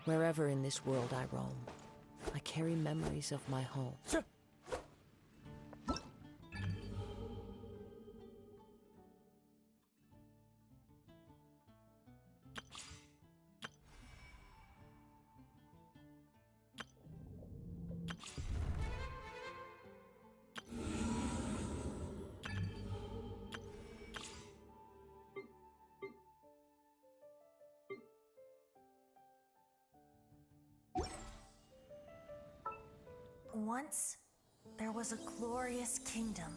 Wherever in this world I roam, I carry memories of my home. Once, there was a glorious kingdom.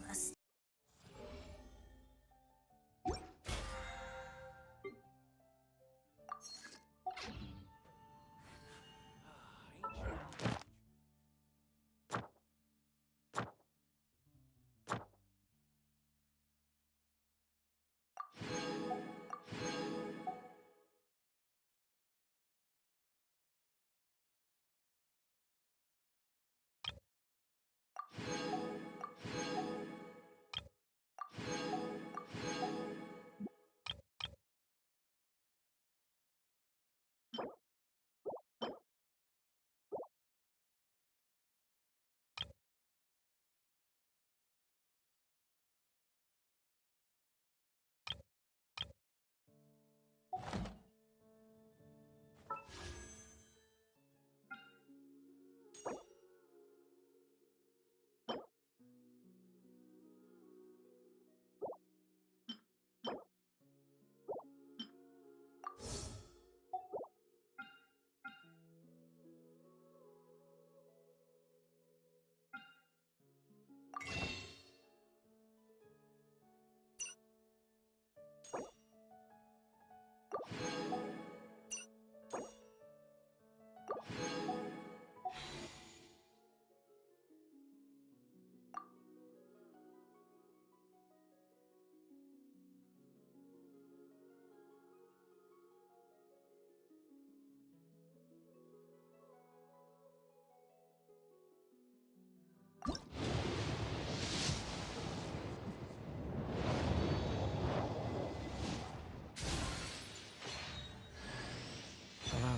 Hello,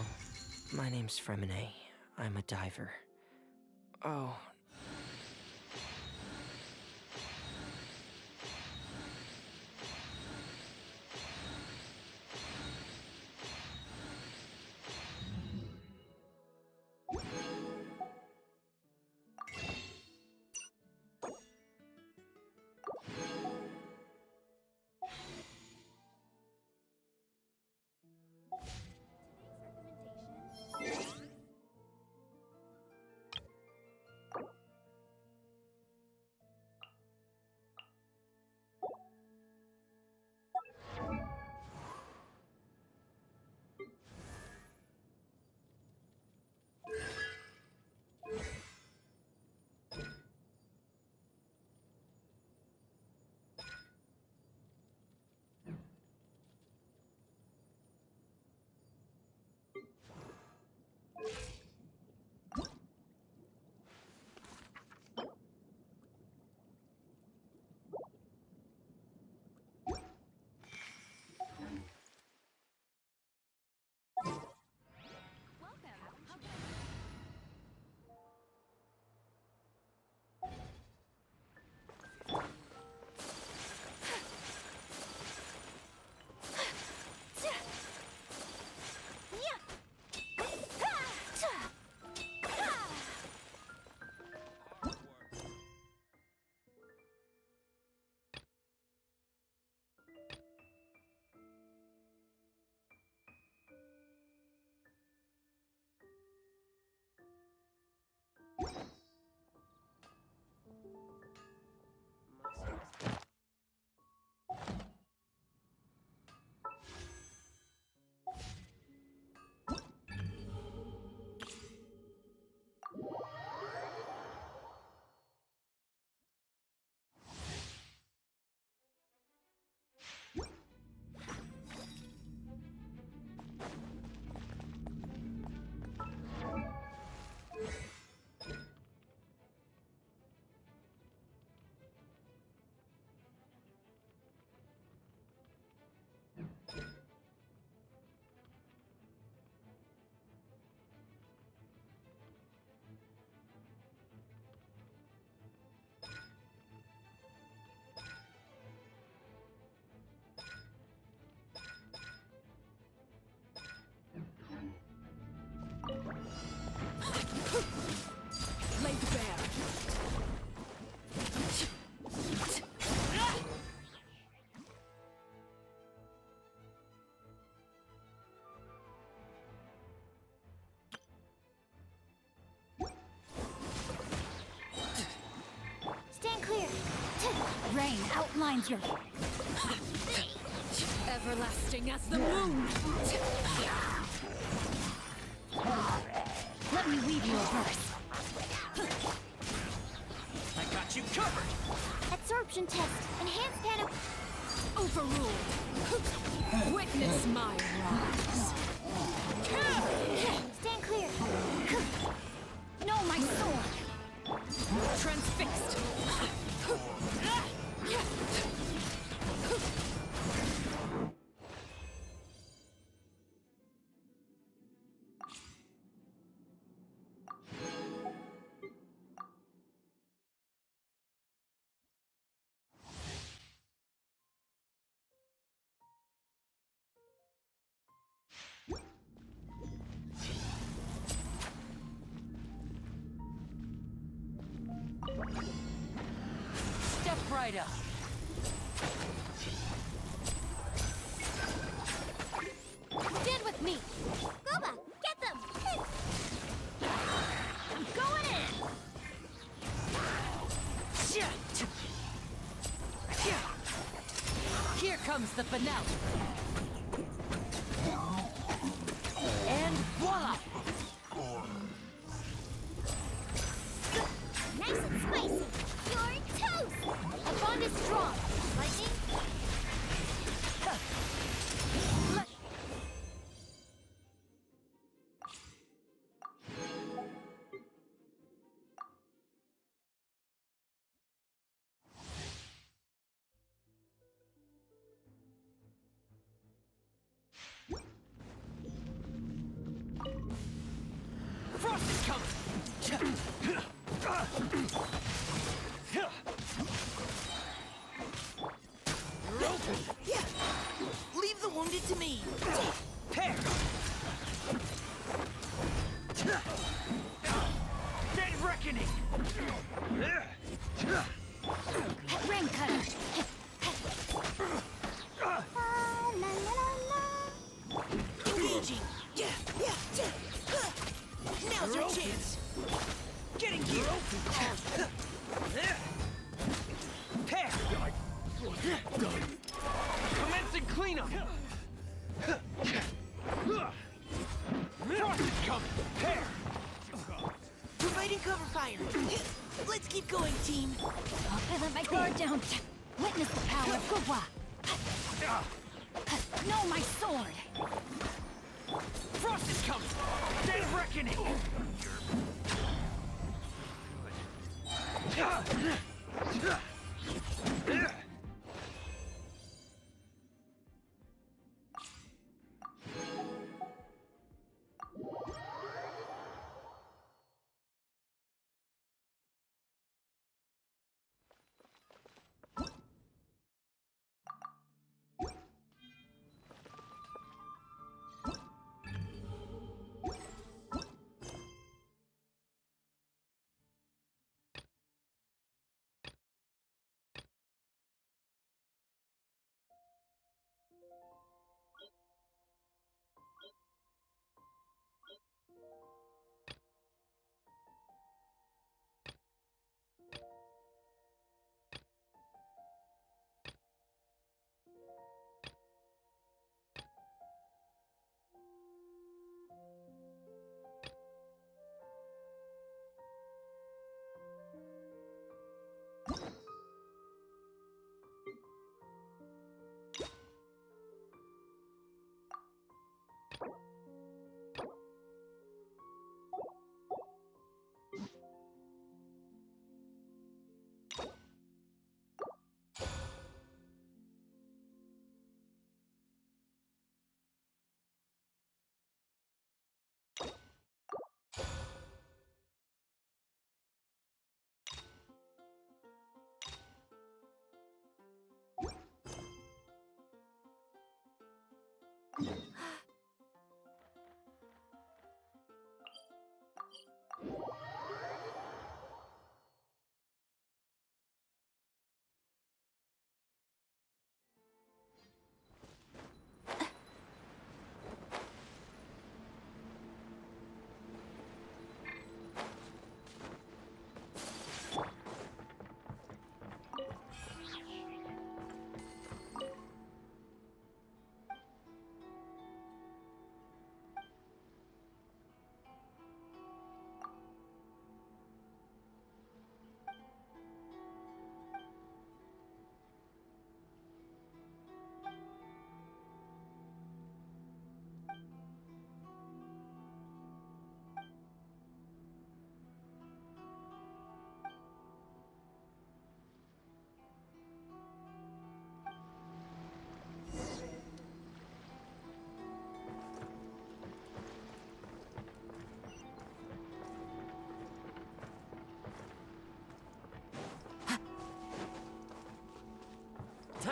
my name's Fremine. I'm a diver. Oh. outlines your... Everlasting as the moon! Let me weave you a verse. I got you covered! Absorption test. Enhanced nano... Overruled. Witness my rise. Stand clear. No, my sword. Transfixed. Step right up. Stand with me. Goba, get them. I'm going in. Here comes the finale. And voila! Nice and spicy. You're toast. A bond is strong. Lightning. Frost is coming! You're open! Yeah! Leave the wounded to me! Pair! Dead reckoning! Rain cutter. Engaging! Yeah! Now's your chance! Getting gear! Pair! Commencing cleanup! Frost is coming! Pair! Providing cover fire! Let's keep going, team! I let my guard down. Witness the power of Goba. No, my sword. Frost is coming! Dead reckoning!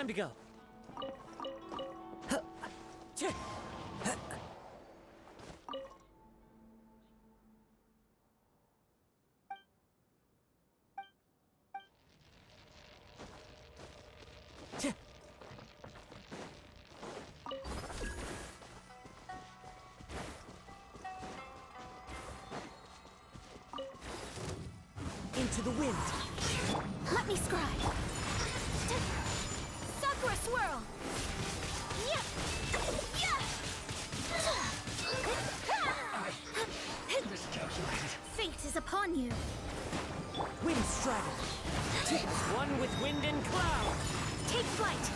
Time to go. Into the wind. Let me scribe. Sakura swirl. Yeah. Miscalculated. Fate is upon you. Wind straddle. One with wind and cloud. Take flight.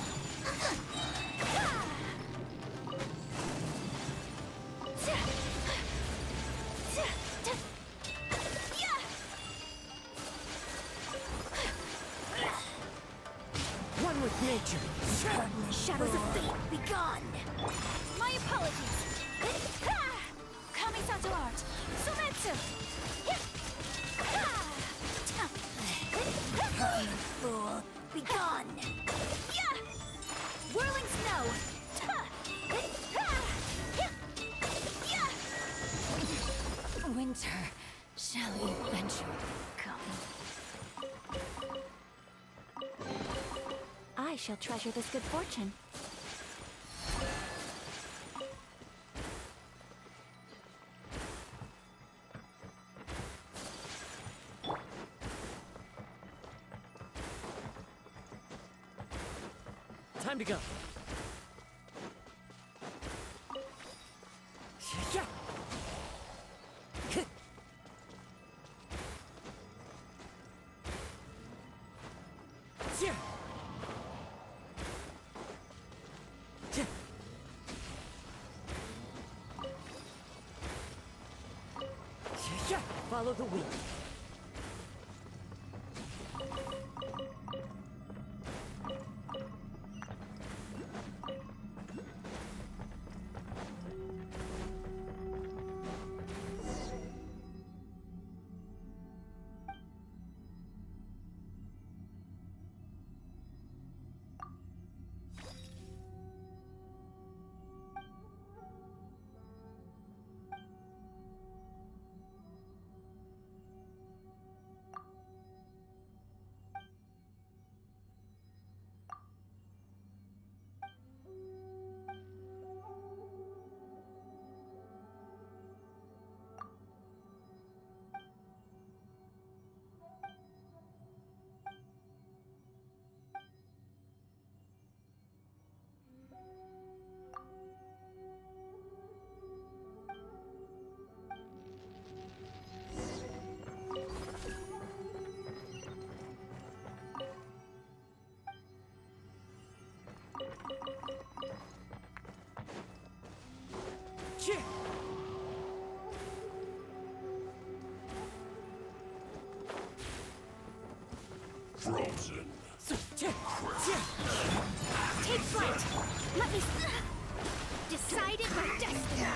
One with nature. Shadows of fate, be gone. My apologies. Kamisato art. Sumetsu. Fool, be gone. Whirling snow. Winter shall eventually come. I shall treasure this good fortune. Time to go. Yeah. Yeah. Yeah. Follow the wind. Yeah. Frozen. Take flight. Let me decided by destiny.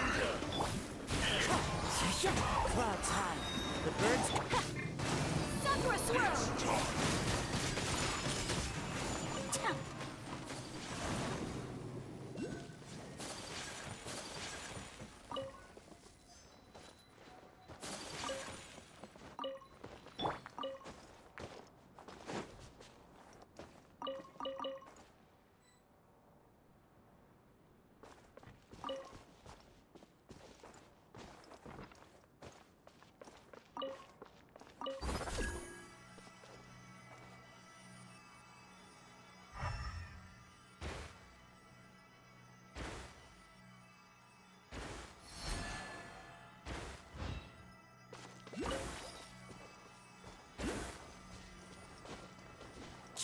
Clouds high. The birds. Sakura swirl.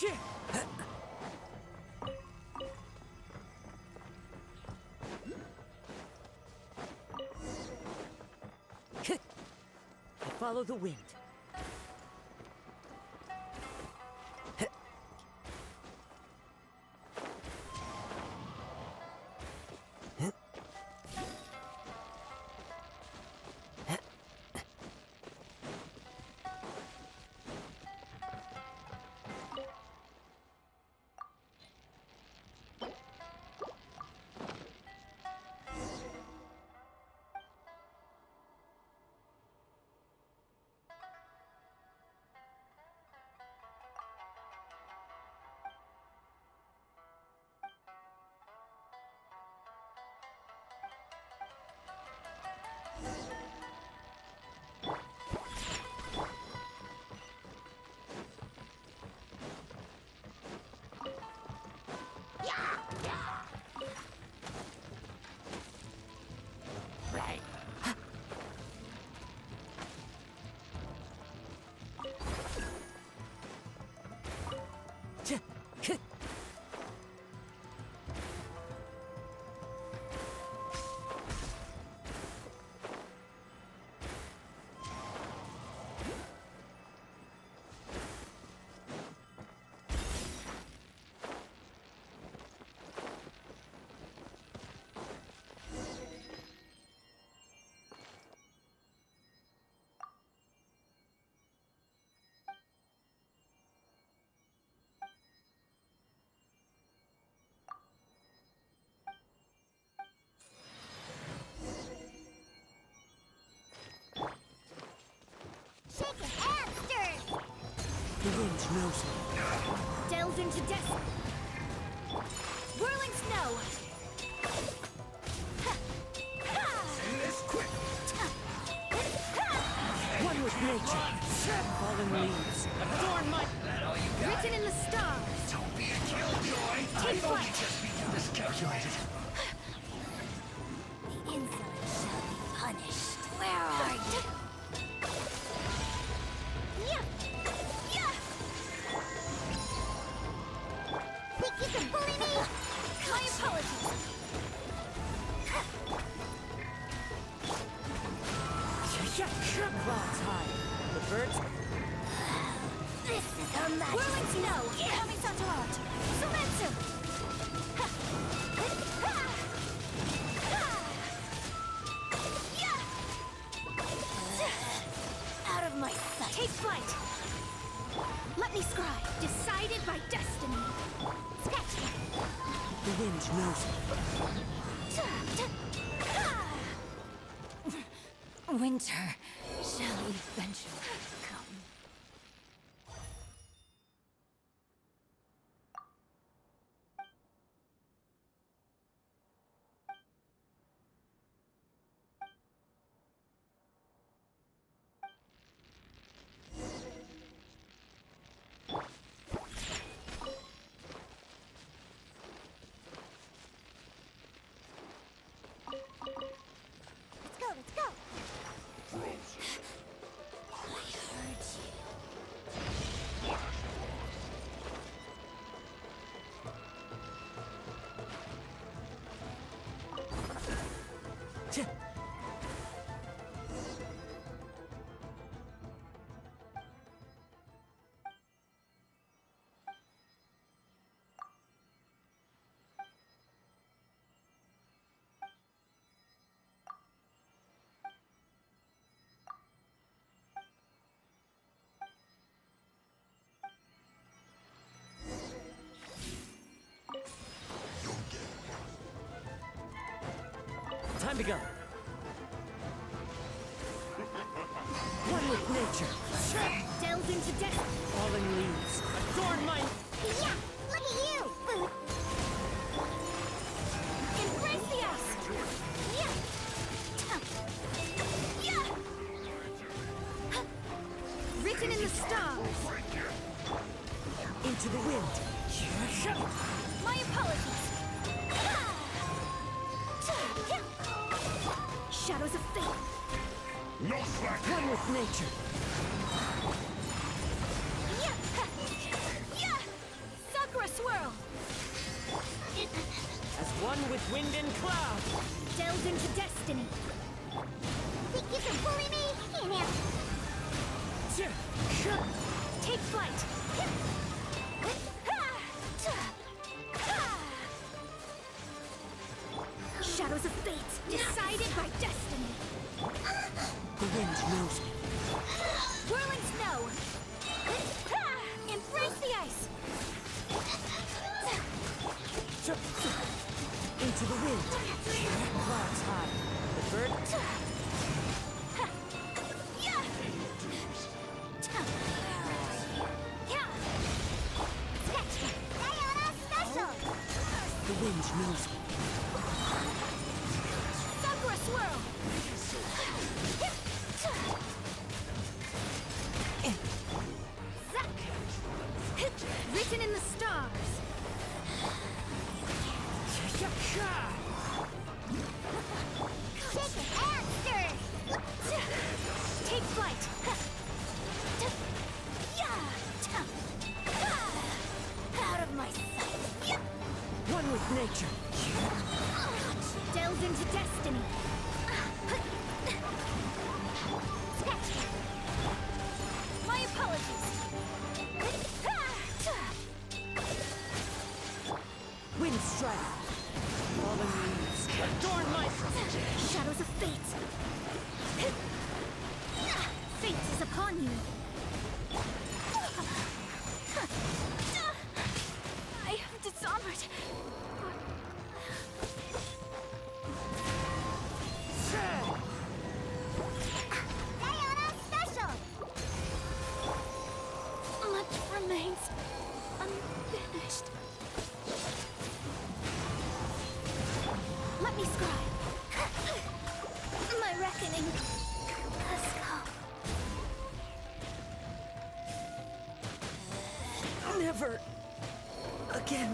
Yeah. Follow the wind. Shaken and stirred. The wind knows me. Delves into death. Whirling snow. This quick. One with nature. Fallen leaves. Adorn my... Written in the stars. Don't be a killjoy. Take I flight. just be miscalculated. The insolent shall be punished. Where are you? Yeah. Yeah. Think you can bully me? My apologies. Clouds high. The birds... This is her majesty. Whirling snow. Coming Santarat. Sumetsu. Out of my sight. Take flight. Let me scribe. Decided by destiny. Sketch. The wind knows me. Winter shall eventually come. Let's go, let's go. Frozen. I heard you. Time to go. One with nature. Delve into death. Fallen leaves. Adorn my... Yeah, look at you. Embrace the ice. Yeah. Yeah. Written in the stars. Into the wind. My apologies. Shadows of fate. No slack. One with nature. Yeah. Sakura swirl. As one with wind and cloud. Delved into destiny. Think you can bully me? Take flight. Shadows of fate, decided by destiny. The wind knows me. Whirling snow. Embrace the ice. Into the wind. Clouds high. The bird... The wind knows me. Sakura swirl. Zack. Written in the stars. Shaken and stirred. Take flight. Out of my sight. nature. Delve into destiny. Sketch. My apologies. Wind strike. Fallen leaves. Adorn my... Shadows of fate. Fate is upon you. I am dishonored. Diana Special! Much remains unfinished. Let me scribe. My reckoning has come. Never again.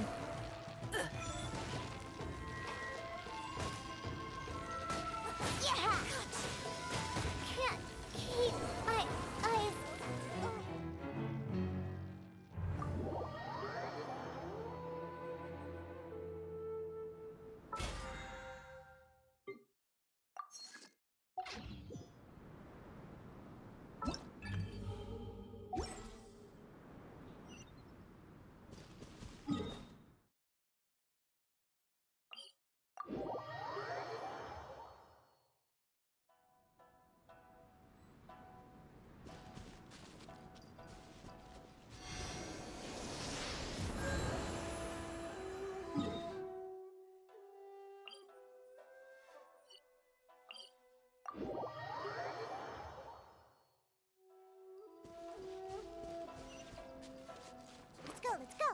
Yeah! Can't keep my eyes. Let's go.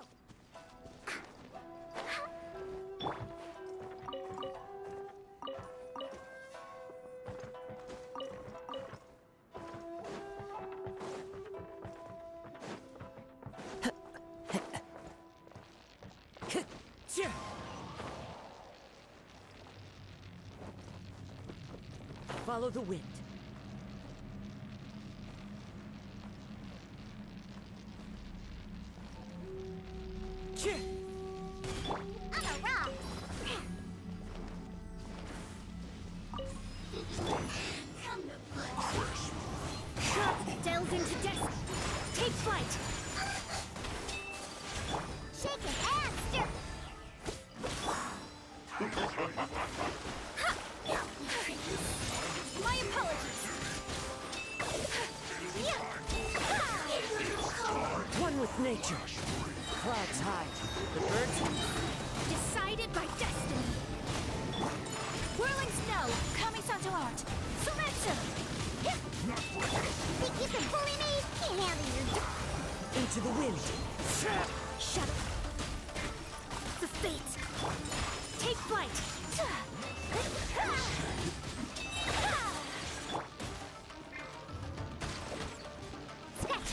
Follow the wind. I'm a rock. Delve into destiny. Take flight. Shake it and stir. My apologies. One with nature. Clouds high. The birds... Decided by destiny. Whirling snow, coming to art. Sumetsu. Think you can bully me? Can't handle your... Into the wind. Shut up. The fate. Take flight. Sketch.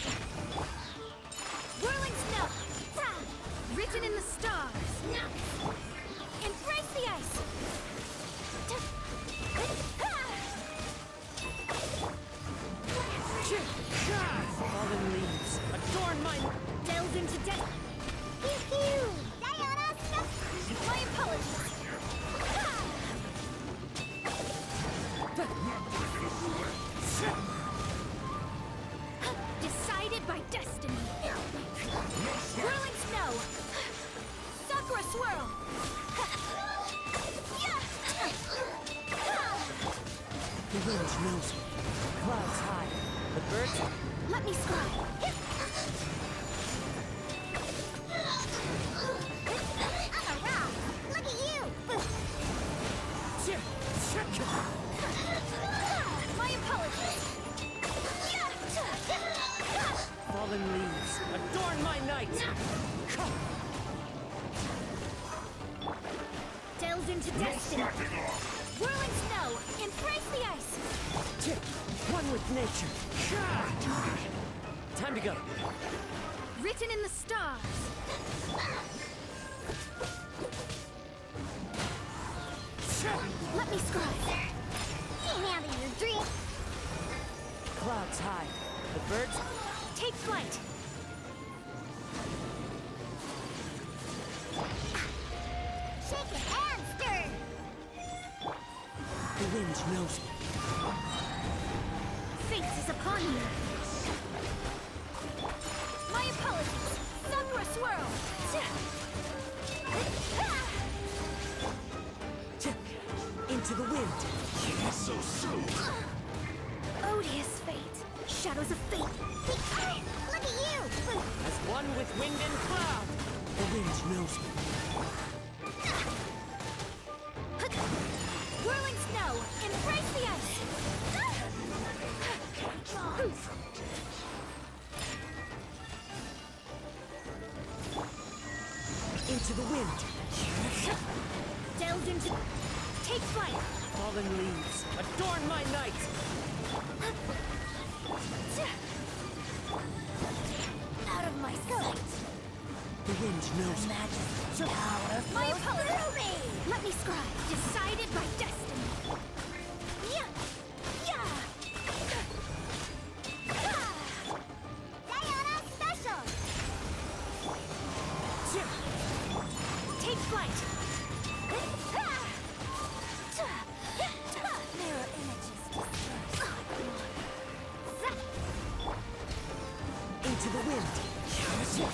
Whirling snow. Written in the stars. Embrace the ice. Fallen leaves. Adorn my... Delve into death. Pew pew. Diana stuff. My apologies. Decided by destiny. Whirling snow. Sakura swirl. The wind knows me. Clouds high. The birds... Let me scribe. I'm a rock. Look at you. My apologies. Fallen leaves. Adorn my night. Delve into destiny. Whirling snow. Embrace the ice. One with nature. Time to go. Written in the stars. Let me scribe. Can't handle your drift. Clouds high. The birds... Take flight. Shake The wind knows me. Fate is upon you. My apologies. Sakura swirl. Into the wind. So soon. Odious fate. Shadows of fate. Look at you. As one with wind and cloud. The wind knows me. Whirling snow. Embrace the ice. Into the wind. Delve into... Take flight. Fallen leaves. Adorn my night. Out of my sight. The wind knows me. My apologies. Let me scribe. Decided by destiny. Yeah. Yeah. Diana special. Take flight. Mirror images. Into the wind. Frozen.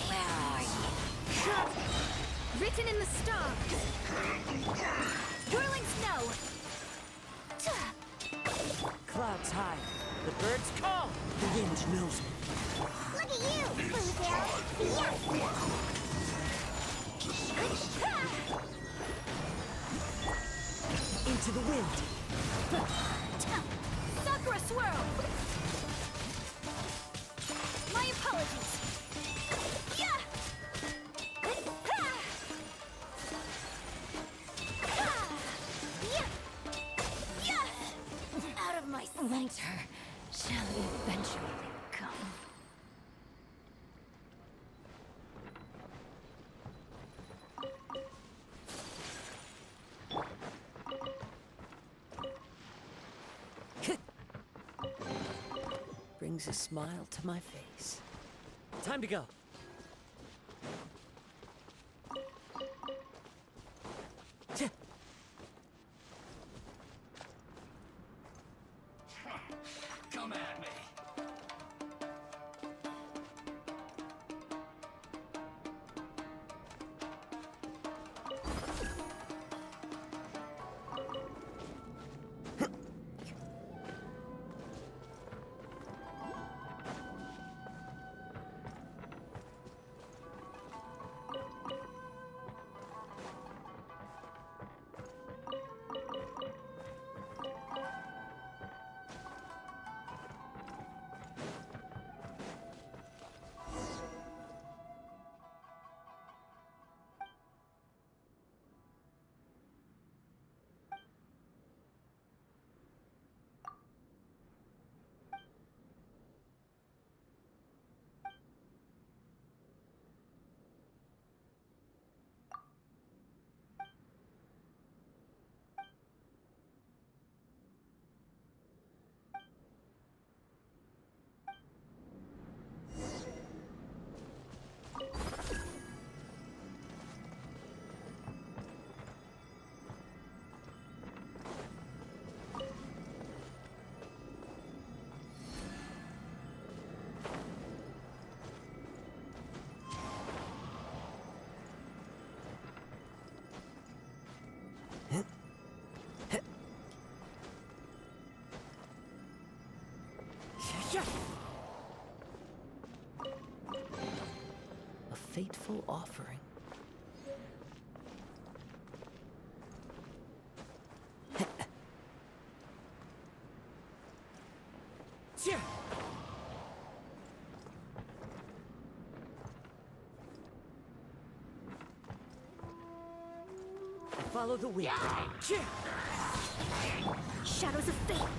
Where are you? Written in the stars. Whirling snow. Clouds high. The birds call. The wind knows me. Look at you, Bluebill. Into the wind. Sakura swirl. My apologies. Yeah. Out of my sight. Winter shall eventually come. Brings a smile to my face. Time to go. Come at me. fateful offering. Follow the wind. Shadows of fate.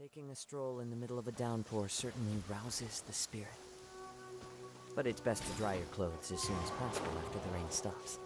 Taking a stroll in the middle of a downpour certainly rouses the spirit. But it's best to dry your clothes as soon as possible after the rain stops.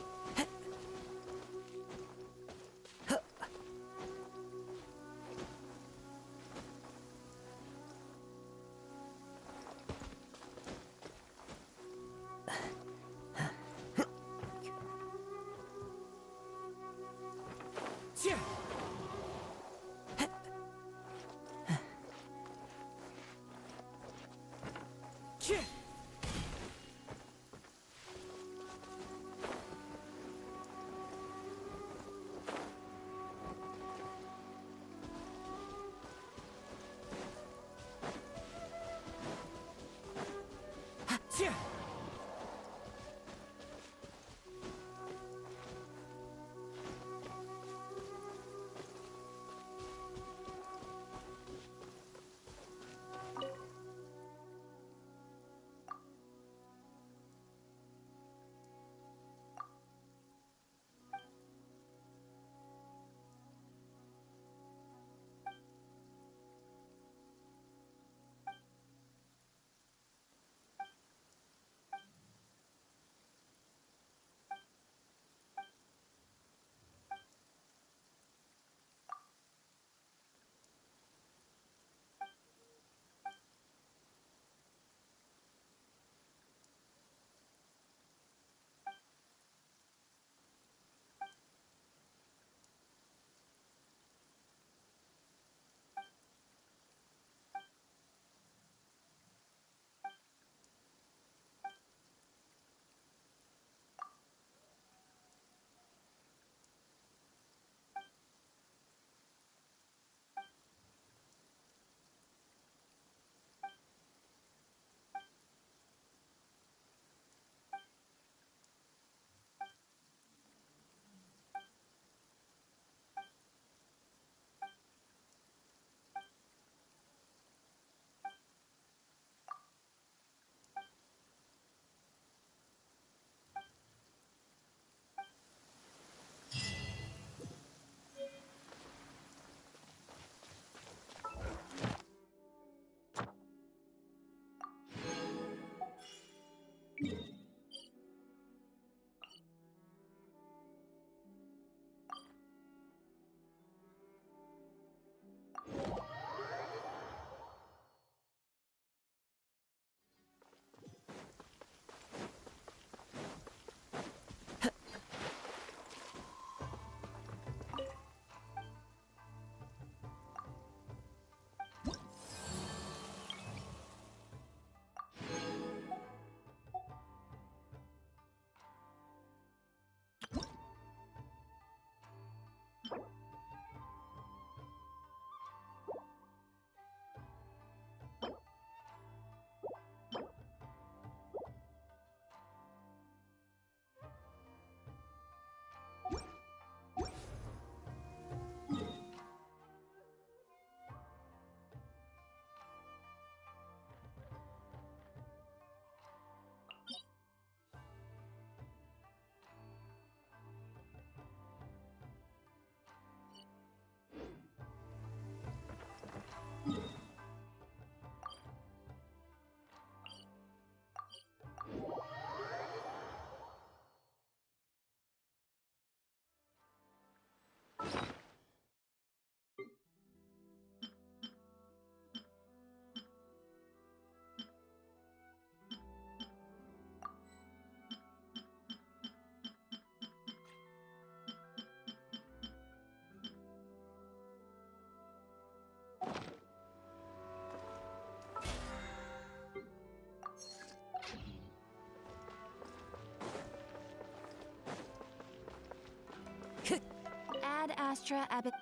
Ad Astra Ab.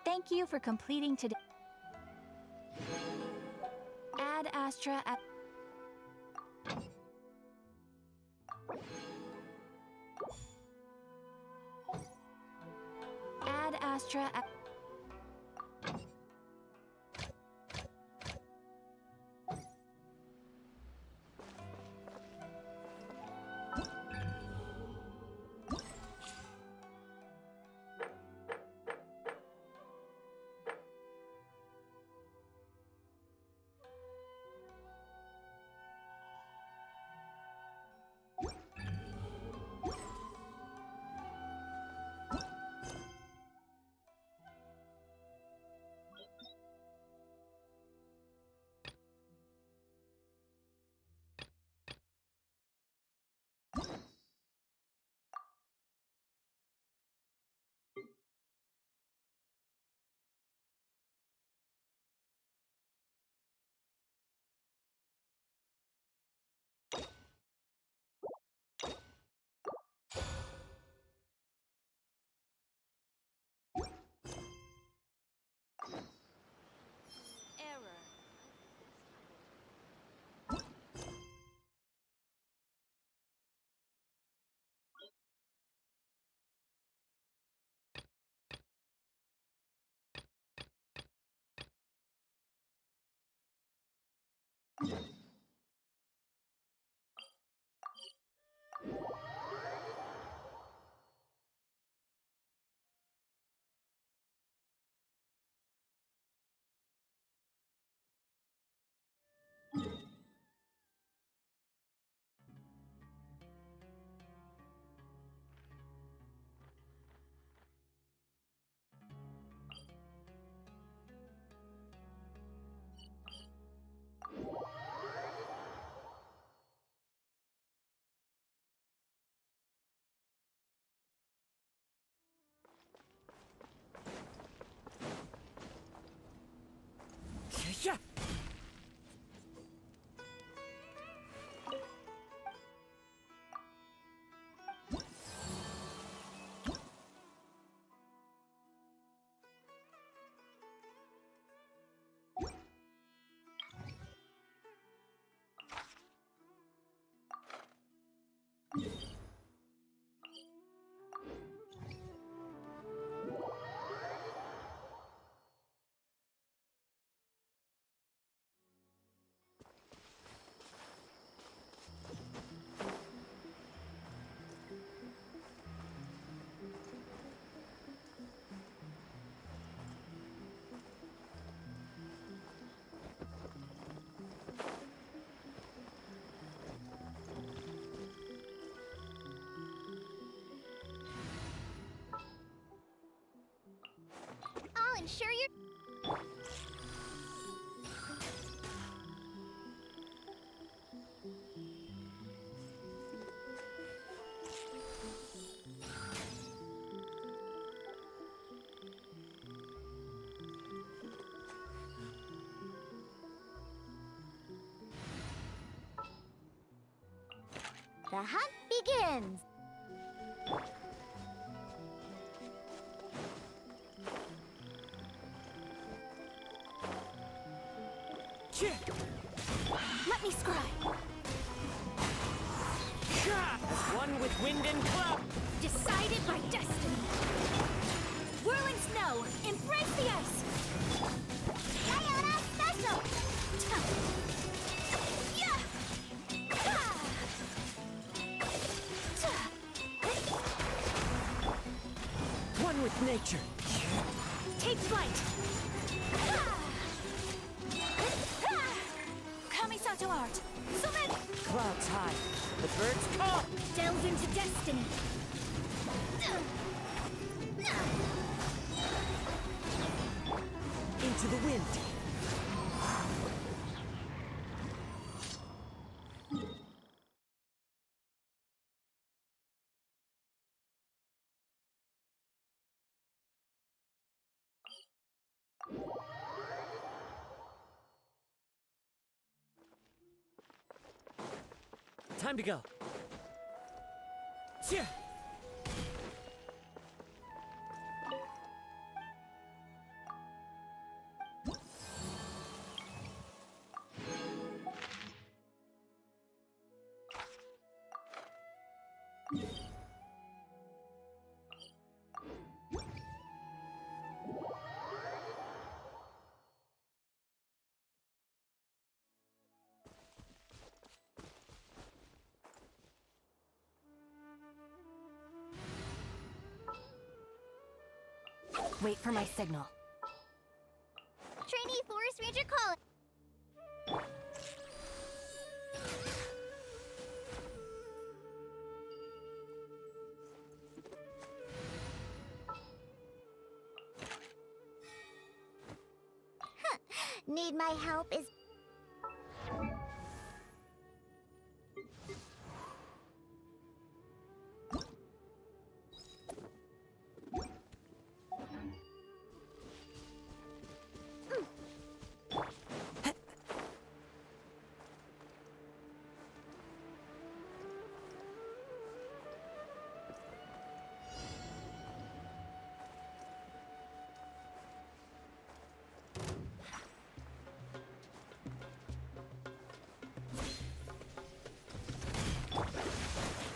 Thank you for completing today. Ad Astra Ab. Ad Astra Ab. Yeah. I'll ensure you're... The hunt begins! Let me scry! As one with wind and cloud! Decided by destiny! Whirling snow! Embrace the ice! Diana Special! Yeah! One with nature! Take flight! Kamisato art! Summon! Clouds high, the birds call! Delve into destiny! Into the wind! Time to go. Yeah. Wait for my signal. Trainee Forest Ranger calling. Need my help is...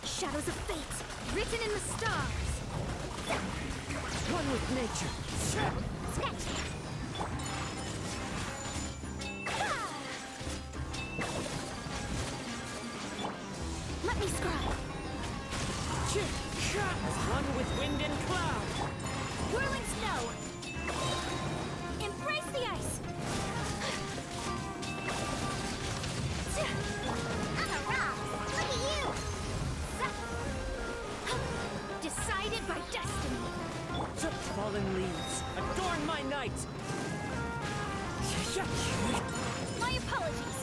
Shadows of fate, written in the stars. One with nature. Sketch. Let me scry. As one with wind and cloud. Whirling snow. Embrace the ice. I'm a rock. Look at you. Decided by destiny. Fallen leaves, adorn my night. My apologies.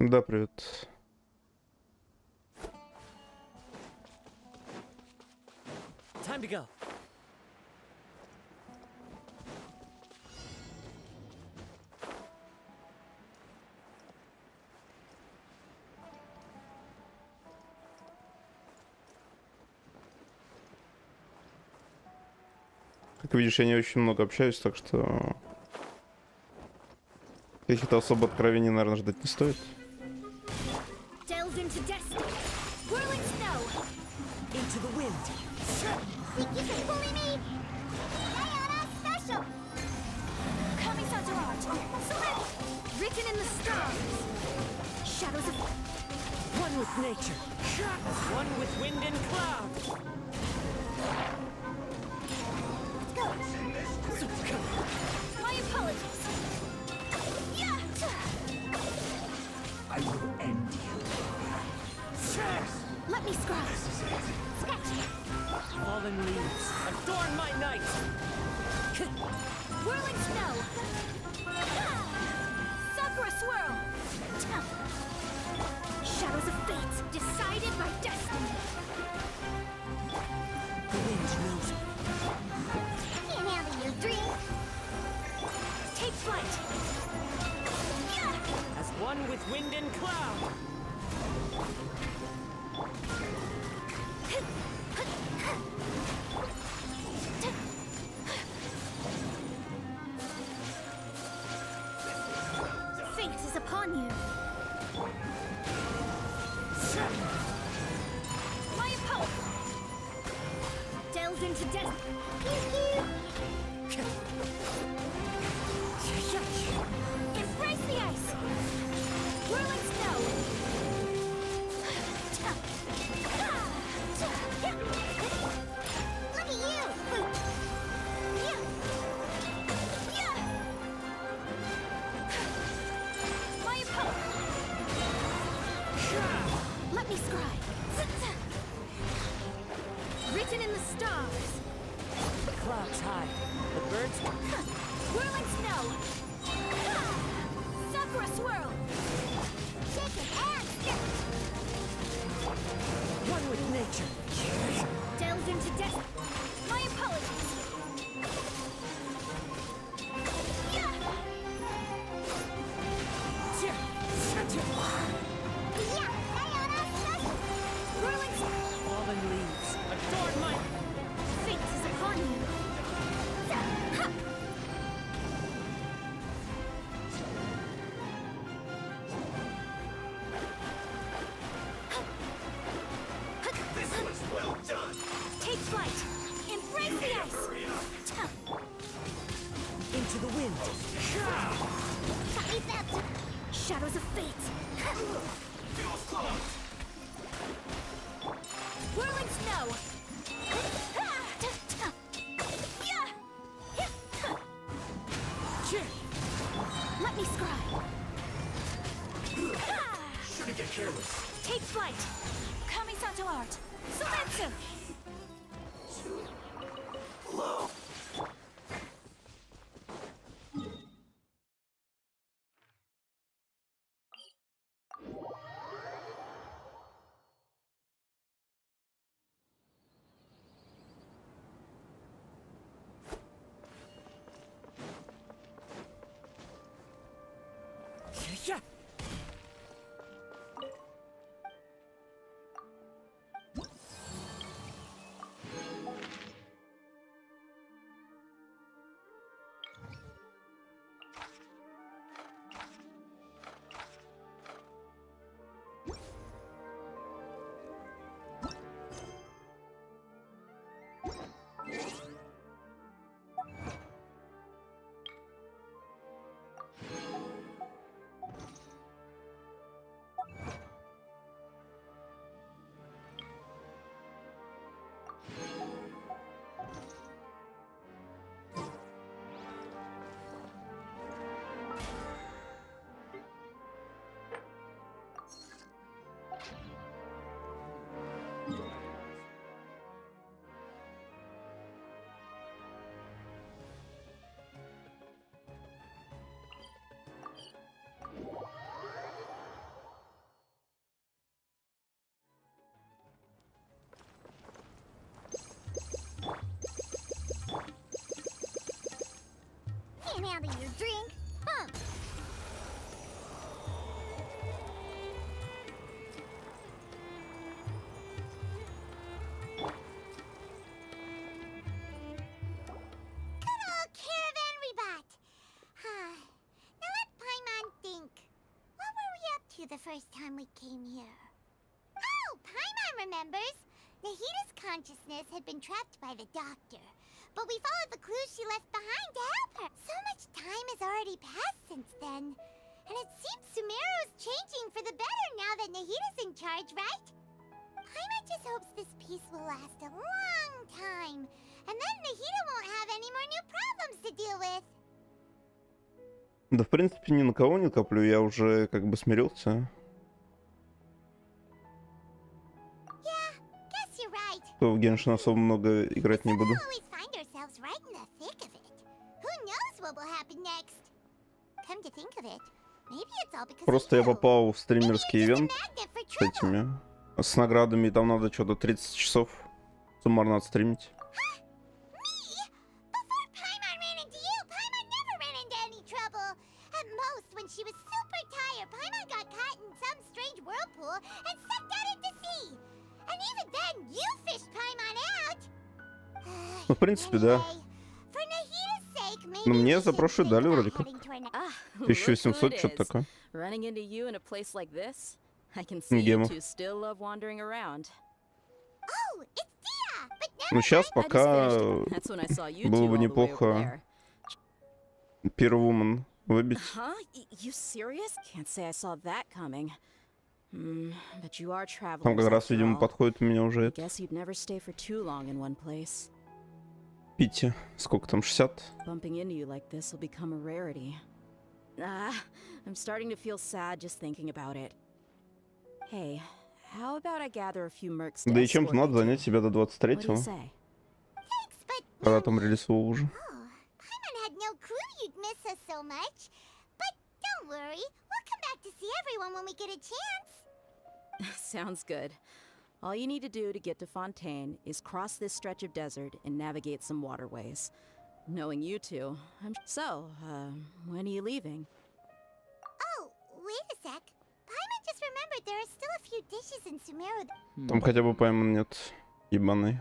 Да, привет. Time to go. Как видишь, я не очень много общаюсь, так что каких-то особо откровений, наверное, ждать не стоит. Delves into destiny. Whirling snow. Into the wind. Think you can bully me? Diana special. Kami-san's garage. Select. Written in the stars. Shadows of... One with nature. One with wind and cloud. My apologies. Yeah. I will end you. Let me scry. Sketch. Fallen leaves, adorn my night. Whirling snow. Sakura swirl. Shadows of fate, decided by destiny. The wind knows me. Can't handle your dream. Take flight. As one with wind and cloud. Fate is upon you. My opponent delves into death. Embrace the ice. Whirling snow. Look at you. My opponent. me scry. Written in the stars. The clouds high. The birds. Whirling snow. Suffer a swirl. Shake it and skip. One with nature. Delve into death. My apologies. Whirling snow. Fallen leaves. Adorn my. Fate is upon you. This was well done. Take flight. Embrace the ice. Into the wind. Shadows of fate. Feels close. Whirling snow. Let me scry. Shouldn't get careless. Take flight. Kamisato art. Soretsu. Low. Yeah. Can't handle your drink, huh? Good old caravan rebut. Now let Paimon think. What were we up to the first time we came here? Oh, Paimon remembers. Nahita's consciousness had been trapped by the doctor, but we followed the clues she left behind to help her. So much time has already passed since then, and it seems Sumeru's changing for the better now that Nahita's in charge, right? Paimon just hopes this peace will last a long time, and then Nahita won't have any more new problems to deal with. Да, в принципе, ни на кого не коплю, я уже как бы смирился. Yeah, guess you're right. То в геншин особо много играть не буду. We always find ourselves right in the thick of it. Who knows what will happen next? Come to think of it, maybe it's all because Просто я of you. попал в Maybe стримерский you're just a ивент magnet for с trouble. этими, с наградами, и там надо что-то 30 часов суммарно отстримить. Me? Before Paimon ran into you, Paimon never ran into any trouble. At most, when she was super tired, Paimon got caught in some strange whirlpool and sucked out into sea. And even then, you fished Paimon out. Ну, в принципе, да. Anyway, for Nahita's sake, maybe Ну, мне we за should прошлую think дали about вроде как. heading to our Ah, look who 1700, it что-то is. такое. Running into you in a place like this? I can see you Гемов. two still love wandering around. Oh, it's Dia! But Ну, never сейчас I just пока finished. That's when I saw you было two бы all the way over неплохо there. первую выбить. Huh? You serious? Can't say I saw that coming. But you are Там travelers как раз, after видимо, all. подходит у меня уже I это. guess you'd never stay for too long in one place. Пити. Сколько там, 60? Bumping into you like this will become a rarity. I'm starting to feel sad just thinking about it. Hey, how about I gather a few mercs to Да и чем-то escort надо you занять to? себя до What do you 23-го, say? Thanks, but когда no там need. релиз ВуВы уже. Oh, Paimon had no clue you'd miss us so much. But don't worry, we'll come back to see everyone when we get a chance. Sounds good. All you need to do to get to Fontaine is cross this stretch of desert and navigate some waterways. Knowing you two, when are you leaving? Oh, wait a sec. Paimon just remembered there are still a few dishes in Sumeru. Там хотя бы Паймон нет. Ебаный.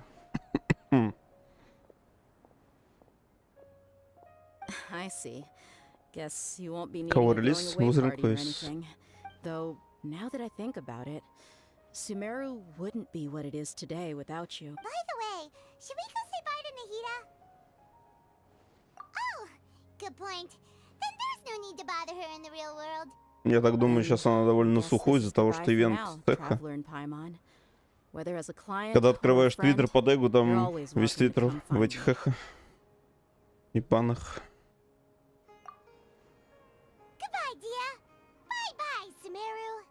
I see. Guess you won't be Кого needing a релиз? going away Losing party or Quiz. anything. Though, now that I think about it, Sumeru wouldn't be what it is today without you. By the way, should we go say bye to Nahida? Oh, good point. Then there's no need to bother her in the real world. Я так думаю, Then, сейчас она довольно guess сухой this из-за is того, goodbye что for ивент now, Теха. traveler in Paimon. Whether as a client Когда or a открываешь friend, твиттер под эгу, you're там always весь welcome to твиттер come в find этих me. эхо. Ебаных. Goodbye, dear. Bye-bye, Sumeru.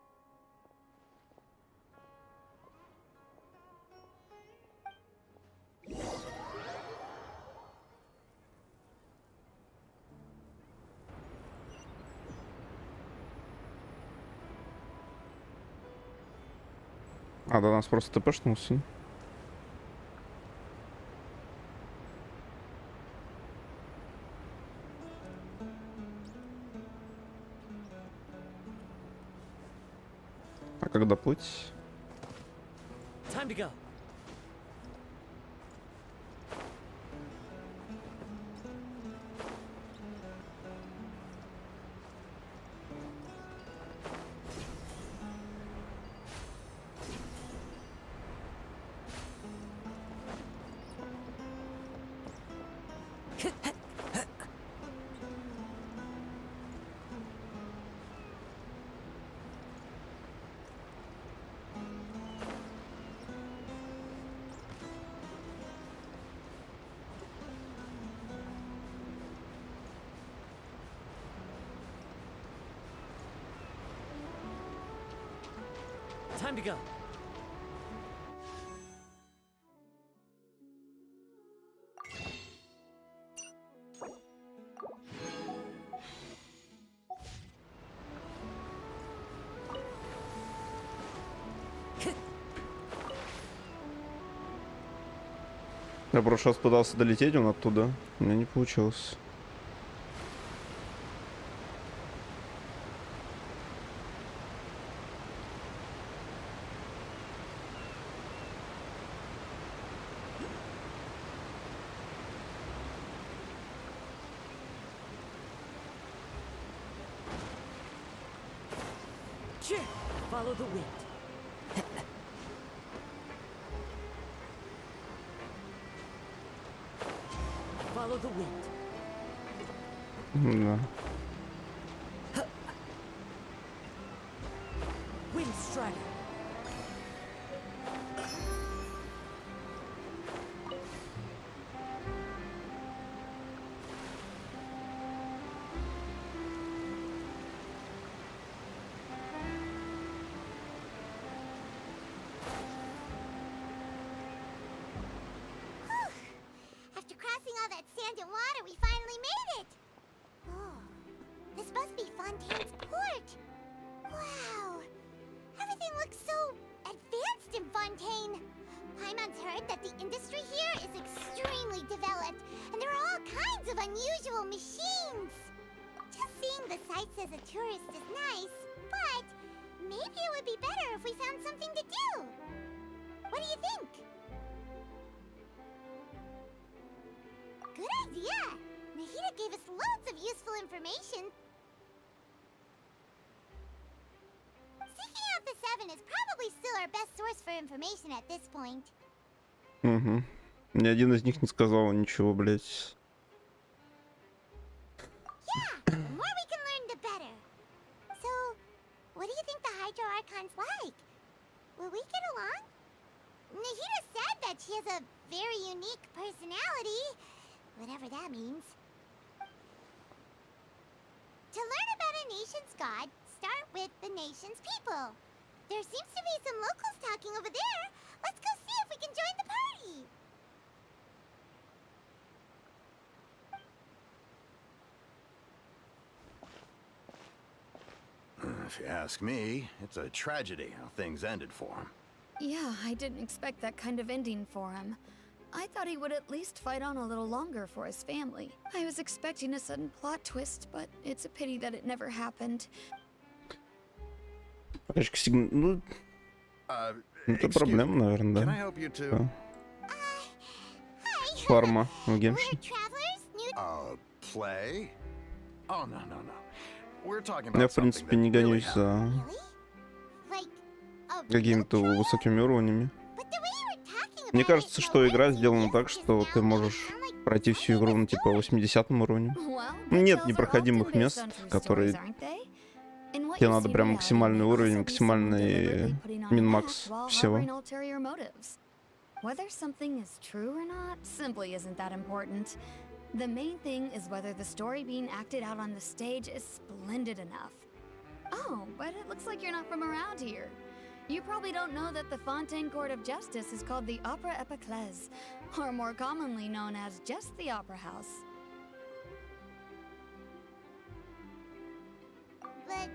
А, до нас просто ТПшнулся. А когда плыть? Time to go. Time to go. Я в прошлый раз пытался долететь он оттуда. У меня не получилось. Follow the wind. Follow the wind. Да. Wind strider. After crossing all that sand and water, we finally made it! Oh, this must be Fontaine's port! Wow! Everything looks so advanced in Fontaine! Paimon's heard that the industry here is extremely developed, and there are all kinds of unusual machines! Just seeing the sights as a tourist is nice, but maybe it would be better if we found something to do! What do you think? Good idea! Nahida gave us loads of useful information. Seeking out the Seven is probably still our best source for information at this point. Угу. Ни один из них не сказал ничего, блять. Yeah, the more we can learn, the better. So, what do you think the Hydro Archon's like? Will we get along? Nahida said that she has a very unique personality, whatever that means. To learn about a nation's god, start with the nation's people. There seems to be some locals talking over there. Let's go see if we can join the party. If you ask me, it's a tragedy how things ended for him. Yeah, I didn't expect that kind of ending for him. I thought he would at least fight on a little longer for his family. I was expecting a sudden plot twist, but it's a pity that it never happened. Ну, это проблема, наверное, Can I да. help you too? Фарма в гемшин. We're travelers, new. Play? Oh, no, no, no. We're talking Я, about в принципе, не гонюсь за Really? Like, a какими-то real traveler? высокими уровнями. But the way you were talking Мне about кажется, it, что no игра one сделана seems так, yes что just ты now, можешь but I'm like, пройти всю игру на типа 80 уровне. Well, Нет good tales are непроходимых often мест, based on true которые stories, aren't they? And what тебе you надо see прям in reality максимальный may уровень, also be someone максимальный deliberately putting on a min-макс mask while всего. harboring ulterior motives. Whether something is true or not simply isn't that important. The main thing is whether the story being acted out on the stage is splendid enough. Oh, but it looks like you're not from around here. You probably don't know that the Fontaine Court of Justice is called the Opera Epiclese, or more commonly known as just the Opera House. But,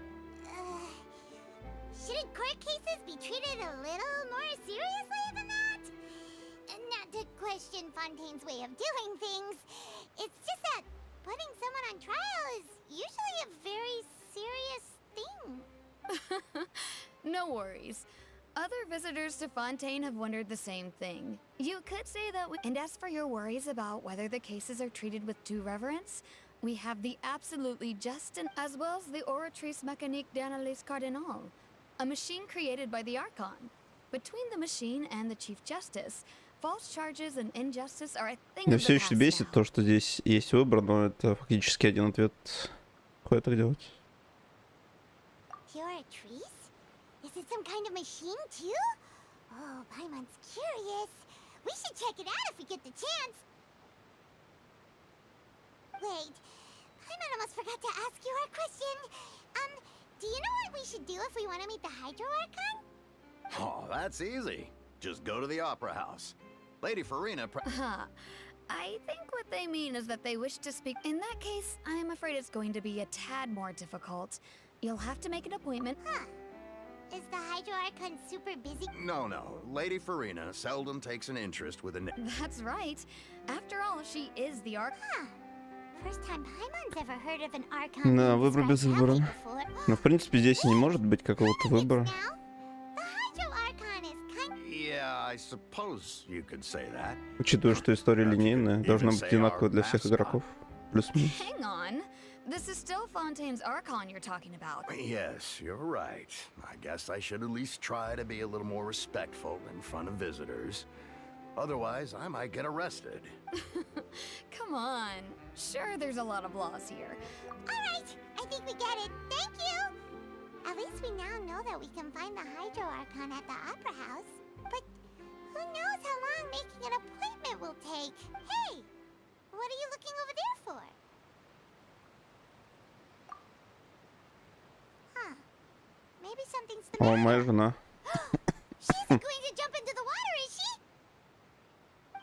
shouldn't court cases be treated a little more seriously than that? Not to question Fontaine's way of doing things. It's just that putting someone on trial is usually a very serious thing. No worries. Other visitors to Fontaine have wondered the same thing. You could say that and as for your worries about whether the cases are treated with due reverence, we have the absolutely just and as well as the Oratrice Mécanique d'Analyse Cardinal, a machine created by the Archon. Between the machine and the Chief Justice, false charges and injustice are a thing Меня of the все еще past бесит now. то, что здесь есть выбор, но это фактически один ответ. Какой это делать? Pure trees? Is it some kind of machine too? Oh, Paimon's curious. We should check it out if we get the chance. Wait, Paimon almost forgot to ask you our question. Do you know what we should do if we want to meet the Hydro Archon? Oh, that's easy. Just go to the Opera House. Lady Farina. I think what they mean is that they wish to speak. In that case, I'm afraid it's going to be a tad more difficult. You'll have to make an appointment. Huh. Is the Hydro Archon super busy? No, no. Lady Farina seldom takes an interest with a. That's right. After all, she is the Archon. Huh. First time Paimon's ever heard of an Archon Да, being выбор без described выбора. that way before. Но в принципе здесь и не может быть какого-то выбора. Now, the Hydro Archon is kind. Yeah, I suppose you could say that. Учитывая, что история линейная, должна быть одинаковая для всех игроков. Плюс-минус. Hang on. This is still Fontaine's Archon you're talking about. Yes, you're right. I guess I should at least try to be a little more respectful in front of visitors. Otherwise, I might get arrested. Come on. Sure, there's a lot of laws here. All right, I think we get it. Thank you. At least we now know that we can find the Hydro Archon at the Opera House. But who knows how long making an appointment will take? Hey, what are you looking over there for? Huh. Maybe something's the О, matter. моя жена. She's going to jump into the water, is she?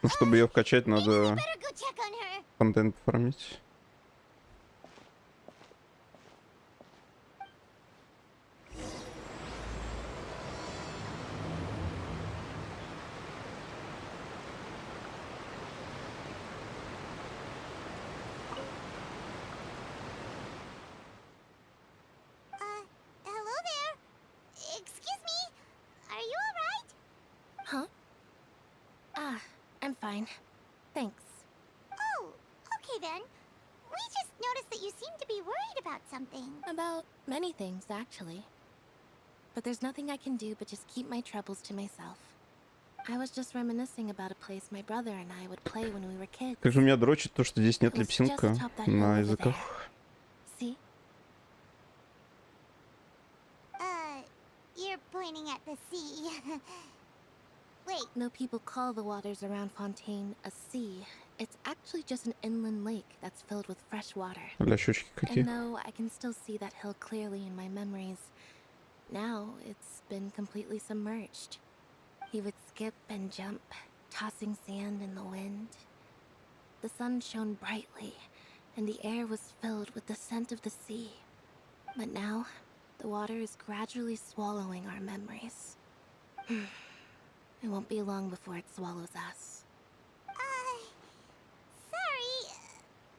Ну, чтобы ее вкачать, Maybe we надо better go check on her. контент пофармить. Hello there. Excuse me. Are you alright? Huh? Ah, I'm fine. Thanks. Oh, okay then. We just noticed that you seem to be worried about something. About many things, actually. But there's nothing I can do but just keep my troubles to myself. I was just reminiscing about a place my brother and I would play when we were kids. Как же меня дрочит то, что здесь нет It's липсинка just atop that hill на over языках. See? You're pointing at the sea. Wait, No people call the waters around Fontaine a sea. It's actually just an inland lake that's filled with fresh water. Для щечки какие. And though I can still see that hill clearly in my memories, Now it's been completely submerged. He would skip and jump, tossing sand in the wind. The sun shone brightly, and the air was filled with the scent of the sea. But now, the water is gradually swallowing our memories. It won't be long before it swallows us. Sorry.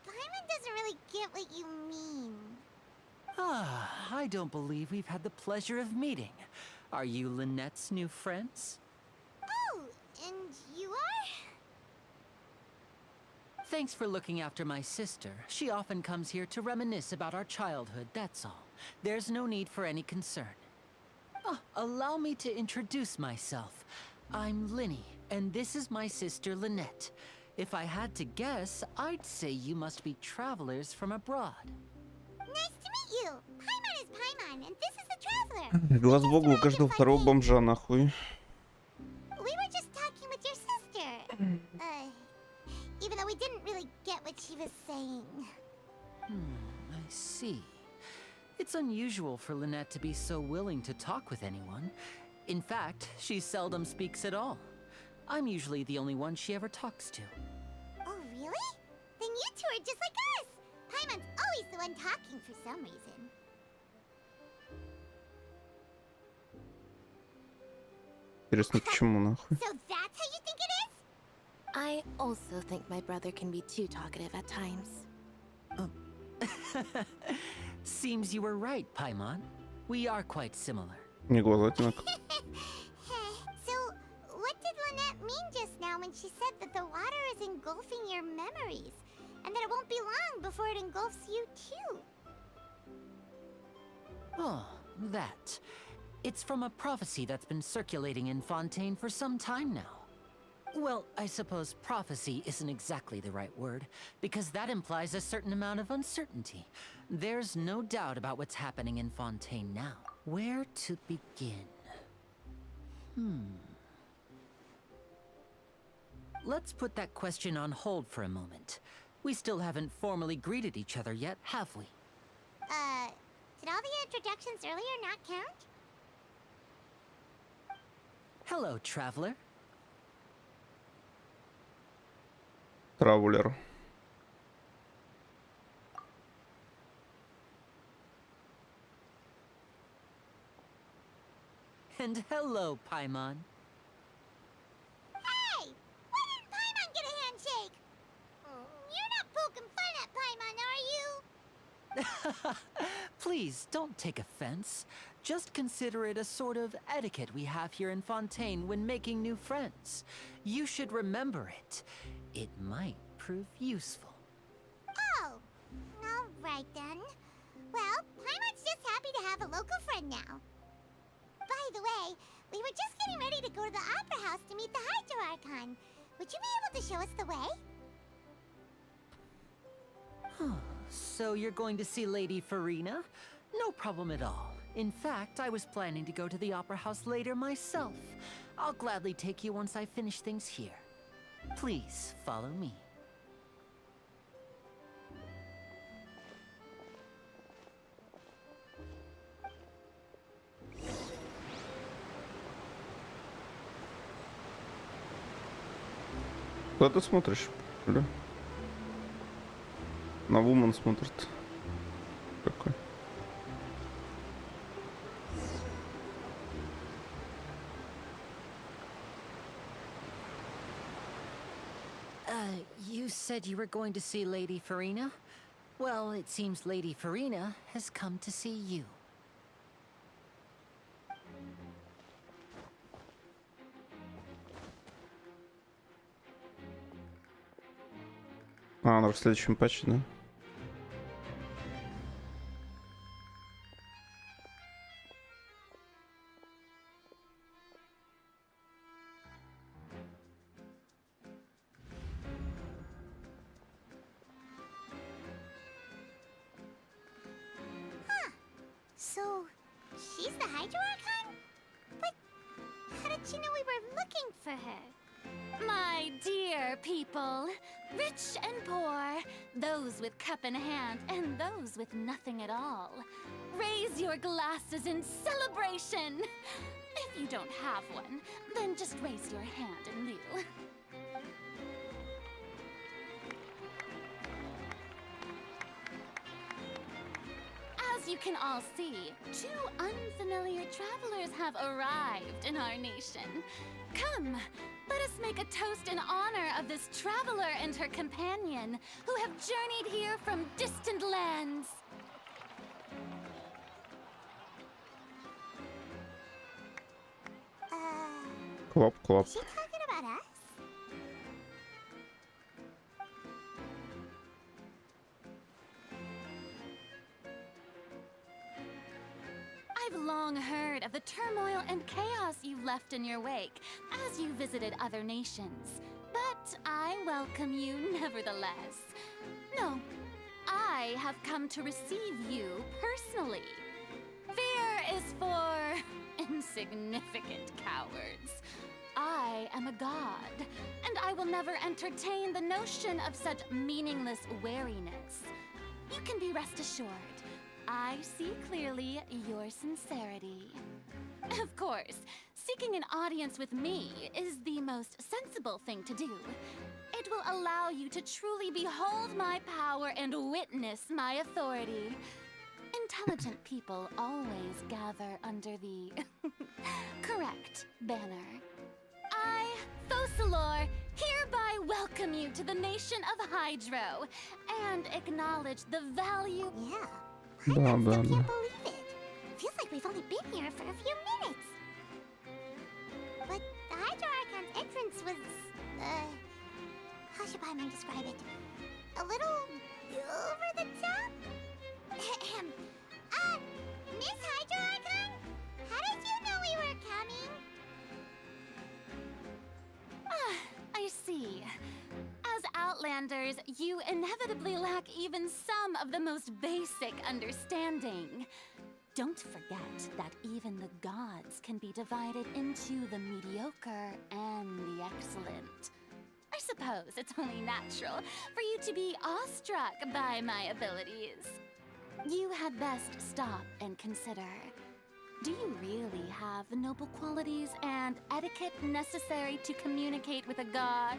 Paimon doesn't really get what you mean. Ah, I don't believe we've had the pleasure of meeting. Are you Lynette's new friends? Oh, and you are? Thanks for looking after my sister. She often comes here to reminisce about our childhood, that's all. There's no need for any concern. Oh, allow me to introduce myself. I'm Linny, and this is my sister Lynette. If I had to guess, I'd say you must be travelers from abroad. Nice to meet you. Paimon is Paimon, and this is the traveler. Глаз богу, у каждого второго бомжа, нахуй. We were just talking with your sister. Even though we didn't really get what she was saying. I see. It's unusual for Lynette to be so willing to talk with anyone. In fact, she seldom speaks at all. I'm usually the only one she ever talks to. Oh, really? Then you two are just like us. Paimon's always the one talking for some reason. Интересно, почему, нахуй? So that's how you think it is? I also think my brother can be too talkative at times. Seems you were right, Paimon. We are quite similar. Не глаза одинаковые. So, what did Lynette mean just now when she said that the water is engulfing your memories? And that it won't be long before it engulfs you too? Oh, that. It's from a prophecy that's been circulating in Fontaine for some time now. Well, I suppose prophecy isn't exactly the right word, because that implies a certain amount of uncertainty. There's no doubt about what's happening in Fontaine now. Where to begin? Let's put that question on hold for a moment. We still haven't formally greeted each other yet, have we? Did all the introductions earlier not count? Hello, traveler. Травлер. And hello, Paimon. Hey! Why didn't Paimon get a handshake? You're not poking fun at Paimon, are you? Please, don't take offense. Just consider it a sort of etiquette we have here in Fontaine when making new friends. You should remember it. It might prove useful. Oh, all right then. Well, Paimon's just happy to have a local friend now. By the way, we were just getting ready to go to the Opera House to meet the Hydro Archon. Would you be able to show us the way? So you're going to see Lady Farina? No problem at all. In fact, I was planning to go to the Opera House later myself. I'll gladly take you once I finish things here. Please, follow me. Куда ты смотришь? Бля? На Вумен смотрит. Какой? You said you were going to see Lady Farina? Well, it seems Lady Farina has come to see you. А, она в следующем патче, да? So, she's the Hydro Archon? But how did she know we were looking for her? My dear people, rich and poor, those with cup in hand and those with nothing at all. raise your glasses in celebration. If you don't have one, then just raise your hand in lieu. As you can all see, 2 unfamiliar travelers have arrived in our nation. Come, let us make a toast in honor of this traveler and her companion, who have journeyed here from distant lands. Клоп, клоп. Is she talking about us? I've long heard of the turmoil and chaos you left in your wake as you visited other nations. But I welcome you nevertheless. No, I have come to receive you personally. Fear is for insignificant cowards. I am a god, and I will never entertain the notion of such meaningless wariness. You can be rest assured, I see clearly your sincerity. Of course, seeking an audience with me is the most sensible thing to do. It will allow you to truly behold my power and witness my authority. Intelligent people always gather under the correct banner. I, Fosalor, hereby welcome you to the nation of Hydro and acknowledge the value. Yeah. Да, I да, still да. can't believe it. Feels like we've only been here for a few minutes. But the Hydro Archon's entrance was, how should Paimon describe it? A little over the top? Miss Hydro Archon? How did you know we were coming? I see. As Outlanders, you inevitably lack even some of the most basic understanding. Don't forget that even the gods can be divided into the mediocre and the excellent. I suppose it's only natural for you to be awestruck by my abilities. You had best stop and consider. Do you really have the noble qualities and etiquette necessary to communicate with a god?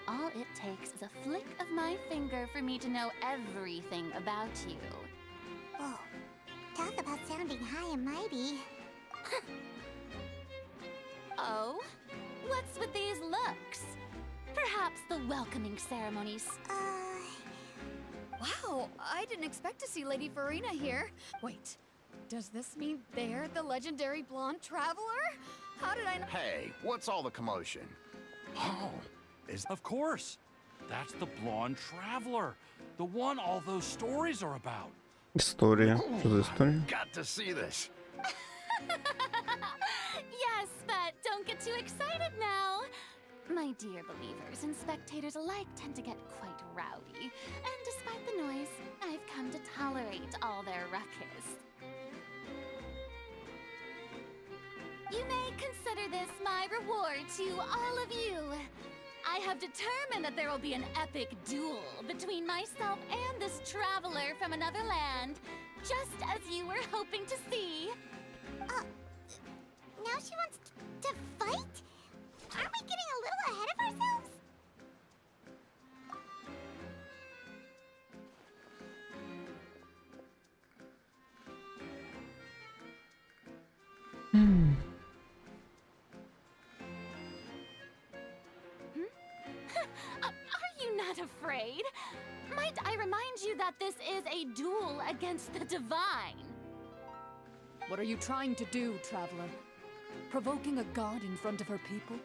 All it takes is a flick of my finger for me to know everything about you. Whoa. Talk about sounding high and mighty. Oh? What's with these looks? Perhaps the welcoming ceremonies. Wow, I didn't expect to see Lady Farina here. Wait, does this mean they're the legendary blonde traveler? How did I know? Hey, what's all the commotion? Oh, Of course. That's the blonde traveler. The one all those stories are about. История. Что за история? got to see this. Yes, but don't get too excited now. My dear believers and spectators alike tend to get quite rowdy, and despite the noise, I've come to tolerate all their ruckus. You may consider this my reward to all of you. I have determined that there will be an epic duel between myself and this traveler from another land, just as you were hoping to see. Now she wants to fight? Aren't we getting a little ahead of ourselves? Are you not afraid? Might I remind you that this is a duel against the divine? What are you trying to do, traveler? Provoking a god in front of her people?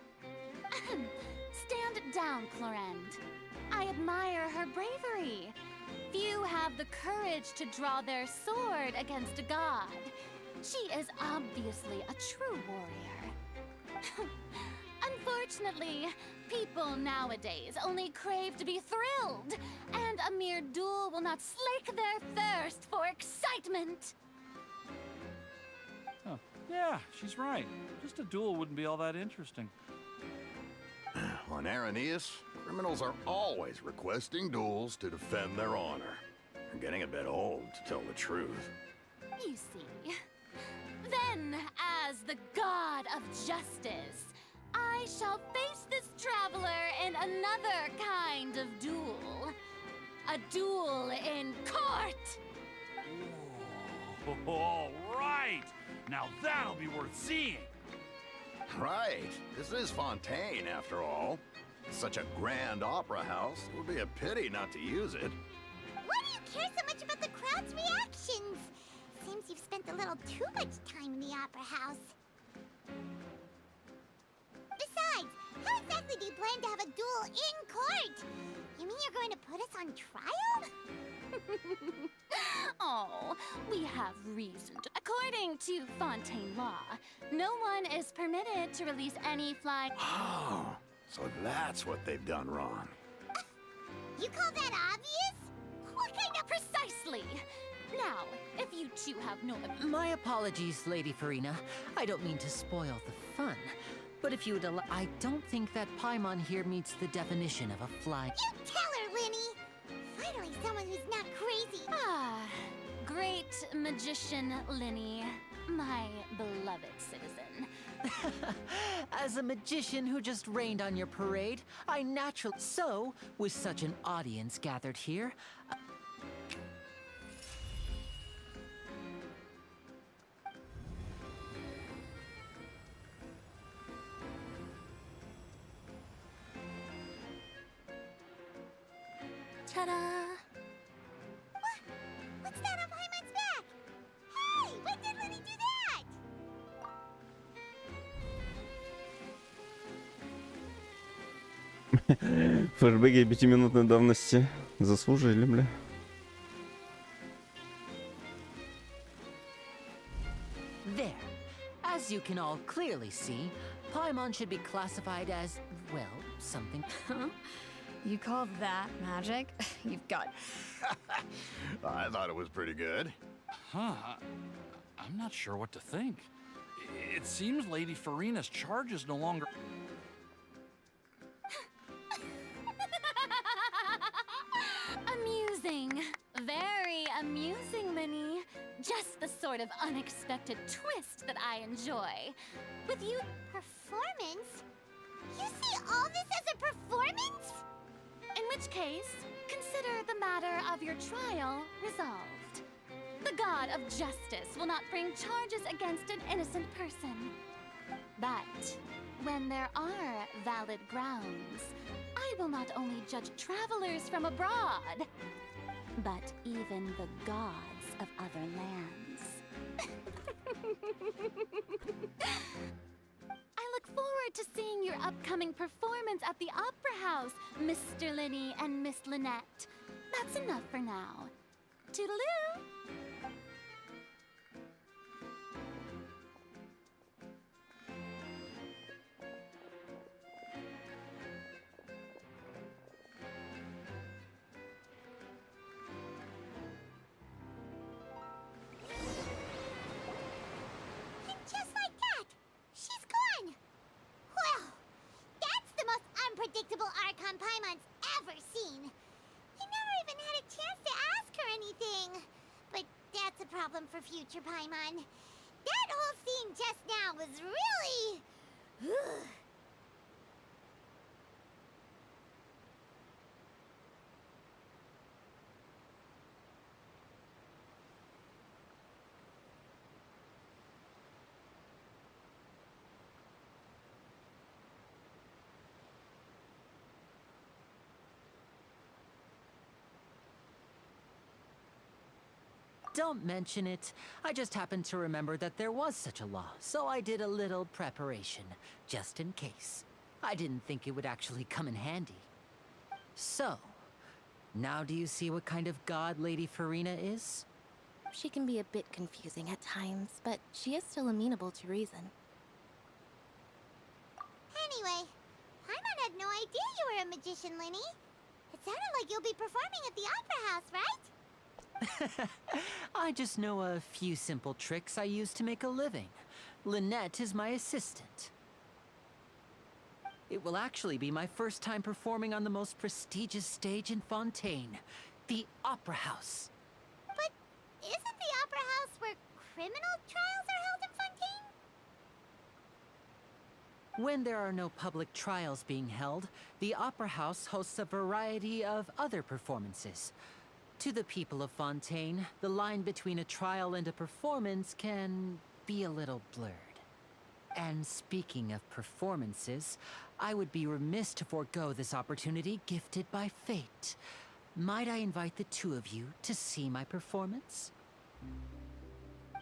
Stand down, Clorend. I admire her bravery. Few have the courage to draw their sword against a god. She is obviously a true warrior. Unfortunately, people nowadays only crave to be thrilled, and a mere duel will not slake their thirst for excitement. Oh, yeah, she's right. Just a duel wouldn't be all that interesting. On Araneus, criminals are always requesting duels to defend their honor. They're getting a bit old, to tell the truth. You see, then, as the god of justice, I shall face this traveler in another kind of duel. A duel in court! Oh, all right! Now that'll be worth seeing! Right. This is Fontaine, after all. Such a grand opera house. It would be a pity not to use it. Why do you care so much about the crowd's reactions? Seems you've spent a little too much time in the opera house. Besides, how exactly do you plan to have a duel in court? You mean you're going to put us on trial? Oh, we have reason to. According to Fontaine law, no one is permitted to release any fly. Oh, so that's what they've done wrong. You call that obvious? What kind of... Precisely! Now, if you two have no... My apologies, Lady Farina. I don't mean to spoil the fun. But if you would allow... I don't think that Paimon here meets the definition of a fly... You tell her, Linny! Finally, someone who's not crazy. Ah, great magician Linny, my beloved citizen. As a magician who just rained on your parade, I naturally... So, with such an audience gathered here... Ta-da! What's that on Paimon's back? Hey, when did Linny do that? Флешбеки 5-минутной давности заслужили, бля. There. As you can all clearly see, Paimon should be classified as, well, something... Huh? You call that magic? You've got... I thought it was pretty good. Huh. I'm not sure what to think. It seems Lady Farina's charge is no longer... Amusing. Very amusing, Linny. Just the sort of unexpected twist that I enjoy. With you... Performance? You see all this as a performance? In which case, consider the matter of your trial resolved. The god of justice will not bring charges against an innocent person. But when there are valid grounds, I will not only judge travelers from abroad, but even the gods of other lands. I look forward to seeing your upcoming performance at the Opera House, Mr. Linny and Miss Lynette. That's enough for now. Toodaloo! And just like that, she's gone. Well, that's the most unpredictable Archon Paimon's ever seen. He never even had a chance to ask her anything. But that's a problem for future Paimon. That whole scene just now was really... Don't mention it. I just happened to remember that there was such a law, so I did a little preparation, just in case. I didn't think it would actually come in handy. So, now do you see what kind of god Lady Farina is? She can be a bit confusing at times, but she is still amenable to reason. Anyway, Paimon had no idea you were a magician, Linny. It sounded like you'll be performing at the Opera House, right? I just know a few simple tricks I use to make a living. Lynette is my assistant. It will actually be my first time performing on the most prestigious stage in Fontaine, the Opera House. But isn't the opera house where criminal trials are held in Fontaine? When there are no public trials being held, the Opera House hosts a variety of other performances. To the people of Fontaine, the line between a trial and a performance can be a little blurred. And speaking of performances, I would be remiss to forego this opportunity gifted by fate. Might I invite the two of you to see my performance?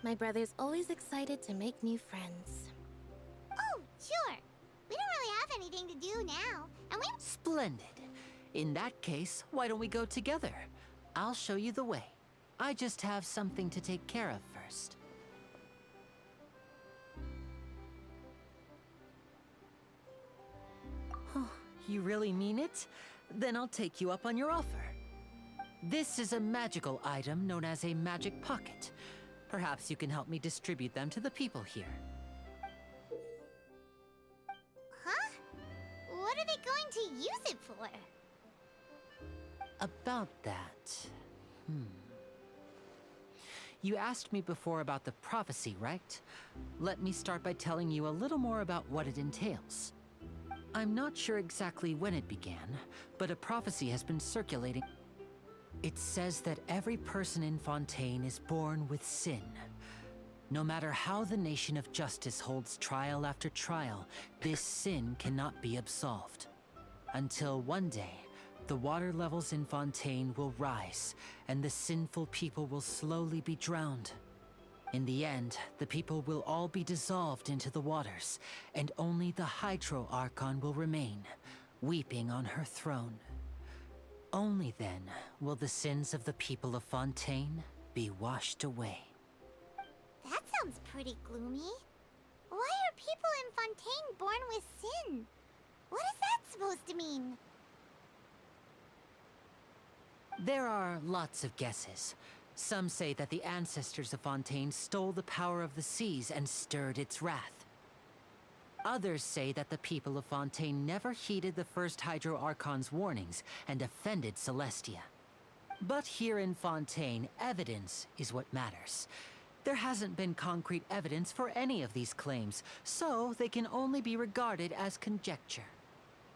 My brother's always excited to make new friends. Oh, sure. We don't really have anything to do now, and we... Splendid. In that case, why don't we go together? I'll show you the way. I just have something to take care of first. Oh, you really mean it? Then I'll take you up on your offer. This is a magical item known as a magic pocket. Perhaps you can help me distribute them to the people here. Huh? What are they going to use it for? About that... You asked me before about the prophecy, right? Let me start by telling you a little more about what it entails. I'm not sure exactly when it began, but a prophecy has been circulating. It says that every person in Fontaine is born with sin. No matter how the nation of justice holds trial after trial, this sin cannot be absolved. Until one day, the water levels in Fontaine will rise, and the sinful people will slowly be drowned. In the end, the people will all be dissolved into the waters, and only the Hydro Archon will remain, weeping on her throne. Only then will the sins of the people of Fontaine be washed away. That sounds pretty gloomy. Why are people in Fontaine born with sin? What is that supposed to mean? There are lots of guesses. Some say that the ancestors of Fontaine stole the power of the seas and stirred its wrath. Others say that the people of Fontaine never heeded the first Hydro Archon's warnings and offended Celestia. But here in Fontaine, evidence is what matters. There hasn't been concrete evidence for any of these claims, so they can only be regarded as conjecture.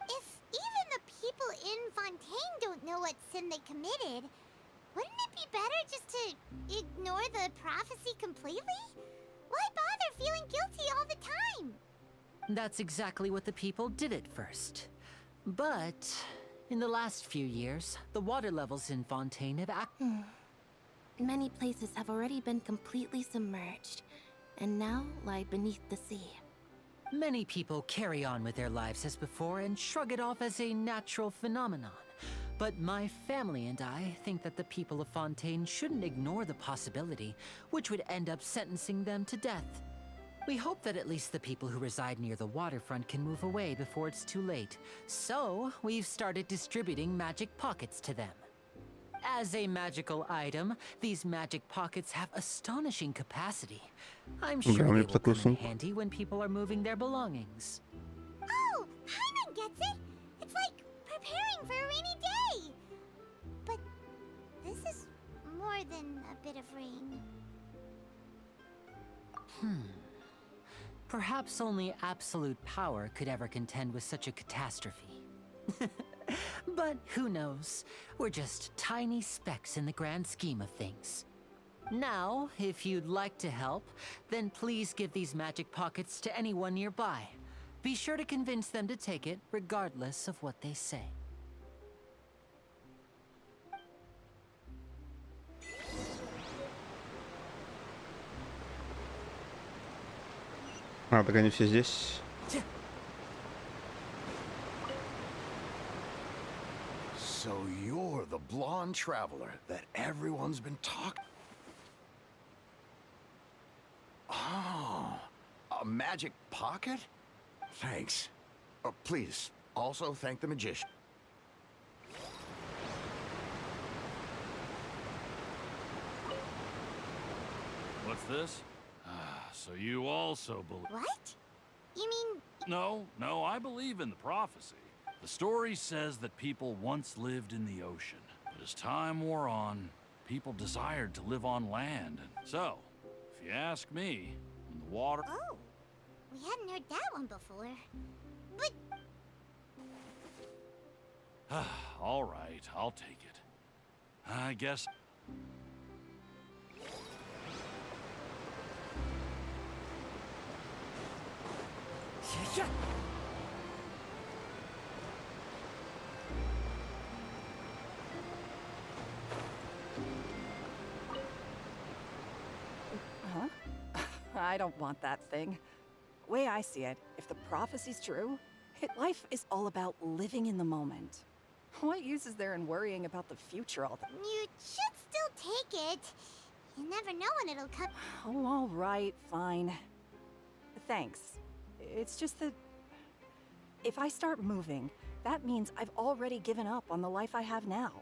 If even the people in Fontaine don't know what sin they committed, wouldn't it be better just to ignore the prophecy completely? Why bother feeling guilty all the time? That's exactly what the people did at first. But in the last few years, the water levels in Fontaine have Many places have already been completely submerged, and now lie beneath the sea. Many people carry on with their lives as before and shrug it off as a natural phenomenon. But my family and I think that the people of Fontaine shouldn't ignore the possibility, which would end up sentencing them to death. We hope that at least the people who reside near the waterfront can move away before it's too late. So, we've started distributing magic pockets to them. As a magical item, these magic pockets have astonishing capacity. I'm sure they will come in handy when people are moving their belongings. Oh, Paimon gets it! It's like preparing for a rainy day! But this is more than a bit of rain. Perhaps only absolute power could ever contend with such a catastrophe. But who knows? We're just tiny specks in the grand scheme of things. Now, if you'd like to help, then please give these magic pockets to anyone nearby. Be sure to convince them to take it, regardless of what they say. А, так они все здесь. So you're the blonde traveler that everyone's been talking... Oh, a magic pocket? Thanks. Please, also thank the magician. What's this? So you also believe... What? You mean... No, I believe in the prophecy. The story says that people once lived in the ocean, but as time wore on, people desired to live on land. And so, if you ask me, when the water... Oh, we hadn't heard that one before. But All right, I'll take it. I guess... Huh? I don't want that thing. Way I see it, if the prophecy's true, life is all about living in the moment. What use is there in worrying about the future all the... you should still take it. You never know when it'll come. Oh, all right, fine. Thanks. It's just that... if I start moving, that means I've already given up on the life I have now.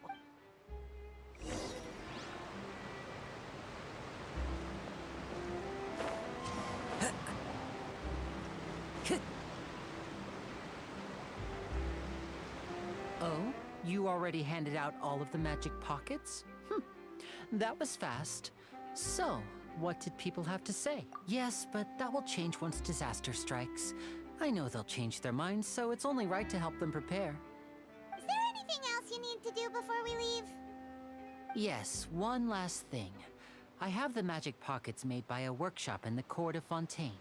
Oh? You already handed out all of the magic pockets? That was fast. So, what did people have to say? Yes, but that will change once disaster strikes. I know they'll change their minds, so it's only right to help them prepare. Is there anything else you need to do before we leave? Yes, one last thing. I have the magic pockets made by a workshop in the court of Fontaine.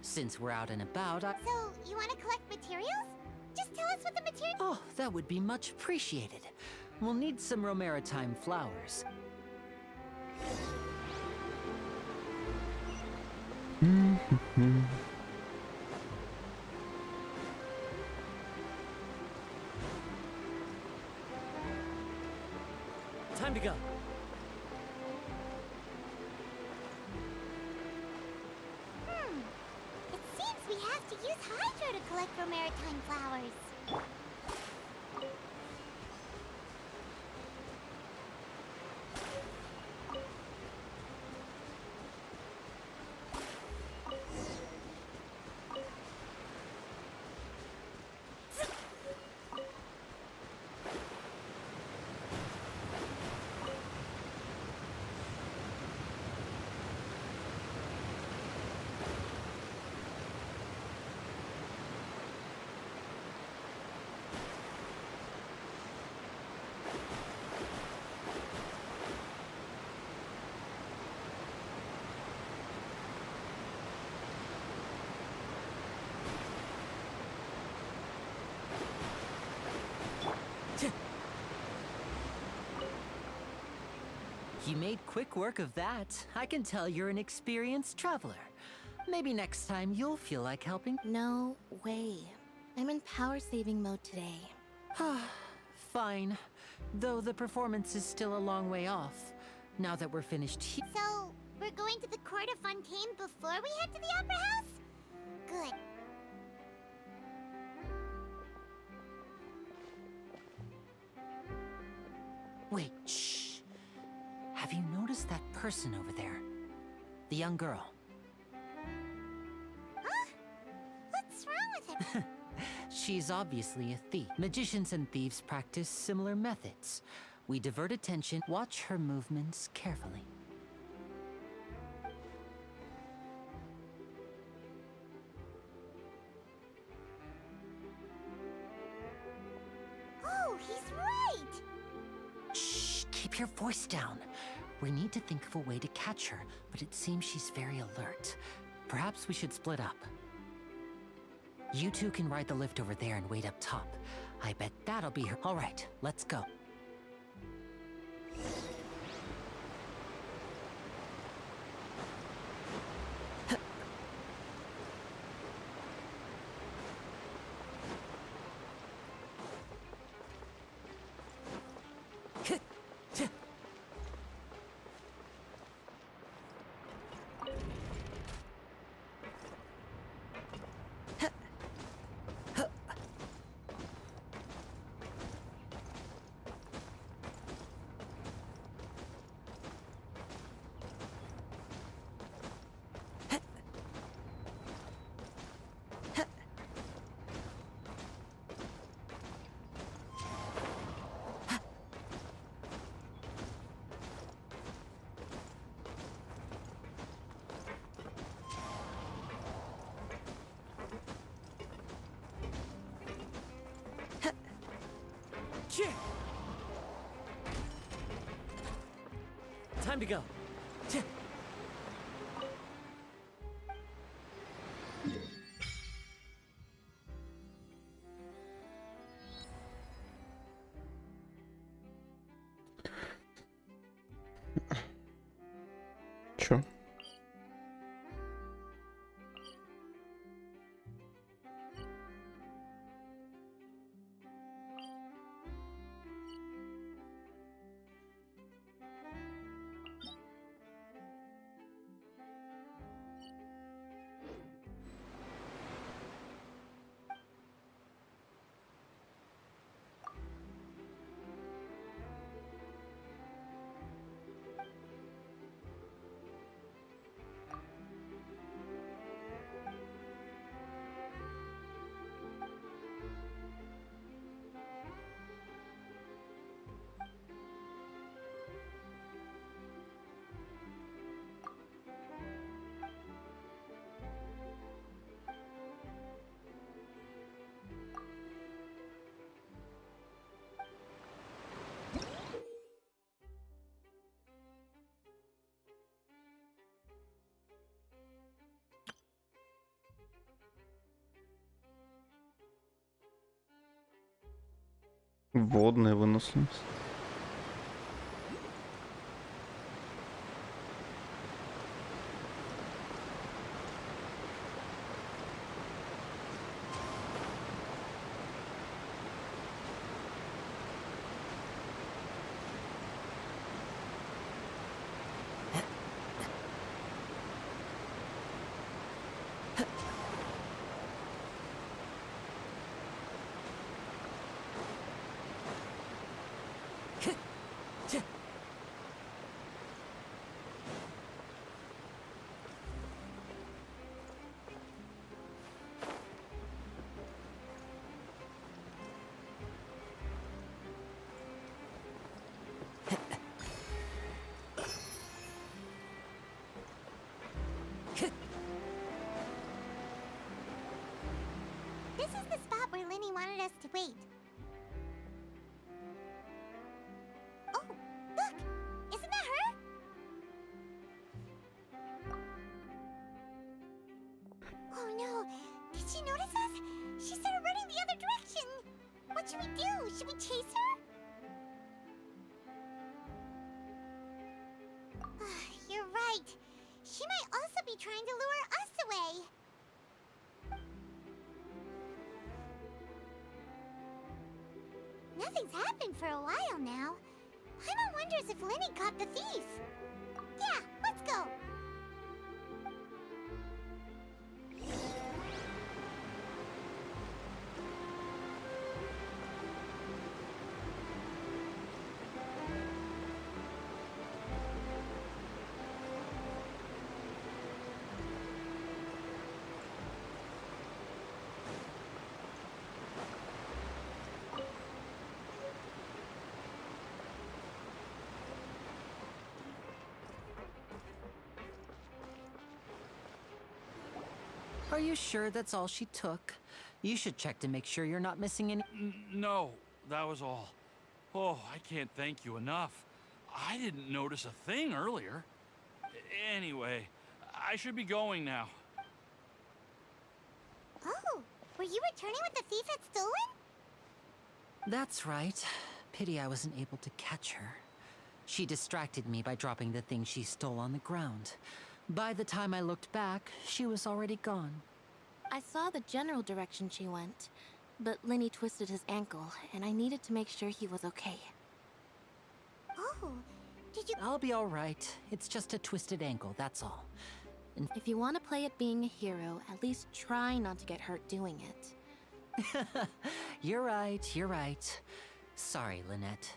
Since we're out and about, So, you want to collect materials? Just tell us what the material... Oh, that would be much appreciated. We'll need some Romaritime flowers. Time to go. It seems we have to use Hydro to collect Romaritime flowers. You made quick work of that. I can tell you're an experienced traveler. Maybe next time you'll feel like helping. No way. I'm in power-saving mode today. Fine. Though the performance is still a long way off. Now that we're finished here. So, we're going to the court of Fontaine before we head to the Opera House? Good. Wait, shh. Have you noticed that person over there? The young girl. Huh? What's wrong with her? She's obviously a thief. Magicians and thieves practice similar methods. We divert attention, watch her movements carefully. Oh, he's right! Shh, keep your voice down. We need to think of a way to catch her, but it seems she's very alert. Perhaps we should split up. You two can ride the lift over there and wait up top. I bet that'll be her. All right, let's go. Time to go. Чё? Водная выносливость. This is the spot where Linny wanted us to wait. Oh, look! Isn't that her? Oh no! Did she notice us? She started running the other direction! What should we do? Should we chase her? You're right. She might also be trying to lure us away. Nothing's happened for a while now. Paimon wonders if Linny caught the thief. Yeah, let's go. Are you sure that's all she took? You should check to make sure you're not missing any. No, that was all. Oh, I can't thank you enough. I didn't notice a thing earlier. Anyway, I should be going now. Oh, were you returning what the thief had stolen? That's right. Pity I wasn't able to catch her. She distracted me by dropping the thing she stole on the ground. By the time I looked back, she was already gone. I saw the general direction she went, but Linny twisted his ankle, and I needed to make sure he was okay. Oh, did you... I'll be all right. It's just a twisted ankle, that's all. And If you want to play at being a hero, at least try not to get hurt doing it. You're right, you're right. Sorry, Lynette.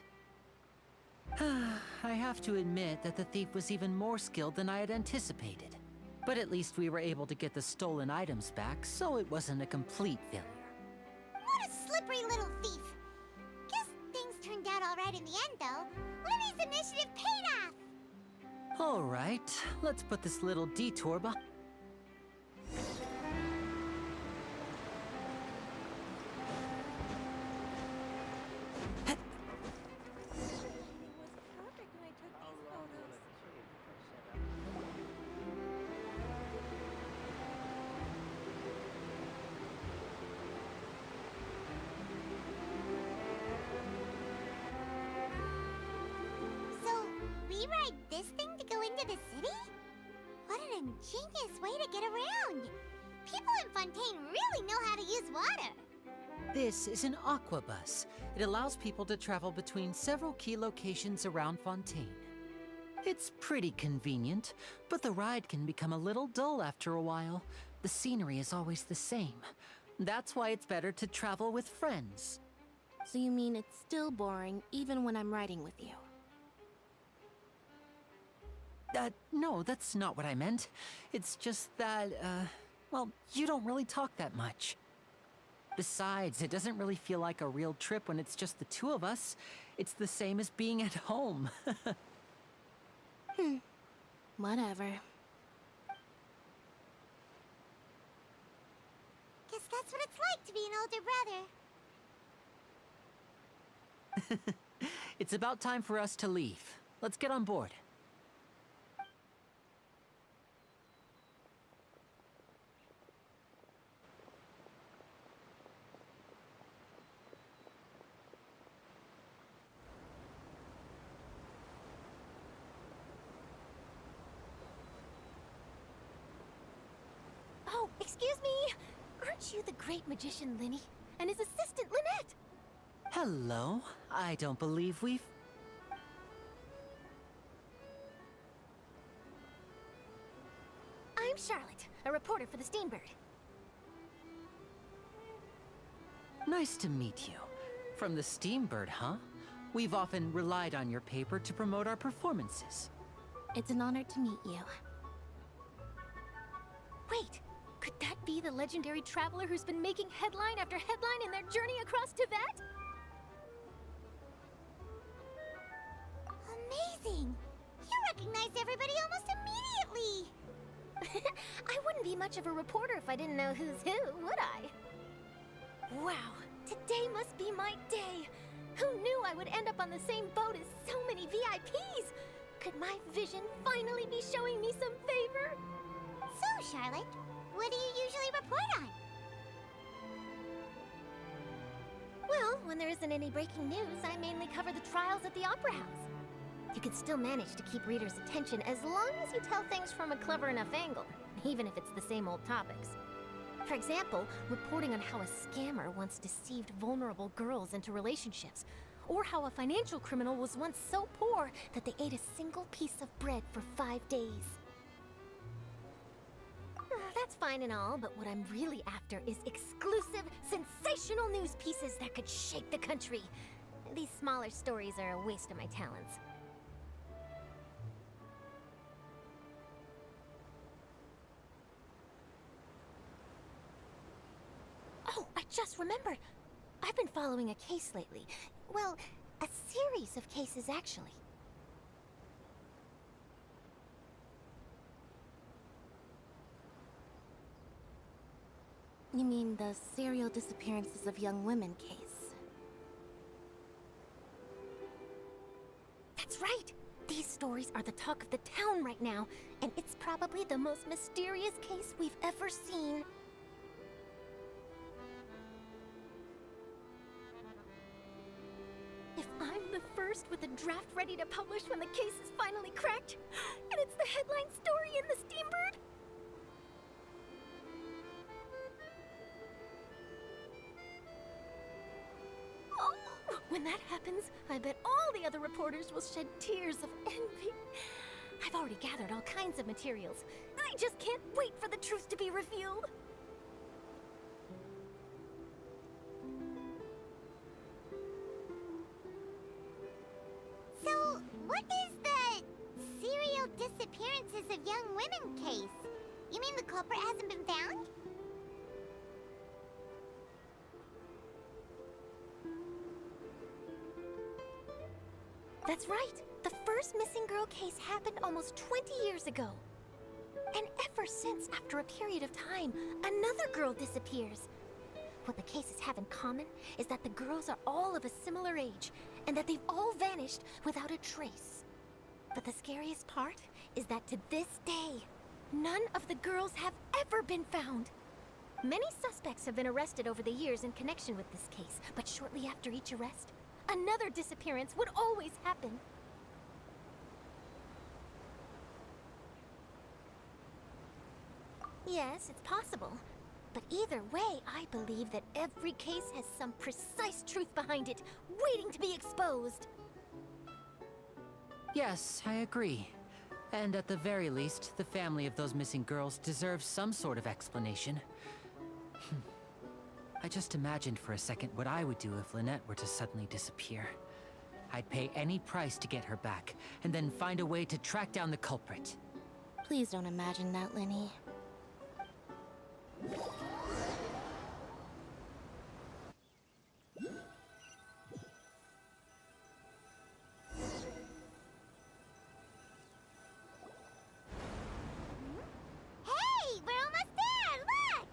I have to admit that the thief was even more skilled than I had anticipated. But at least we were able to get the stolen items back, so it wasn't a complete failure. What a slippery little thief. Guess things turned out all right in the end, though. Linny's initiative paid off. All right, let's put this little detour behind. this thing to go into the city? What an ingenious way to get around! People in Fontaine really know how to use water! This is an aqua bus. It allows people to travel between several key locations around Fontaine. It's pretty convenient, but the ride can become a little dull after a while. The scenery is always the same. That's why it's better to travel with friends. So you mean it's still boring even when I'm riding with you? No, that's not what I meant. It's just that, well, you don't really talk that much. Besides, it doesn't really feel like a real trip when it's just the two of us. It's the same as being at home. Whatever. Guess that's what it's like to be an older brother. It's about time for us to leave. Let's get on board. Oh, excuse me! Aren't you the great magician Linny? And his assistant Lynette? Hello. I don't believe we've... I'm Charlotte, a reporter for the Steambird. Nice to meet you. From the Steambird, huh? We've often relied on your paper to promote our performances. It's an honor to meet you. Wait, could that be the legendary traveler who's been making headline after headline in their journey across Tibet? Amazing! You recognize everybody almost immediately! I wouldn't be much of a reporter if I didn't know who's who, would I? Wow, today must be my day! Who knew I would end up on the same boat as so many VIPs? Could my vision finally be showing me some favor? So, Charlotte, what do you usually report on? Well, when there isn't any breaking news, I mainly cover the trials at the Opera House. You can still manage to keep readers' attention as long as you tell things from a clever enough angle, even if it's the same old topics. For example, reporting on how a scammer once deceived vulnerable girls into relationships, or how a financial criminal was once so poor that they ate a single piece of bread for 5 days. That's fine and all, but what I'm really after is exclusive, sensational news pieces that could shake the country. These smaller stories are a waste of my talents. Oh, I just remembered. I've been following a case lately. Well, a series of cases, actually. You mean the serial disappearances of young women case? That's right! These stories are the talk of the town right now, and it's probably the most mysterious case we've ever seen. If I'm the first with a draft ready to publish when the case is finally cracked, and it's the headline story in the Steambird, when that happens, I bet all the other reporters will shed tears of envy. I've already gathered all kinds of materials. I just can't wait for the truth to be revealed. So, what is the serial disappearances of young women case? You mean the culprit hasn't been found? That's right. The first missing girl case happened almost 20 years ago. And ever since, after a period of time, another girl disappears. What the cases have in common is that the girls are all of a similar age, and that they've all vanished without a trace. But the scariest part is that to this day, none of the girls have ever been found. Many suspects have been arrested over the years in connection with this case, but shortly after each arrest, another disappearance would always happen. Yes, it's possible. But either way, I believe that every case has some precise truth behind it, waiting to be exposed. Yes, I agree. And at the very least, the family of those missing girls deserves some sort of explanation. I just imagined for a second what I would do if Lynette were to suddenly disappear. I'd pay any price to get her back, and then find a way to track down the culprit. Please don't imagine that, Lenny. Hey, we're almost there! Look!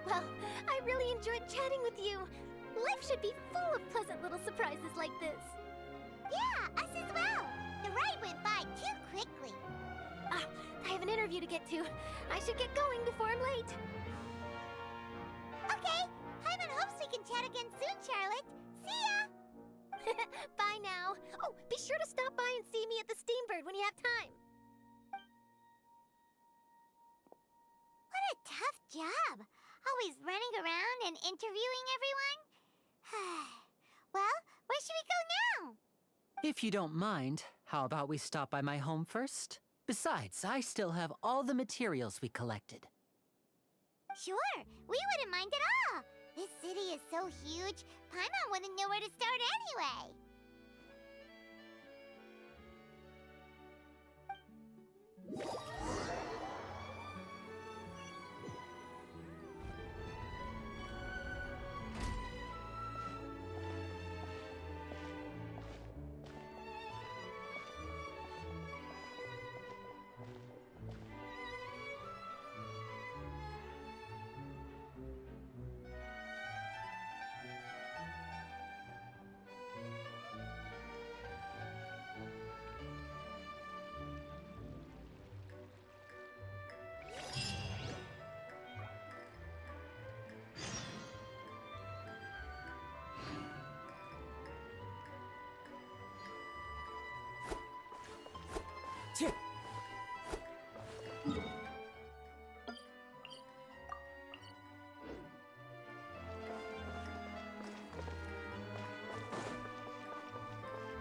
Well, I really enjoyed chatting with you. Life should be full of pleasant little surprises like this. Yeah, us as well. The ride went by too quickly. Ah, I have an interview to get to. I should get going before I'm late. Okay, Paimon hopes we can chat again soon, Charlotte. See ya! Bye now. Oh, be sure to stop by and see me at the Steambird when you have time. What a tough job. Always running around and interviewing everyone. Well, where should we go now? If you don't mind, how about we stop by my home first? Besides, I still have all the materials we collected. Sure, we wouldn't mind at all. This city is so huge, Paimon wouldn't know where to start anyway.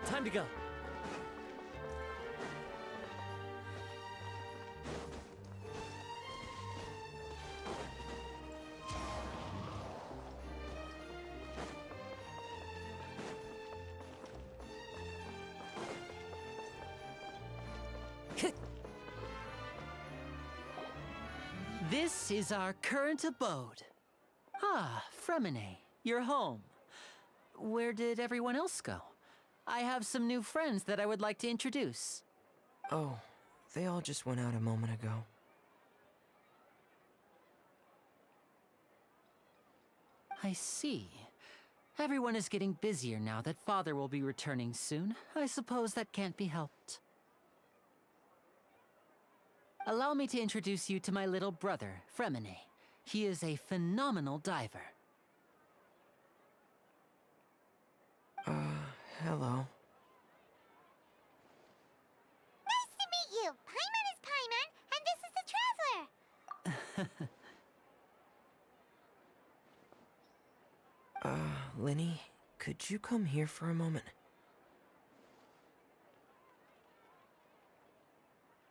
Time to go. This is our current abode. Ah, Fremine, you're home. Where did everyone else go? I have some new friends that I would like to introduce. Oh, they all just went out a moment ago. I see. Everyone is getting busier now that Father will be returning soon. I suppose that can't be helped. Allow me to introduce you to my little brother, Fremine. He is a phenomenal diver. Hello. Nice to meet you. Paimon is Paimon, and this is the Traveler. Lenny, could you come here for a moment?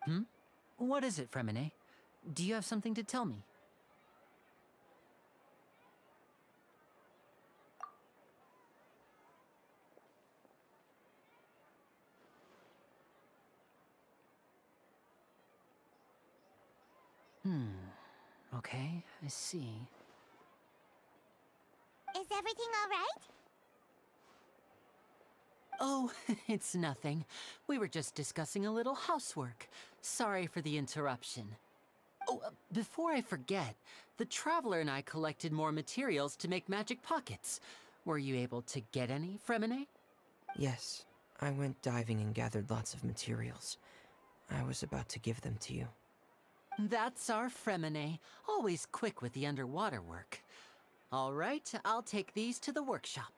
Hmm? What is it, Fremine? Do you have something to tell me? Okay, I see. Is everything all right? Oh, it's nothing. We were just discussing a little housework. Sorry for the interruption. Oh, before I forget, the Traveler and I collected more materials to make magic pockets. Were you able to get any, Fremine? Yes, I went diving and gathered lots of materials. I was about to give them to you. That's our Fremine, always quick with the underwater work. All right, I'll take these to the workshop.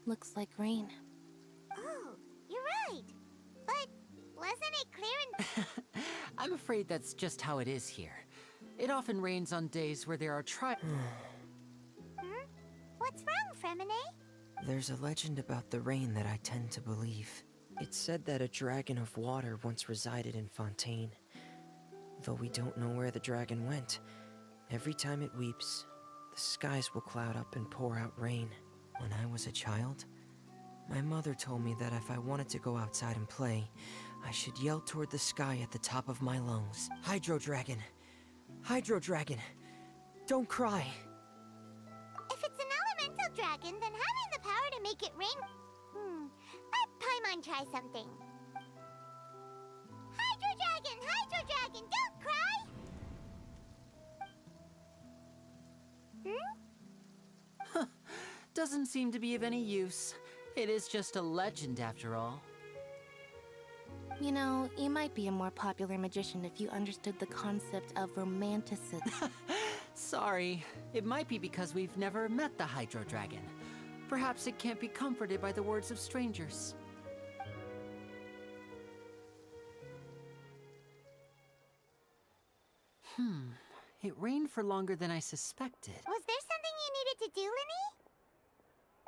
Looks like rain. Oh, you're right. But wasn't it clear and... I'm afraid that's just how it is here. It often rains on days where there are What's wrong, Fremine? There's a legend about the rain that I tend to believe. It's said that a dragon of water once resided in Fontaine. Though we don't know where the dragon went, every time it weeps, the skies will cloud up and pour out rain. When I was a child, my mother told me that if I wanted to go outside and play, I should yell toward the sky at the top of my lungs. Hydro Dragon! Hydro Dragon! Don't cry! If it's an elemental dragon, then having the power to make it rain... Let Paimon try something. Hydro Dragon, don't cry! Doesn't seem to be of any use. It is just a legend after all. You know, you might be a more popular magician if you understood the concept of romanticism. Sorry, it might be because we've never met the Hydro Dragon. Perhaps it can't be comforted by the words of strangers. It rained for longer than I suspected. Was there something you needed to do, Linny?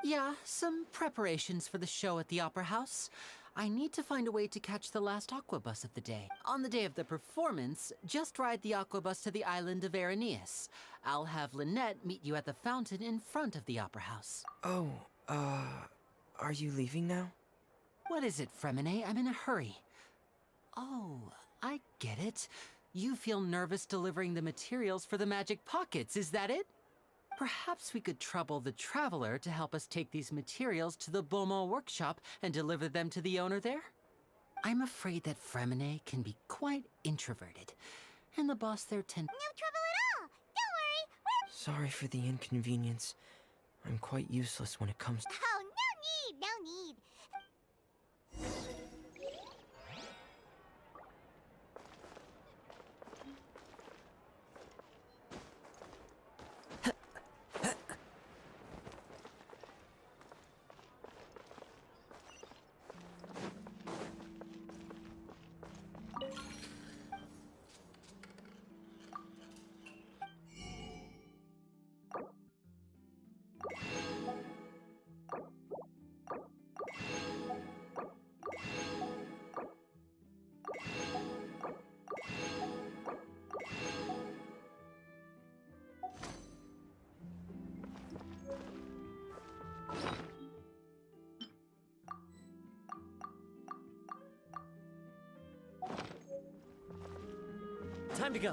Yeah, some preparations for the show at the Opera House. I need to find a way to catch the last aqua bus of the day. On the day of the performance, just ride the aqua bus to the island of Aeneas. I'll have Lynette meet you at the fountain in front of the Opera House. Oh, are you leaving now? What is it, Fremine? I'm in a hurry. Oh, I get it. You feel nervous delivering the materials for the magic pockets, is that it? Perhaps we could trouble the Traveler to help us take these materials to the Beaumont workshop and deliver them to the owner there? I'm afraid that Fremine can be quite introverted, and the boss there No trouble at all! Don't worry, we're... Sorry for the inconvenience. I'm quite useless when it comes to... Oh, no need! Time to go.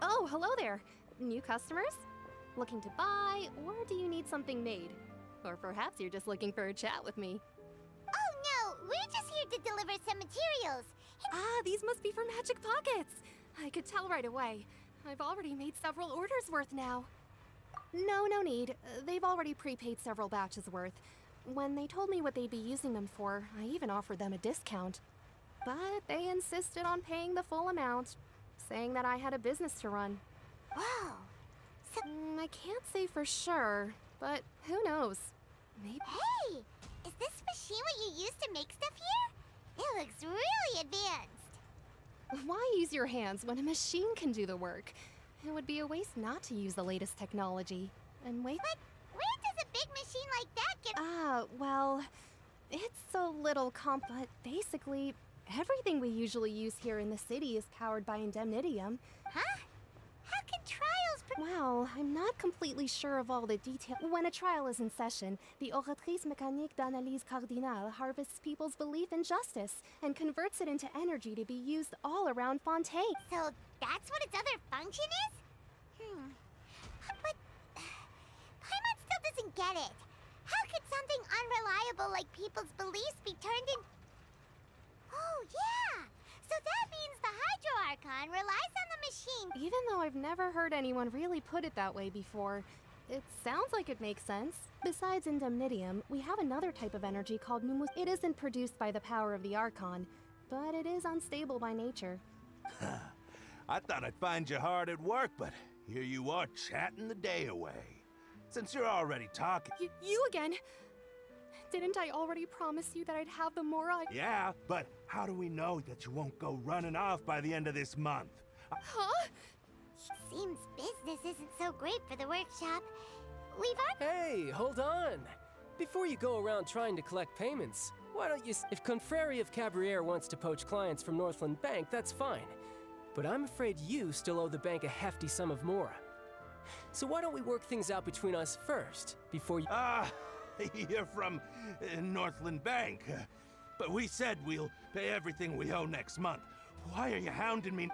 Oh, hello there. New customers? Looking to buy, or do you need something made? Or perhaps you're just looking for a chat with me. Oh no, we're just here to deliver some materials. Ah, these must be for Magic Pockets. I could tell right away. I've already made several orders worth now. No need. They've already prepaid several batches worth. When they told me what they'd be using them for, I even offered them a discount. But they insisted on paying the full amount, saying that I had a business to run. Wow. So I can't say for sure, but who knows? Maybe. hey, is this machine what you use to make stuff here? It looks really advanced. Why use your hands when a machine can do the work? It would be a waste not to use the latest technology. And wait. But where does a big machine like that get? Well, it's a little but basically, everything we usually use here in the city is powered by indemnitium. Huh? How can trials Well, I'm not completely sure of all the details. When a trial is in session, the oratrice mécanique d'analyse cardinale harvests people's belief in justice and converts it into energy to be used all around Fontaine. So that's what its other function is? But Paimon still doesn't get it. How could something unreliable like people's beliefs be turned in... Oh, yeah! So that means the Hydro Archon relies on the machine. Even though I've never heard anyone really put it that way before, it sounds like it makes sense. Besides indemnitium, we have another type of energy called numus. It isn't produced by the power of the Archon, but it is unstable by nature. I thought I'd find you hard at work, but here you are chatting the day away. Since you're already talking... You again? Didn't I already promise you that I'd have the more I... Yeah, but how do we know that you won't go running off by the end of this month? Huh? Seems business isn't so great for the workshop. We've Hey, hold on! Before you go around trying to collect payments, why don't you... If Confrérie of Cabriere wants to poach clients from Northland Bank, that's fine. But I'm afraid you still owe the bank a hefty sum of mora. So why don't we work things out between us first, before you... You're from Northland Bank. But we said we'll pay everything we owe next month. Why are you hounding me?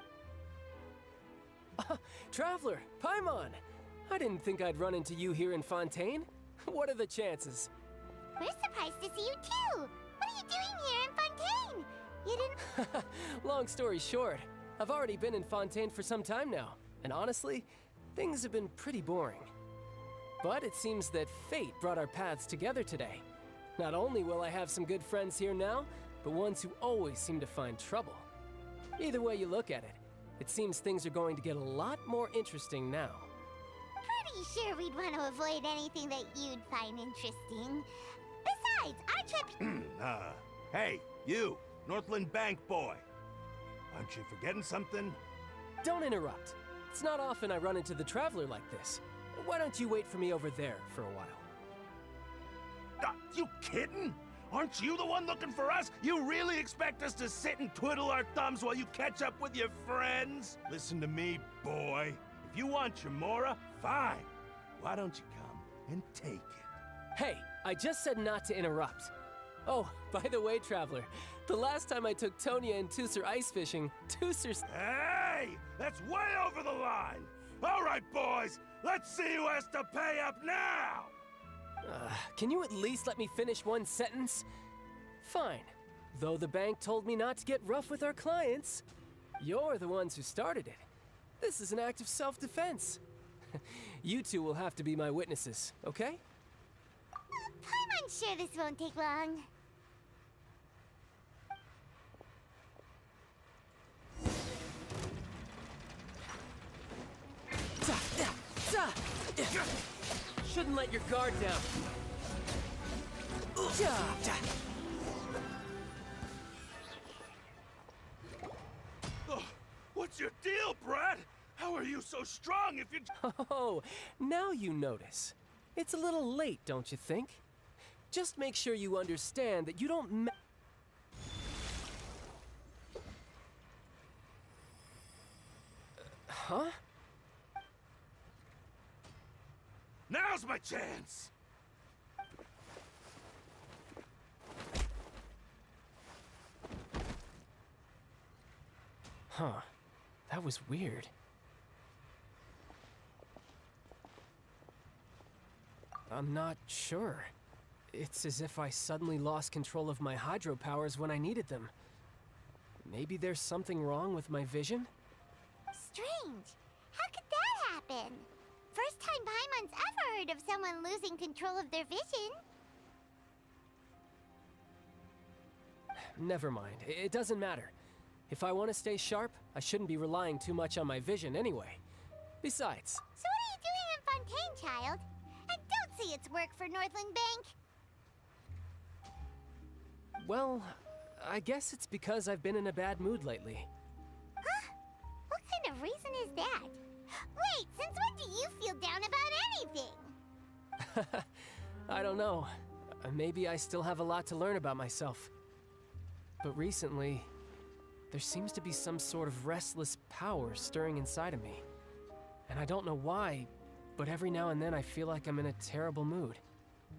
Traveler, Paimon! I didn't think I'd run into you here in Fontaine. What are the chances? We're surprised to see you too. What are you doing here in Fontaine? You didn't... Long story short, I've already been in Fontaine for some time now. And honestly, things have been pretty boring. But it seems that fate brought our paths together today. Not only will I have some good friends here now, but ones who always seem to find trouble. Either way you look at it, it seems things are going to get a lot more interesting now. Pretty sure we'd want to avoid anything that you'd find interesting. Besides, our trip... Hey, you, Northland Bank boy. Aren't you forgetting something? Don't interrupt. It's not often I run into the Traveler like this. Why don't you wait for me over there for a while? You kidding? Aren't you the one looking for us? You really expect us to sit and twiddle our thumbs while you catch up with your friends? Listen to me, boy. If you want your mora, fine. Why don't you come and take it? Hey, I just said not to interrupt. Oh, by the way, Traveler, the last time I took Tonya and Tusser ice fishing, Tusser's... Hey! That's way over the line! All right, boys, let's see who has to pay up now! Can you at least let me finish one sentence? Fine. Though the bank told me not to get rough with our clients, you're the ones who started it. This is an act of self-defense. You two will have to be my witnesses, okay? I'm sure this won't take long. Shouldn't let your guard down. What's your deal, Brad? How are you so strong if you... Oh, now you notice. It's a little late, don't you think? Just make sure you understand that you don't Huh? Now's my chance! Huh. That was weird. I'm not sure. It's as if I suddenly lost control of my hydro powers when I needed them. Maybe there's something wrong with my vision? Strange. How could that happen? First time Paimon's ever heard of someone losing control of their vision. Never mind. It doesn't matter. If I want to stay sharp, I shouldn't be relying too much on my vision anyway. Besides... So what are you doing in Fontaine, child? And don't say it's work for Northland Bank. Well, I guess it's because I've been in a bad mood lately. Huh? What kind of reason is that? Wait, since when do you feel down about anything? I don't know. Maybe I still have a lot to learn about myself. But recently, there seems to be some sort of restless power stirring inside of me. And I don't know why, but every now and then I feel like I'm in a terrible mood.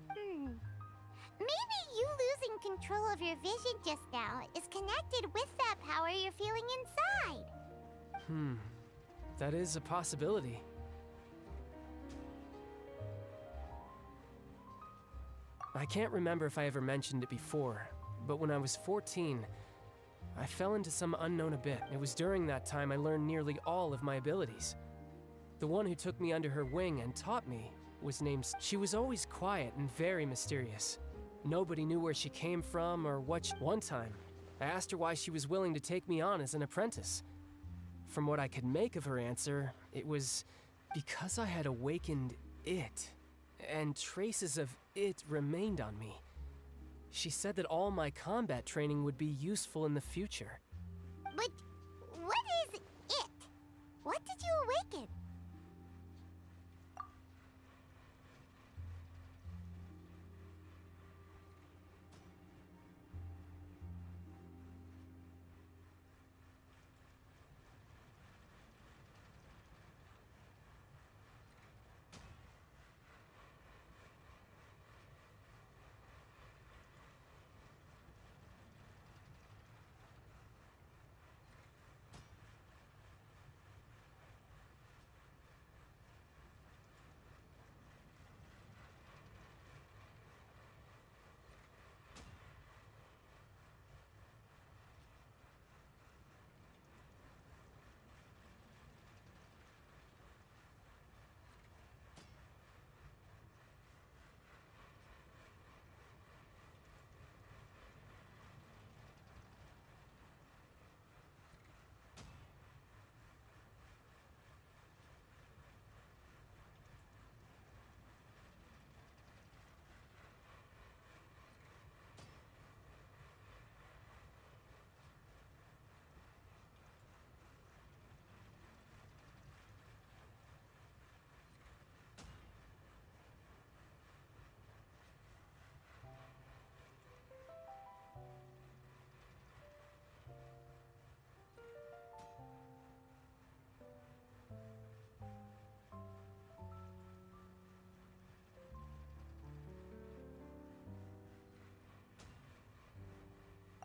Maybe you losing control of your vision just now is connected with that power you're feeling inside. That is a possibility. I can't remember if I ever mentioned it before, but when I was 14, I fell into some unknown abyss. It was during that time I learned nearly all of my abilities. The one who took me under her wing and taught me was named... She was always quiet and very mysterious. Nobody knew where she came from or what One time, I asked her why she was willing to take me on as an apprentice. From what I could make of her answer, it was because I had awakened it, and traces of it remained on me. She said that all my combat training would be useful in the future. But what is it? What did you awaken?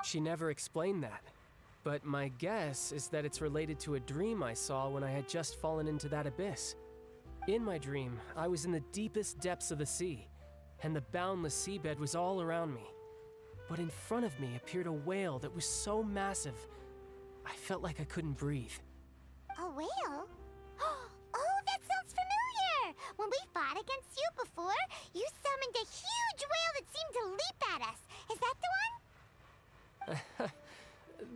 She never explained that, but my guess is that it's related to a dream I saw when I had just fallen into that abyss. In my dream, I was in the deepest depths of the sea, and the boundless seabed was all around me. But in front of me appeared a whale that was so massive, I felt like I couldn't breathe. A whale? Oh, that sounds familiar! When we fought against you before, you summoned a huge whale that seemed to leap at us. Is that the one?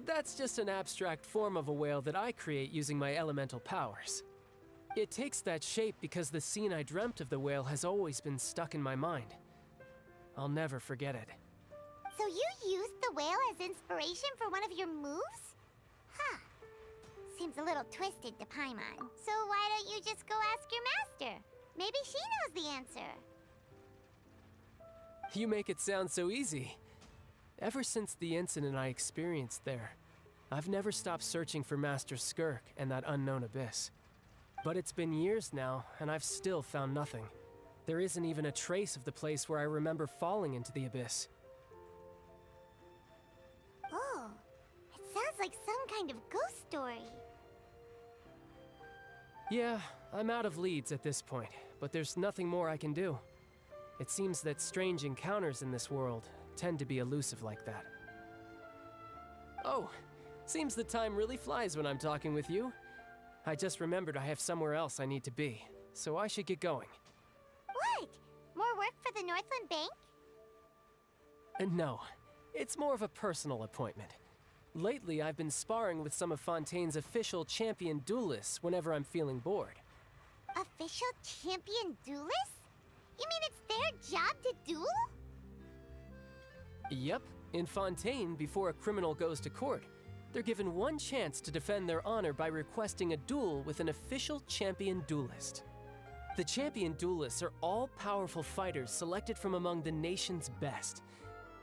That's just an abstract form of a whale that I create using my elemental powers. It takes that shape because the scene I dreamt of the whale has always been stuck in my mind. I'll never forget it. So you used the whale as inspiration for one of your moves? Huh. Seems a little twisted to Paimon. So why don't you just go ask your master? Maybe she knows the answer. You make it sound so easy. Ever since the incident I experienced there, I've never stopped searching for Master Skirk and that unknown abyss. But it's been years now, and I've still found nothing. There isn't even a trace of the place where I remember falling into the abyss. Oh, it sounds like some kind of ghost story. Yeah, I'm out of leads at this point, but there's nothing more I can do. It seems that strange encounters in this world tend to be elusive like that. Oh, seems the time really flies when I'm talking with you. I just remembered I have somewhere else I need to be. so I should get going. What? More work for the Northland Bank? No, it's more of a personal appointment. Lately, I've been sparring with some of Fontaine's official champion duelists whenever I'm feeling bored. Official champion duelists? You mean it's their job to duel? Yep, in Fontaine, before a criminal goes to court, they're given one chance to defend their honor by requesting a duel with an official champion duelist. The champion duelists are all-powerful fighters selected from among the nation's best.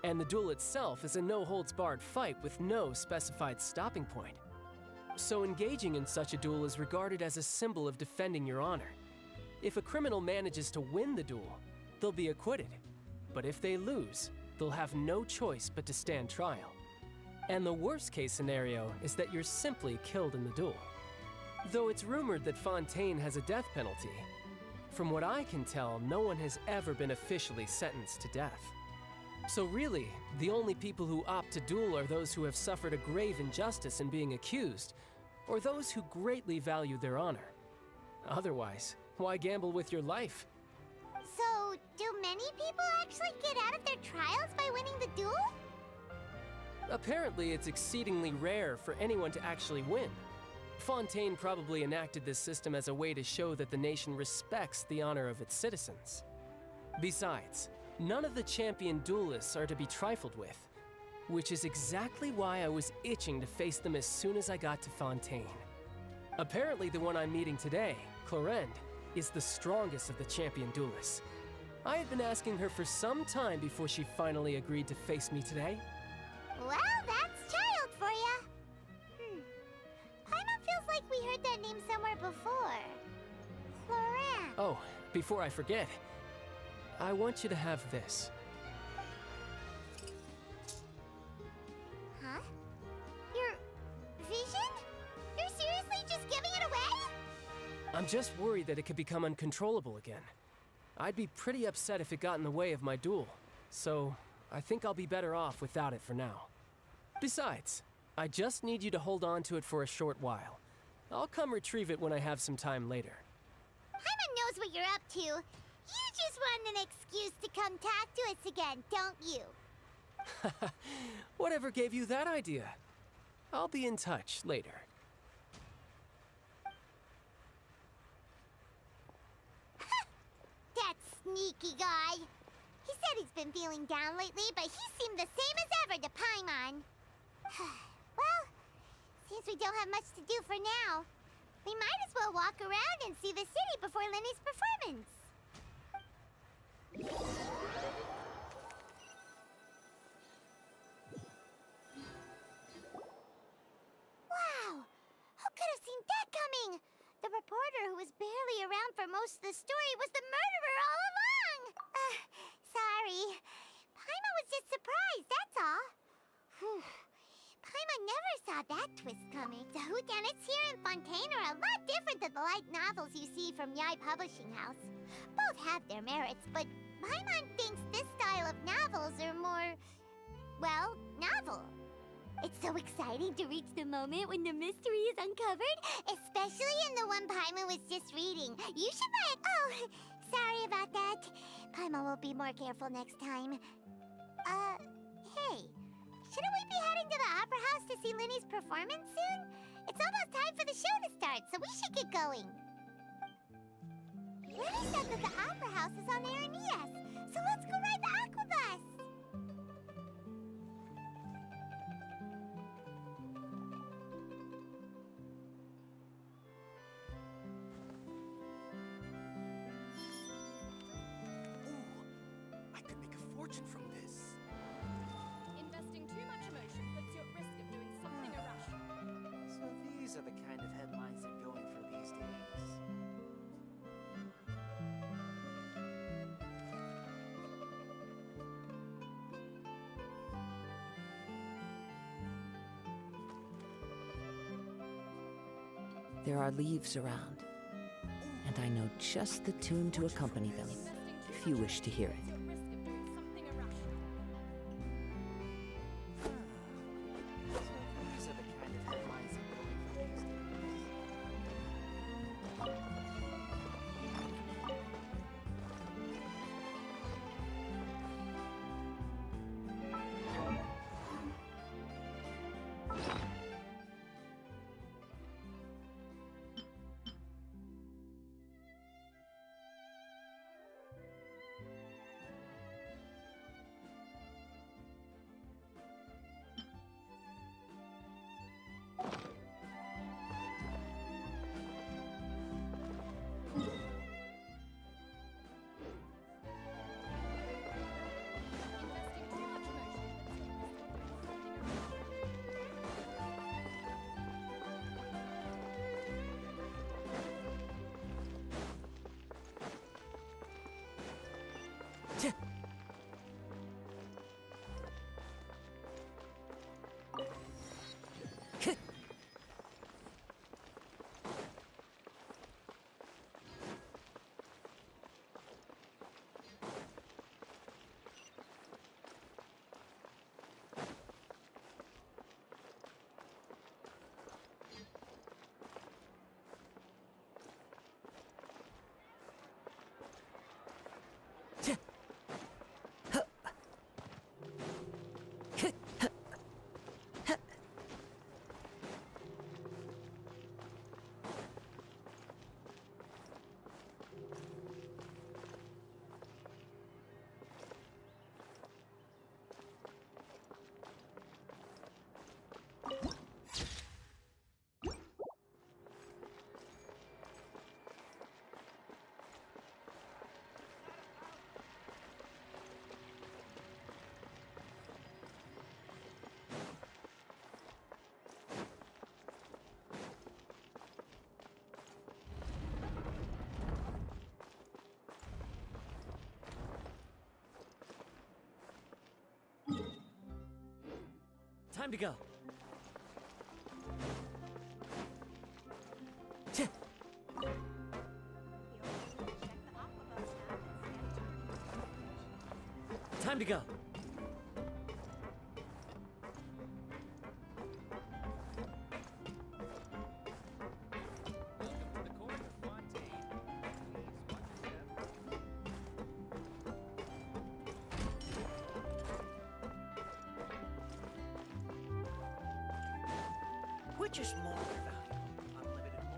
And the duel itself is a no-holds-barred fight with no specified stopping point. So engaging in such a duel is regarded as a symbol of defending your honor. If a criminal manages to win the duel, they'll be acquitted. But if they lose, they'll have no choice but to stand trial. And the worst-case scenario is that you're simply killed in the duel. Though it's rumored that Fontaine has a death penalty, from what I can tell, no one has ever been officially sentenced to death. So really, the only people who opt to duel are those who have suffered a grave injustice in being accused, or those who greatly value their honor. Otherwise, why gamble with your life? So, do many people actually get out of their trials by winning the duel? Apparently, it's exceedingly rare for anyone to actually win. Fontaine probably enacted this system as a way to show that the nation respects the honor of its citizens. Besides, none of the champion duelists are to be trifled with, which is exactly why I was itching to face them as soon as I got to Fontaine. Apparently, the one I'm meeting today, Clorinde, is the strongest of the champion duelists. I had been asking her for some time before she finally agreed to face me today. Well, that's child for ya. Paimon feels like we heard that name somewhere before. Clorinde. Oh, before I forget, I want you to have this. Huh? Your vision? You're seriously just giving it away? I'm just worried that it could become uncontrollable again. I'd be pretty upset if it got in the way of my duel, so I think I'll be better off without it for now. Besides, I just need you to hold on to it for a short while. I'll come retrieve it when I have some time later. Paimon knows what you're up to. You just want an excuse to come talk to us again, don't you? Whatever gave you that idea? I'll be in touch later. That sneaky guy. He said he's been feeling down lately, but he seemed the same as ever to Paimon. Well, since we don't have much to do for now, we might as well walk around and see the city before Lenny's performance. Wow! Who could have seen that coming? The reporter who was barely around for most of the story was the murderer all along! Sorry. Paimon was just surprised, that's all. Whew. Paimon never saw that twist coming. The whodunits here in Fontaine are a lot different than the light novels you see from Yai Publishing House. Both have their merits, but Paimon thinks this style of novels are more, well, novel. It's so exciting to reach the moment when the mystery is uncovered, especially in the one Paimon was just reading. You should buy it. Oh, sorry about that. Paimon will be more careful next time. Hey, shouldn't we be heading to the Opera House to see Lenny's performance soon? It's almost time for the show to start, so we should get going. Lenny said that the Opera House is on Aeneas, so let's go ride the Aquabus! I could make a fortune from this. Investing too much emotion puts you at risk of doing something irrational. So these are the kind of headlines they're going for these days. There are leaves around, and I know just the tune to accompany them, if you wish to hear it. These are the kind of headlines they're going for these days. Time to go. Time to go. Which is more valuable, unlimited more?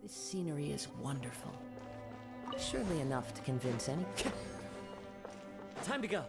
This scenery is wonderful. Surely enough to convince any... Time to go.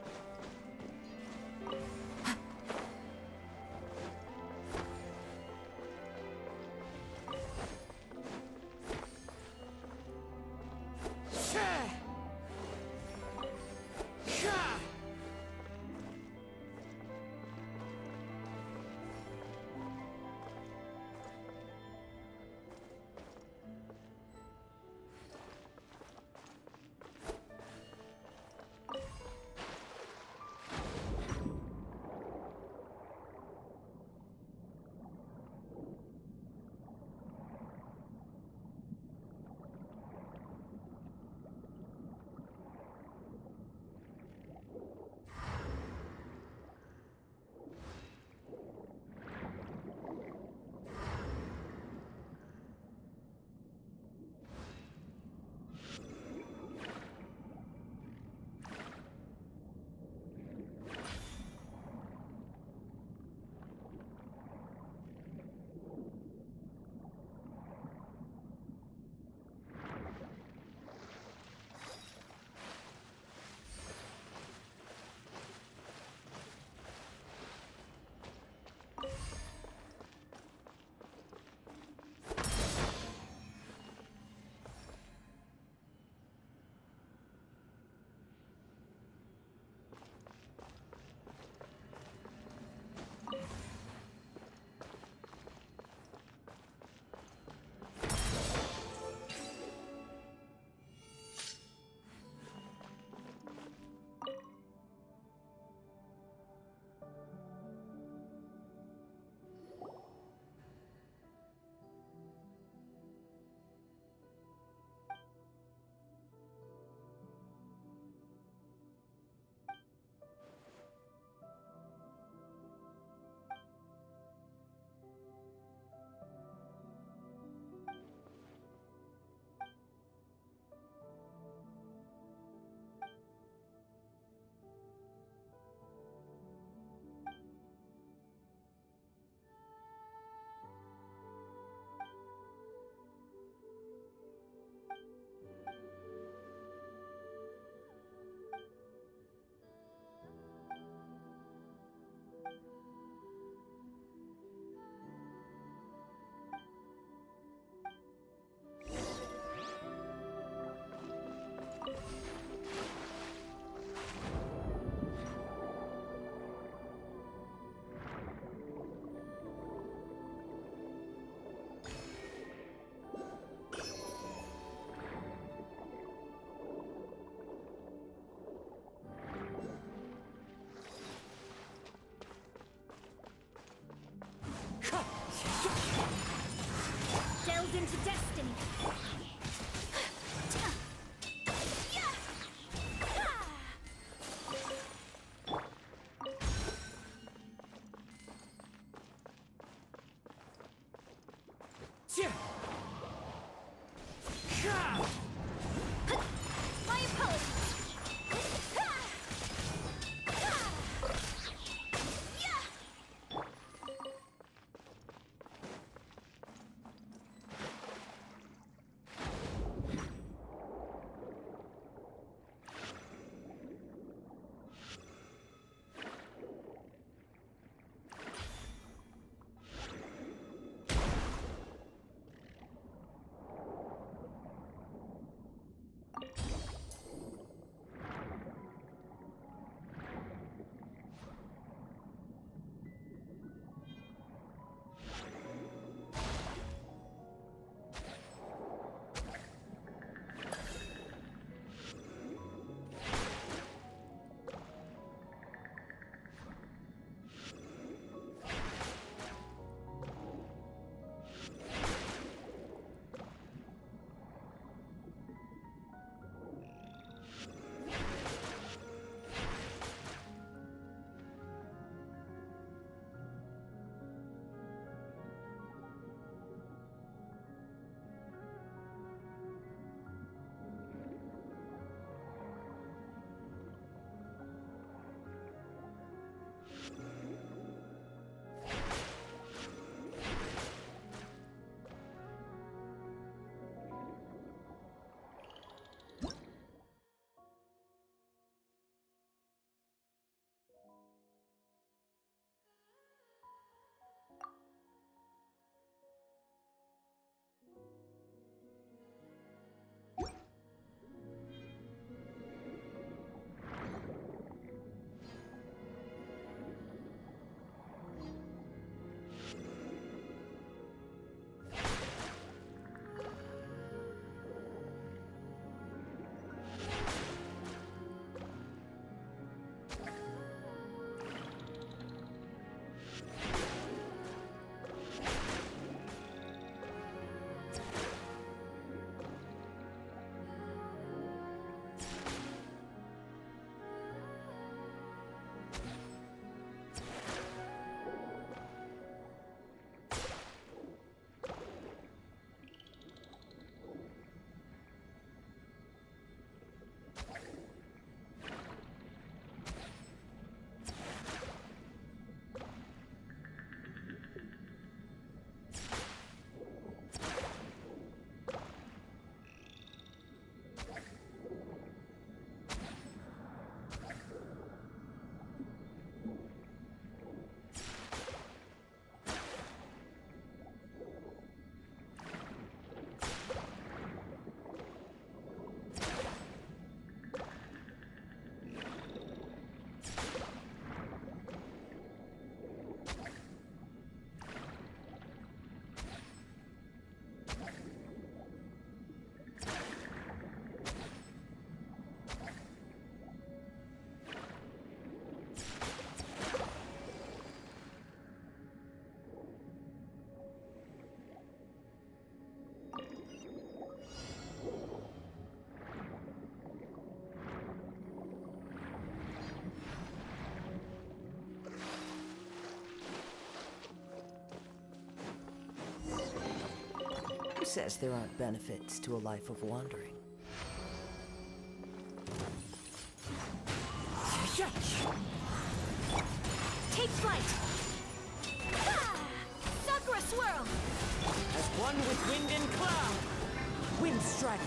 into destiny. My apologies. says there aren't benefits to a life of wandering? Take flight! Sakura swirl! As one with wind and cloud! Wind strike!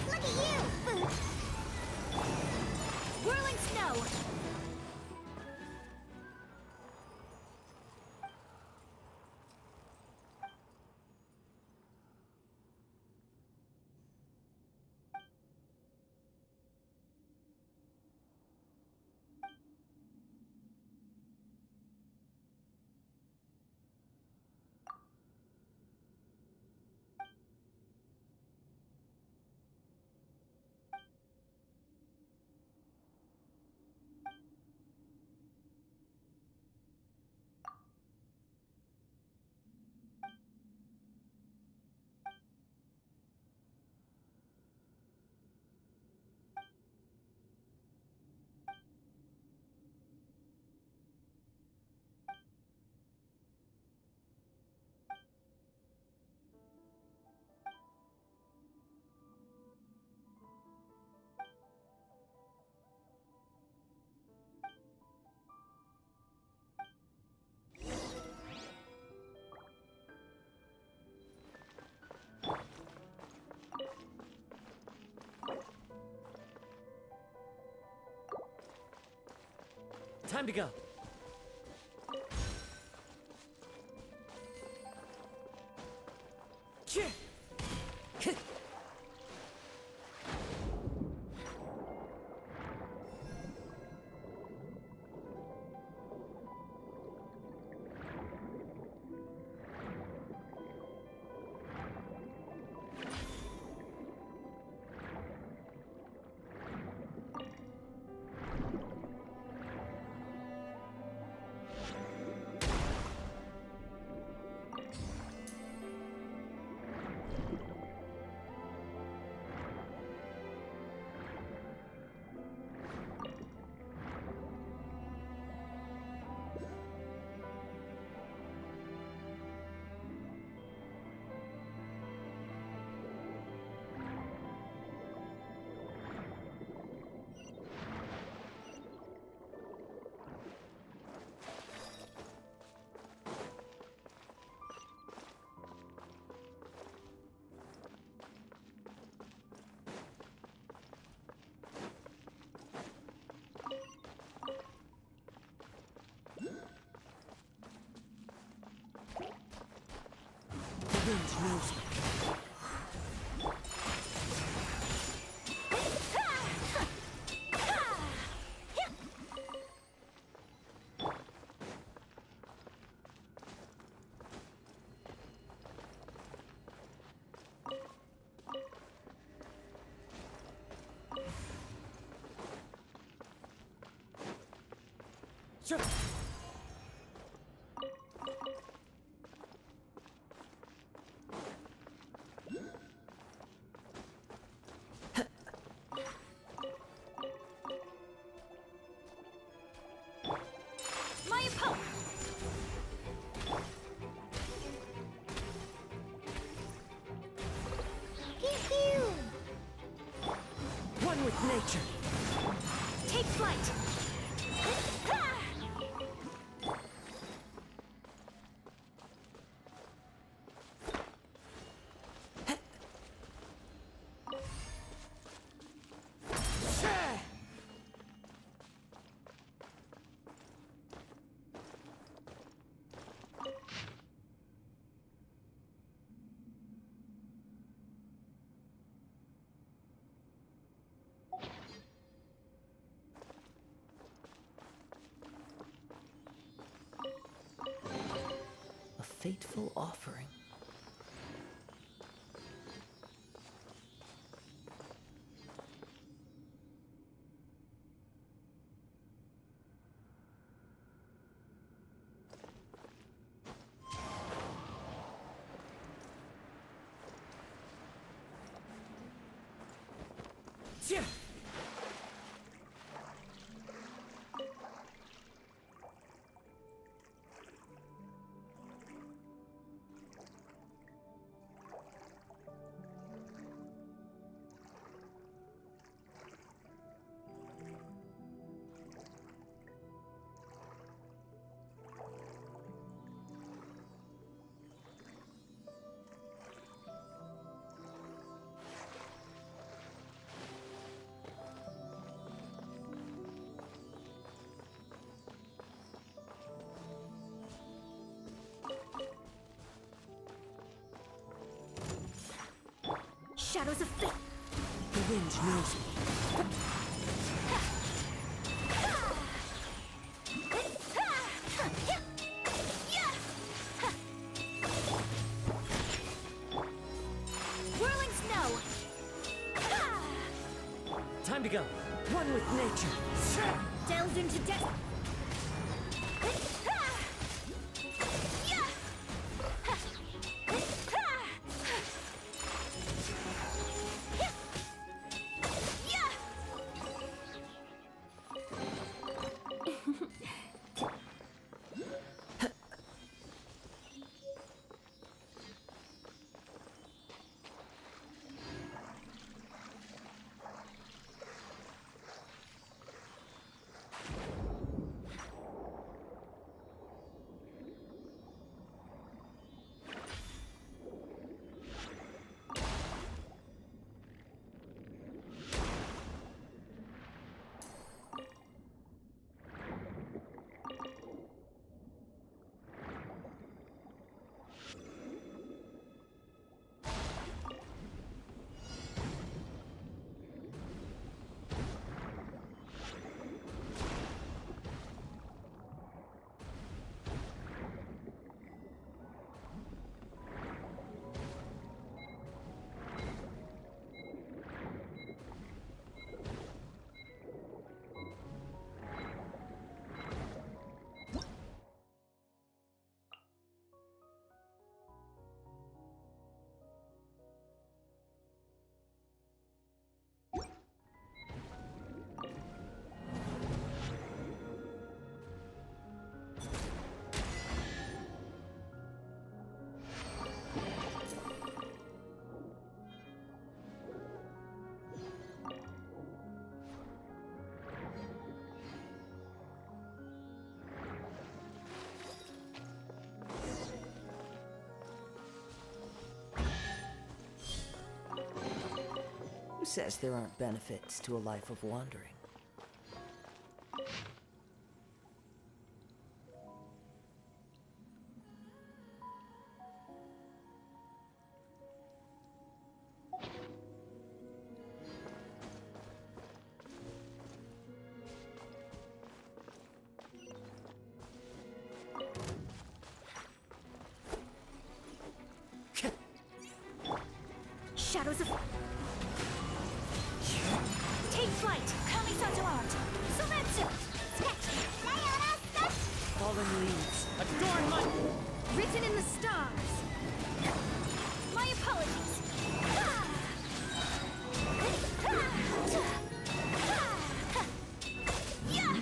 Look at you! Whirling snow! Time to go. The wind knows me. Sure. One with nature. Take flight. A fateful offering. Yeah. Shadows of fate. The wind knows me. Whirling snow. Time to go. One with nature. Delved into death. says there aren't benefits to a life of wandering? Shadows of... Take flight! Kamisato art! Soretsu! Sketch! Fallen leaves, adorn my... Written in the stars! My apologies! Yeah!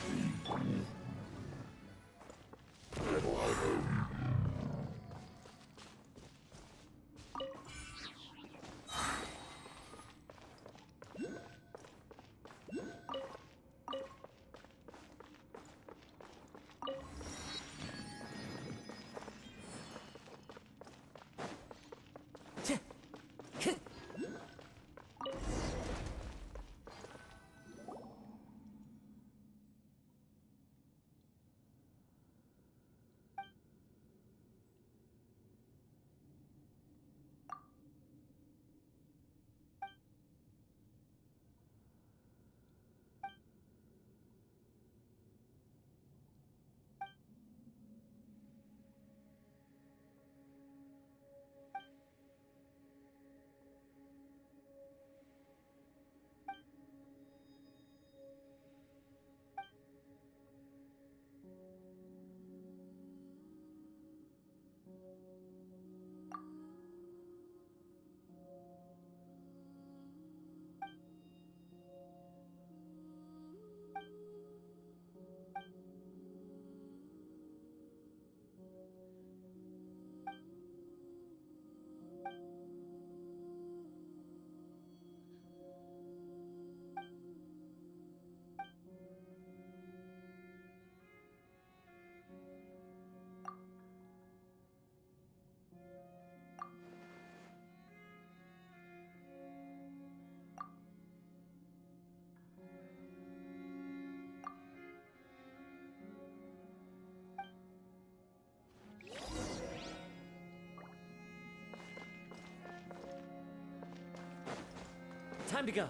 Time to go.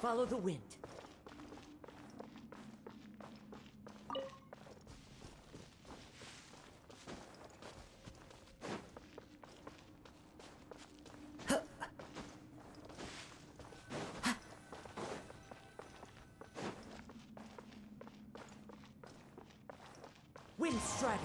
Follow the wind. Wind Strider.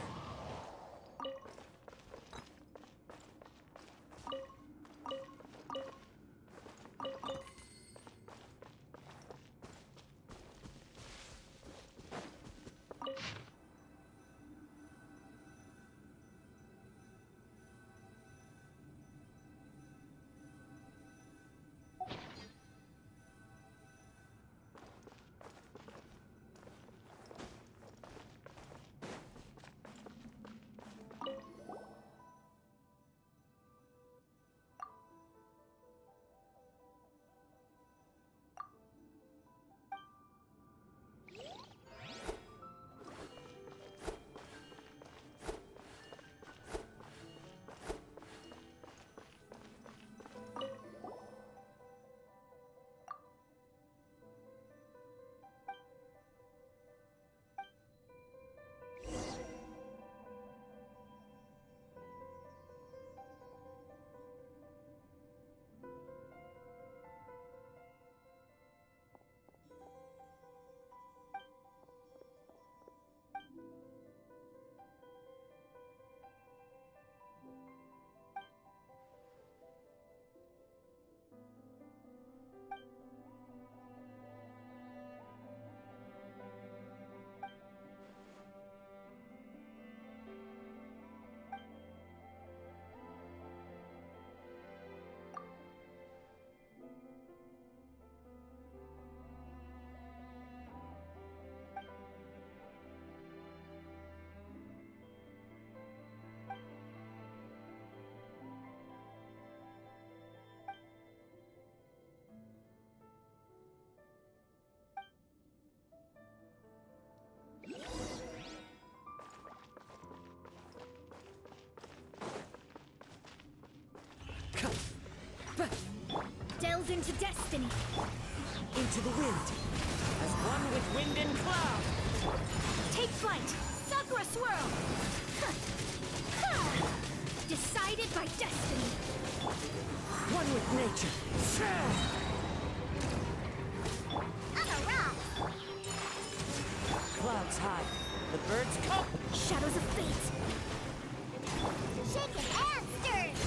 into destiny. Into the wind. As one with wind and cloud. Take flight. Sakura swirl. Decided by destiny. One with nature. I'm a rock. Clouds high. The birds come. Shadows of fate. Shaken and stirred.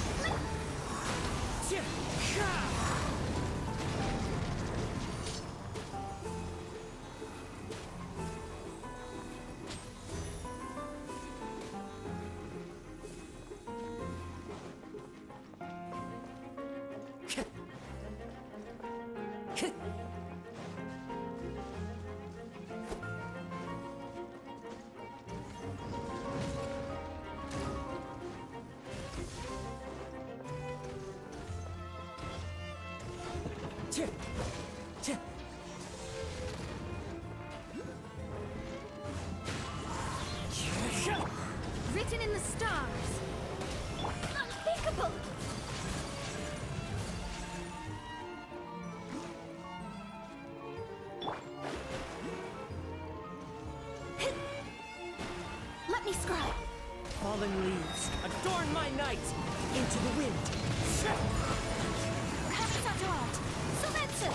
Written in the stars. Unthinkable. Let me scribe. Fallen leaves. Adorn my night. Into the wind. Habitat Sometsu.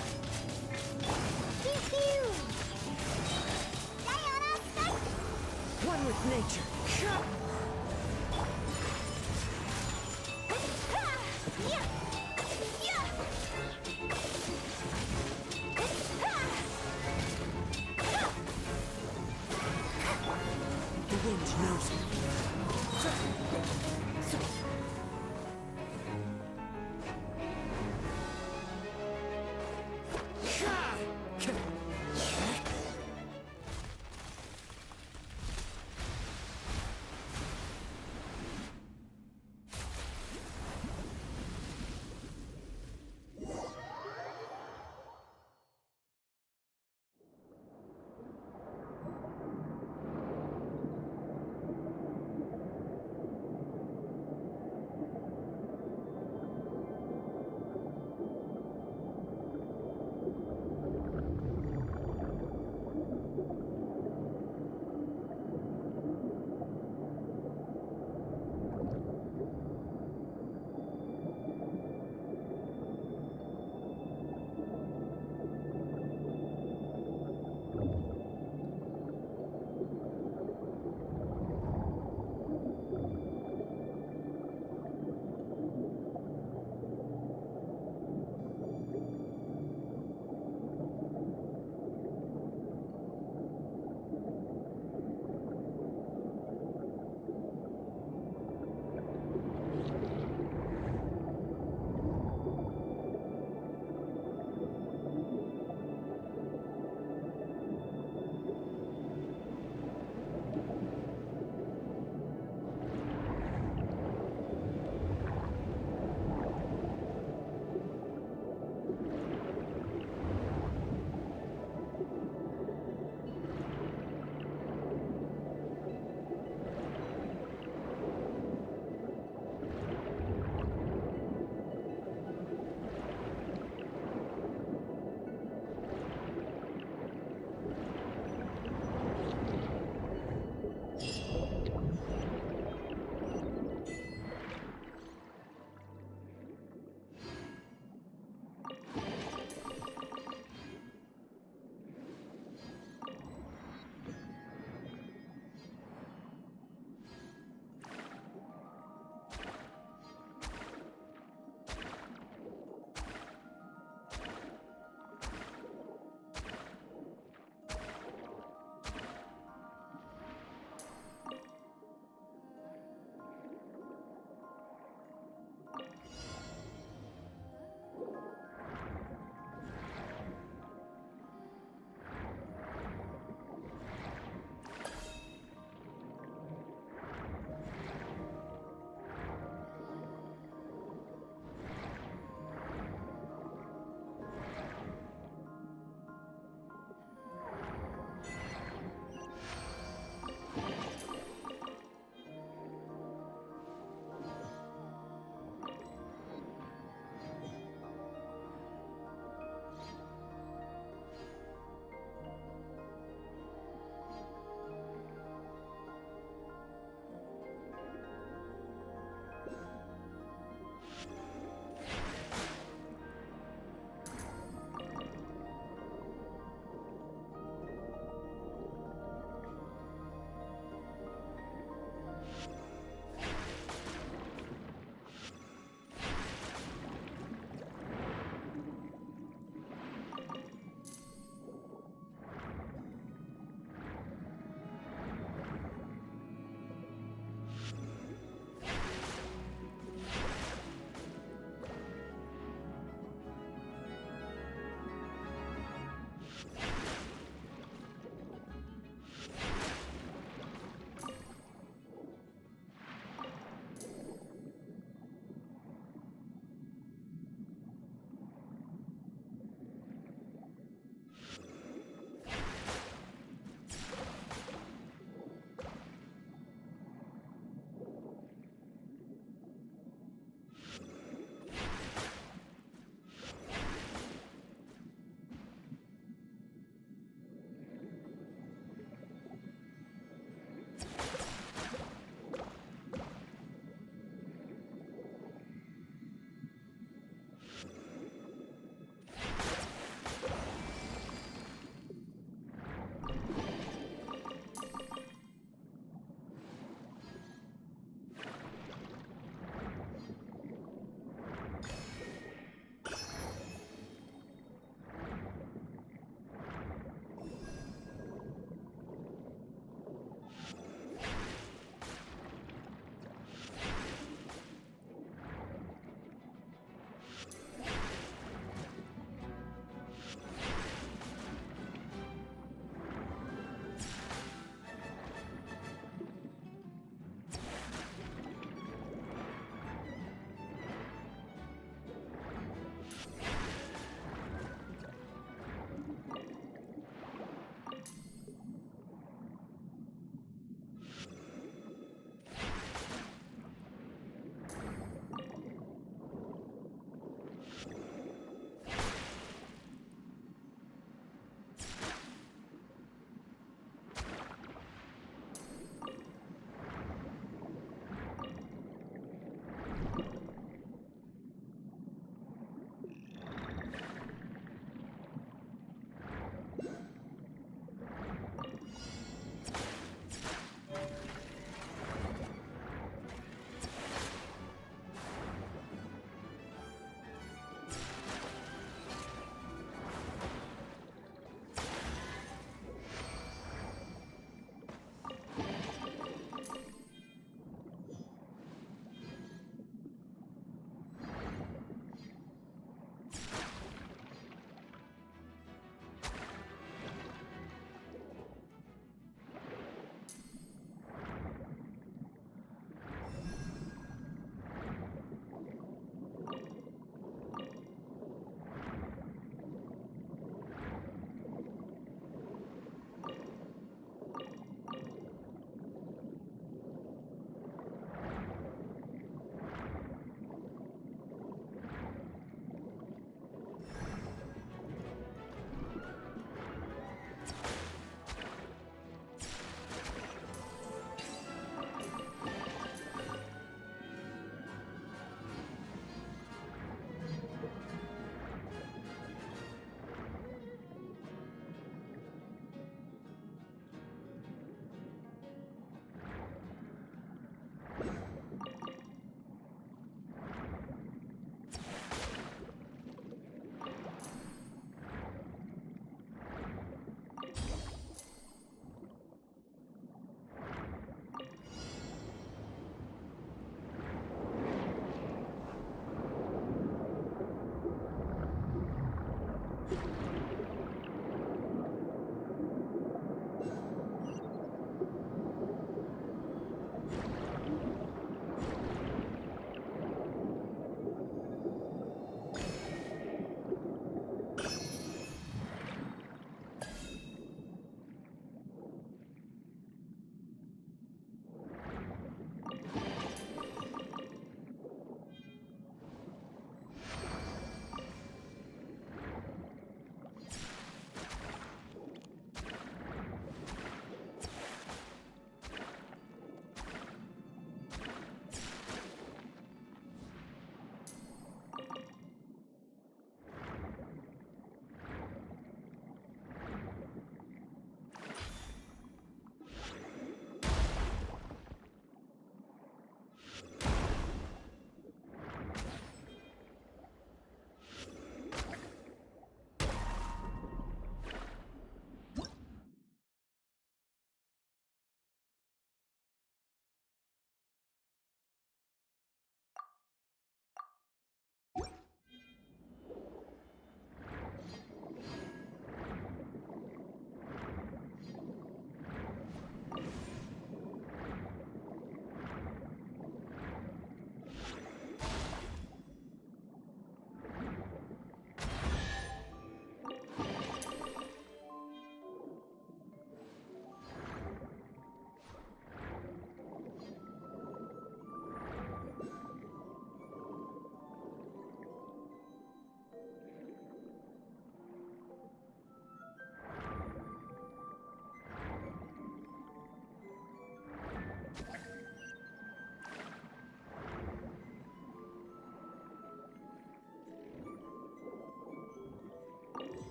One with nature. The wind knows me.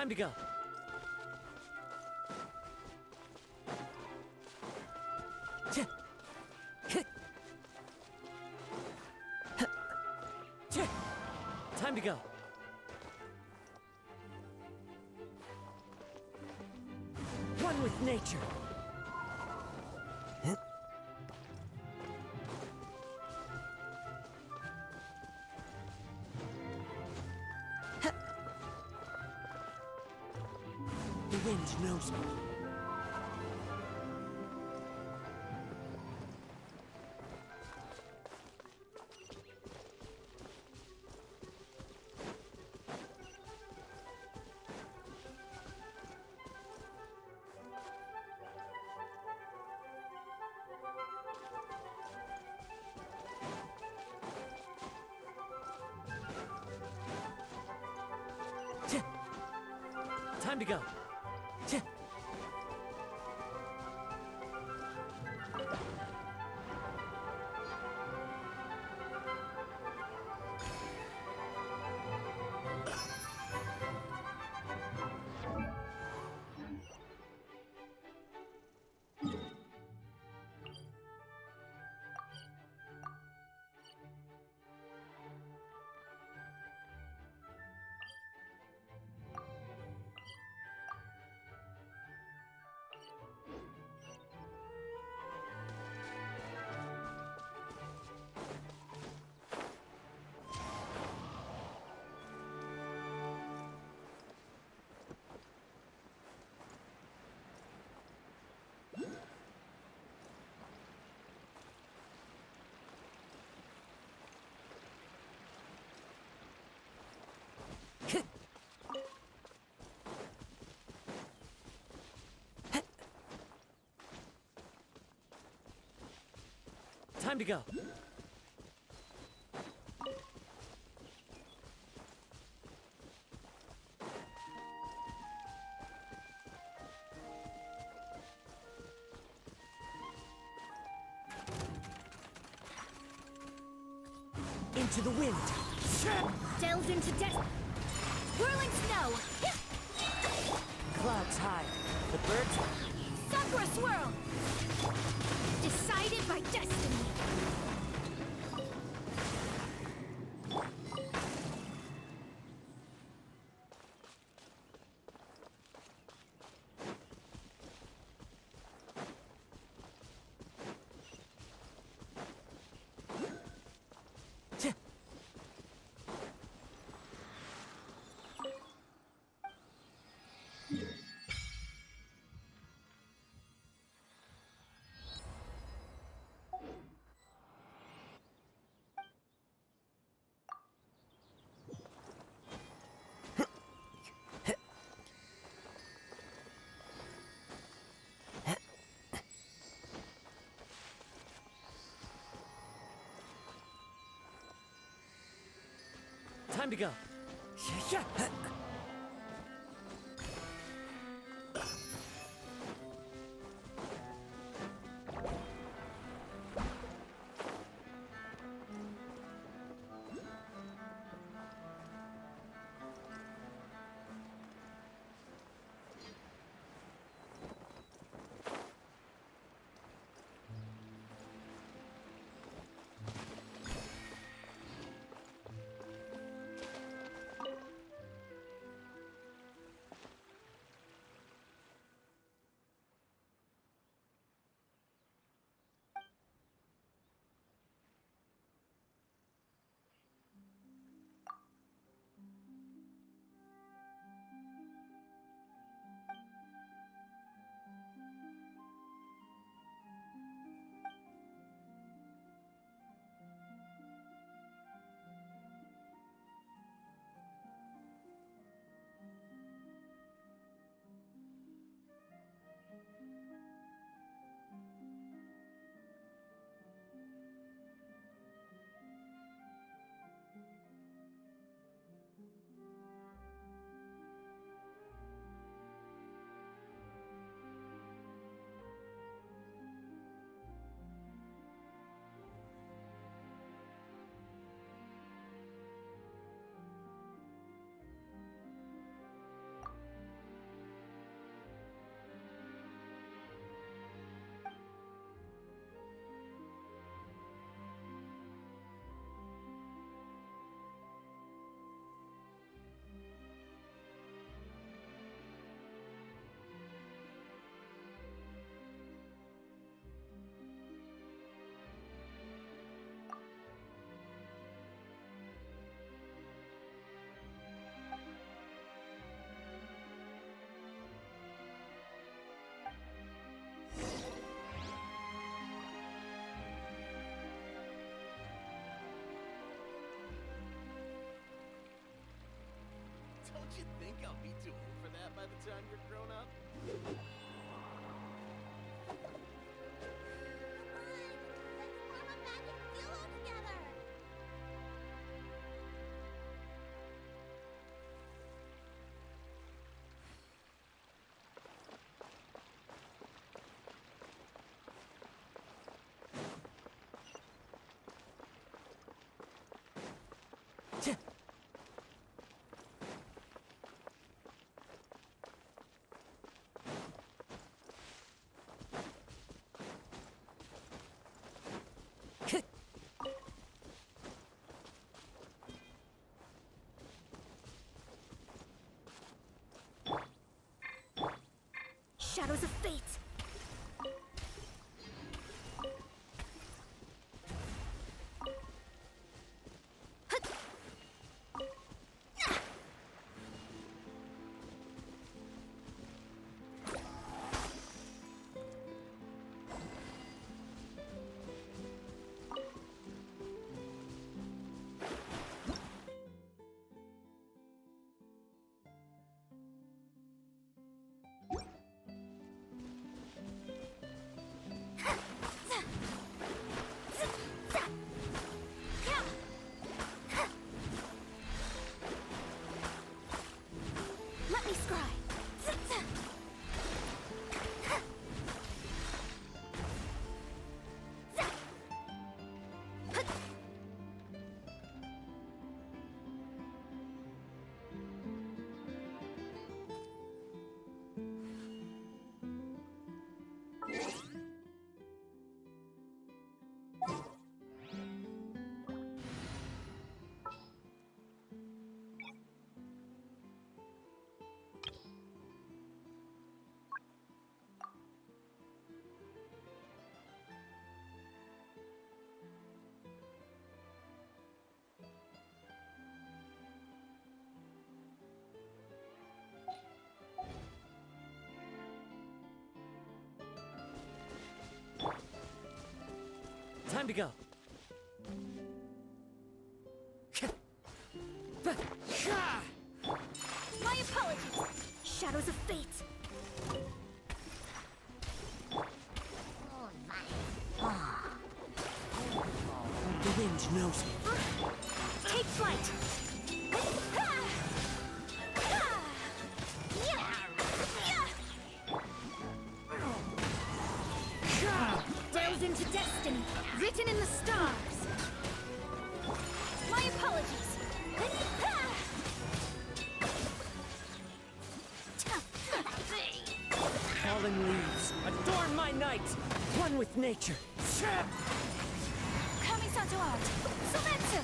Time to go. Time to go. One with nature. The wind knows me. Time to go. Time to go. Into the wind. Delve into death. Whirling snow. Clouds high. The birds. Sakura swirl. Decided by destiny. Time to go. too old for that by the time you're grown up. Shadows of fate! Let me scry! Time to go. My apologies! Shadows of fate! The wind knows me. Take flight! Delve into destiny, written in the stars! My apologies! Fallen leaves, adorn my night, one with nature. Kamisato art! Sometsu!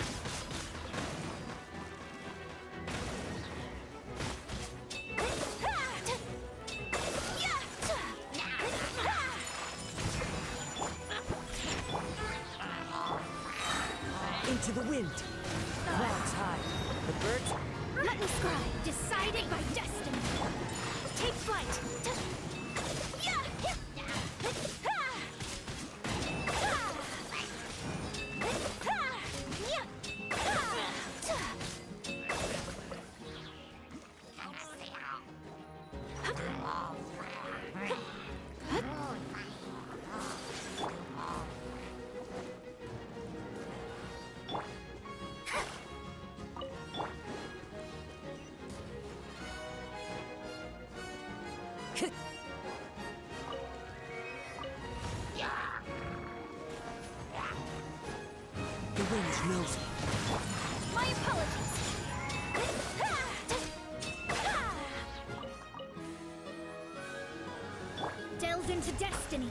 Into the wind. Clouds high. The birds. Let me scry, decided by destiny. Take flight. The wind knows me. My apologies. Delve into destiny.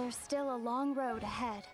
There's still a long road ahead.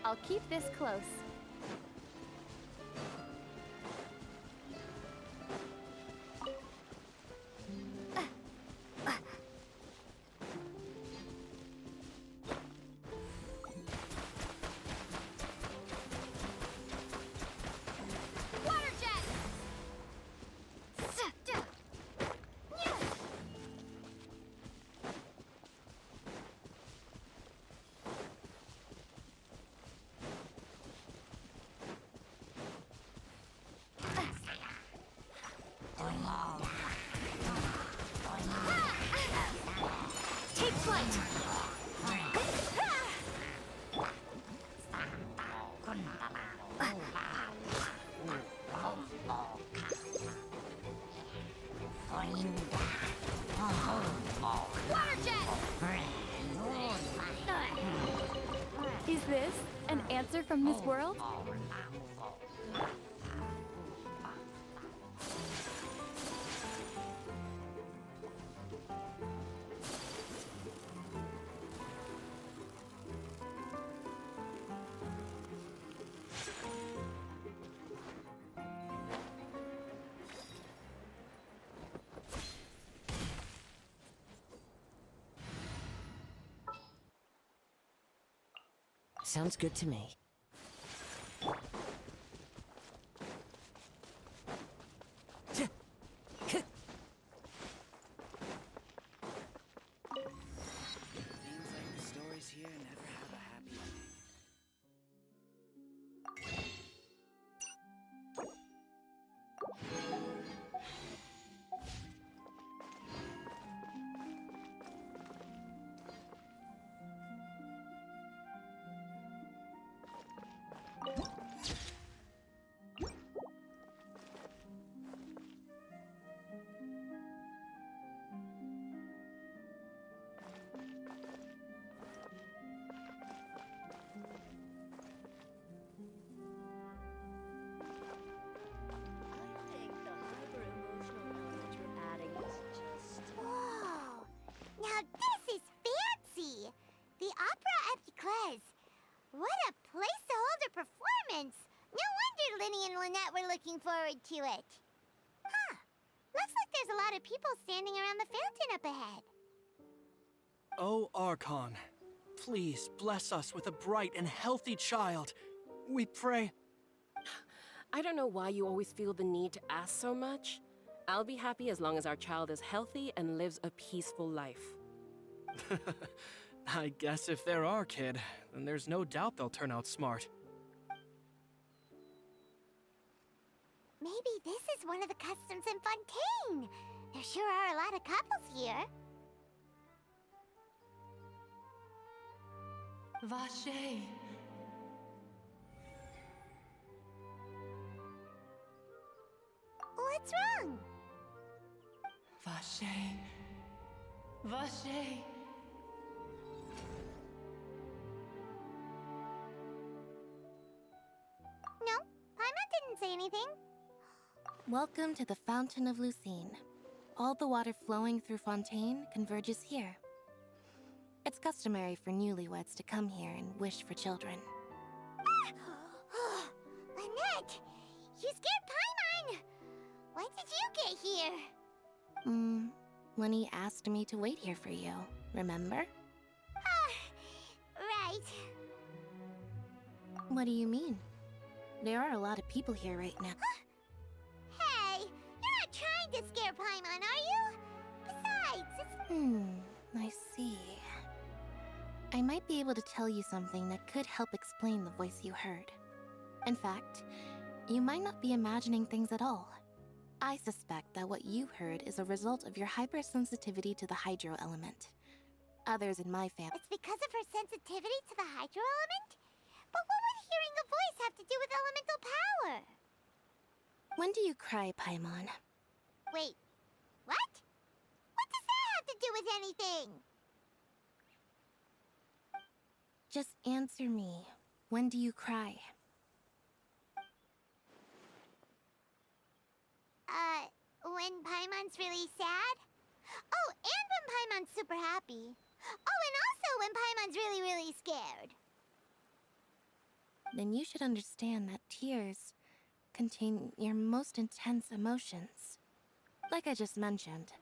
I'll keep this close. Take flight! Water jet! Is this an answer from this world? Sounds good to me. Seems like the stories here never have a happy ending. looking forward to it. Huh. Looks like there's a lot of people standing around the fountain up ahead. Oh, Archon, please bless us with a bright and healthy child. We pray. I don't know why you always feel the need to ask so much. I'll be happy as long as our child is healthy and lives a peaceful life. I guess if they're our kid, then there's no doubt they'll turn out smart. Maybe this is one of the customs in Fontaine. There sure are a lot of couples here. Vache. What's wrong? Vache. Vache. No, Paimon didn't say anything. Welcome to the Fountain of Lucine. All the water flowing through Fontaine converges here. It's customary for newlyweds to come here and wish for children. Lynette, you scared Paimon! When did you get here? When he asked me to wait here for you, remember? Right. What do you mean? There are a lot of people here right now. Hey, you're not trying to scare Paimon, are you? Besides, it's... I see. I might be able to tell you something that could help explain the voice you heard. In fact, you might not be imagining things at all. I suspect that what you heard is a result of your hypersensitivity to the hydro element. Others in my family... It's because of her sensitivity to the hydro element? But what would hearing a voice have to do with elemental power? When do you cry, Paimon? Wait, what? What does that have to do with anything? Just answer me. When do you cry? When Paimon's really sad? Oh, and when Paimon's super happy. Oh, and also when Paimon's really, really scared. Then you should understand that tears contain your most intense emotions. Like I just mentioned,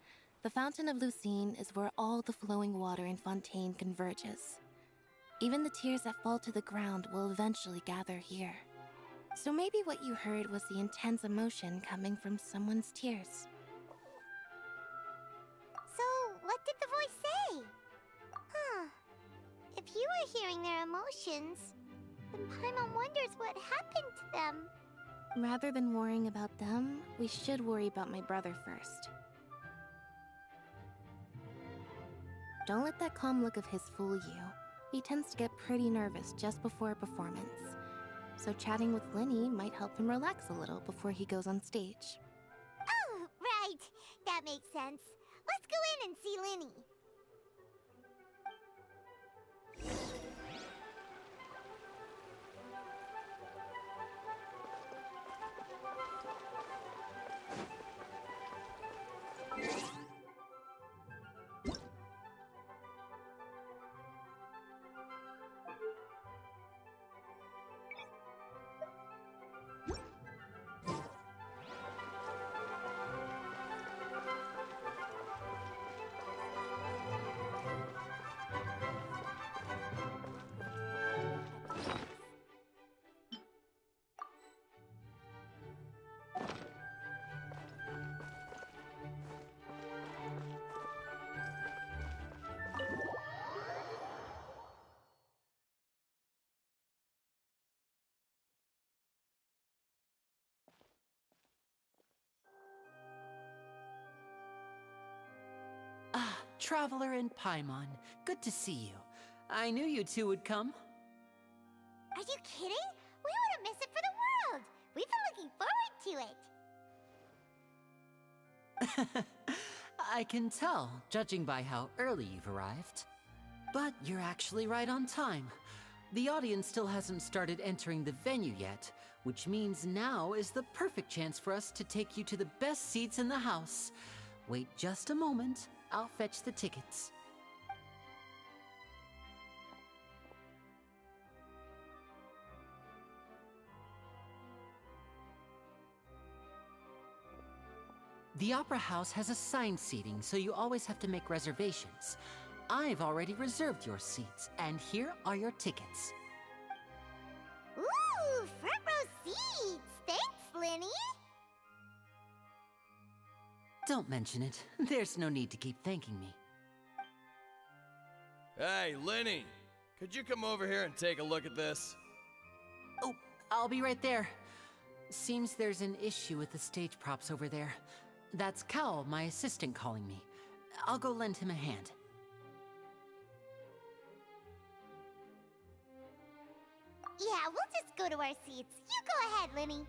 the Fountain of Lucine is where all the flowing water in Fontaine converges. Even the tears that fall to the ground will eventually gather here. So maybe what you heard was the intense emotion coming from someone's tears. So, what did the voice say? Huh. If you were hearing their emotions, then Paimon wonders what happened to them. Rather than worrying about them, we should worry about my brother first. Don't let that calm look of his fool you. He tends to get pretty nervous just before a performance. So chatting with Linny might help him relax a little before he goes on stage. Oh, right. That makes sense. Let's go in and see Linny. Traveler and Paimon, good to see you. I knew you two would come. Are you kidding? We wouldn't miss it for the world. We've been looking forward to it. I can tell, judging by how early you've arrived. But you're actually right on time. The audience still hasn't started entering the venue yet, which means now is the perfect chance for us to take you to the best seats in the house. Wait just a moment. I'll fetch the tickets. The Opera House has assigned seating, so you always have to make reservations. I've already reserved your seats, and here are your tickets. Ooh, front row seats! Thanks, Linny! Don't mention it. There's no need to keep thanking me. Hey, Lenny! Could you come over here and take a look at this? Oh, I'll be right there. Seems there's an issue with the stage props over there. That's Cal, my assistant, calling me. I'll go lend him a hand. Yeah, we'll just go to our seats. You go ahead, Linny.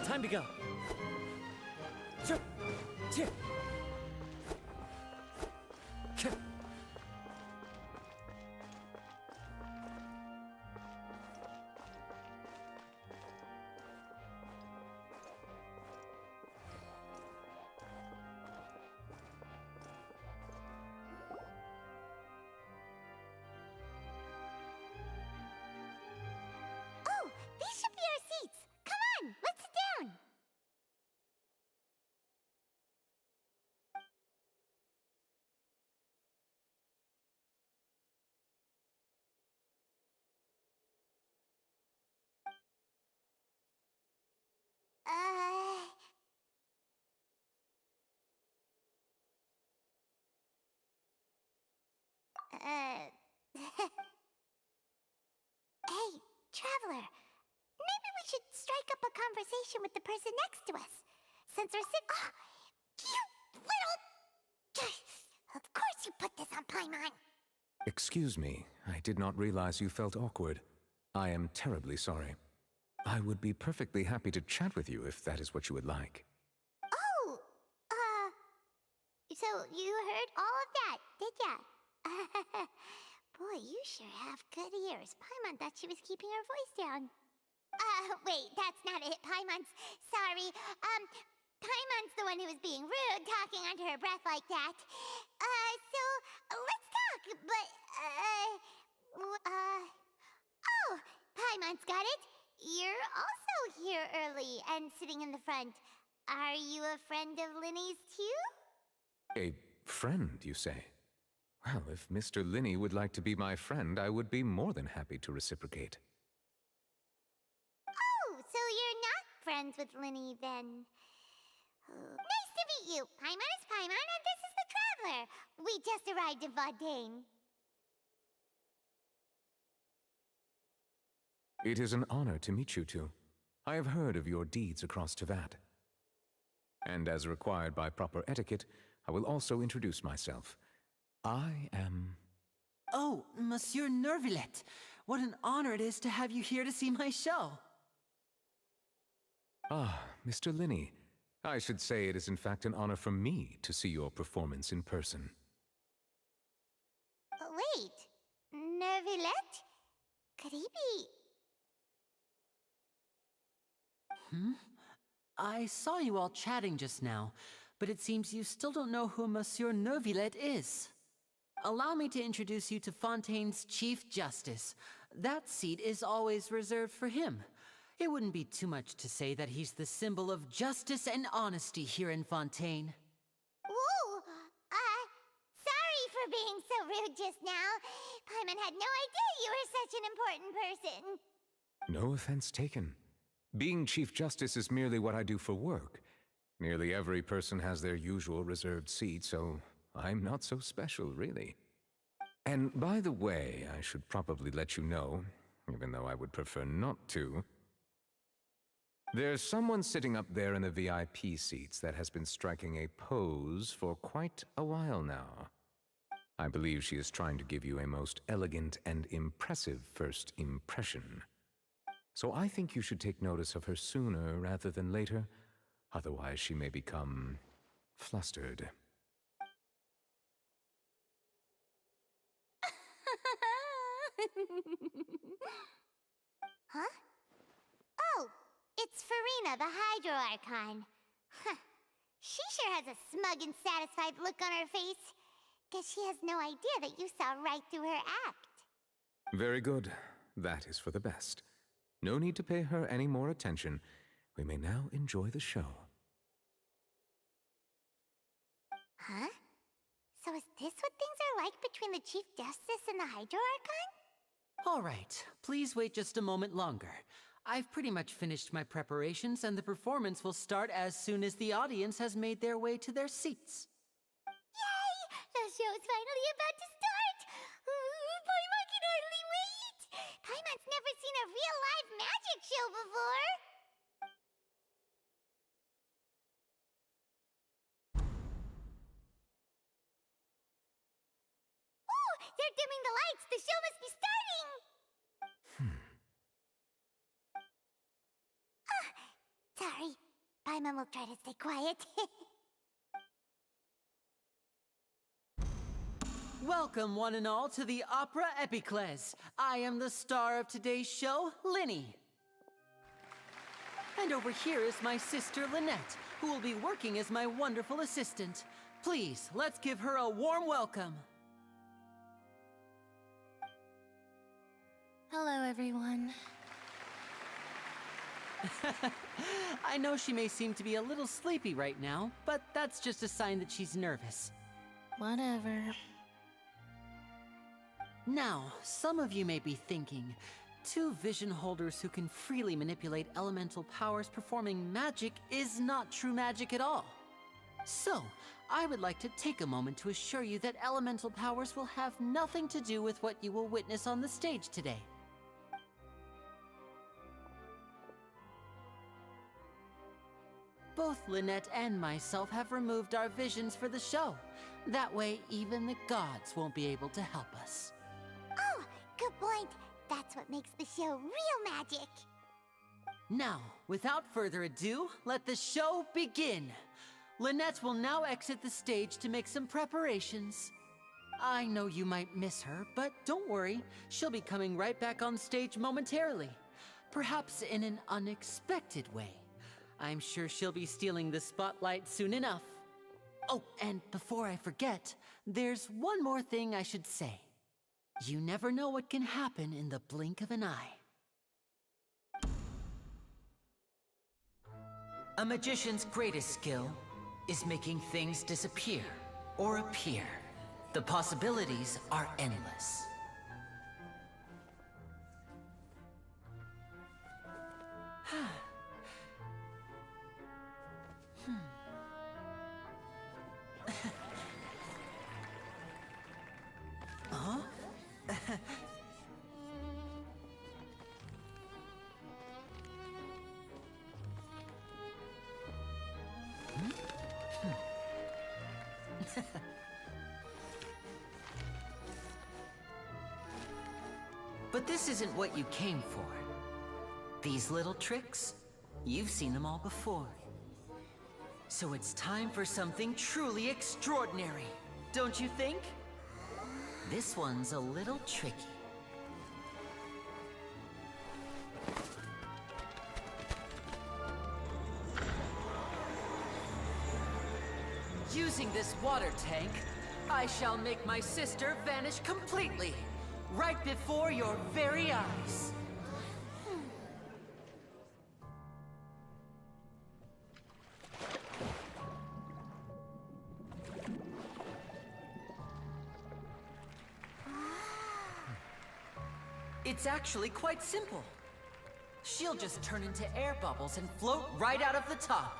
Time to go. Sure. Here. Oh, these should be our seats. Come on, let's sit down. Hey, Traveler. Maybe we should strike up a conversation with the person next to us. Since we're sick. Oh, you little. Of course you put this on Paimon. Excuse me, I did not realize you felt awkward. I am terribly sorry. I would be perfectly happy to chat with you if that is what you would like. Oh, so you heard all of that, did ya? Boy, you sure have good ears. Paimon thought she was keeping her voice down. Wait, that's not it. Paimon's sorry. Paimon's the one who was being rude, talking under her breath like that. So let's talk, but, oh, Paimon's got it. You're also here early and sitting in the front. Are you a friend of Linny's too? A friend, you say? Well, if Mr. Linny would like to be my friend, I would be more than happy to reciprocate. Oh, so you're not friends with Linny then. Nice to meet you. Paimon is Paimon, and this is the Traveler. We just arrived in Fontaine. It is an honor to meet you two. I have heard of your deeds across Tevat. And as required by proper etiquette, I will also introduce myself. I am... Oh, Monsieur Nervillet. What an honor it is to have you here to see my show. Ah, Mr. Linny. I should say it is in fact an honor for me to see your performance in person. Wait, Nervillet? Could he be... I saw you all chatting just now, but it seems you still don't know who Monsieur Nervillet is. Allow me to introduce you to Fontaine's Chief Justice. That seat is always reserved for him. It wouldn't be too much to say that he's the symbol of justice and honesty here in Fontaine. Whoa! Sorry for being so rude just now. Paimon had no idea you were such an important person. No offense taken. Being Chief Justice is merely what I do for work. Nearly every person has their usual reserved seat, so I'm not so special, really. And by the way, I should probably let you know, even though I would prefer not to. There's someone sitting up there in the VIP seats that has been striking a pose for quite a while now. I believe she is trying to give you a most elegant and impressive first impression. So I think you should take notice of her sooner rather than later, otherwise she may become flustered. Huh? Oh, it's Farina, the Hydro Archon. Huh. She sure has a smug and satisfied look on her face. Guess she has no idea that you saw right through her act. Very good. That is for the best. No need to pay her any more attention. We may now enjoy the show. Huh? So is this what things are like between the Chief Justice and the Hydro Archon? All right, please wait just a moment longer. I've pretty much finished my preparations, and the performance will start as soon as the audience has made their way to their seats. Yay! The show's finally about to start! Paimon can hardly wait! Paimon's never seen a real live magic show before! Oh! They're dimming the lights! The show must be starting! Sorry. Paimon will try to stay quiet. Welcome, one and all, to the Opera Epiclese. I am the star of today's show, Linny. And over here is my sister, Lynette, who will be working as my wonderful assistant. Please, let's give her a warm welcome. Hello, everyone. I know she may seem to be a little sleepy right now, but that's just a sign that she's nervous. Whatever. Now, some of you may be thinking, two vision holders who can freely manipulate elemental powers performing magic is not true magic at all. So, I would like to take a moment to assure you that elemental powers will have nothing to do with what you will witness on the stage today. Both Lynette and myself have removed our visions for the show. That way, even the gods won't be able to help us. Oh, good point. That's what makes the show real magic. Now, without further ado, let the show begin. Lynette will now exit the stage to make some preparations. I know you might miss her, but don't worry. She'll be coming right back on stage momentarily. Perhaps in an unexpected way. I'm sure she'll be stealing the spotlight soon enough. Oh, and before I forget, there's one more thing I should say. You never know what can happen in the blink of an eye. A magician's greatest skill is making things disappear or appear. The possibilities are endless. Huh? But this isn't what you came for. These little tricks, you've seen them all before. So it's time for something truly extraordinary, don't you think? This one's a little tricky. Using this water tank, I shall make my sister vanish completely, right before your very eyes. It's actually quite simple. She'll just turn into air bubbles and float right out of the top.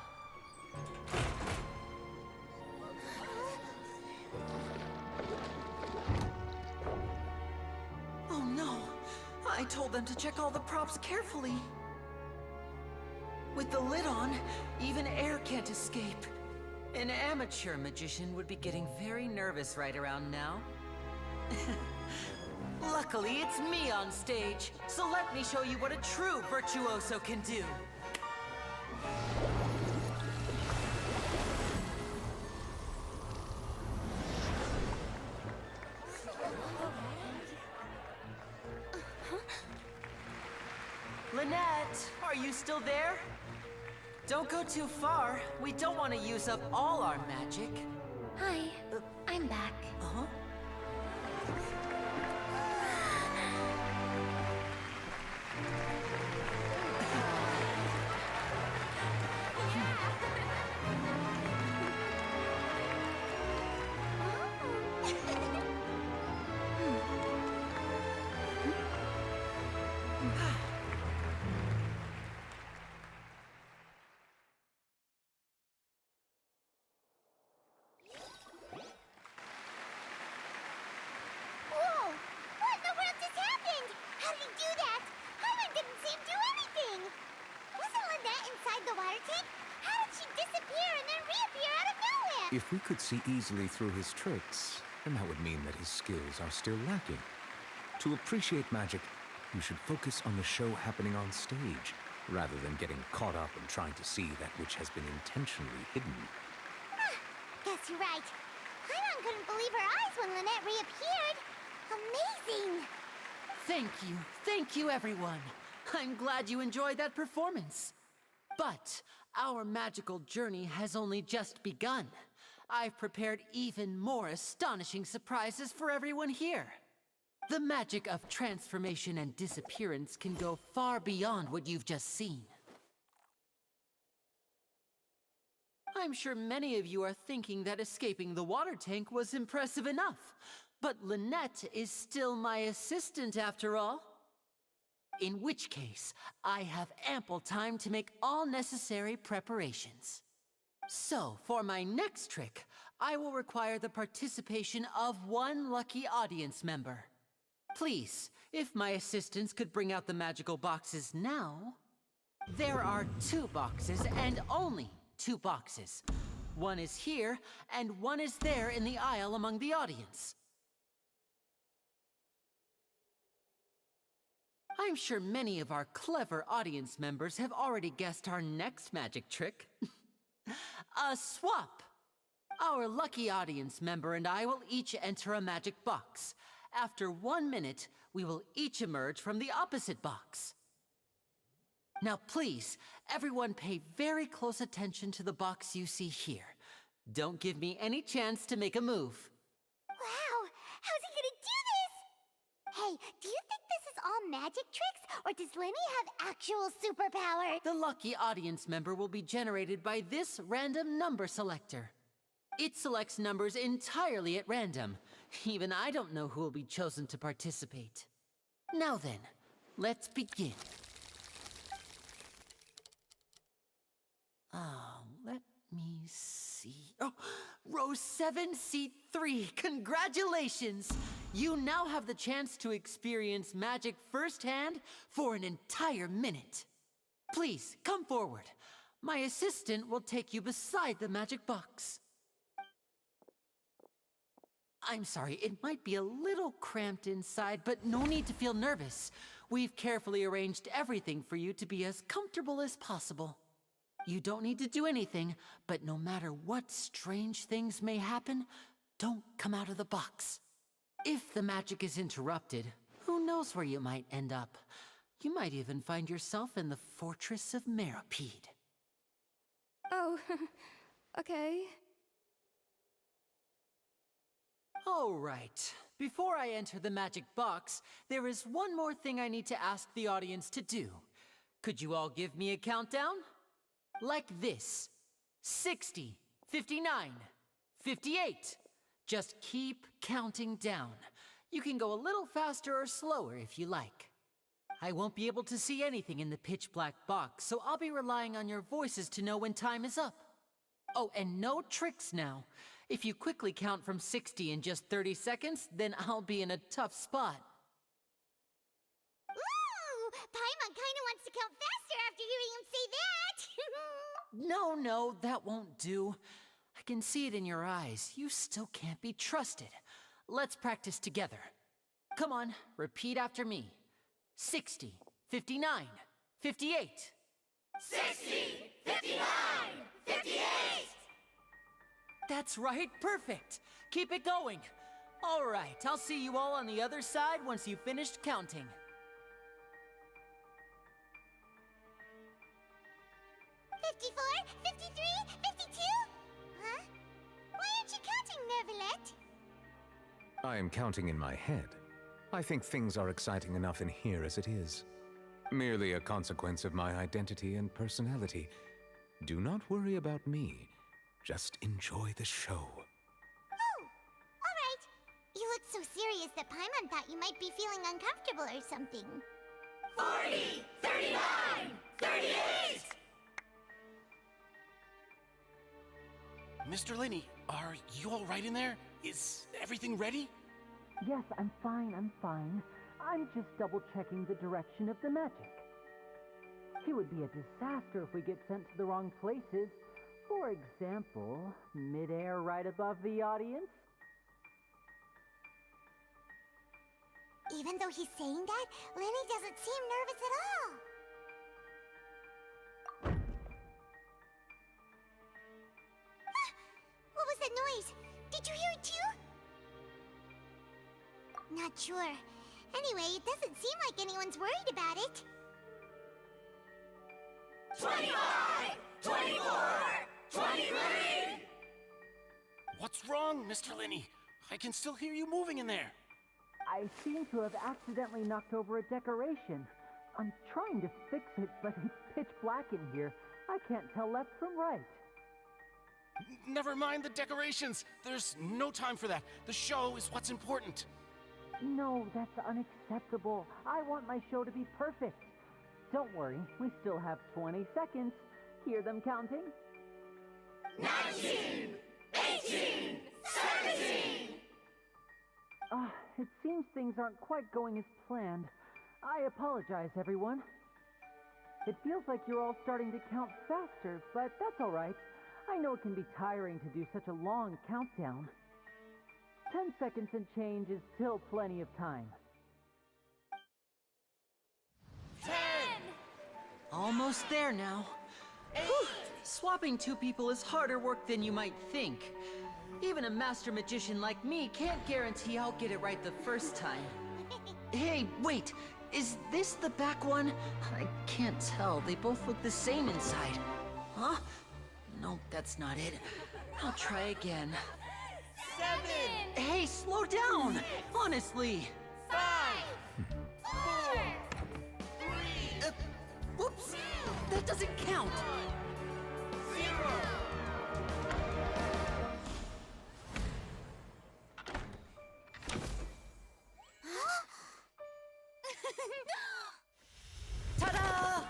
Oh no! I told them to check all the props carefully. With the lid on, even air can't escape. An amateur magician would be getting very nervous right around now. Luckily, it's me on stage, so let me show you what a true virtuoso can do. are you still there? Don't go too far. We don't want to use up all our magic. Hi, I'm back. Uh-huh. Whoa! What in the world just happened? How did he do that? Paimon didn't see him do anything. Wasn't Lynette inside the water tank? How did she disappear and then reappear out of nowhere? If we could see easily through his tricks, then that would mean that his skills are still lacking. To appreciate magic, you should focus on the show happening on stage, rather than getting caught up in trying to see that which has been intentionally hidden. Guess you're right. Paimon couldn't believe her eyes when Lynette reappeared. Amazing! Thank you everyone. I'm glad you enjoyed that performance. But our magical journey has only just begun. I've prepared even more astonishing surprises for everyone here. The magic of transformation and disappearance can go far beyond what you've just seen. I'm sure many of you are thinking that escaping the water tank was impressive enough. But Lynette is still my assistant after all. In which case, I have ample time to make all necessary preparations. So, for my next trick, I will require the participation of one lucky audience member. Please, if my assistants could bring out the magical boxes now. There are 2 boxes and only 2 boxes. One is here, and one is there in the aisle among the audience. I'm sure many of our clever audience members have already guessed our next magic trick. A swap! Our lucky audience member and I will each enter a magic box. After 1 minute, we will each emerge from the opposite box. Now please, everyone pay very close attention to the box you see here. Don't give me any chance to make a move. Wow! How's he gonna do this? Hey, do you think this is all magic tricks, or does Lenny have actual superpower? The lucky audience member will be generated by this random number selector. It selects numbers entirely at random. Even I don't know who will be chosen to participate. Now then, let's begin. Let me see. Oh, row 7, seat 3. Congratulations! You now have the chance to experience magic firsthand for an entire minute. Please, come forward. My assistant will take you beside the magic box. I'm sorry, it might be a little cramped inside, but no need to feel nervous. We've carefully arranged everything for you to be as comfortable as possible. You don't need to do anything, but no matter what strange things may happen, don't come out of the box. If the magic is interrupted, who knows where you might end up? You might even find yourself in the Fortress of Meropide. Oh, okay. All right. Before I enter the magic box, there is one more thing I need to ask the audience to do. Could you all give me a countdown? Like this. 60, 59, 58. Just keep counting down. You can go a little faster or slower if you like. I won't be able to see anything in the pitch black box, so I'll be relying on your voices to know when time is up. Oh, and no tricks now. If you quickly count from 60 in just 30 seconds, then I'll be in a tough spot. Ooh! Paimon kinda wants to count faster after hearing him say that! No, that won't do. I can see it in your eyes. You still can't be trusted. Let's practice together. Come on, repeat after me. 60, 59, 58. 60, 59, 58! That's right, perfect. Keep it going. All right, I'll see you all on the other side once you've finished counting. 54, 53, 52? Huh? Why aren't you counting, Nervalet? I am counting in my head. I think things are exciting enough in here as it is. Merely a consequence of my identity and personality. Do not worry about me. Just enjoy the show. Oh, all right. You look so serious that Paimon thought you might be feeling uncomfortable or something. 40, 39, 38! Mr. Linney, are you all right in there? Is everything ready? Yes, I'm fine. I'm just double-checking the direction of the magic. It would be a disaster if we get sent to the wrong places. For example, mid-air right above the audience. Even though he's saying that, Lenny doesn't seem nervous at all. Ah, what was that noise? Did you hear it too? Not sure. Anyway, it doesn't seem like anyone's worried about it. 25, 24, 23! What's wrong, Mr. Linney? I can still hear you moving in there. I seem to have accidentally knocked over a decoration. I'm trying to fix it, but it's pitch black in here. I can't tell left from right. Never mind the decorations. There's no time for that. The show is what's important. No, that's unacceptable. I want my show to be perfect. Don't worry, we still have 20 seconds. Hear them counting? 19, 18, 17! It seems things aren't quite going as planned. I apologize, everyone. It feels like you're all starting to count faster, but that's all right. I know it can be tiring to do such a long countdown. 10 seconds and change is still plenty of time. 10! Almost there now. Whew. Swapping two people is harder work than you might think. Even a master magician like me can't guarantee I'll get it right the first time. Hey, wait! Is this the back one? I can't tell. They both look the same inside. Huh? No, that's not it. I'll try again. 7! Hey, slow down! Honestly! 5! 4! 3! Whoops! That doesn't count! 0! Ta-da!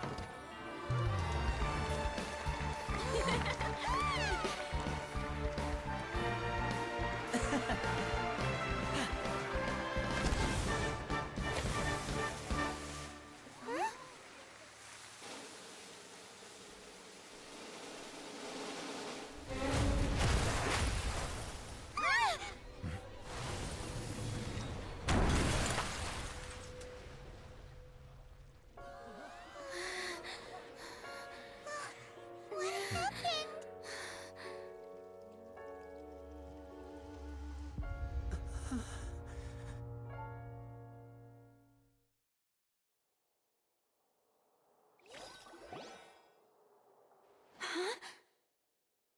What happened? Huh?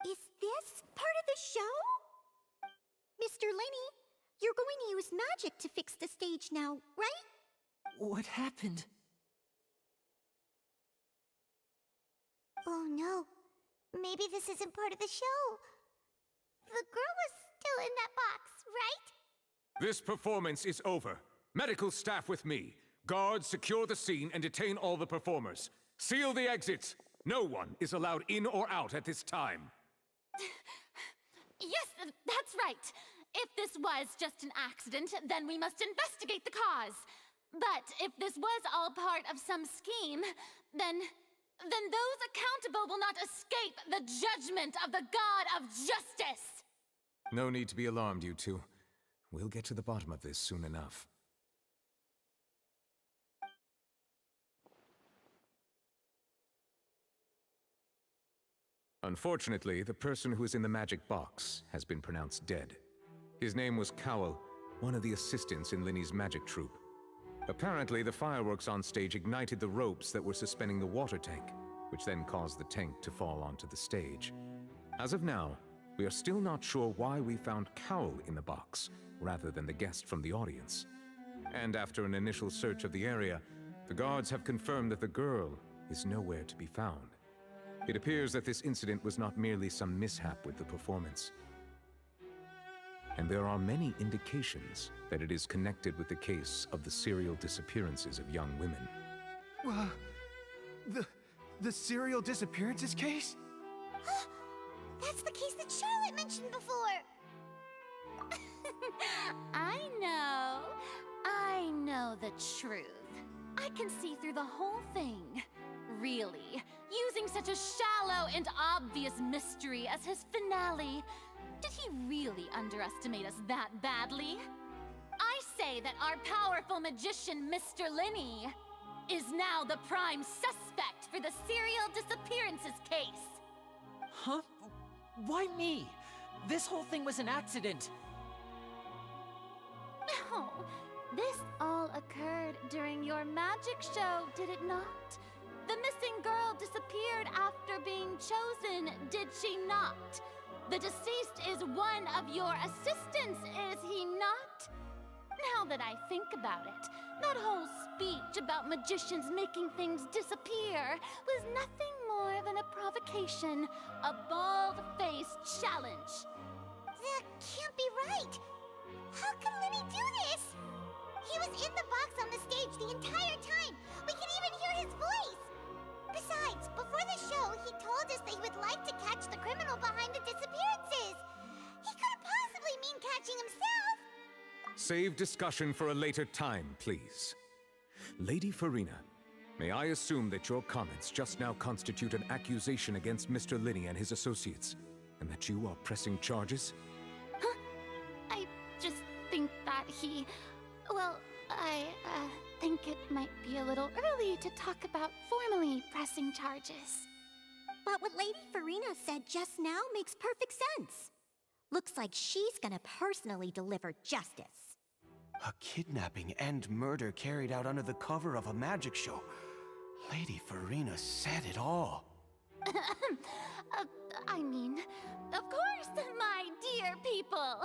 Is this part of the show? Mr. Linney, you're going to use magic to fix the stage now, right? What happened? Oh no. Maybe this isn't part of the show. The girl was still in that box, right? This performance is over. Medical staff with me. Guards secure the scene and detain all the performers. Seal the exits. No one is allowed in or out at this time. Yes, that's right. If this was just an accident, then we must investigate the cause. But if this was all part of some scheme, then those accountable will not escape the judgment of the God of Justice! No need to be alarmed, you two. We'll get to the bottom of this soon enough. Unfortunately, the person who is in the magic box has been pronounced dead. His name was Cowell, one of the assistants in Linney's magic troupe. Apparently, the fireworks on stage ignited the ropes that were suspending the water tank. which then caused the tank to fall onto the stage. As of now, we are still not sure why we found Cowl in the box, rather than the guest from the audience. And after an initial search of the area, the guards have confirmed that the girl is nowhere to be found. It appears that this incident was not merely some mishap with the performance. And there are many indications that it is connected with the case of the serial disappearances of young women. The serial disappearances case? That's the case that Charlotte mentioned before! I know the truth. I can see through the whole thing. Really, using such a shallow and obvious mystery as his finale. Did he really underestimate us that badly? I say that our powerful magician, Mr. Linney, is now the prime suspect for the serial disappearances case. Huh? Why me? This whole thing was an accident. No, this all occurred during your magic show, did it not? The missing girl disappeared after being chosen, did she not? The deceased is one of your assistants, is he not? Now that I think about it, that whole speech about magicians making things disappear was nothing more than a provocation, a bald-faced challenge. That can't be right! How can Linny do this? He was in the box on the stage the entire time! We can even hear his voice! Besides, before the show, he told us that he would like to catch the criminal behind the disappearances! He couldn't possibly mean catching himself! Save discussion for a later time, please. Lady Farina, may I assume that your comments just now constitute an accusation against Mr. Linney and his associates, and that you are pressing charges? Huh? I just think that he... Well, I think it might be a little early to talk about formally pressing charges. But what Lady Farina said just now makes perfect sense. Looks like she's gonna personally deliver justice. A kidnapping and murder carried out under the cover of a magic show. Lady Farina said it all. I mean, of course, my dear people.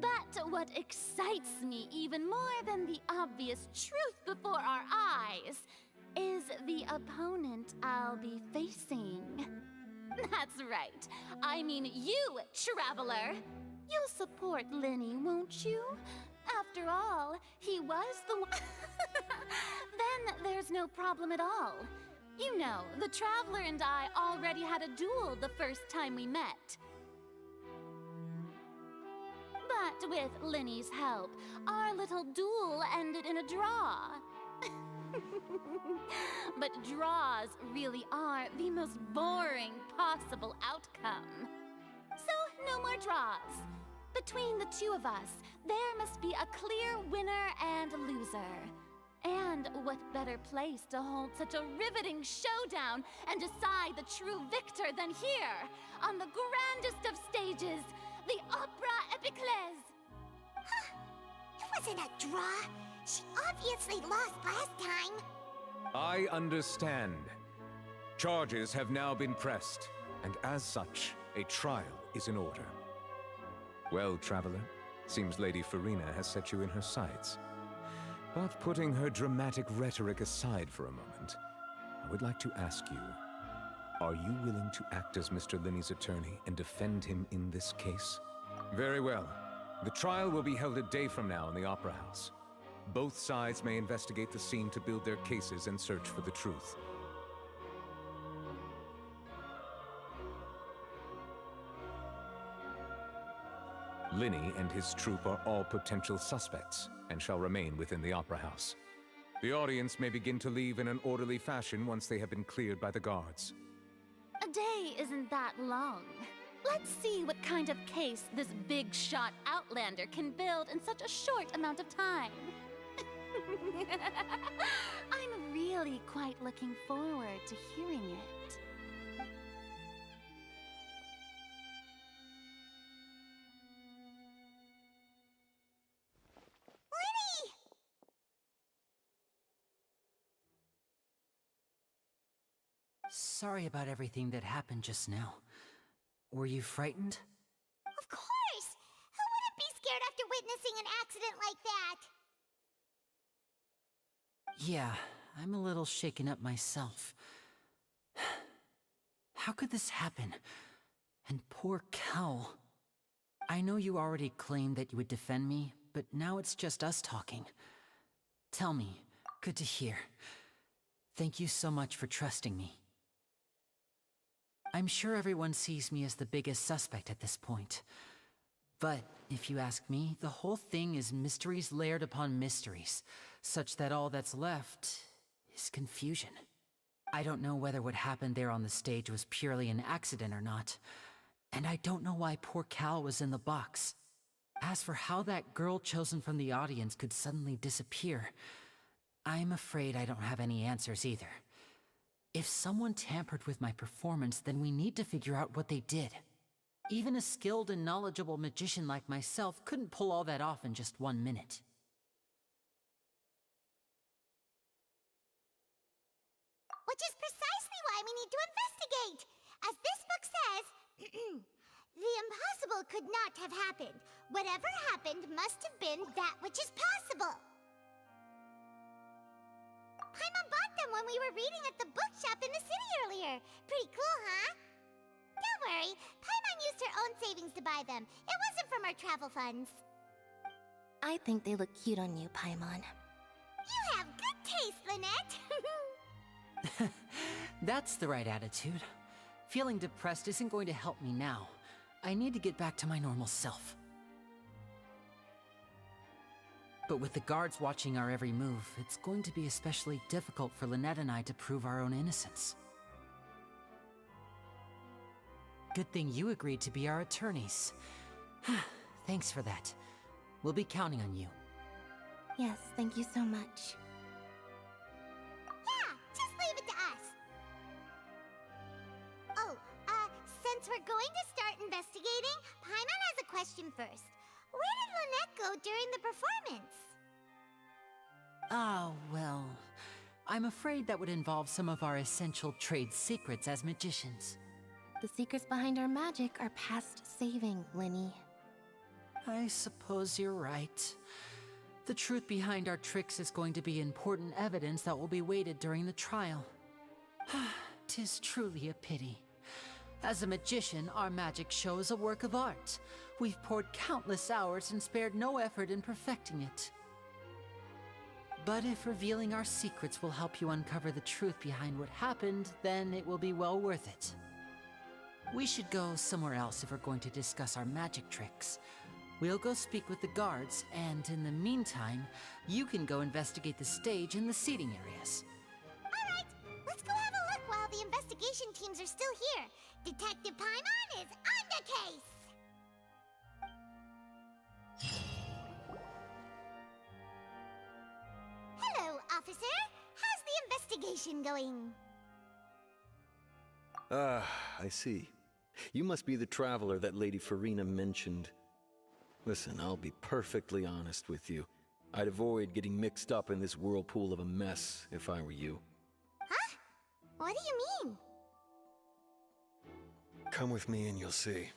But what excites me even more than the obvious truth before our eyes is the opponent I'll be facing. That's right. I mean you, Traveler. You'll support Linny, won't you? After all, he was the one... Then there's no problem at all. You know, the Traveler and I already had a duel the first time we met. But with Linny's help, our little duel ended in a draw. But draws really are the most boring possible outcome. So, no more draws. Between the two of us, there must be a clear winner and loser. And what better place to hold such a riveting showdown and decide the true victor than here, on the grandest of stages, the Opera Epiclese. It wasn't a draw. She obviously lost last time. I understand. Charges have now been pressed, and as such, a trial is in order. Well, Traveler, seems Lady Farina has set you in her sights. But putting her dramatic rhetoric aside for a moment, I would like to ask you, are you willing to act as Mr. Linney's attorney and defend him in this case? Very well. The trial will be held a day from now in the Opera House. Both sides may investigate the scene to build their cases and search for the truth. Linney and his troupe are all potential suspects and shall remain within the Opera House. The audience may begin to leave in an orderly fashion once they have been cleared by the guards. A day isn't that long. Let's see what kind of case this big-shot Outlander can build in such a short amount of time. I'm really quite looking forward to hearing it. Sorry about everything that happened just now. Were you frightened? Of course! Who wouldn't be scared after witnessing an accident like that? Yeah, I'm a little shaken up myself. How could this happen? And poor Cal. I know you already claimed that you would defend me, but now it's just us talking. Tell me, good to hear. Thank you so much for trusting me. I'm sure everyone sees me as the biggest suspect at this point. But if you ask me, the whole thing is mysteries layered upon mysteries, such that all that's left is confusion. I don't know whether what happened there on the stage was purely an accident or not, and I don't know why poor Cal was in the box. As for how that girl chosen from the audience could suddenly disappear, I'm afraid I don't have any answers either. If someone tampered with my performance, then we need to figure out what they did. Even a skilled and knowledgeable magician like myself couldn't pull all that off in just 1 minute. Which is precisely why we need to investigate! As this book says, the impossible could not have happened. Whatever happened must have been that which is possible. Paimon bought them when we were reading at the bookshop in the city earlier. Pretty cool, huh? Don't worry, Paimon used her own savings to buy them. It wasn't from our travel funds. I think they look cute on you, Paimon. You have good taste, Lynette! That's the right attitude. Feeling depressed isn't going to help me now. I need to get back to my normal self. But with the guards watching our every move, it's going to be especially difficult for Lynette and I to prove our own innocence. Good thing you agreed to be our attorneys. Thanks for that. We'll be counting on you. Yes, thank you so much. Yeah, just leave it to us. Oh, since we're going to start investigating, Paimon has a question first. Where did Lynette go during the performance? Ah, well, I'm afraid that would involve some of our essential trade secrets as magicians. The secrets behind our magic are past saving, Linny. I suppose you're right. The truth behind our tricks is going to be important evidence that will be weighted during the trial. 'Tis truly a pity. As a magician, our magic show is a work of art. We've poured countless hours and spared no effort in perfecting it. But if revealing our secrets will help you uncover the truth behind what happened, then it will be well worth it. We should go somewhere else if we're going to discuss our magic tricks. We'll go speak with the guards, and in the meantime, you can go investigate the stage and the seating areas. Alright, let's go have a look while the investigation teams are still here. Detective Paimon is on the case! Hello, officer. How's the investigation going? Ah, I see. You must be the traveler that Lady Farina mentioned. Listen, I'll be perfectly honest with you. I'd avoid getting mixed up in this whirlpool of a mess if I were you. Huh? What do you mean? Come with me and you'll see.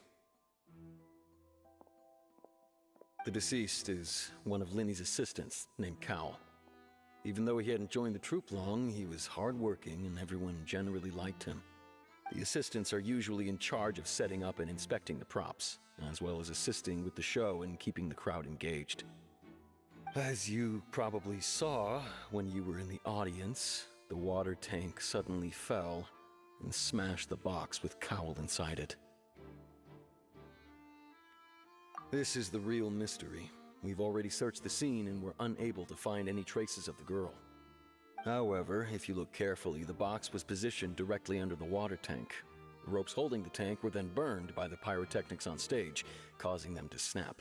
The deceased is one of Linny's assistants, named Cal. Even though he hadn't joined the troupe long, he was hardworking and everyone generally liked him. The assistants are usually in charge of setting up and inspecting the props, as well as assisting with the show and keeping the crowd engaged. As you probably saw when you were in the audience, the water tank suddenly fell and smashed the box with Cowl inside it. This is the real mystery. We've already searched the scene and were unable to find any traces of the girl. However, if you look carefully, the box was positioned directly under the water tank. The ropes holding the tank were then burned by the pyrotechnics on stage, causing them to snap.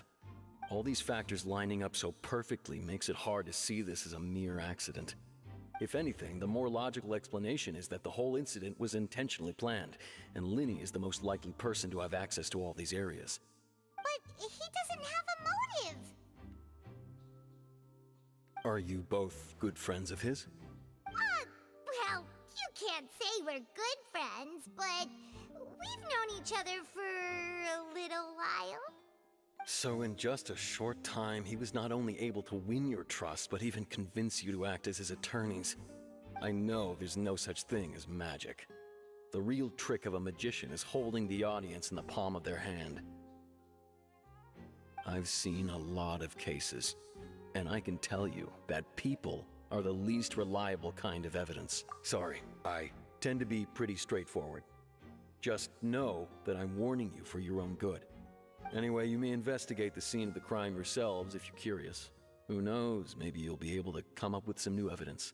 All these factors lining up so perfectly makes it hard to see this as a mere accident. If anything, the more logical explanation is that the whole incident was intentionally planned, and Linny is the most likely person to have access to all these areas. But he doesn't have a motive! Are you both good friends of his? Well, you can't say we're good friends, but we've known each other for a little while. So in just a short time, he was not only able to win your trust, but even convince you to act as his attorneys. I know there's no such thing as magic. The real trick of a magician is holding the audience in the palm of their hand. I've seen a lot of cases, and I can tell you that people are the least reliable kind of evidence. Sorry, I tend to be pretty straightforward. Just know that I'm warning you for your own good. Anyway, you may investigate the scene of the crime yourselves if you're curious. Who knows, maybe you'll be able to come up with some new evidence.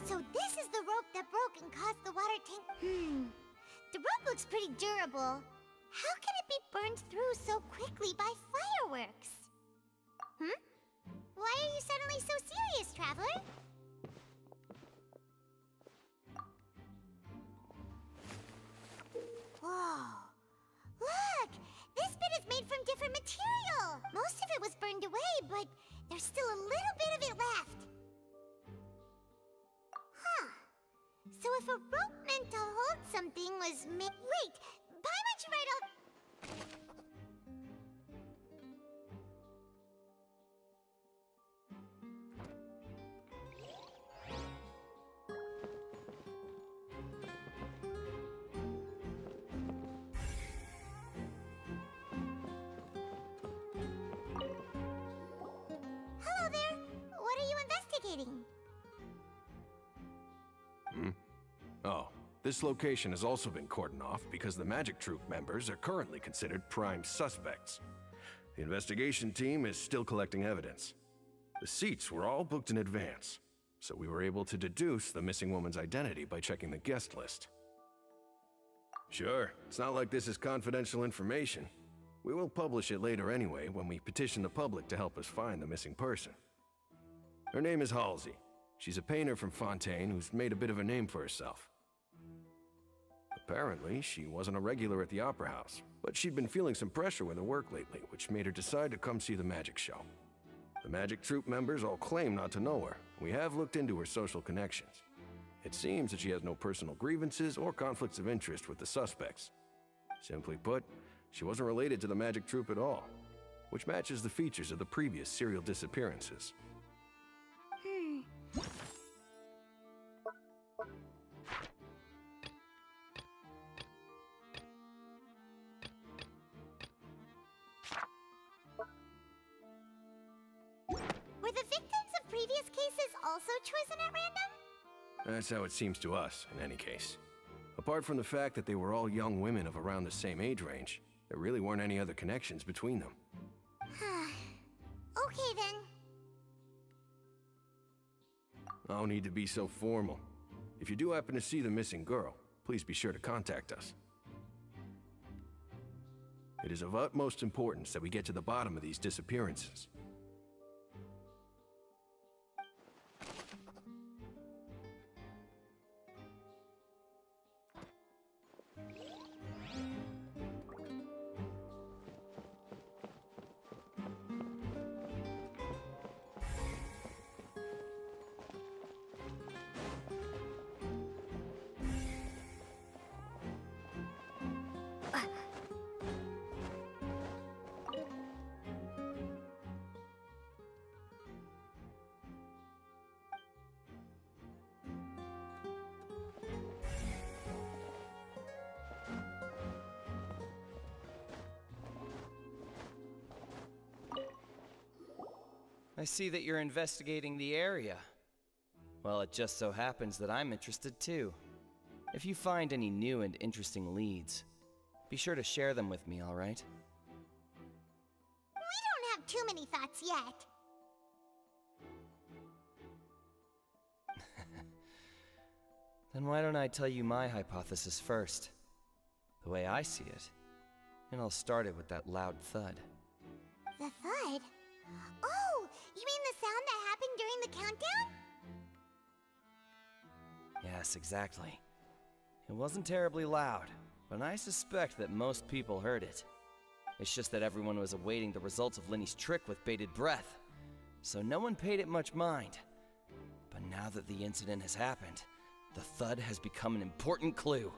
So this is the rope that broke and caused the water tank. The rope looks pretty durable. How can it be burned through so quickly by fireworks? Why are you suddenly so serious, traveler? Whoa. Look! This bit is made from different material. Most of it was burned away, but there's still a little bit of it left. So if a rope meant to hold something was wait! Why don't you write all... Hello there! What are you investigating? Oh, this location has also been cordoned off because the Magic Troupe members are currently considered prime suspects. The investigation team is still collecting evidence. The seats were all booked in advance, so we were able to deduce the missing woman's identity by checking the guest list. Sure, it's not like this is confidential information. We will publish it later anyway when we petition the public to help us find the missing person. Her name is Halsey. She's a painter from Fontaine who's made a bit of a name for herself. Apparently, she wasn't a regular at the Opera House, but she'd been feeling some pressure with her work lately, which made her decide to come see the magic show. The Magic Troupe members all claim not to know her. We have looked into her social connections. It seems that she has no personal grievances or conflicts of interest with the suspects. Simply put, she wasn't related to the Magic Troupe at all, which matches the features of the previous serial disappearances. Were the victims of previous cases also chosen at random? That's how it seems to us, in any case. Apart from the fact that they were all young women of around the same age range, there really weren't any other connections between them. Okay then. No need to be so formal. If you do happen to see the missing girl, please be sure to contact us. It is of utmost importance that we get to the bottom of these disappearances. I see that you're investigating the area. Well, it just so happens that I'm interested too. If you find any new and interesting leads, be sure to share them with me, alright? We don't have too many thoughts yet. Then why don't I tell you my hypothesis first? The way I see it. And I'll start it with that loud thud. The thud? Oh, you mean the sound that happened during the countdown? Yes, exactly. It wasn't terribly loud, but I suspect that most people heard it. It's just that everyone was awaiting the results of Linny's trick with bated breath, so no one paid it much mind. But now that the incident has happened, the thud has become an important clue.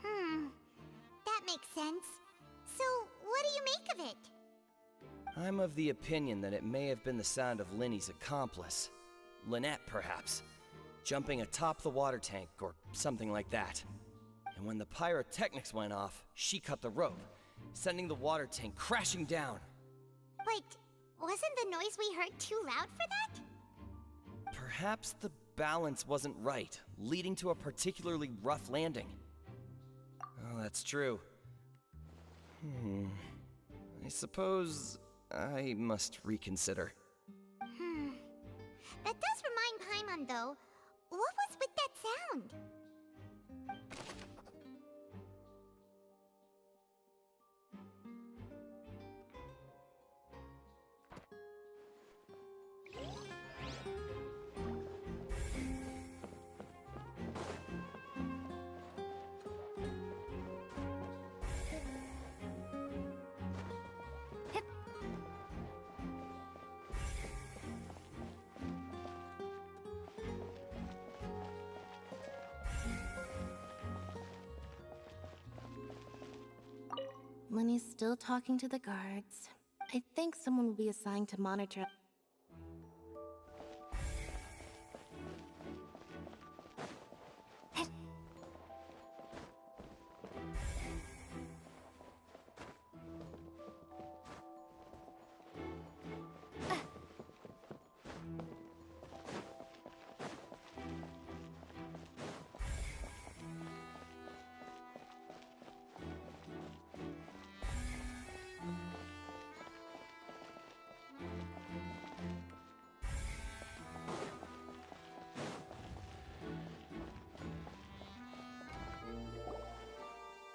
That makes sense. So, what do you make of it? I'm of the opinion that it may have been the sound of Linny's accomplice. Lynette, perhaps. Jumping atop the water tank, or something like that. And when the pyrotechnics went off, she cut the rope, sending the water tank crashing down. But wasn't the noise we heard too loud for that? Perhaps the balance wasn't right, leading to a particularly rough landing. Oh, that's true. I suppose I must reconsider. That does remind Paimon, though. What was with that sound? Lenny's still talking to the guards. I think someone will be assigned to monitor.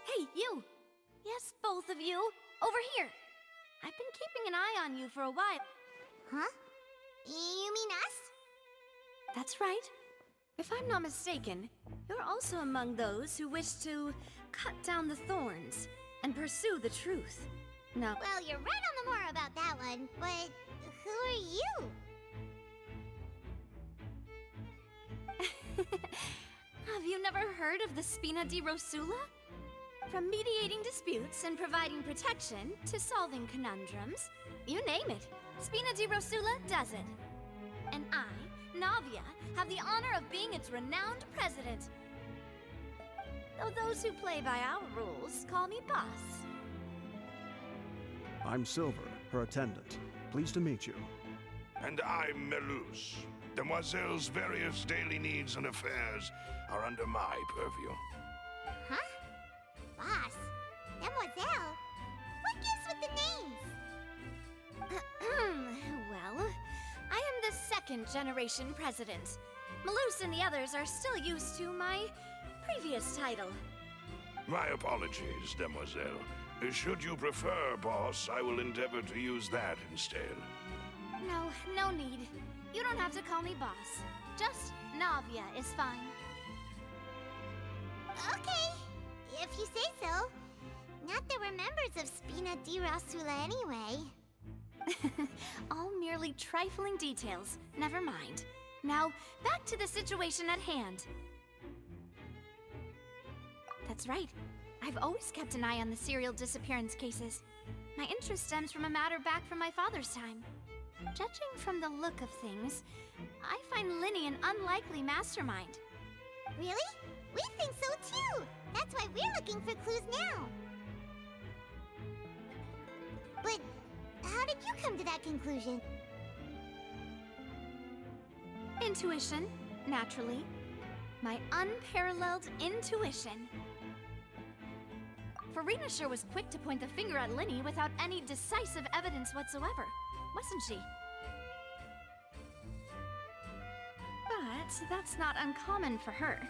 Hey, you! Yes, both of you! Over here! I've been keeping an eye on you for a while. Huh? You mean us? That's right. If I'm not mistaken, you're also among those who wish to cut down the thorns and pursue the truth. Now, Well, you're right on the more about that one, but who are you? have you never heard of the Spina di Rosula? From mediating disputes and providing protection to solving conundrums, you name it, Spina di Rosula does it. And I, Navia, have the honor of being its renowned president. Though those who play by our rules call me boss. I'm Silver, her attendant. Pleased to meet you. And I'm Melus. Demoiselle's various daily needs and affairs are under my purview. Huh? Boss? Demoiselle? What gives with the names? Well, I am the second generation president. Melus and the others are still used to my previous title. My apologies, Demoiselle. Should you prefer, boss, I will endeavor to use that instead. No, no need. You don't have to call me boss. Just Navia is fine. Okay, if you say so. Not that we're members of Spina di Rosula anyway. All merely trifling details. Never mind. Now, back to the situation at hand. That's right. I've always kept an eye on the serial disappearance cases. My interest stems from a matter back from my father's time. Judging from the look of things, I find Linny an unlikely mastermind. Really? We think so too! That's why we're looking for clues now. But how did you come to that conclusion? Intuition, naturally. My unparalleled intuition. Farina sure was quick to point the finger at Linny without any decisive evidence whatsoever, wasn't she? But that's not uncommon for her.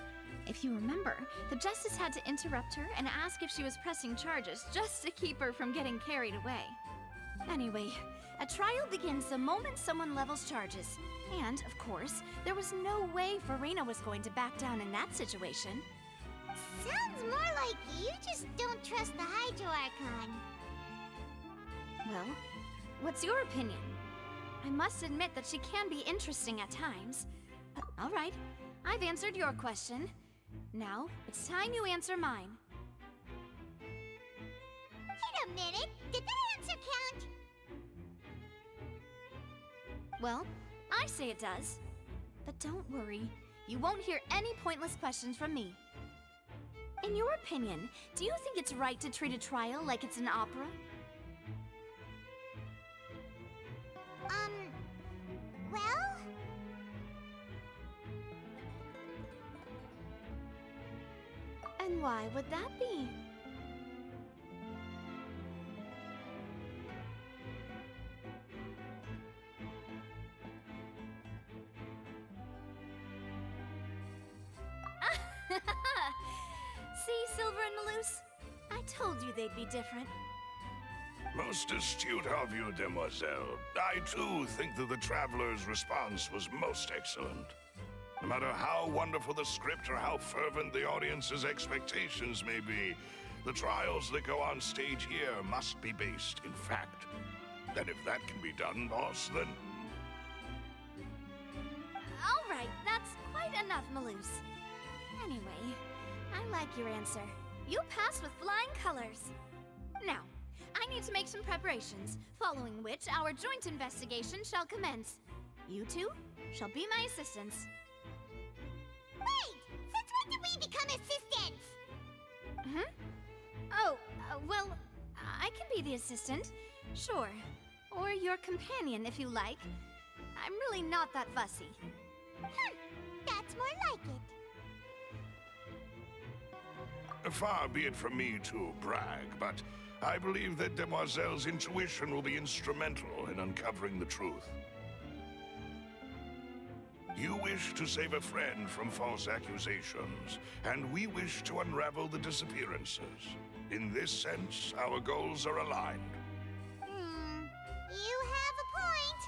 If you remember, the Justice had to interrupt her and ask if she was pressing charges just to keep her from getting carried away. Anyway, a trial begins the moment someone levels charges. And, of course, there was no way Farina was going to back down in that situation. Sounds more like you just don't trust the Hydro Archon. Well, what's your opinion? I must admit that she can be interesting at times. All right, I've answered your question. Now, it's time you answer mine. Wait a minute, did that answer count? Well, I say it does. But don't worry, you won't hear any pointless questions from me. In your opinion, do you think it's right to treat a trial like it's an opera? Well? And why would that be? See, Silver and Malus? I told you they'd be different. Most astute of you, demoiselle. I too think that the Traveler's response was most excellent. No matter how wonderful the script or how fervent the audience's expectations may be, the trials that go on stage here must be based in fact. And if that can be done, boss, then... All right, that's quite enough, Malus. Anyway, I like your answer. You passed with flying colors. Now, I need to make some preparations, following which our joint investigation shall commence. You two shall be my assistants. Wait! Since when did we become assistants? Oh, well, I can be the assistant, sure. Or your companion, if you like. I'm really not that fussy. That's more like it. Far be it from me to brag, but I believe that Demoiselle's intuition will be instrumental in uncovering the truth. You wish to save a friend from false accusations, and we wish to unravel the disappearances. In this sense, our goals are aligned. You have a point.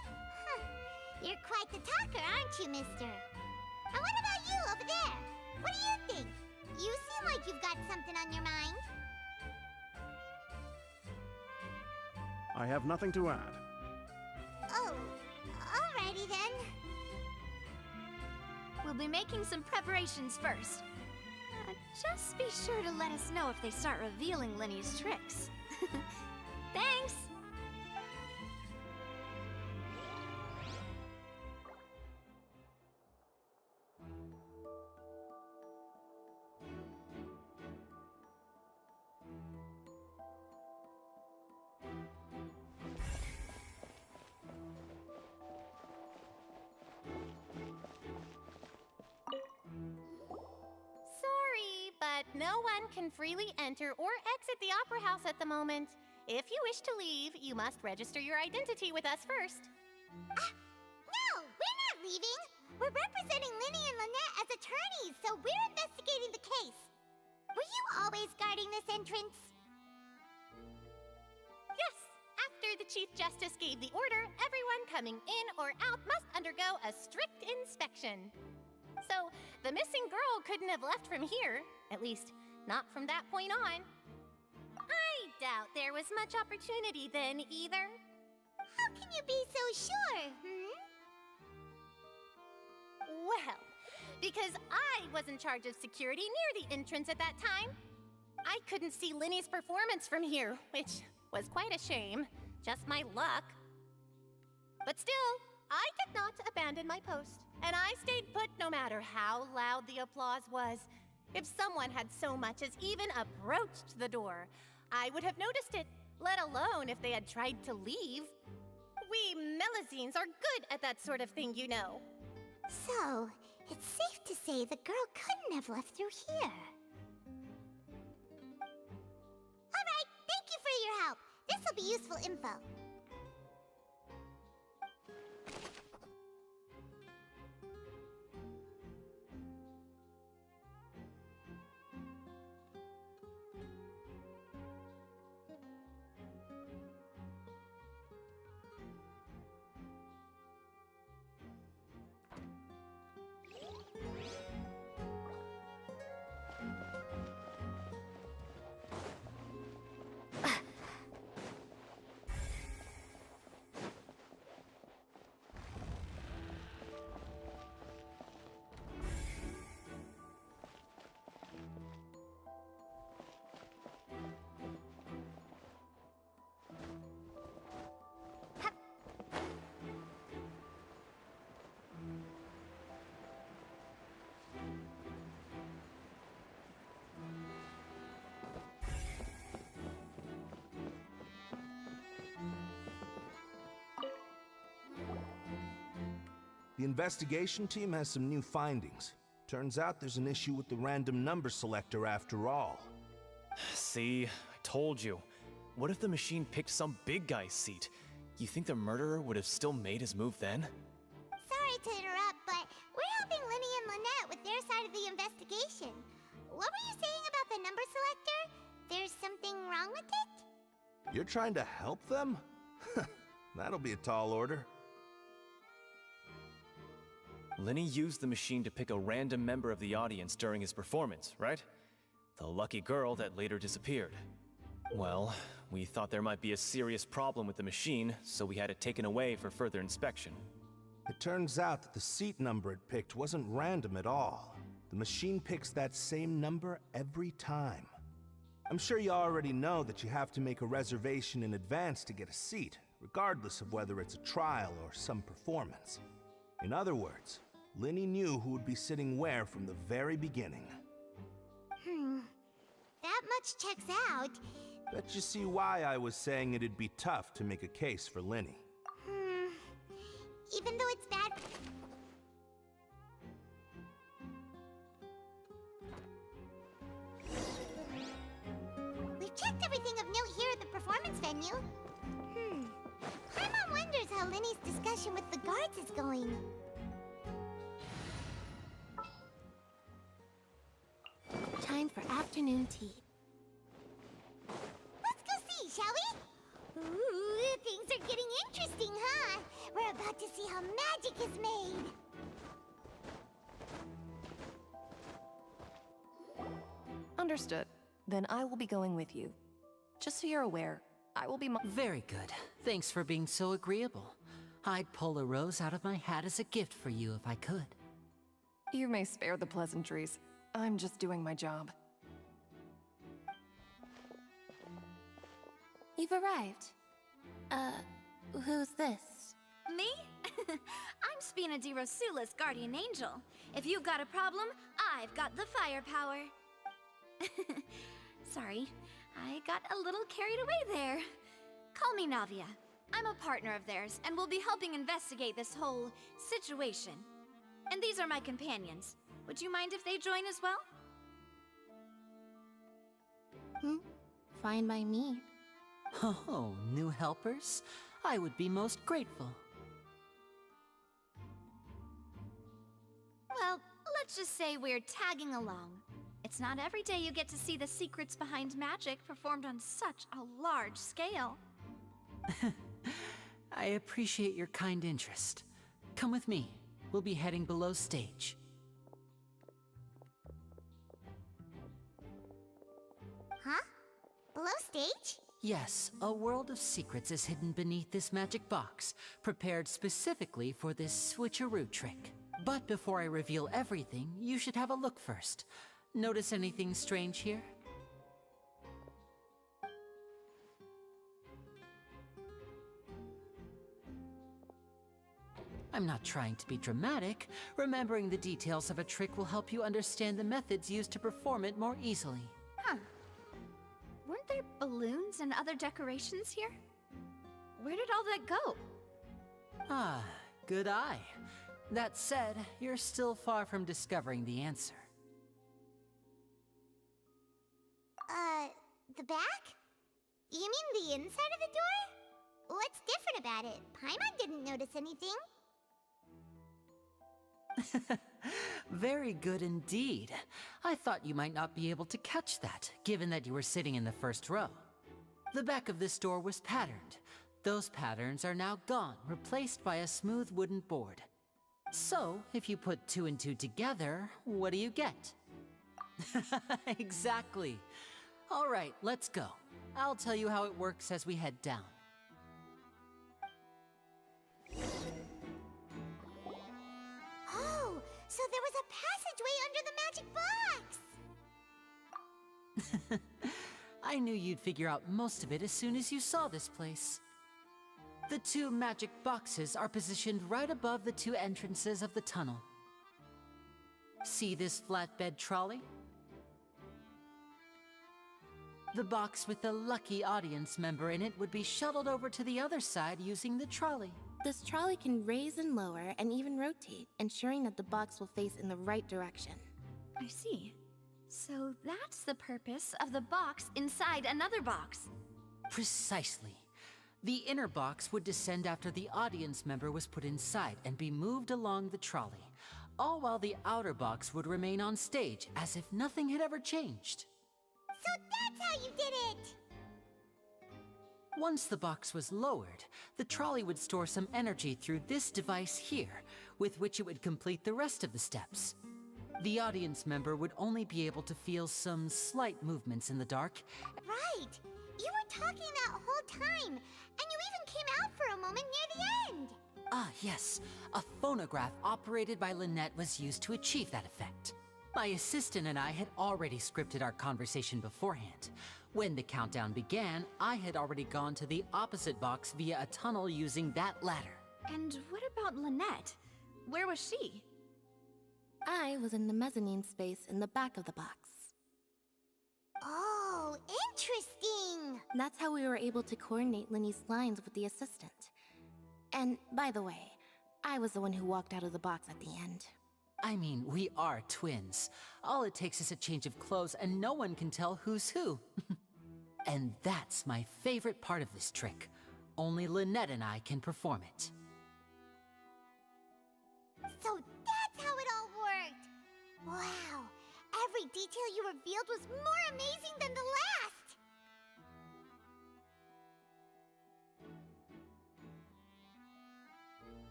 You're quite the talker, aren't you, mister? And what about you over there? What do you think? You seem like you've got something on your mind. I have nothing to add. Oh, alrighty then. We'll be making some preparations first. Just be sure to let us know if they start revealing Linny's tricks. Thanks! But no one can freely enter or exit the Opera House at the moment. If you wish to leave, you must register your identity with us first. No, we're not leaving. We're representing Linny and Lynette as attorneys, so we're investigating the case. Were you always guarding this entrance? Yes, after the Chief Justice gave the order, everyone coming in or out must undergo a strict inspection. So, the missing girl couldn't have left from here. At least, not from that point on. I doubt there was much opportunity then, either. How can you be so sure, Well, because I was in charge of security near the entrance at that time. I couldn't see Linny's performance from here, which was quite a shame. Just my luck. But still, I did not abandon my post. And I stayed put no matter how loud the applause was. If someone had so much as even approached the door, I would have noticed it, let alone if they had tried to leave. We Melusines are good at that sort of thing, you know. So, it's safe to say the girl couldn't have left through here. Alright, thank you for your help. This'll be useful info. The investigation team has some new findings. Turns out there's an issue with the random number selector after all. See, I told you. What if the machine picked some big guy's seat? You think the murderer would have still made his move then? Sorry to interrupt, but we're helping Linny and Lynette with their side of the investigation. What were you saying about the number selector? There's something wrong with it? You're trying to help them? That'll be a tall order. Linny used the machine to pick a random member of the audience during his performance, right? The lucky girl that later disappeared. Well, we thought there might be a serious problem with the machine, so we had it taken away for further inspection. It turns out that the seat number it picked wasn't random at all. The machine picks that same number every time. I'm sure you already know that you have to make a reservation in advance to get a seat, regardless of whether it's a trial or some performance. In other words, Linny knew who would be sitting where from the very beginning. That much checks out. Bet you see why I was saying it'd be tough to make a case for Linny. Even though it's bad... We've checked everything of note here at the performance venue. Paimon wonders how Linny's discussion with the guards is going. Time for afternoon tea. Let's go see, shall we? Ooh, things are getting interesting, huh? We're about to see how magic is made. Understood. Then I will be going with you. Just so you're aware, I will be... Very good. Thanks for being so agreeable. I'd pull a rose out of my hat as a gift for you if I could. You may spare the pleasantries. I'm just doing my job. You've arrived. Who's this? Me? I'm Spina di Rosula's guardian angel. If you've got a problem, I've got the firepower. Sorry, I got a little carried away there. Call me Navia. I'm a partner of theirs, and will be helping investigate this whole situation. And these are my companions. Would you mind if they join as well? Fine by me. Oh, new helpers? I would be most grateful. Well, let's just say we're tagging along. It's not every day you get to see the secrets behind magic performed on such a large scale. I appreciate your kind interest. Come with me. We'll be heading below stage. Huh? Below stage? Yes, a world of secrets is hidden beneath this magic box, prepared specifically for this switcheroo trick. But before I reveal everything, you should have a look first. Notice anything strange here? I'm not trying to be dramatic. Remembering the details of a trick will help you understand the methods used to perform it more easily. Huh. Weren't there balloons and other decorations here? Where did all that go? Ah, good eye. That said, you're still far from discovering the answer. The back? You mean the inside of the door? What's different about it? Paimon didn't notice anything. Very good indeed. I thought you might not be able to catch that, given that you were sitting in the first row. The back of this door was patterned. Those patterns are now gone, replaced by a smooth wooden board. So, if you put 2 and 2 together, what do you get? Exactly. All right, let's go. I'll tell you how it works as we head down. Oh, so there was a passageway under the magic box! I knew you'd figure out most of it as soon as you saw this place. The 2 magic boxes are positioned right above the 2 entrances of the tunnel. See this flatbed trolley? The box with the lucky audience member in it would be shuttled over to the other side using the trolley. This trolley can raise and lower and even rotate, ensuring that the box will face in the right direction. I see. So that's the purpose of the box inside another box. Precisely. The inner box would descend after the audience member was put inside and be moved along the trolley, all while the outer box would remain on stage as if nothing had ever changed. So that's how you did it! Once the box was lowered, the trolley would store some energy through this device here, with which it would complete the rest of the steps. The audience member would only be able to feel some slight movements in the dark. Right! You were talking that whole time, and you even came out for a moment near the end! Ah, yes. A phonograph operated by Lynette was used to achieve that effect. My assistant and I had already scripted our conversation beforehand. When the countdown began, I had already gone to the opposite box via a tunnel using that ladder. And what about Lynette? Where was she? I was in the mezzanine space in the back of the box. Oh, interesting! That's how we were able to coordinate Linny's lines with the assistant. And, by the way, I was the one who walked out of the box at the end. I mean, we are twins. All it takes is a change of clothes and no one can tell who's who. And that's my favorite part of this trick. Only Lynette and I can perform it. So that's how it all worked! Wow! Every detail you revealed was more amazing than the last!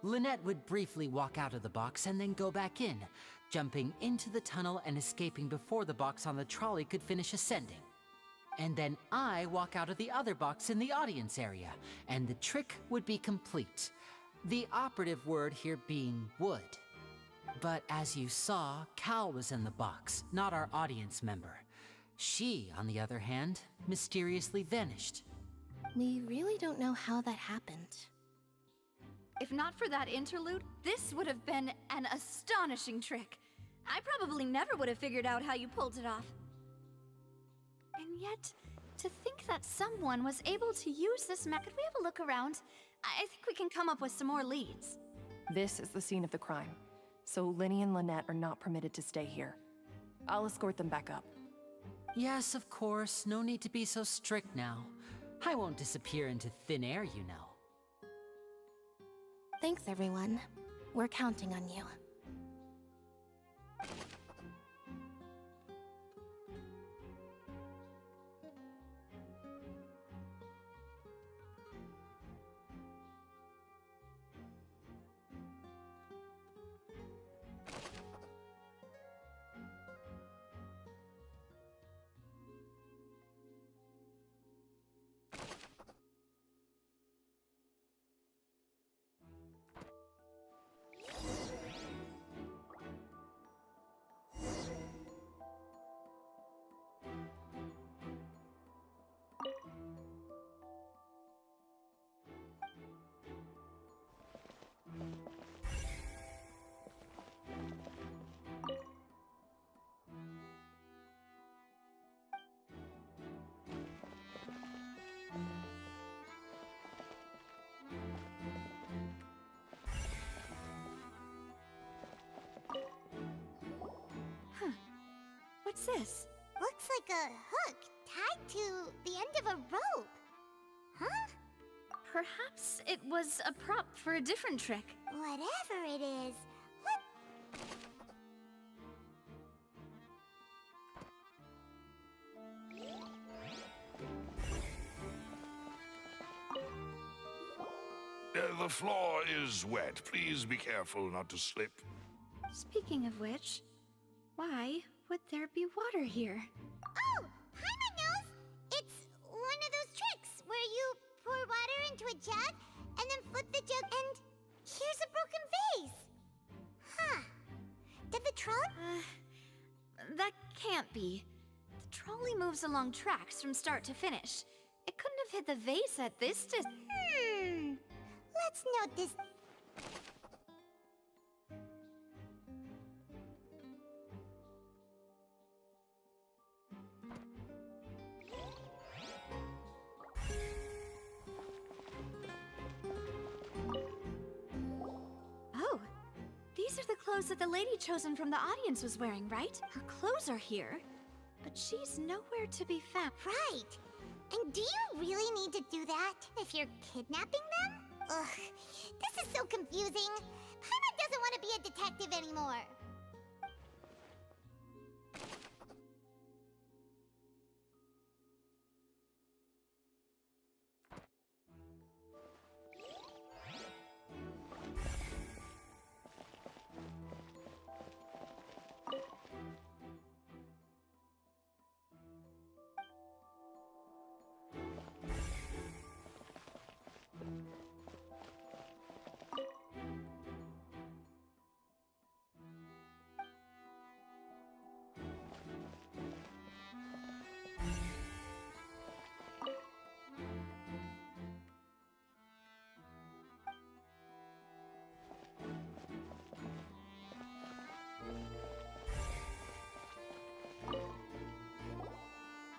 Lynette would briefly walk out of the box and then go back in, jumping into the tunnel and escaping before the box on the trolley could finish ascending. And then I walk out of the other box in the audience area, and the trick would be complete. The operative word here being would. But as you saw, Cal was in the box, not our audience member. She, on the other hand, mysteriously vanished. We really don't know how that happened. If not for that interlude, this would have been an astonishing trick. I probably never would have figured out how you pulled it off. And yet, to think that someone was able to use this mech— Could we have a look around? I think we can come up with some more leads. This is the scene of the crime, so Linny and Lynette are not permitted to stay here. I'll escort them back up. Yes, of course. No need to be so strict now. I won't disappear into thin air, you know. Thanks, everyone. We're counting on you. Sis. Looks like a hook tied to the end of a rope. Huh? Perhaps it was a prop for a different trick. Whatever it is. The floor is wet. Please be careful not to slip. Speaking of which, why would there be water here? Oh, Paimon knows! It's one of those tricks where you pour water into a jug and then flip the jug and here's a broken vase. Huh. Did the trolley? That can't be. The trolley moves along tracks from start to finish. It couldn't have hit the vase at this distance. Let's note this. Oh, these are the clothes that the lady chosen from the audience was wearing, right? Her clothes are here, but she's nowhere to be found. Right. And do you really need to do that if you're kidnapping them? Ugh, this is so confusing. Paimon doesn't want to be a detective anymore.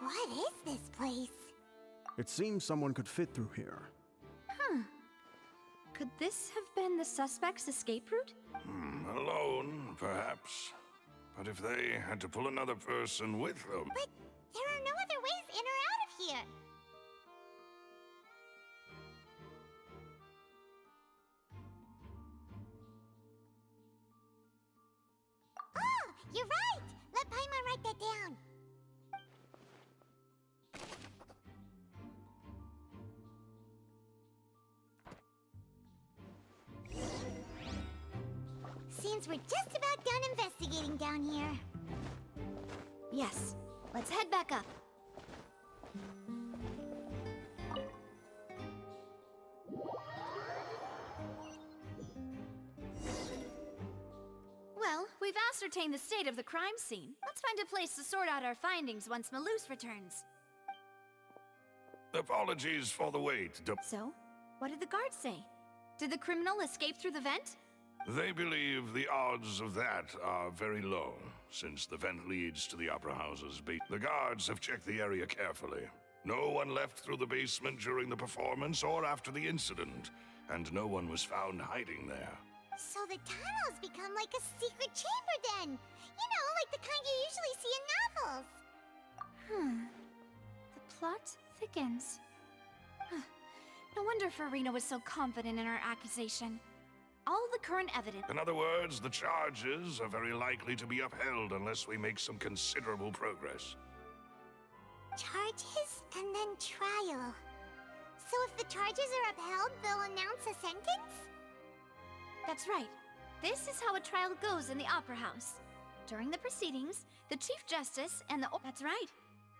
What is this place? It seems someone could fit through here. Huh. Could this have been the suspect's escape route? Alone, perhaps. But if they had to pull another person with them... But there are no other ways in or out of here. Oh, you're right! Let Paimon write that down. Seems we're just about done investigating down here. Yes. Let's head back up. Well, we've ascertained the state of the crime scene. Let's find a place to sort out our findings once Malus returns. Apologies for the wait. So, what did the guards say? Did the criminal escape through the vent? They believe the odds of that are very low, since the vent leads to the Opera House's basement. The guards have checked the area carefully. No one left through the basement during the performance or after the incident, and no one was found hiding there. So the tunnels become like a secret chamber then! You know, like the kind you usually see in novels! The plot thickens. No wonder Farina was so confident in her accusation. All the current evidence... In other words, the charges are very likely to be upheld unless we make some considerable progress. Charges and then trial. So if the charges are upheld, they'll announce a sentence? That's right. This is how a trial goes in the Opera House. During the proceedings, the Chief Justice and the... That's right.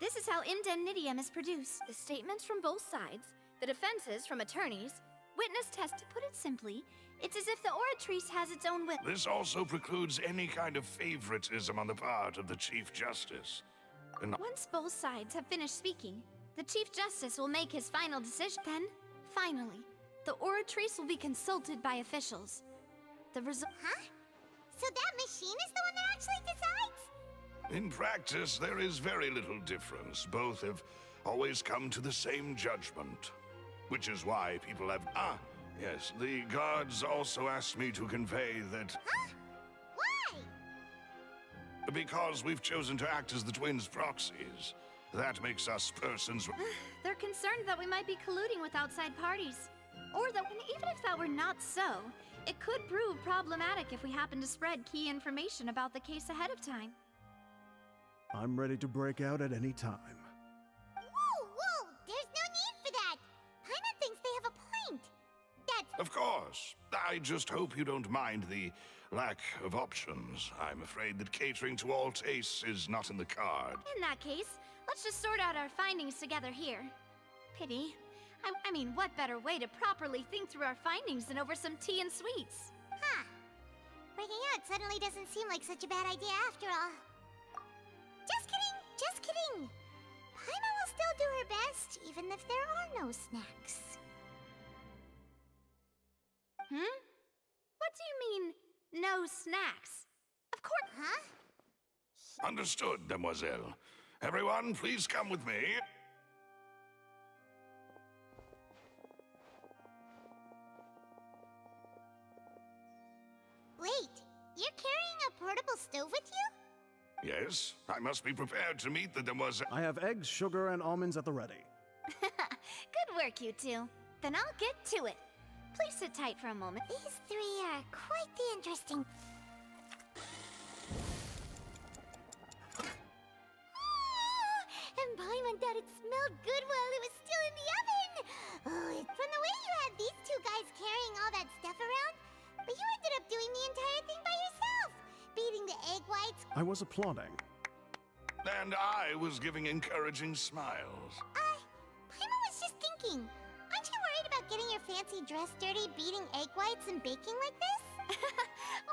This is how indemnitium is produced. The statements from both sides, the defenses from attorneys, witness test. To put it simply, it's as if the oratrice has its own will. This also precludes any kind of favoritism on the part of the Chief Justice. And once both sides have finished speaking, the Chief Justice will make his final decision. Then, finally, the oratrice will be consulted by officials. The result... Huh? So that machine is the one that actually decides? in practice, there is very little difference. Both have always come to the same judgment. Which is why people have... yes, the guards also asked me to convey that... Huh? Why? Because we've chosen to act as the twins' proxies. That makes us persons. They're concerned that we might be colluding with outside parties. Or that even if that were not so, it could prove problematic if we happen to spread key information about the case ahead of time. I'm ready to break out at any time. Whoa! There's no need for that! Paimon thinks they have a point. That's... Of course. I just hope you don't mind the lack of options. I'm afraid that catering to all tastes is not in the card. In that case, let's just sort out our findings together here. Pity. I mean, what better way to properly think through our findings than over some tea and sweets? Huh. Breaking out suddenly doesn't seem like such a bad idea after all. Just kidding! Paimon will still do her best, even if there are no snacks. What do you mean, no snacks? Of course. Huh? Understood, demoiselle. Everyone, please come with me. Wait, you're carrying a portable stove with you? Yes, I must be prepared to meet the demoiselle. I have eggs, sugar, and almonds at the ready. Good work, you two. Then I'll get to it. Please sit tight for a moment. These three are quite the interesting... And Paimon thought it smelled good while it was still in the oven! From the way you had these two guys carrying all that stuff around, but you ended up doing the entire thing by yourself! Beating the egg whites... I was applauding. And I was giving encouraging smiles. Paimon was just thinking, aren't you worried about getting your fancy dress dirty, beating egg whites and baking like this?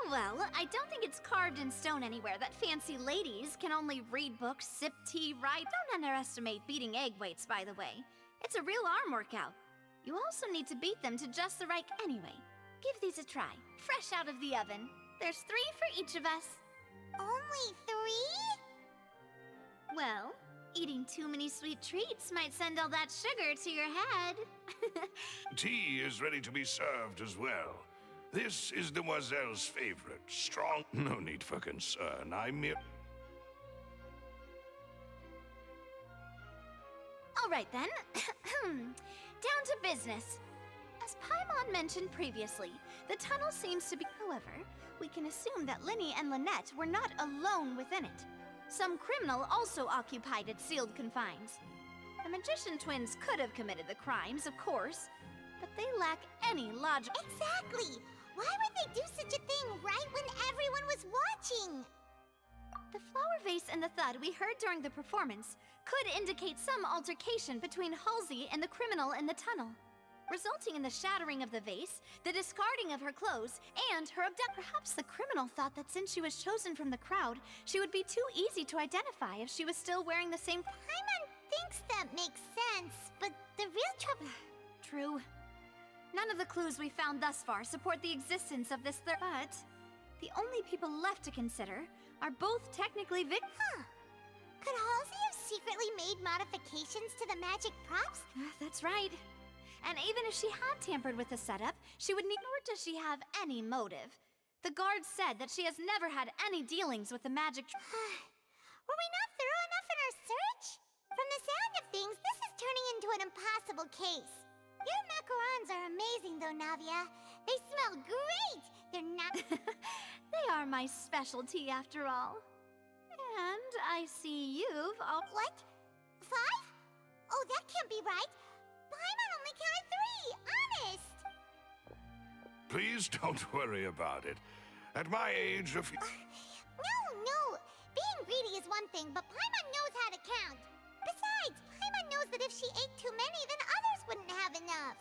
Well, I don't think it's carved in stone anywhere that fancy ladies can only read books, sip tea, write. Don't underestimate beating egg whites, by the way. It's a real arm workout. You also need to beat them to just the right... Anyway, give these a try. Fresh out of the oven. There's 3 for each of us. Only 3? Well, eating too many sweet treats might send all that sugar to your head. Tea is ready to be served as well. This is Demoiselle's favorite. Strong. No need for concern. I'm mere. All right then. Down to business. As Paimon mentioned previously, the tunnel seems to be... However, we can assume that Linny and Lynette were not alone within it. Some criminal also occupied its sealed confines. The magician twins could have committed the crimes, of course, but they lack any logic. Exactly! Why would they do such a thing right when everyone was watching? The flower vase and the thud we heard during the performance could indicate some altercation between Halsey and the criminal in the tunnel, resulting in the shattering of the vase, the discarding of her clothes, and her abduction. Perhaps the criminal thought that since she was chosen from the crowd, she would be too easy to identify if she was still wearing the same... Paimon thinks that makes sense, but the real trouble... True. None of the clues we found thus far support the existence of this third... But the only people left to consider are both technically Huh. Could Halsey have secretly made modifications to the magic props? That's right. And even if she had tampered with the setup, she would need... Nor does she have any motive. The guard said that she has never had any dealings with the magic... Were we not thorough enough in our search? From the sound of things, this is turning into an impossible case. Your macarons are amazing, though, Navia. They smell great! They're not... They are my specialty, after all. And I see you've all... What? 5? Oh, that can't be right. Paimon only counted 3, honest! Please don't worry about it. At my age, if you... No. Being greedy is one thing, but Paimon knows how to count. Besides, Paimon knows that if she ate too many, then others wouldn't have enough.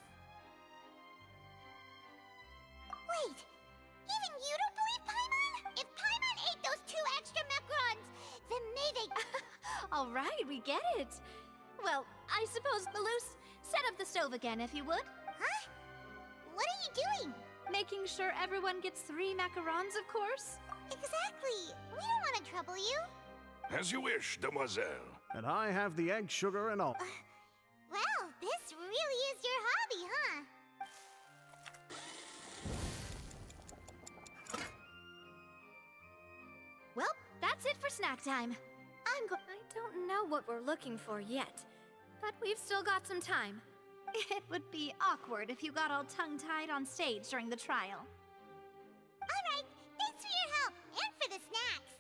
Wait, even you don't believe Paimon? If Paimon ate those 2 extra macarons, then maybe... All right, we get it. Well, I suppose, Balloose, set up the stove again, if you would. Huh? What are you doing? Making sure everyone gets 3 macarons, of course. Exactly. We don't want to trouble you. As you wish, demoiselle. And I have the egg, sugar, and all. Well, this really is your hobby, huh? Well, that's it for snack time. I don't know what we're looking for yet, but we've still got some time. It would be awkward if you got all tongue-tied on stage during the trial. Alright, thanks for your help, and for the snacks.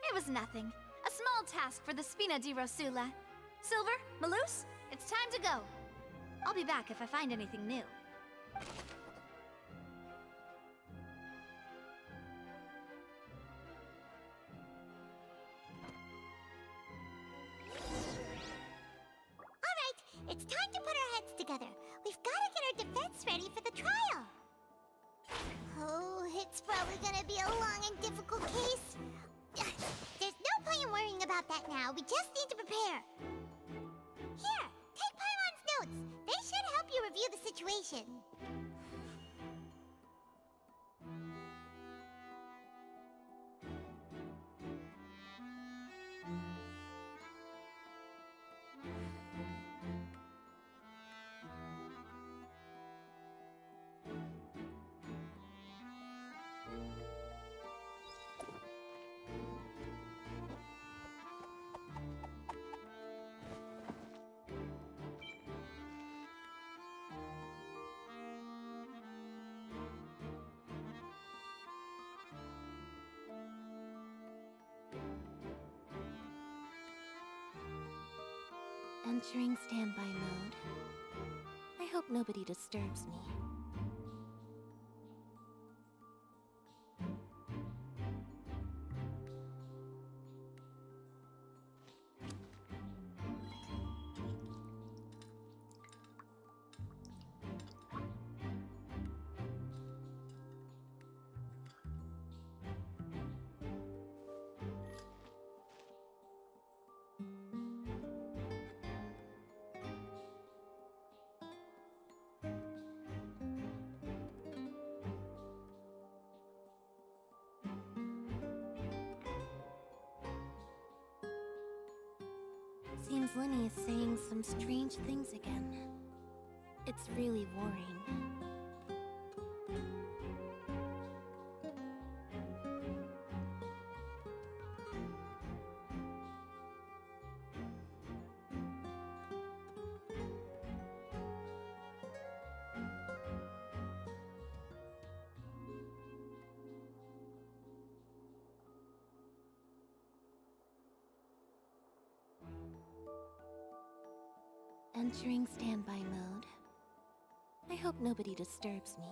It was nothing. A small task for the Spina di Rosula. Silver, Malus, it's time to go. I'll be back if I find anything new. Alright, it's time to put our heads together. We've got to get our defense ready for the trial. Oh, it's probably gonna be a long and difficult case. There's no point in worrying about that now. We just need to prepare. Here, take Paimon's notes. They should help you review the situation. Entering standby mode. I hope nobody disturbs me. Seems Lenny is saying some strange things again. It's really worrying. Entering standby mode. I hope nobody disturbs me.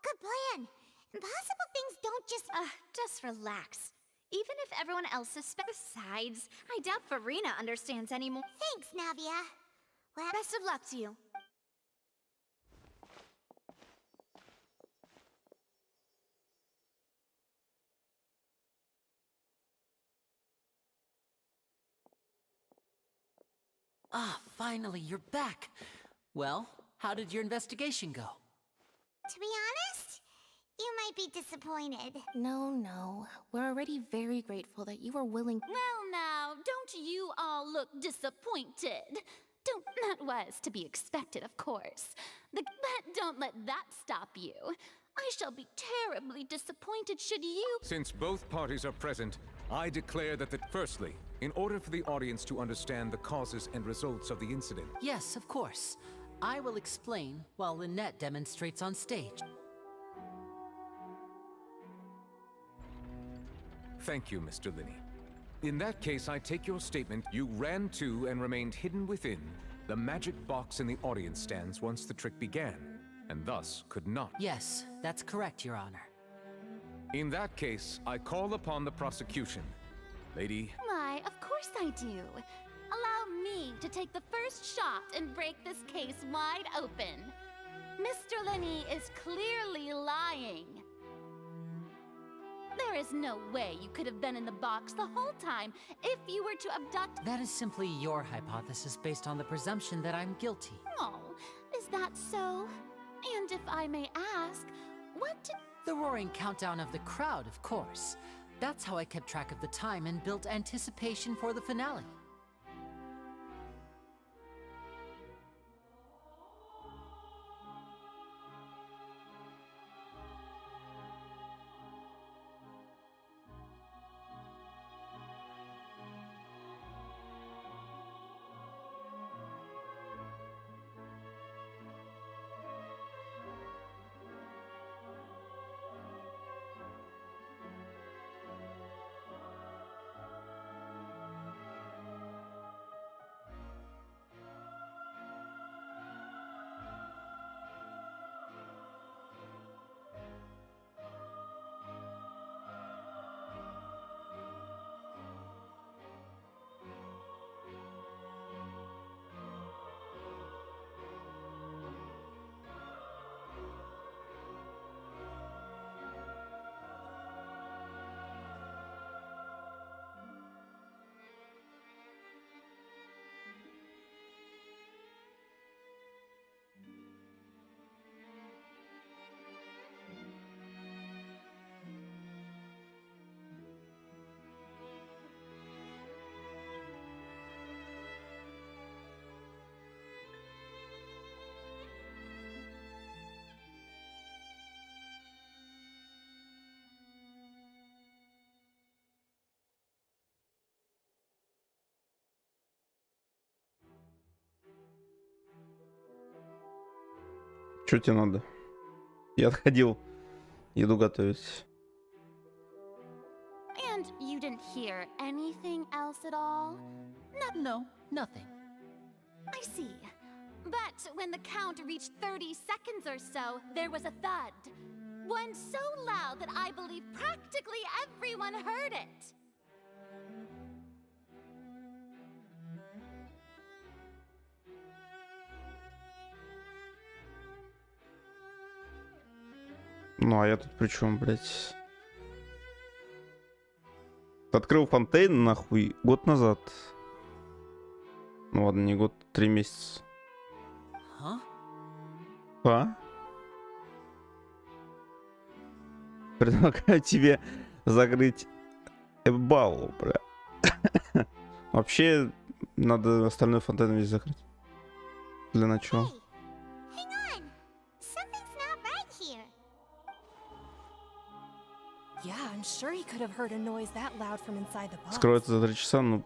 good plan. Impossible things don't Just relax. Even if everyone else suspects. Besides, I doubt Farina understands anymore. Thanks, Navia. Well, Best of luck to you. Ah, finally, you're back. Well, how did your investigation go? to be honest, you might be disappointed. No. We're already very grateful that you were willing. Well, now, don't you all look disappointed? That was to be expected, of course. But don't let that stop you. I shall be terribly disappointed should you... Since both parties are present, I declare that firstly, in order for the audience to understand the causes and results of the incident... Yes, of course. I will explain while Lynette demonstrates on stage. Thank you, Mr. Linney. In that case, I take your statement. You ran to and remained hidden within the magic box in the audience stands once the trick began, and thus could not. Yes, that's correct, Your Honor. In that case, I call upon the prosecution. Lady... Why, of course I do. Allow me to take the first shot and break this case wide open. Mr. Linney is clearly lying. There is no way you could have been in the box the whole time if you were to abduct... That is simply your hypothesis based on the presumption that I'm guilty. Oh, is that so? And if I may ask, what did... The roaring countdown of the crowd, of course. That's how I kept track of the time and built anticipation for the finale. Что тебе надо? Я отходил еду готовить. And you didn't hear anything else at all? No, nothing. I see. But when the count reached 30 seconds or so, there was a thud. One so loud that I believe practically everyone heard it. Ну, а я тут при чем, блядь? Открыл фонтейн, нахуй, год назад. Ну ладно, не год, 3 месяца. А? Предлагаю тебе закрыть эбалу, бля. Вообще, надо остальной фонтейн весь закрыть. Для начала. Yeah, I'm sure he could have heard a noise that loud from inside the box. Скроется за 3 часа, ну...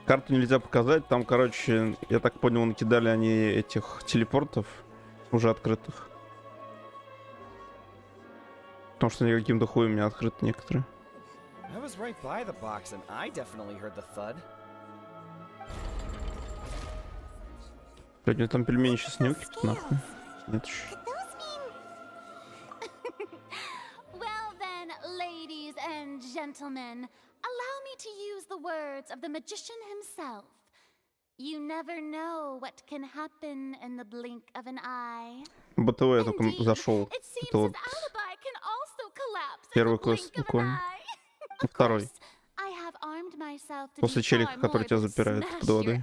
Карту нельзя показать, там, короче, я так понял, накидали они этих телепортов, уже открытых. Потому что они каким-то хуем не открыты некоторые. I was right by the box and I definitely heard the thud. Блядь, мне там пельмени сейчас не выкипят, нахуй. Нет еще. Well then, ladies and gentlemen, allow me to use the words of the magician himself. You never know what can happen in the blink of an eye. БТВ я только зашел. Это вот первый квест буквально. Второй. После челика, который тебя запирает под водой.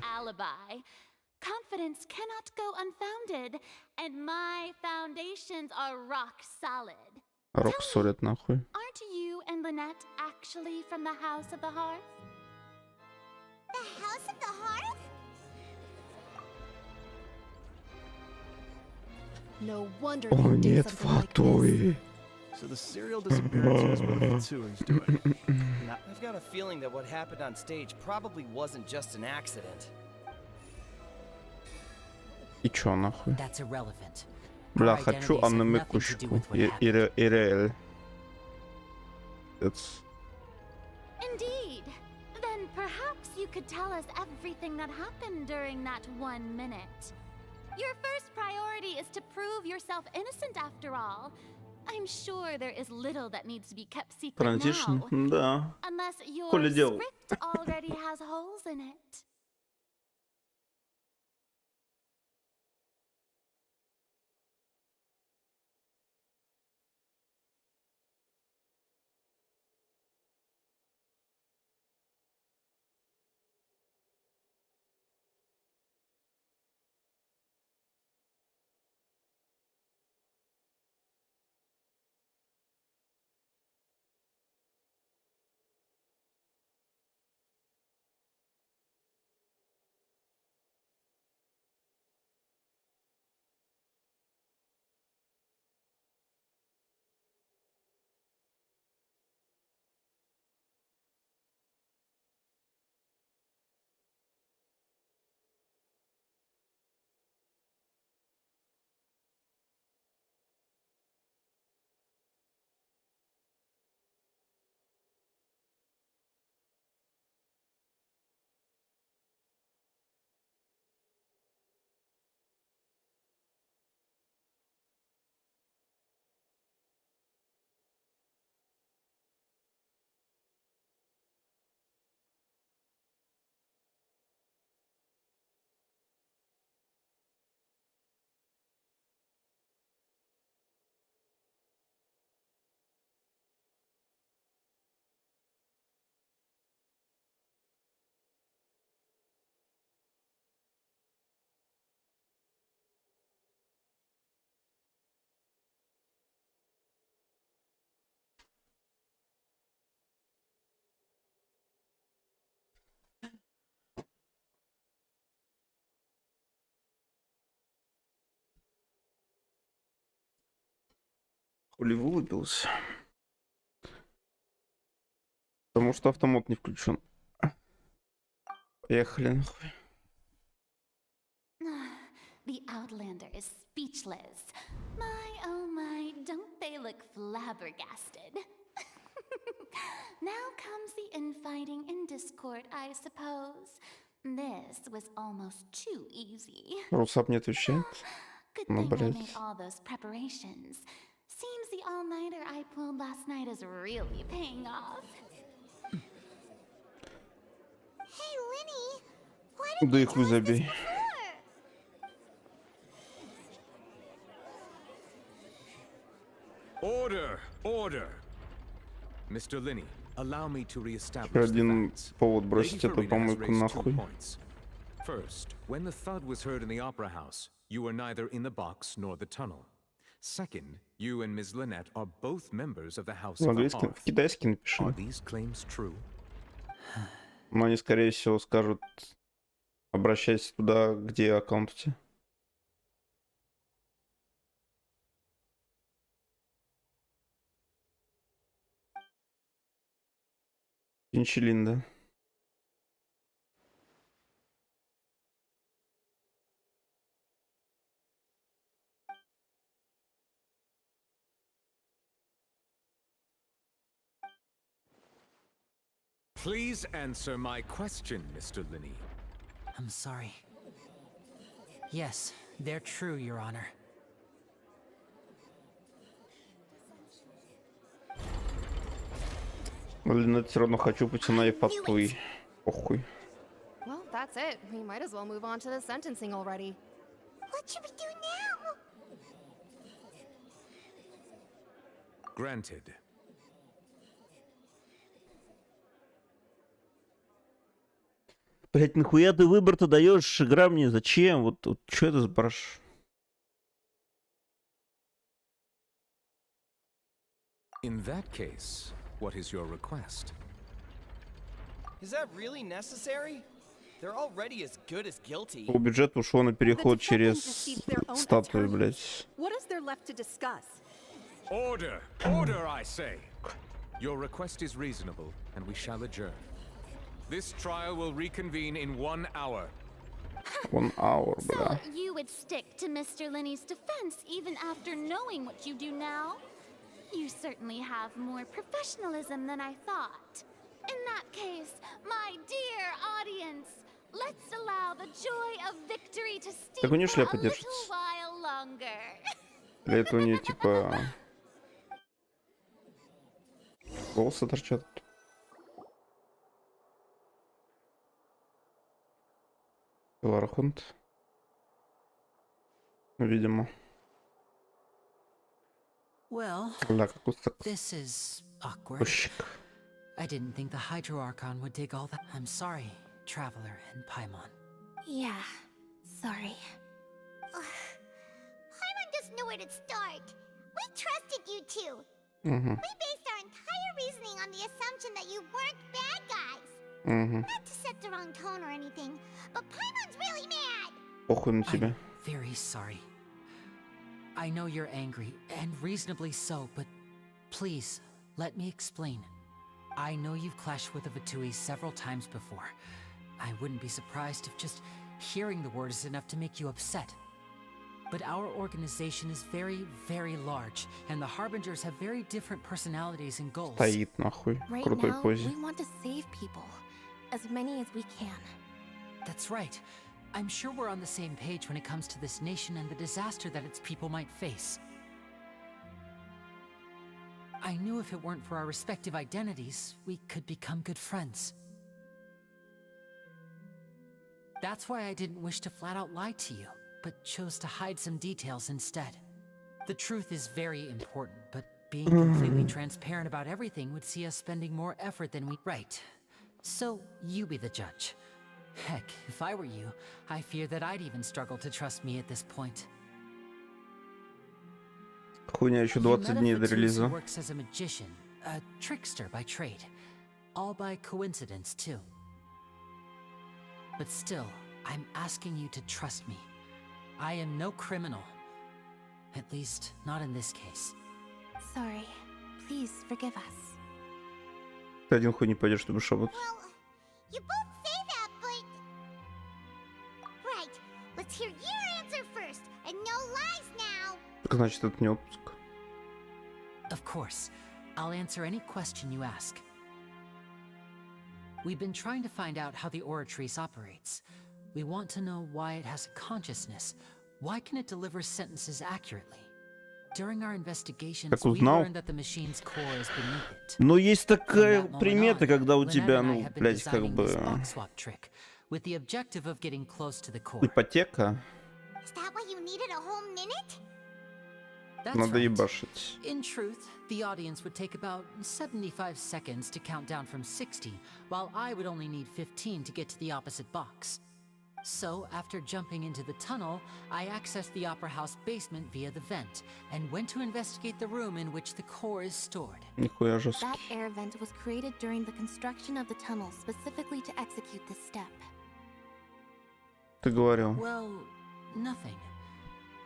Confidence cannot go unfounded, and my foundations are rock solid. Рок солид нахуй. Aren't you and Lynette actually from the House of the Hearth? The House of the Hearth? No wonder О, you did нет, something like Фатуи. So the serial disappearance was what the Fatsuing's doing. I've got a feeling that what happened on stage probably wasn't just an accident. И чё нахуй? That's irrelevant. Бля, Our хочу identities have аниме nothing to do кушку. with what happened. Ирель. It's... Indeed. Then perhaps you could tell us everything that happened during that 1 minute. Your first priority is to prove yourself innocent after all. I'm sure there is little that needs to be kept secret Транзишн, now. да. Unless your Коля делал. script already has holes in it. Хули вылупился. Потому что автомат не включен. Поехали нахуй. The Outlander is speechless. My, oh my, don't they look flabbergasted? Now comes the infighting and discord, I suppose. This was almost too easy. Русап не отвечает. Good Ну, thing I блядь. made all those preparations. Seems the all-nighter I pulled last night is really paying off. Hey, Linny, why Да didn't и you хуй tell us this забей. before? Order! Order! Mr. Linney, allow me to reestablish Еще the один facts. повод Lady бросить эту Farina has помойку raised 2 нахуй. points. First, when the thud was heard in the Opera House, you were neither in the box nor the tunnel. Second, you and Ms. Lynette are both members of the House В of the английском, в Hearth. китайском напиши. Are these claims true? Но они, скорее всего, скажут, обращайся туда, где аккаунт у тебя. Пинчелин, да? Please answer my question, Mr. Linney. I'm sorry. Yes, they're true, Your Honor. Блин, все равно хочу пацана и фатуй. Похуй. Well, that's it. We might as well move on to the sentencing already. What should we do now? Granted. Блять, нахуя ты выбор-то даешь? Игра мне зачем? Вот что это за параш? In that case, what is your request? Is that really necessary? They're already as good as guilty. По бюджету ушло на переход через статую, блять. What is there left to discuss? Order! Order, I say! Your request is reasonable, and we shall adjourn. This trial will reconvene in 1 hour. 1 hour, blah. So you would stick to Mr. Linney's defense even after knowing what you do now? You certainly have more professionalism than I thought. In that case, my dear audience, let's allow the joy of victory to steep Так у нее for шляпа a держится. little while longer. Для этого у нее типа волосы торчат. Ларахунт. Видимо. Well, Бля, как кусок. this is awkward. Кущик. I didn't think the Hydro Archon would dig all that. I'm sorry, Traveler and Paimon. Yeah, sorry. Paimon doesn't know where to start. We trusted you two. Mm-hmm. We based our entire reasoning on the assumption that you weren't bad guys. Mm-hmm. Not to set the wrong tone or anything, but Paimon's really mad. Похуй на тебя. Very sorry. I know you're angry, and reasonably so, but please, let me explain. I know you've clashed with the Vatui several times before. I wouldn't be surprised if just hearing the word is enough to make you upset. But our organization is very, very large, and the Harbingers have very different personalities and goals. Стоит нахуй. Right Крутой now, позе. we want to save people. As many as we can. That's right. I'm sure we're on the same page when it comes to this nation and the disaster that its people might face. I knew if it weren't for our respective identities, we could become good friends. That's why I didn't wish to flat out lie to you, but chose to hide some details instead. The truth is very important, but being completely transparent about everything would see us spending more effort than we... Right. So, you be the judge. Heck, if I were you, I fear that I'd even struggle to trust me at this point. Хуйня, еще 20 дней до релиза. Works as a magician, a trickster by trade. All by coincidence, too. But still, I'm asking you to trust me. I am no criminal. At least, not in this case. Sorry. Please forgive us. Ты один хуй не пойдешь, чтобы шабут. You both say that, but... Right. Let's hear your answer first, and no lies now. Так значит, это не отпуск. Of course. I'll answer any question you ask. We've been trying to find out how the Oratrice operates. We want to know why it has a consciousness. Why can it deliver sentences accurately? During our investigations, we learned that the machine's core is beneath it. Но есть такая примета, когда у тебя, ну, блядь, как бы... With the objective of getting close to the core. Ипотека. Is that why you needed a whole minute? Надо ебашить. In truth, the audience would take about 75 seconds to count down from 60, while I would only need 15 to get to the opposite box. So, after jumping into the tunnel, I accessed the Opera House basement via the vent, and went to investigate the room in which the core is stored. Нихуя жесткий. That air vent was created during the construction of the tunnel specifically to execute this step. Ты говорил. Well, nothing.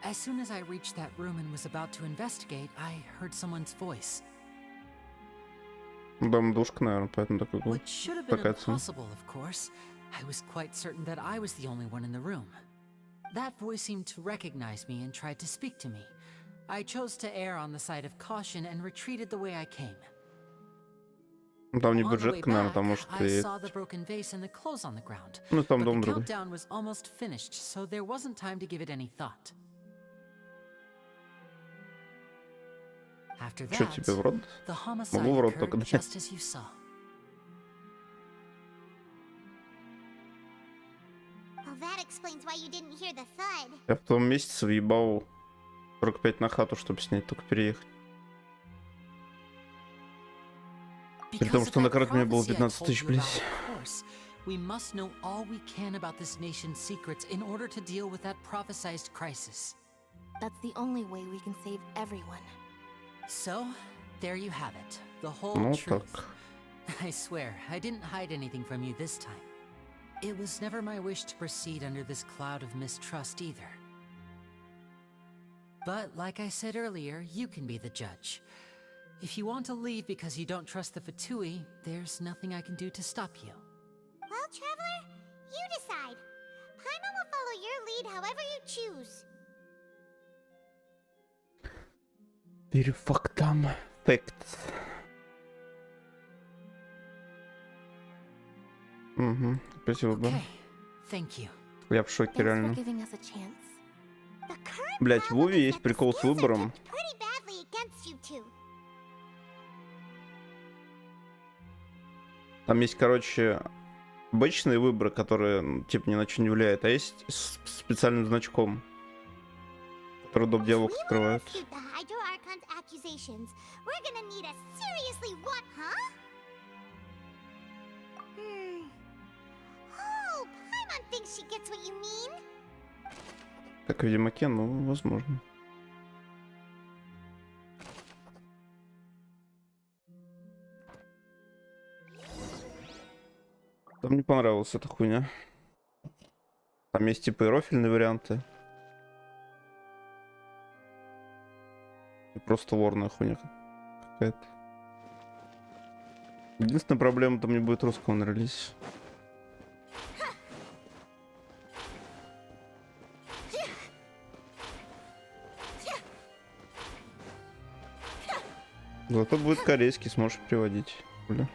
As soon as I reached that room and was about to investigate, I heard someone's voice. Дом душка, наверное, поэтому такой был. Which should have been impossible, of course. I was quite certain that I was the only one in the room. That voice seemed to recognize me and tried to speak to me. I chose to err on the side of caution and retreated the way I came. Там не бюджетка, наверное, потому что... I saw the broken vase and the clothes on the ground. Ну, там but дом the другой. countdown was almost finished, so there wasn't time to give it any thought. After Чё that, тебе в рот? the homicide Могу в рот occurred только дать. just as you saw. Well, that explains why you didn't hear the thud. Я в том месяце въебал 45 на хату, чтобы снять, только переехать. При том, что на карте у меня было 15 тысяч, блядь. We must know all we can about this nation's secrets in order to deal with that prophesized crisis. That's the only way we can save everyone. So, there you have it. The whole Ну truth. так. I swear, I didn't hide anything from you this time. It was never my wish to proceed under this cloud of mistrust either. But like I said earlier, you can be the judge. If you want to leave because you don't trust the Fatui, there's nothing I can do to stop you. Well, Traveler, you decide. Paimon will follow your lead however you choose. Перефактам. Facts. Угу. Спасибо, да. Thank you. Я в шоке, Thanks for реально. giving us a chance. Блять, в Вове есть прикол с выбором. Pretty badly against you two. Там есть, короче, обычные выборы, которые, ну, типа, ни на что не влияют, а есть с специальным значком, который доп. Диалог открывает. The Hydro Archon's accusations. We're gonna need a seriously what, huh? Oh, Paimon thinks she gets what you mean. Как в Ведьмаке, ну, возможно. Там мне понравилась эта хуйня. Там есть типа и рофильные варианты. И просто лорная хуйня какая-то. Единственная проблема, там не будет русского на релизе. Зато будет корейский, сможешь переводить. Бля.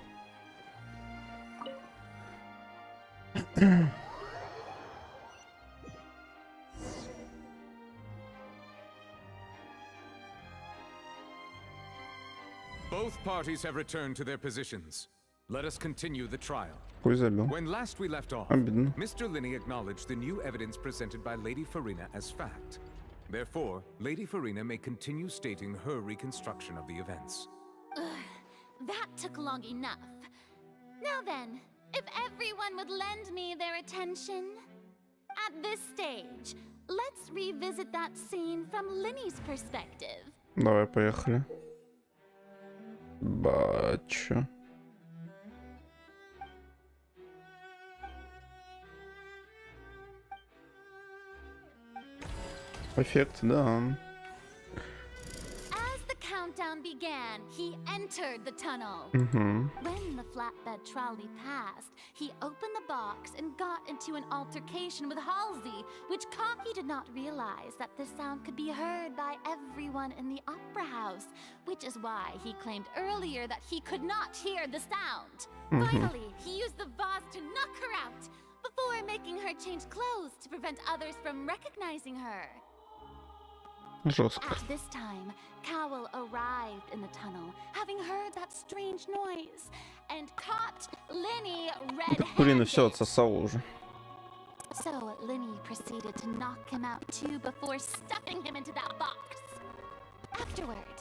Both parties have returned to their positions. Let us continue the trial. Хуй забил. When last we left off, Обидно. Mr. Linney acknowledged the new evidence presented by Lady Farina as fact. Therefore, Lady Farina may continue stating her reconstruction of the events. That took long enough. Now then, if everyone would lend me their attention. At this stage, let's revisit that scene from Linny's perspective. Давай, поехали. Бачу. Эффект, да. As the countdown began, he entered the tunnel. When the flatbed trolley passed, he opened the box and got into an altercation with Halsey, which he did not realize that the sound could be heard by everyone in the opera house, which is why he claimed earlier that he could not hear the sound. Finally, he used the vase to knock her out, before making her change clothes to prevent others from recognizing her. Жестко. At this time, Cowell arrived in the tunnel, having heard that strange noise, and caught Linny Блин, red-handed. все, отсосало уже. So Linny proceeded to knock him out too before stuffing him into that box. Afterward,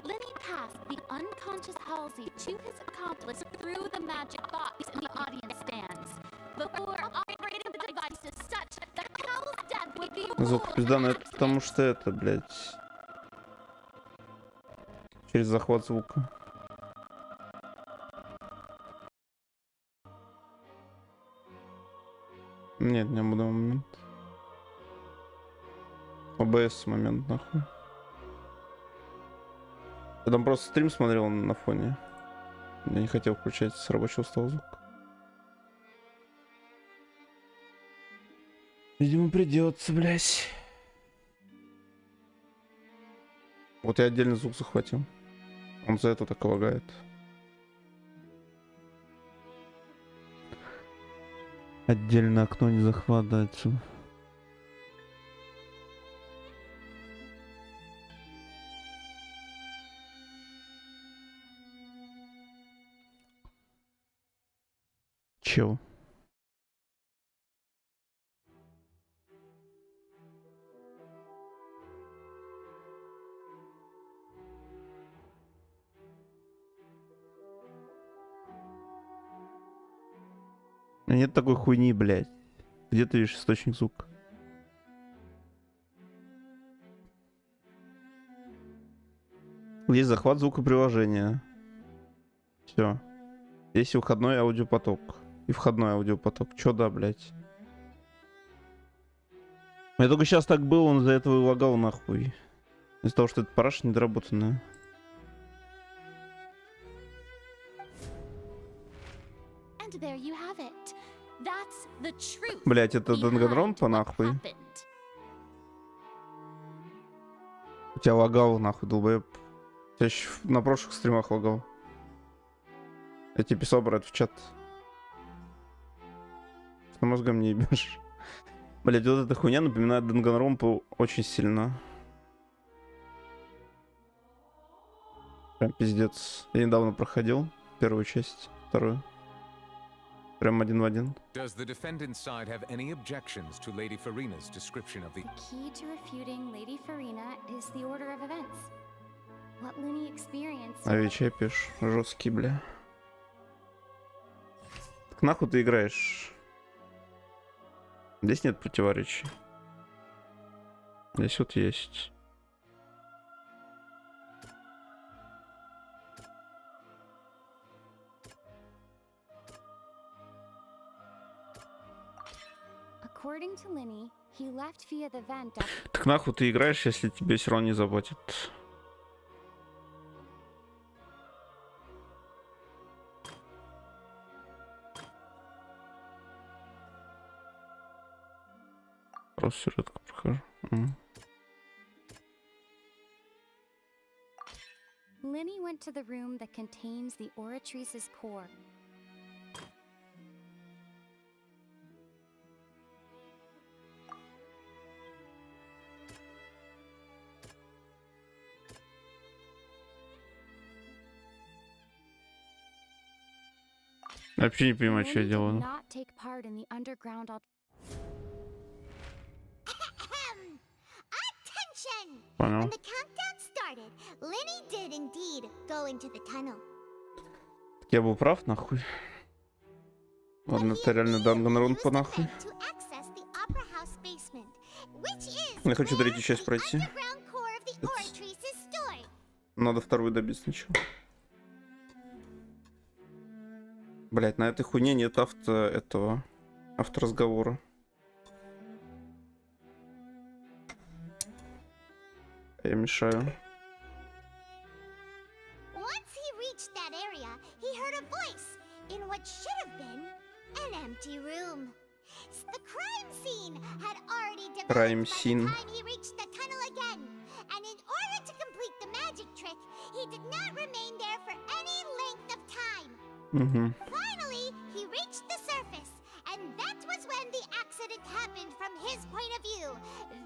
Linny passed the unconscious Halsey to his accomplice through the magic box in the audience stands, before operating the devices such that Cowell's death would be Звук пизданый, это потому что это, блядь. Через захват звука. Нет, не буду момент. ОБС момент, нахуй. Я там просто стрим смотрел на фоне. Я не хотел включать с рабочего стола звук. Видимо, придется, блядь. Вот я отдельный звук захватил. Он за это так и лагает. Отдельно окно не захватывается. Чел. нет такой хуйни, блядь. Где ты видишь источник звука? Есть захват звука приложения. Все. Есть и выходной аудиопоток. И входной аудиопоток. Чё да, блядь? Я только сейчас так было, он из-за этого и лагал нахуй. Из-за того, что это параша недоработанная. Блять, это Данганронпа нахуй. У тебя лагал нахуй, долбоеб. У тебя еще на прошлых стримах лагал. Я тебе писал, брат, в чат. С мозгом не ебешь. Блять, вот эта хуйня напоминает Данганронпу очень сильно. Прям пиздец. Я недавно проходил первую часть, вторую. Прям один в один. Does the defendant's side have any objections to Lady Farina's description of the Key to refuting Lady Farina is the order of events. What Linny experienced. А вече пишешь. Жесткий, бля. Так нахуй ты играешь? Здесь нет противоречий. Здесь вот есть. According to Linny, he left via the vent. Так нахуй ты играешь, если тебе все равно не заботит? Просто сюжетку прохожу. Linny went to the room that contains the Oratrice's core. Я вообще не понимаю, что я делаю. Not take part in the underground. Attention! Понял. When the countdown started, Linny did indeed go into the tunnel. Я был прав, нахуй. Ладно, это реально Данганронпа, нахуй. To access the Opera House basement, which is Я хочу третью часть пройти. underground core of the Oratrice's story. Надо вторую добить сначала. Блять, на этой хуйне нет авторазговора. Я мешаю. Once he reached that area, he heard a voice in what should have been an empty room. The crime scene had already developed Crime by scene. the time he reached the tunnel again. And in order to complete the magic trick, he did not remain there for any length of time. Finally, he reached the surface, and that was when the accident happened from his point of view.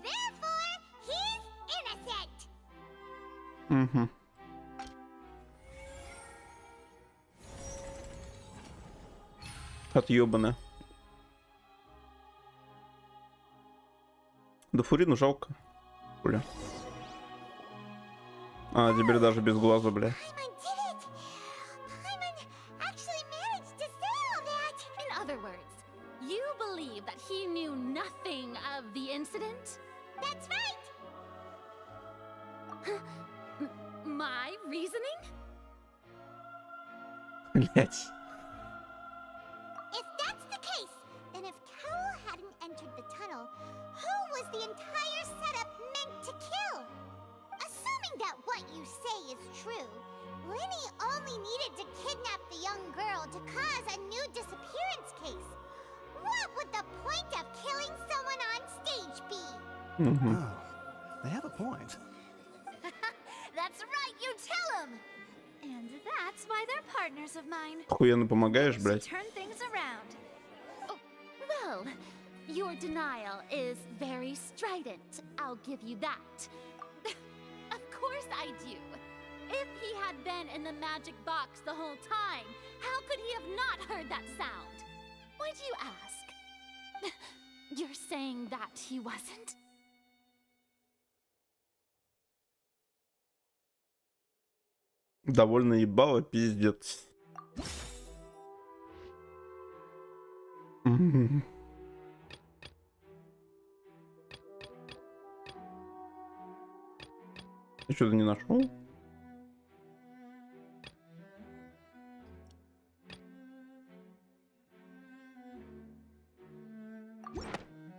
Therefore, he's innocent. Отъебано. Да Фурину жалко. Бля. А, теперь даже без глаза, бля. In other words, you believe that he knew nothing of the incident? That's right. My reasoning? Блять. If that's the case, then if Carol hadn't entered the tunnel, who was the entire setup meant to kill? Assuming that what you say is true, Linny only needed to kidnap the young girl to cause a new disappearance case. What would the point of killing someone on stage be? Oh, they have a point. That's right, you tell him. And that's why they're partners of mine. Хуяно помогаешь, блять. Turn things around. Oh, well, your denial is very strident. I'll give you that. Of course I do. If he had been in the magic box the whole time, how could he have not heard that sound? Why do you ask? You're saying that he wasn't? Довольно ебало, пиздец. Я что-то не нашел.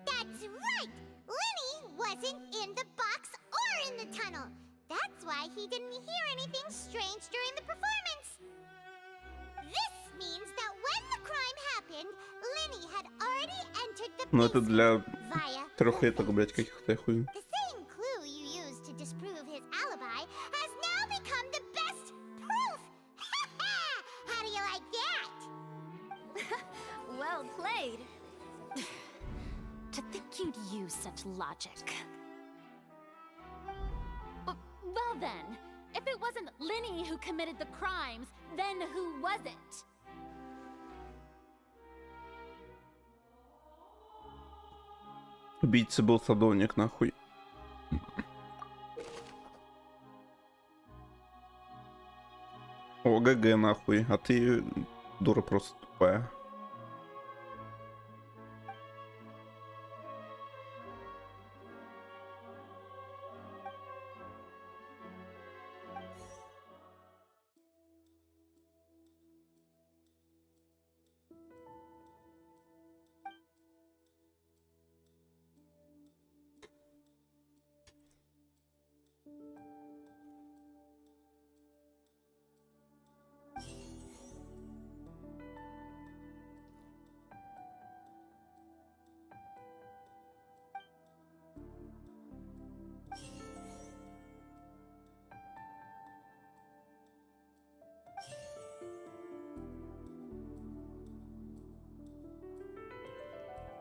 That's right! Lenny wasn't in the box or in the tunnel. That's why he didn't hear anything strange during the performance. This means that when the crime happened, Lenny had already entered the Ну это для via трехлеток, блять, каких-то хуй. The same clue you used to disprove his alibi has now become the best proof! How do you like that? Well played. To think you'd use such logic. Well then, if it wasn't Lenny who committed the crimes, then who was it? Убийца был садовник, нахуй. ОГГ, нахуй. А ты дура просто тупая.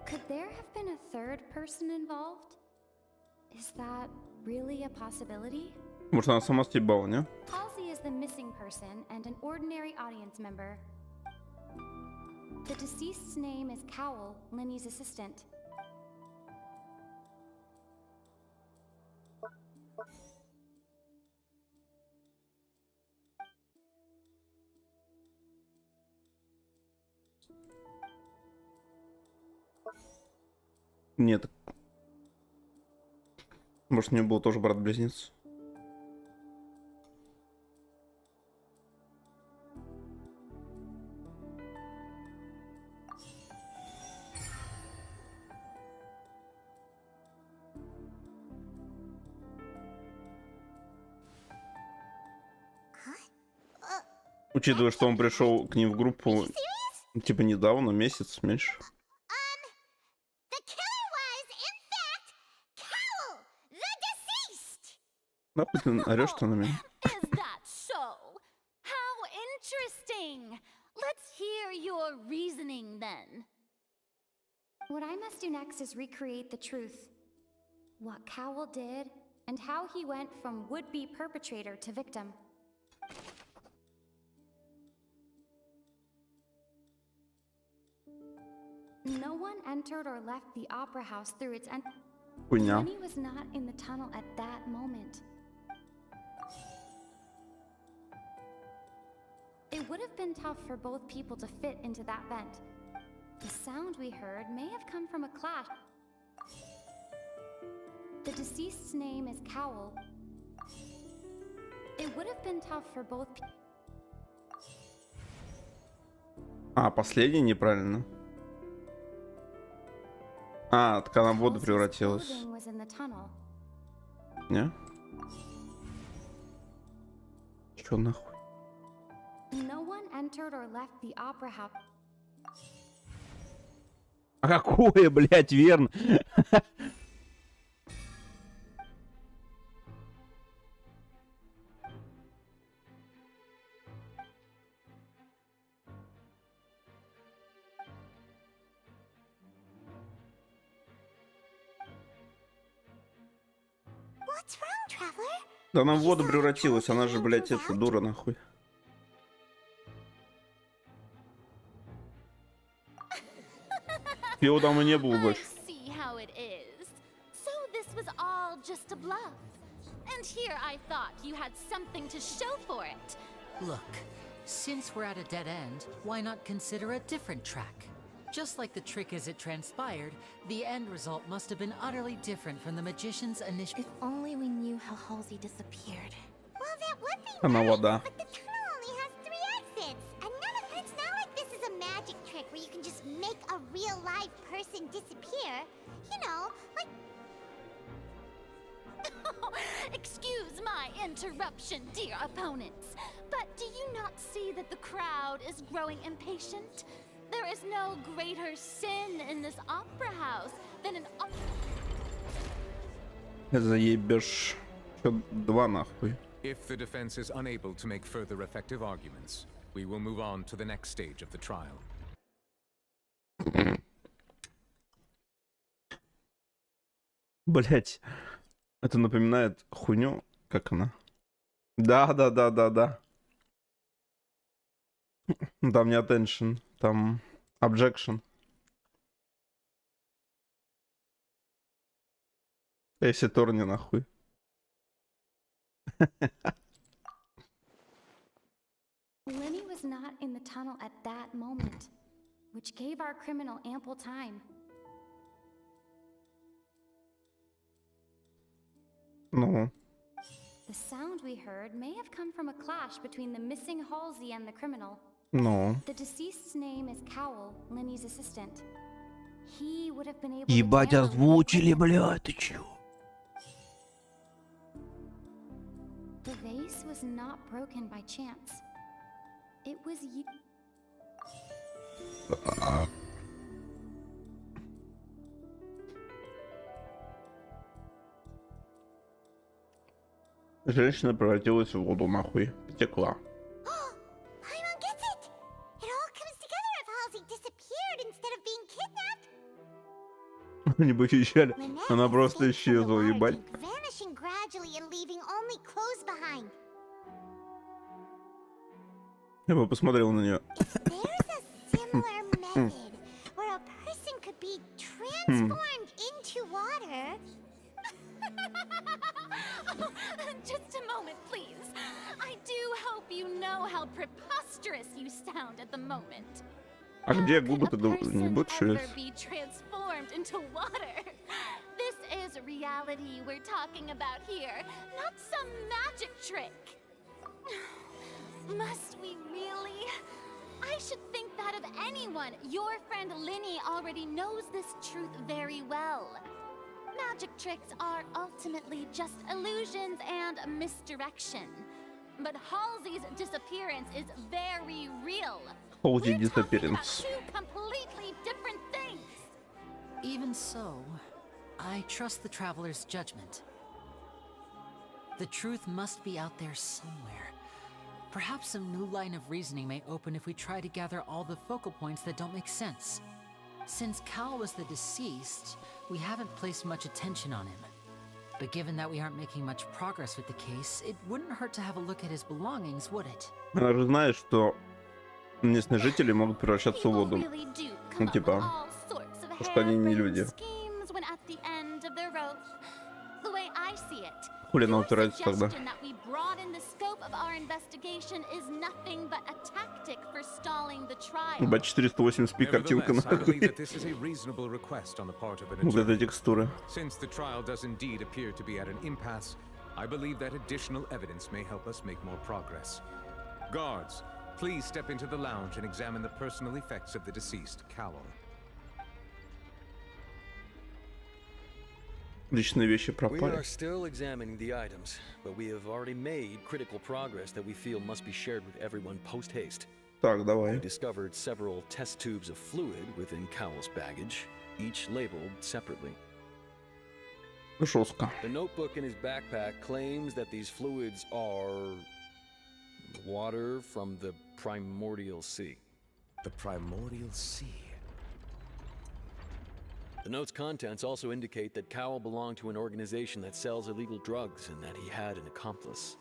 Could there have been a third person involved? Is that really a possibility? Может, она сама стебала, не? Halsey is the missing person and an ordinary audience member. The deceased's name is Cowell, Lenny's assistant. Нет. Может, у нее был тоже брат-близнец? Учитывая, что он пришел к ним в группу, типа недавно, месяц, меньше. Нахуй ты орешь-то на меня? Is that so? How interesting! Let's hear your reasoning then. What I must do next is recreate the truth. What Cowell did, and how he went from would-be perpetrator to victim. No one entered or left the opera house through its end. Lenny was not in the tunnel at that moment. It would have been tough for both people to fit into that vent. The sound we heard may have come from a clash. The deceased's name is Cowell. It would have been tough for both people. А, последний неправильно. А, так она в воду превратилась. Не? Чё нахуй? No one entered or left the opera house. А какое, блядь, верно? Да она в воду превратилась, она же, блядь, это дура нахуй. Его там и не было больше. See how it is. So this was all just a bluff. And here I thought you had something to show for it. Look, since we're at a dead end, why not consider a different track? Just like the trick as it transpired, the end result must have been utterly different from the magician's initial. If only we knew how Halsey disappeared. Well, that would be Она nice, вода. but the tunnel only has 3 exits. And it's not like this is a magic trick where you can just make a real live person disappear. You know, like... Excuse my interruption, dear opponents, but do you not see that the crowd is growing impatient? There is no greater sin in this opera house than an Заебешь. Чё, 2 нахуй. If the defense is unable to make further effective arguments, we will move on to the next stage of the trial. Блять, это напоминает хуйню, как она? Да. Там не attention, там objection. Если торни нахуй. Lenny was not in the tunnel at that moment, which gave our criminal ample time. Ну. The sound we heard may have come from a clash between the missing Halsey and the criminal. Ну. The deceased's name is Cowell, Lenny's assistant. He would have been able Ебать, to озвучили, блядь, ты чё? The vase was not broken by chance. It was Женщина превратилась в воду, нахуй. Потекла. Paimon gets it! It all comes together if Halsey disappeared instead of being kidnapped. Не похищали. Lynette Она просто escaped from the исчезла, water ебать. tank, vanishing gradually and leaving only clothes behind. Я бы посмотрел на нее. There's a similar method where a person could be transformed into water. Just a moment, please. I do hope you know how preposterous you sound at the moment. А где губы-то не будет Ever шевелиться? be transformed into water? This is reality we're talking about here, not some magic trick. Must we really? I should think that of anyone. Your friend Linny already knows this truth very well. Magic tricks are ultimately just illusions and misdirection. But Halsey's disappearance is very real. Halsey We're talking about disappearance. 2 completely different things. Even so, I trust the traveler's judgment. The truth must be out there somewhere. Perhaps some new line of reasoning may open if we try to gather all the focal points that don't make sense. Since Cal was the deceased, we haven't placed much attention on him. But given that we aren't making much progress with the case, it wouldn't hurt to have a look at his belongings, would it? Она же знает, что местные жители могут превращаться в воду. Ну, типа, потому что они не люди. When at the end of their rope. The way I see it, Хули она упирается тогда? suggestion that we broaden the scope of our investigation is nothing but a tactic for stalling the trial. Ебать, 480p картинка Nevertheless, I believe нахуй. that this is a reasonable request on the part of an Вот эта attorney. текстура. Since the trial does indeed appear to be at an impasse, I believe that additional evidence may help us make more progress. Guards, please step into the lounge and examine the personal effects of the deceased, Cowell. Личные вещи We пропали. are still examining the items, but we have already made critical progress that we feel must be shared with everyone post-haste. Так, We давай. discovered several test tubes of fluid within Cowell's baggage, each labeled separately. Жестко. The notebook in his backpack claims that these fluids are water from the primordial sea. The primordial sea. The note's contents also indicate that Cowell belonged to an organization that sells illegal drugs and that he had an accomplice.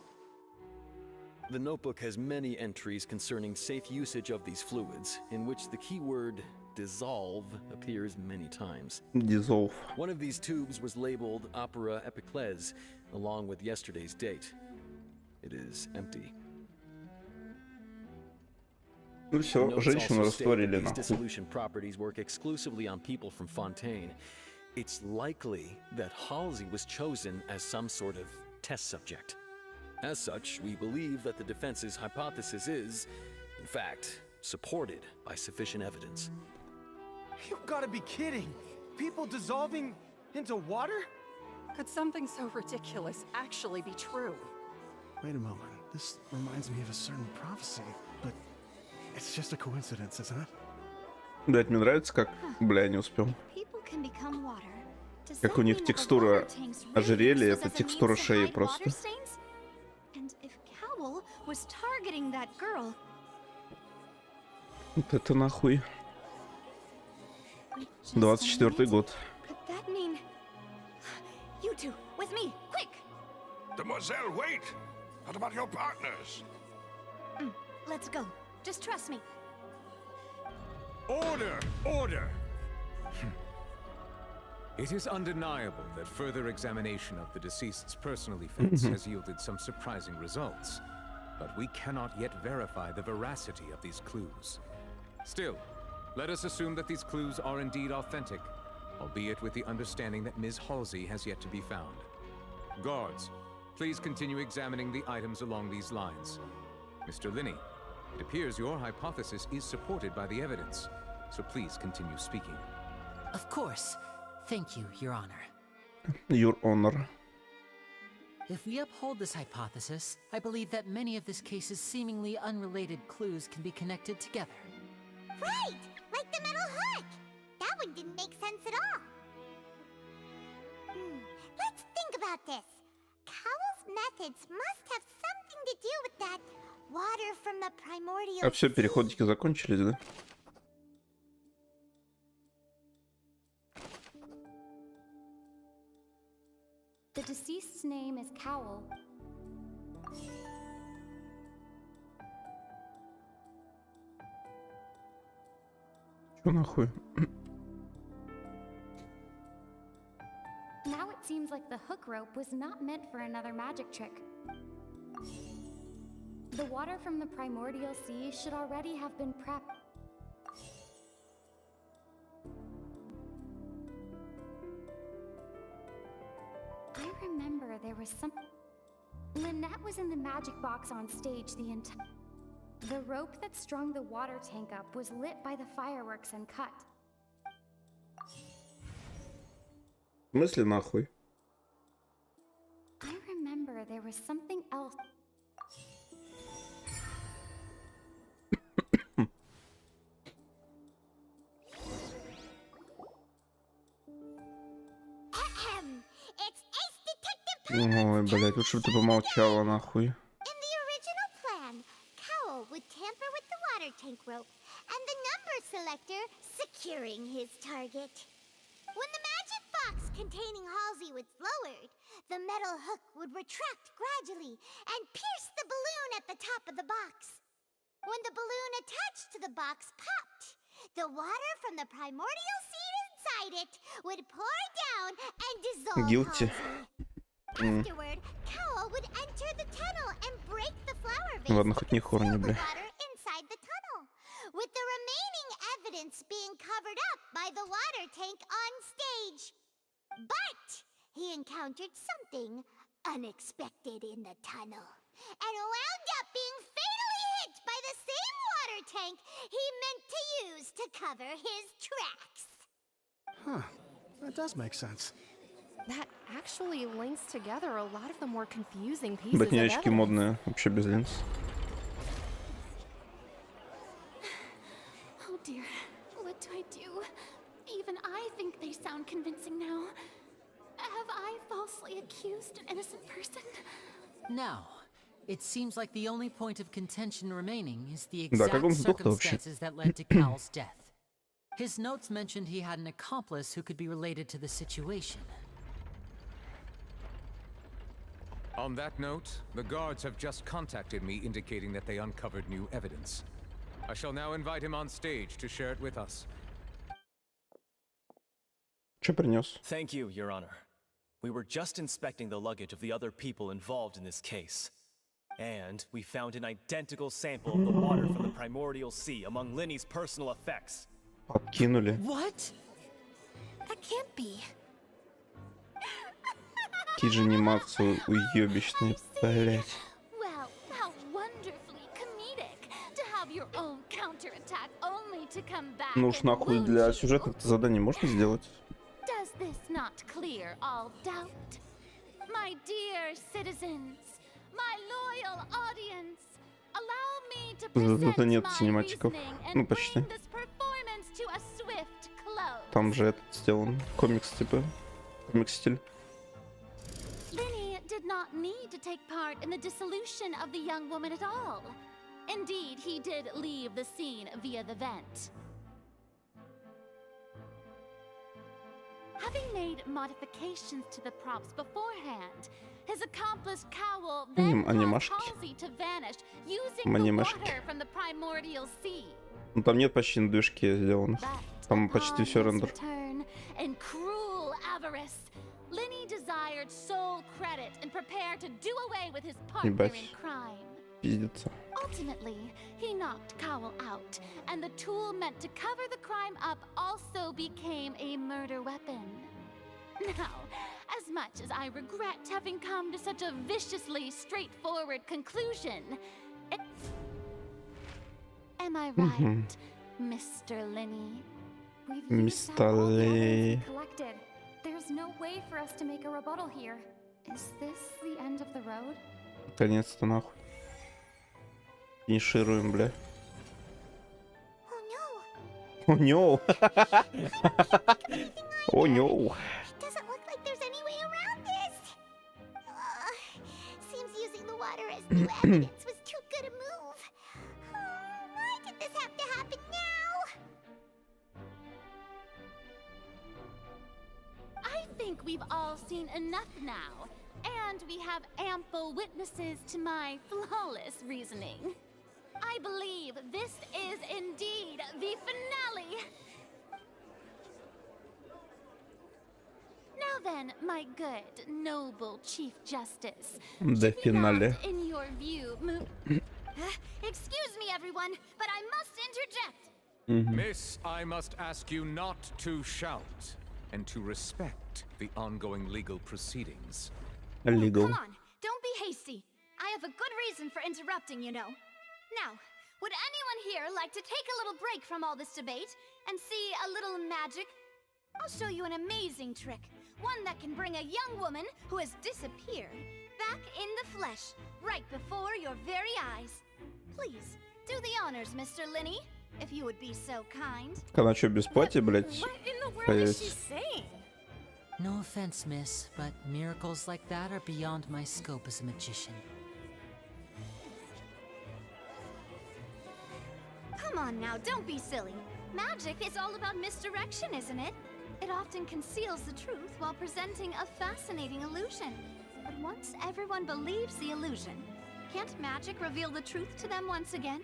The notebook has many entries concerning safe usage of these fluids, in which the keyword dissolve appears many times. Dissolve. One of these tubes was labeled Opera Epiclese, along with yesterday's date. It is empty. Ну все, Notes женщину also state that растворили these нахуй. dissolution properties work exclusively on people from Fontaine. It's likely that Halsey was chosen as some sort of test subject. As such, we believe that the defense's hypothesis is, in fact, supported by sufficient evidence. You've got to be kidding! People dissolving into water? Could something so ridiculous actually be true? Wait a moment. This reminds me of a certain prophecy, but it's just a coincidence, isn't it? Блять, мне нравится, как... Бля, я не успел. People can become water. Does Как that у них mean that the текстура water tanks really ожерелья, use это those as a текстура means to шеи hide просто. water stains? And if Cowell was targeting that girl, Вот это нахуй. 24-й год. could that mean... You two, with me, quick! Demoiselle, wait! What about your partners? Let's go. Just trust me. Order! Order! It is undeniable that further examination of the deceased's personal effects has yielded some surprising results, but we cannot yet verify the veracity of these clues. Still, let us assume that these clues are indeed authentic, albeit with the understanding that Ms. Halsey has yet to be found. Guards, please continue examining the items along these lines. Mr. Linney, it appears your hypothesis is supported by the evidence, so please continue speaking. Of course. Thank you, Your Honor. Your Honor. If we uphold this hypothesis, I believe that many of this case's seemingly unrelated clues can be connected together. Right! Like the metal hook! That one didn't make sense at all. Let's think about this. Cowell's methods must have something to do with that water from the primordial А все, переходики закончились, да? The deceased's name is Cowell. Чё нахуй? Now it seems like the hook rope was not meant for another magic trick. The water from the primordial sea should already have been prepped. I remember there was some... Lynette was in the magic box on stage the entire... The rope that strung the water tank up was lit by the fireworks and cut. В смысле нахуй? I remember there was something else. It's Ace Detective Ой, блять, лучше бы ты помолчала нахуй. In the original plan, Cowell would tamper with the water tank rope and the number selector securing his target. When the magic box containing Halsey was lowered, the metal hook would retract gradually and pierce the balloon at the top of the box. When the balloon attached to the box popped, the water from the primordial seed inside it would pour down and dissolve Guilty. Halsey. Afterward, Cowell would enter the tunnel and break the flower vase Ладно, хоть не хорни, the бля. water inside the tunnel, with the remaining evidence being covered up by the water tank on stage. But he encountered something unexpected in the tunnel and wound up being fatally hit by the same water tank he meant to use to cover his tracks. Huh. That does make sense. That actually links together a lot of the more confusing pieces of Ботиночки evidence. модные, вообще без линз. Oh dear, what do I do? Even I think they sound convincing now. Have I falsely accused an innocent person? Now, it seems like the only point of contention remaining is the Да, как он exact сдох-то вообще? circumstances that led to Cowell's death. His notes mentioned he had an accomplice who could be related to the situation. On that note, the guards have just contacted me indicating that they uncovered new evidence. I shall now invite him on stage to share it with us. Чё принес? Thank you, Your Honor. We were just inspecting the luggage of the other people involved in this case. And we found an identical sample of the water from the primordial sea among Linny's personal effects. Подкинули. What? That can't be. Какие же анимации уебищные, блять. Well, how wonderfully comedic to have your own counterattack only to come back. Ну уж нахуй для сюжетных заданий можно сделать. Does this not clear all doubt? My dear citizens, my loyal audience, allow me to present Зато нет my синематиков. reasoning Ну and почти. bring this performance to a swift close. Там же этот сделан комикс типа. Комикс-стиль. Linny did not need to take part in the dissolution of the young woman at all. Indeed, he did leave the scene via the vent. Having made modifications to the props beforehand, his accomplice Cowl then caused Анимашки. Halsey to vanish using the Анимашки. water from the primordial sea. Ну там нет почти на движке сделанных. Там почти все рендер. Return and cruel avarice, Linny desired sole credit and prepared to do away with his partner Ебать. in crime. Pиздится. Ultimately, he knocked Cowl out, and the tool meant to cover the crime up also became a murder weapon. Now, as much as I regret having come to such a viciously straightforward conclusion, it... Am I right, Mr. Linny? Мистер Ли. Collected. There's no way for us to make a rebuttal here. Is this the end of the road? Наконец-то нахуй. Финишируем, бля. О, no. О, no. Doesn't look like there's any way around this. Seems using the water as new evidence was too good a move. Why did this have to happen now? I think we've all seen enough now, and we have ample witnesses to my flawless reasoning. I believe this is indeed the finale. Now then, my good, noble Chief Justice, The finale. in your view, Excuse me, everyone, but I must interject. Miss, I must ask you not to shout and to respect the ongoing legal proceedings. Legal. Come on, don't be hasty. I have a good reason for interrupting, you know. Now, would anyone here like to take a little break from all this debate and see a little magic? I'll show you an amazing trick. One that can bring a young woman who has disappeared back in the flesh, right before your very eyes. Please, do the honors, Mr. Linny, if you would be so kind. Она что, без платья, блядь? what in the world is she Появится? saying? No offense, miss, but miracles like that are beyond my scope as a magician. Come on now, don't be silly. Magic is all about misdirection, isn't it? It often conceals the truth while presenting a fascinating illusion. But once everyone believes the illusion, can't magic reveal the truth to them once again?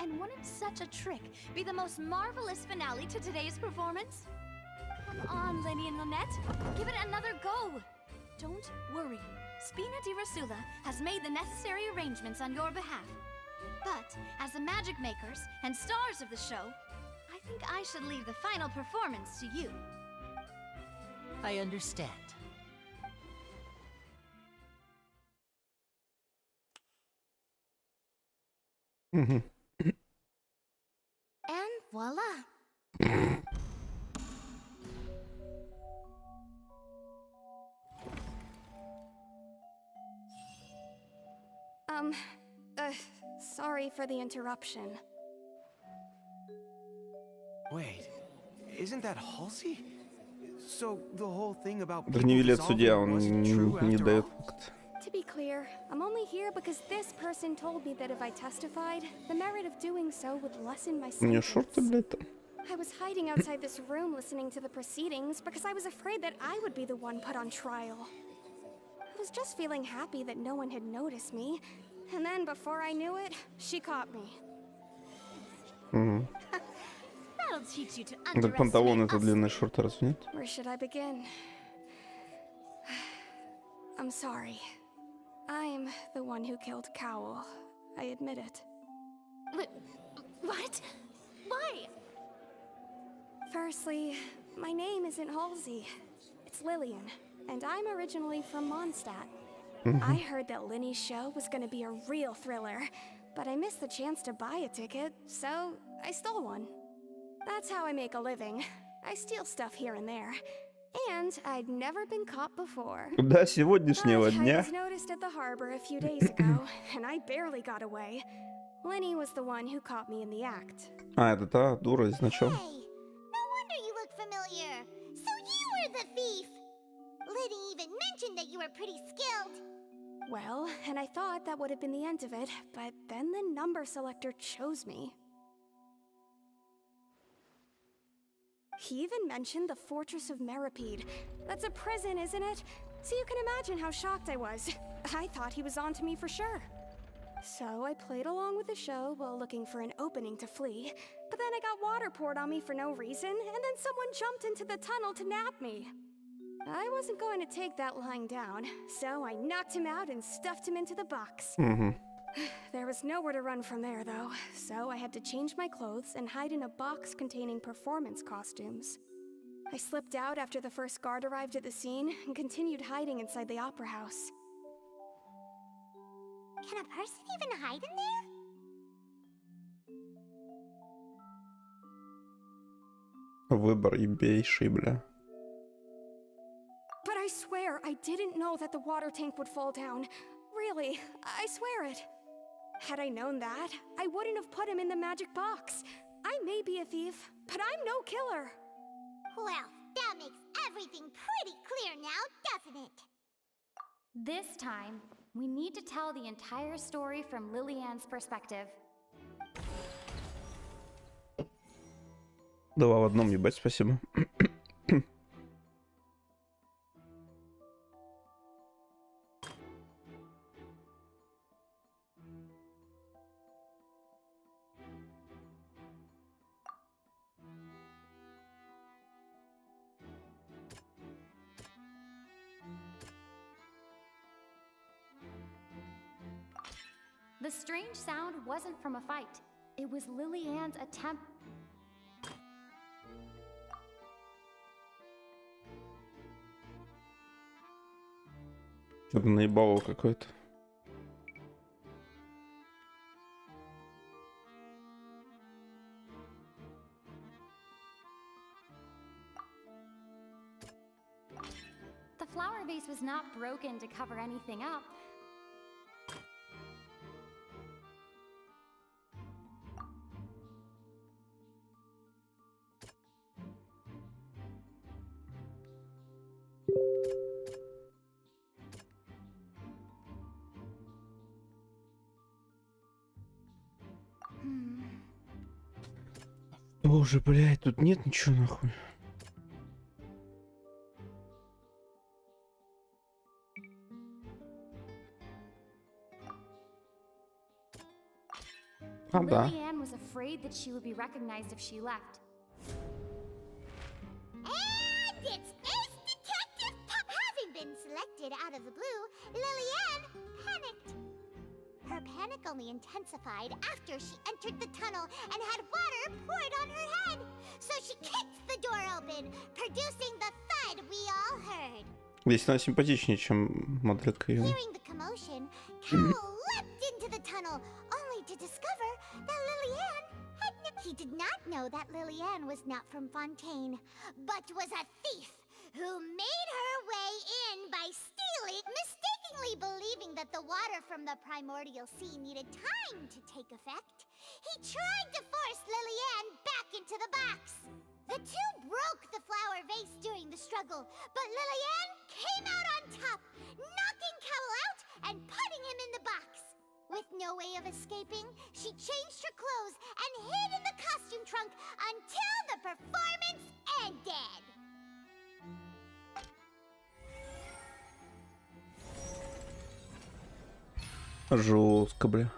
And wouldn't such a trick be the most marvelous finale to today's performance? Come on, Lenny and Lynette, give it another go. Don't worry, Spina di Rosula has made the necessary arrangements on your behalf. But as the magic makers and stars of the show, I think I should leave the final performance to you. I understand. Мгм. And voila! Sorry for the interruption. Wait, isn't that Halsey? So the whole thing about Гневилет судья, он wasn't true не after дает all? факт. To be clear, I'm only here because this person told me that if I testified, the merit of doing so would lessen my У нее sentence. шорты, блядь, там. I was hiding outside this room listening to the proceedings because I was afraid that I would be the one put on trial. I was just feeling happy that no one had noticed me, and then before I knew it, she caught me. Мгм. That'll teach you to Так панталон underestimate это us. длинные шорты, разве нет? Where should I begin? I'm sorry. I'm the one who killed Cowl. I admit it. What? Why? Firstly, my name isn't Halsey. It's Lillian, and I'm originally from Mondstadt. I heard that Linny's show was gonna be a real thriller, but I missed the chance to buy a ticket, so I stole one. That's how I make a living. I steal stuff here and there. And I'd never been caught before. До сегодняшнего I дня. was noticed at the harbor a few days ago, and I barely got away. Linny was the one who caught me in the act. А, это та дура из начала. Hey, no wonder you look familiar. So you were the thief. Liddy even mentioned that you were pretty skilled. Well, and I thought that would have been the end of it, but then the number selector chose me. He even mentioned the Fortress of Meripede. That's a prison, isn't it? So you can imagine how shocked I was. I thought he was on to me for sure. So I played along with the show while looking for an opening to flee. But then I got water poured on me for no reason, and then someone jumped into the tunnel to nab me. I wasn't going to take that lying down, so I knocked him out and stuffed him into the box. There was nowhere to run from there, though, so I had to change my clothes and hide in a box containing performance costumes. I slipped out after the first guard arrived at the scene and continued hiding inside the opera house. Can a person even hide in there? Выбор ебейший, бля. But I swear I didn't know that the water tank would fall down. Really, I swear it. Had I known that, I wouldn't have put him in the magic box. I may be a thief, but I'm no killer. Well, that makes everything pretty clear now, doesn't it? This time, we need to tell the entire story from Lillian's perspective. Два в одном, ебать, спасибо. The strange sound wasn't from a fight. It was Lillian's attempt. Что-то наебало какое-то. The flower vase was not broken to cover anything up. Боже, блядь, тут нет ничего нахуй. А, да. Lillian was afraid that she would be recognized if she left. And it's Ace Detective Pop! Having been selected out of the blue, Lillian panicked. Her panic only intensified after she entered the tunnel and had water poured on her head. So she kicked the door open, producing the thud we all heard. Здесь она симпатичнее, чем моделька ее. Hearing the commotion, Carol leapt into the tunnel, only to discover that Lillian had he did not know that Lillian was not from Fontaine, but was a thief who made her way in by stealing, mistakenly believing that the water from the primordial sea needed time to take effect. He tried to force Lillian back into the box. The two broke the flower vase during the struggle, but Lillian came out on top, knocking Cowell out and putting him in the box. With no way of escaping, she changed her clothes and hid in the costume trunk until the performance ended. Жестко, бля.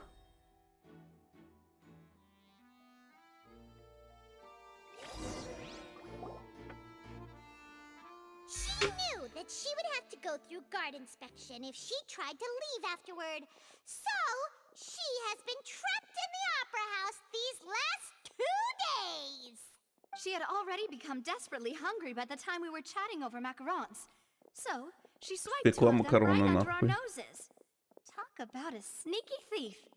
She knew that she would have to go through guard inspection if she tried to leave afterward. So, she has been trapped in the Opera House these last 2 days. She had already become desperately hungry by the time we were chatting over macarons. So, she swiped 2 of them right under our noses. Talk about a sneaky thief.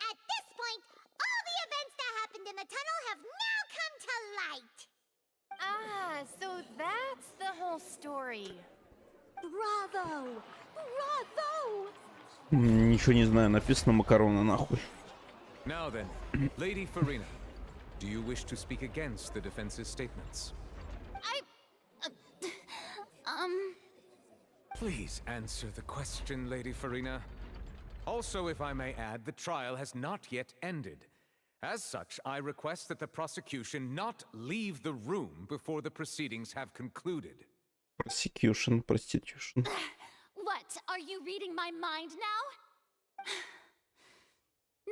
At this point, all the events that happened in the tunnel have now come to light. Ah, so that's the whole story. Bravo! Bravo! Ничего не знаю, написано макароны нахуй. Now then, Lady Farina, do you wish to speak against the defense's statements? Please answer the question, Lady Farina. Also, if I may add, the trial has not yet ended. As such, I request that the prosecution not leave the room before the proceedings have concluded. Prosecution, prostitution. What? Are you reading my mind now?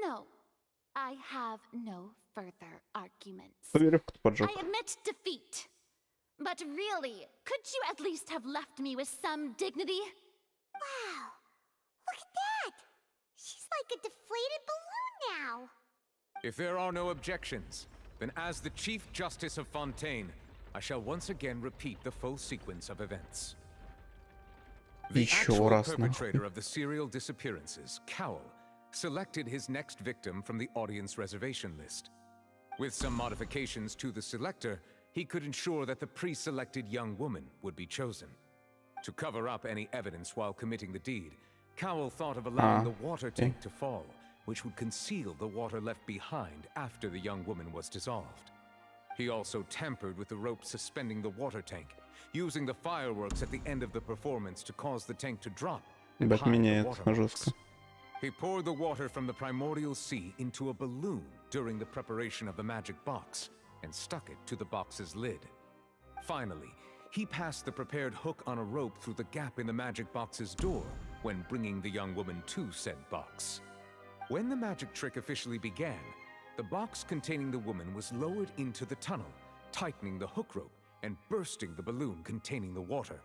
No. I have no further arguments. I admit defeat. But really, could you at least have left me with some dignity? Wow. Look at that. She's like a deflated balloon now. If there are no objections, then as the Chief Justice of Fontaine, I shall once again repeat the full sequence of events. The actual perpetrator of the serial disappearances, Cowell, selected his next victim from the audience reservation list. With some modifications to the selector, he could ensure that the pre-selected young woman would be chosen. To cover up any evidence while committing the deed, Cowell thought of allowing the water tank to fall, which would conceal the water left behind after the young woman was dissolved. He also tampered with the rope suspending the water tank, using the fireworks at the end of the performance to cause the tank to drop and hide the watermarks. He poured the water from the primordial sea into a balloon during the preparation of the magic box and stuck it to the box's lid. Finally, he passed the prepared hook on a rope through the gap in the magic box's door when bringing the young woman to said box. When the magic trick officially began, the box containing the woman was lowered into the tunnel, tightening the hook rope and bursting the balloon containing the water.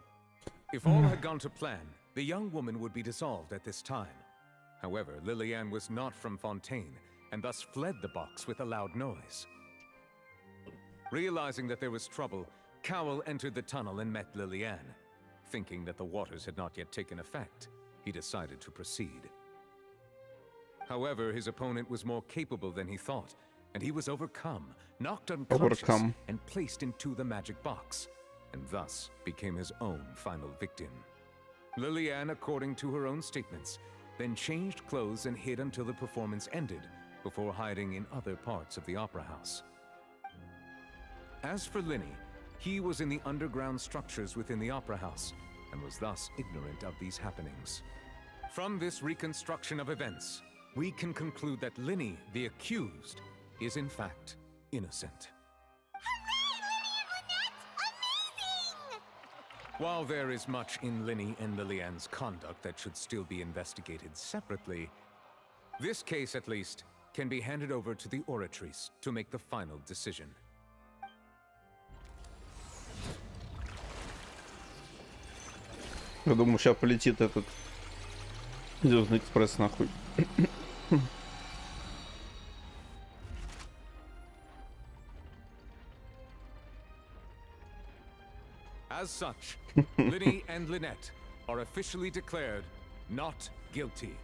If all had gone to plan, the young woman would be dissolved at this time. However, Lillian was not from Fontaine and thus fled the box with a loud noise. Realizing that there was trouble, Cowell entered the tunnel and met Lillian. Thinking that the waters had not yet taken effect, he decided to proceed. However, his opponent was more capable than he thought, and he was overcome, knocked unconscious, and placed into the magic box, and thus became his own final victim. Lillian, according to her own statements, then changed clothes and hid until the performance ended, before hiding in other parts of the opera house. As for Linny, he was in the underground structures within the opera house, and was thus ignorant of these happenings. From this reconstruction of events, we can conclude that Linny, the accused, is in fact innocent. While there is much in Linny and Lillian's conduct that should still be investigated separately, this case at least can be handed over to the oratories to make the final decision. Я думаю, сейчас полетит этот Звездный экспресс нахуй. As such, Linny and Lynette are officially declared not guilty.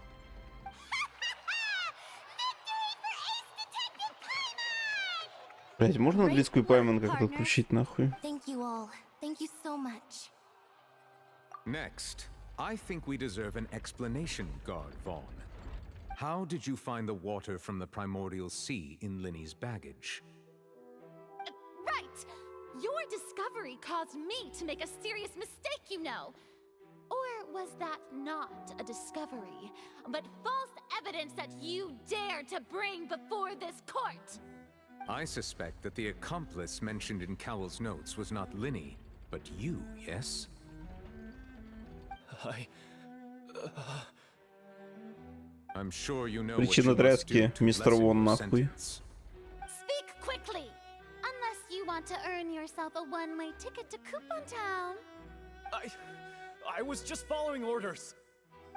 Блять, можно английскую пайман как-то отключить нахуй? Thank you all. Thank you so much. Next, I think we deserve an explanation, Guard Vaughn. How did you find the water from the primordial sea in Linny's baggage? Right! Your discovery caused me to make a serious mistake, you know. Or was that not a discovery, but false evidence that you dared to bring before this court? I suspect that the accomplice mentioned in Cowell's notes was not Linny, but you, yes? I'm sure you know Причина тряски, мистер Вон, нахуй. Speak quickly, unless you want to earn yourself a one-way ticket to Coupon Town. I was just following orders.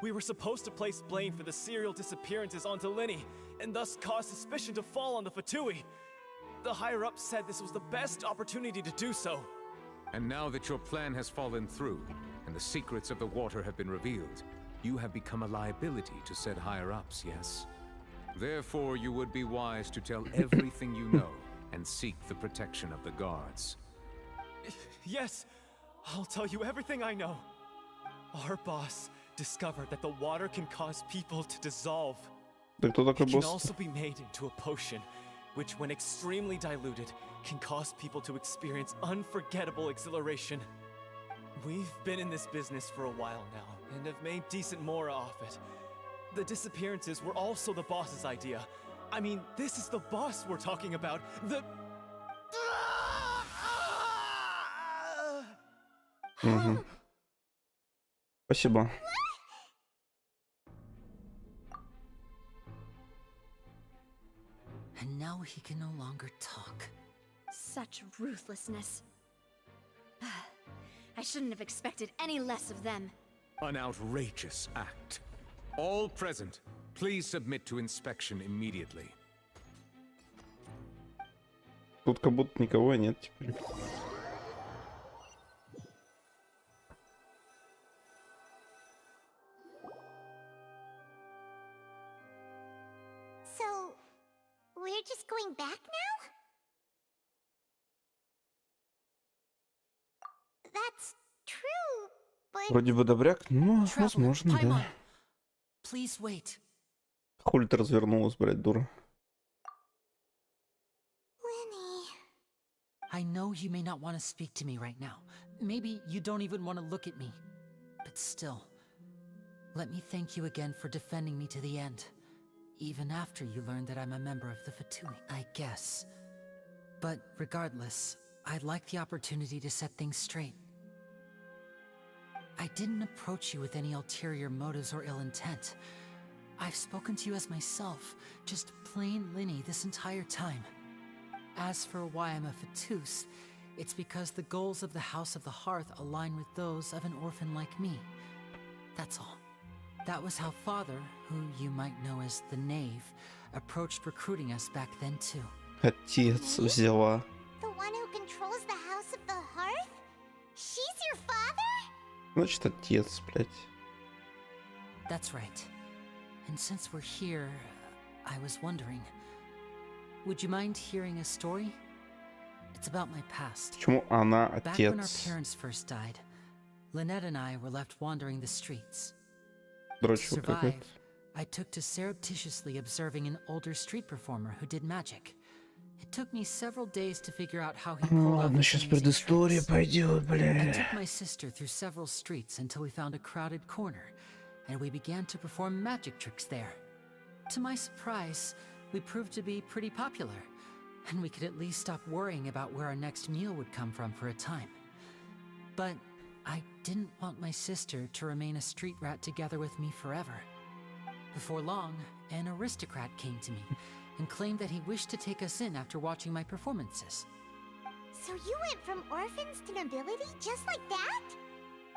We were supposed to place blame for the serial disappearances onto Linny, and thus cause suspicion to fall on the Fatui. The higher-ups said this was the best opportunity to do so. And now that your plan has fallen through, and the secrets of the water have been revealed, you have become a liability to said higher-ups, yes? Therefore, you would be wise to tell everything you know, and seek the protection of the guards. Yes, I'll tell you everything I know. Our boss discovered that the water can cause people to dissolve. Да кто такой It can босс? also be made into a potion, which when extremely diluted, can cause people to experience unforgettable exhilaration. We've been in this business for a while now, and have made decent mora off it. The disappearances were also the boss's idea. I mean, this is the boss we're talking about. Угу. Спасибо. And now he can no longer talk. Such ruthlessness. I shouldn't have expected any less of them. An outrageous act. All present, please submit to inspection immediately. Тут как будто никого нет теперь. So, we're just going back now? That's true, but... Вроде бы добряк, ну, возможно, да. Please wait. Хули ты развернулась, блядь, дура. I know you may not want to speak to me right now. Maybe you don't even want to look at me. But still, let me thank you again for defending me to the end. Even after you learned that I'm a member of the Fatui, I guess. But regardless, I'd like the opportunity to set things straight. I didn't approach you with any ulterior motives or ill intent. I've spoken to you as myself, just plain Linny this entire time. As for why I'm a Fatus, it's because the goals of the House of the Hearth align with those of an orphan like me. That's all. That was how Father, who you might know as the Knave, approached recruiting us back then too. Отец взяла. The one who controls the House of the Hearth? She's your father? Значит, отец, блядь. That's right. And since we're here, I was wondering, would you mind hearing a story? It's about my past. Почему она Back when our отец? parents first died, Lynette and I were left wandering the streets. To Дрочил survive, какой-то. I took to surreptitiously observing an older street performer who did magic. It took me several days to figure out how he Ну pulled off ладно, his сейчас amazing предыстория tricks. пойдет, I бля. took my sister through several streets until we found a crowded corner, and we began to perform magic tricks there. To my surprise, we proved to be pretty popular, and we could at least stop worrying about where our next meal would come from for a time. But I didn't want my sister to remain a street rat together with me forever. Before long, an aristocrat came to me and claimed that he wished to take us in after watching my performances. So you went from orphans to nobility just like that?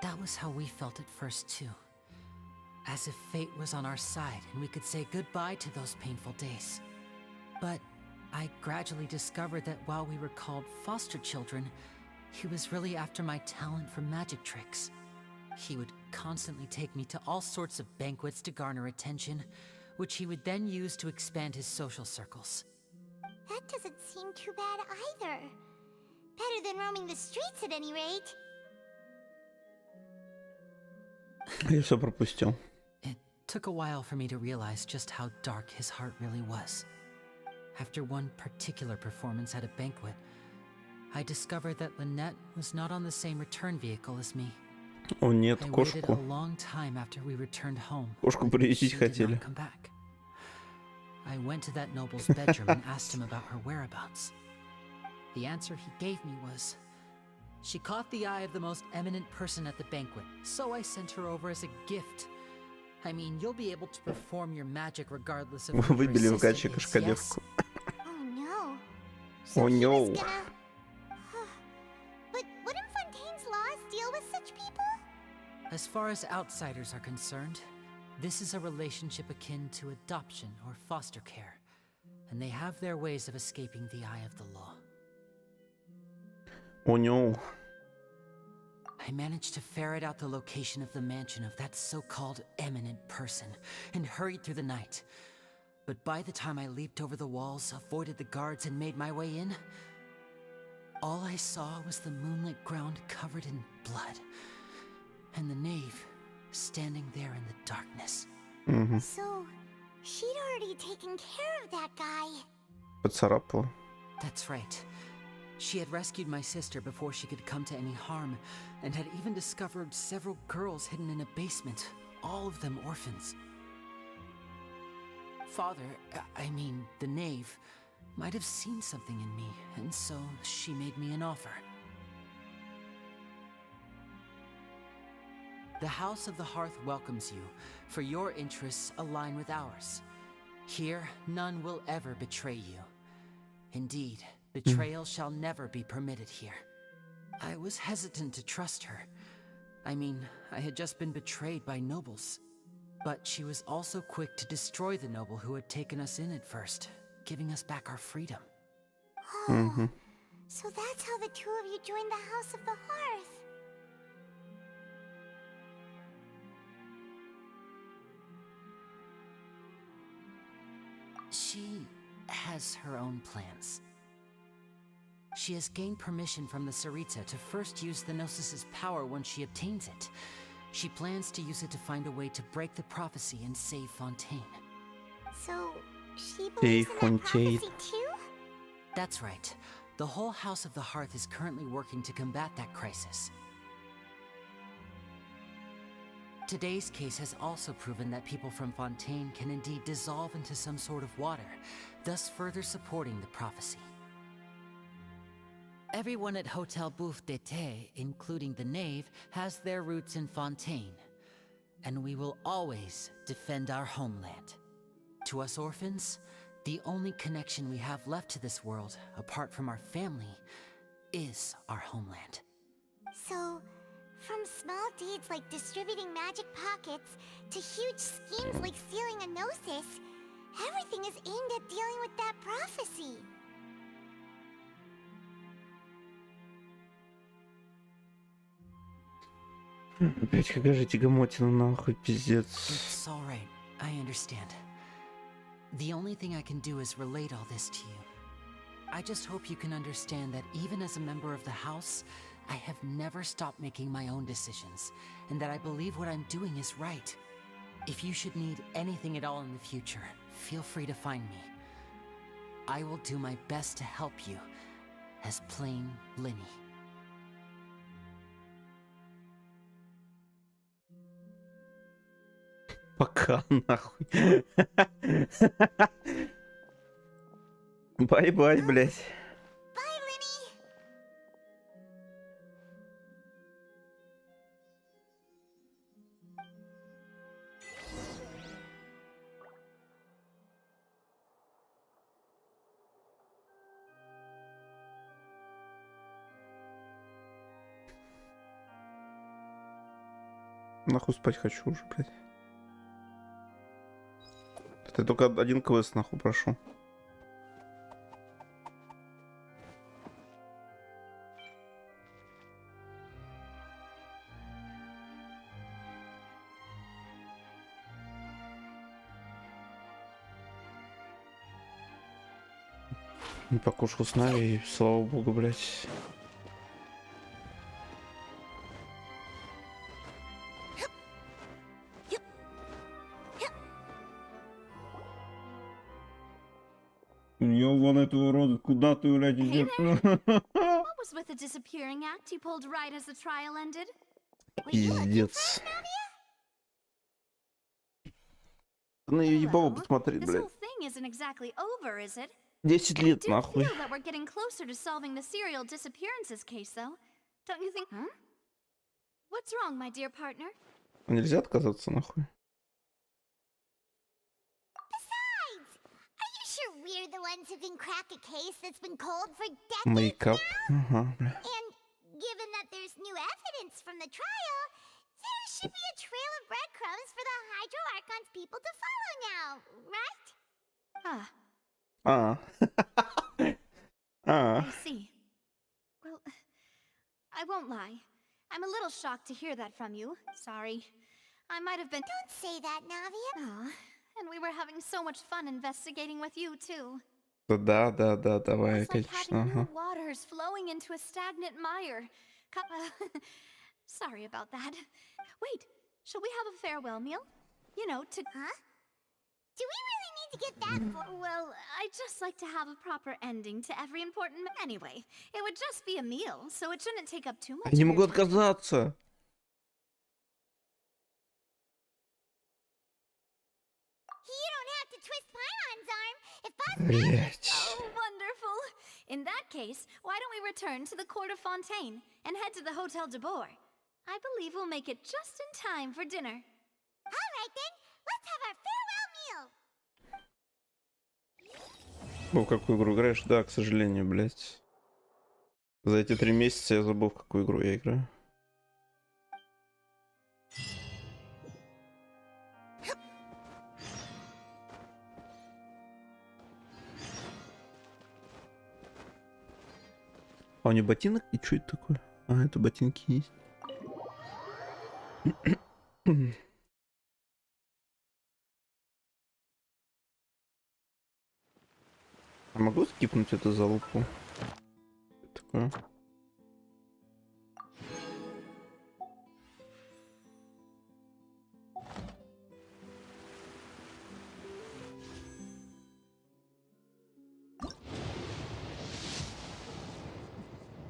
That was how we felt at first too. As if fate was on our side and we could say goodbye to those painful days. But I gradually discovered that while we were called foster children, he was really after my talent for magic tricks. He would constantly take me to all sorts of banquets to garner attention, which he would then use to expand his social circles. That doesn't seem too bad either. Better than roaming the streets at any rate. Я все пропустил. It took a while for me to realize just how dark his heart really was. After one particular performance at a banquet, I discovered that Lynette was not on the same return vehicle as me. О нет, I waited a кошку. long time after we returned home. Кошку приютить хотели. Come back. I went to that noble's bedroom and asked him about her whereabouts. The answer he gave me was, she caught the eye of the most eminent person at the banquet, so I sent her over as a gift. I mean, you'll be able to perform your magic regardless of who your Выбили в assistant гаче is, кошкодевку. Oh no. О, He was no. gonna... But wouldn't Fontaine's laws deal with such people? as far as outsiders are concerned, this is a relationship akin to adoption or foster care, and they have their ways of escaping the eye of the law. Oh no. I managed to ferret out the location of the mansion of that so-called eminent person and hurried through the night. But by the time I leaped over the walls, avoided the guards, and made my way in, all I saw was the moonlit ground covered in blood, and the knave standing there in the darkness. So, she'd already taken care of that guy. Поцарапала. That's right. She had rescued my sister before she could come to any harm, and had even discovered several girls hidden in a basement, all of them orphans. Father, I mean, the knave, might have seen something in me, and so she made me an offer. The House of the Hearth welcomes you, for your interests align with ours. Here, none will ever betray you. Indeed, betrayal shall never be permitted here. I was hesitant to trust her. I mean, I had just been betrayed by nobles. But she was also quick to destroy the noble who had taken us in at first, giving us back our freedom. Oh, so that's how the two of you joined the House of the Hearth. She has her own plans. She has gained permission from the Tsaritsa to first use the Gnosis' power when she obtains it. She plans to use it to find a way to break the prophecy and save Fontaine. So, she believes in that prophecy too? That's right. The whole House of the Hearth is currently working to combat that crisis. Today's case has also proven that people from Fontaine can indeed dissolve into some sort of water, thus further supporting the prophecy. Everyone at Hotel Bouffe d'été, including the knave, has their roots in Fontaine. And we will always defend our homeland. To us orphans, the only connection we have left to this world, apart from our family, is our homeland. So, from small deeds like distributing magic pockets to huge schemes like stealing a Gnosis, everything is aimed at dealing with that prophecy. Опять какая же тягомотина нахуй, пиздец. It's alright, I understand. The only thing I can do is relate all this to you. I just hope you can understand that even as a member of the House, I have never stopped making my own decisions, and that I believe what I'm doing is right. If you should need anything at all in the future, feel free to find me. I will do my best to help you, as plain Linny. Пока, нахуй. Бай-бай, блядь. Bye, Linny! Нахуй спать хочу уже, блядь. Ты только один квест нахуй прошу. Покушал с нами и слава богу, блядь. Ёбаный твой рот, куда ты, блядь, идёшь? What was with the disappearing act you pulled right as the trial ended? Пиздец. На её ебало посмотреть, This блядь. whole thing isn't exactly over, is it? 10 лет, I нахуй. do feel that we're getting closer to solving the serial disappearances case, though. Don't you think? Huh? What's wrong, my dear partner? Нельзя отказаться, нахуй. Are you sure we're the ones who can crack a case that's been cold for decades Мейкап. now? Ага, бля. And given that there's new evidence from the trial, there should be a trail of breadcrumbs for the Hydro Archon's people to follow now, right? I see. Well, I won't lie. I'm a little shocked to hear that from you. Sorry. I might have been— Don't say that, Navia. Aw, and we were having so much fun investigating with you, too. Да, давай, It's like конечно. having new Ага. waters flowing into a stagnant mire. Sorry about that. Wait, shall we have a farewell meal? You know, to— Huh? Do we really need to get that for— Well, I'd just like to have a proper ending to every important— Anyway, it would just be a meal, so it shouldn't take up too much Я не of могу your time. отказаться. You don't have to twist Paimon's arm if Boss Блять. Oh, wonderful. In that case, why don't we return to the Court of Fontaine and head to the Hotel de Boer? I believe we'll make it just in time for dinner. All right then, let's have our farewell meal. В какую игру играешь? Да, к сожалению, блять. За эти 3 месяца я забыл, в какую игру я играю. А у него ботинок? И что это такое? А, это ботинки есть. А могу скипнуть эту залупу? Что такое?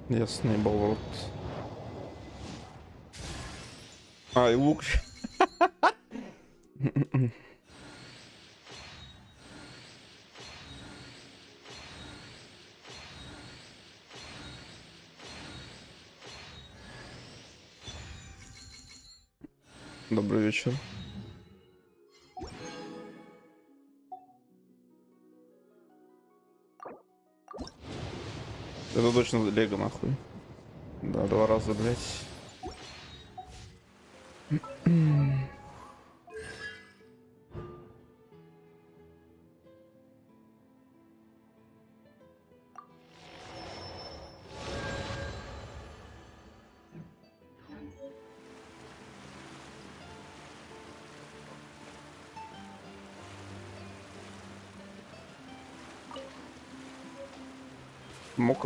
Ясный болот. А, и лук. Добрый вечер. Это точно Лего, нахуй. Да, 2 раза, блять.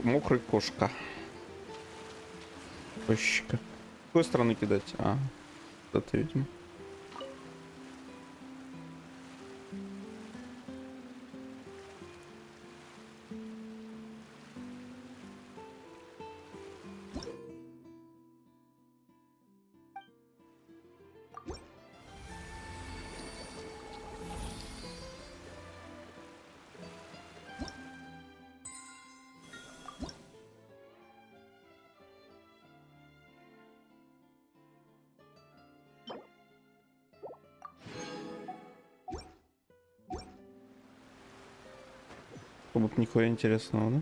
Мокрый кошка. Кошечка. С какой стороны кидать? А, это, видимо. Как будто нихуя интересного, да?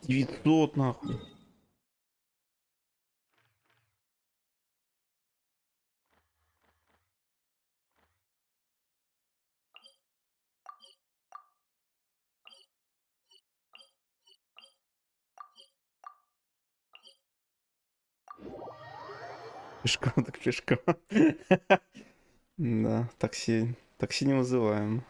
Девятьсот, нахуй. Пешком так пешком. Да, такси. Такси не вызываем.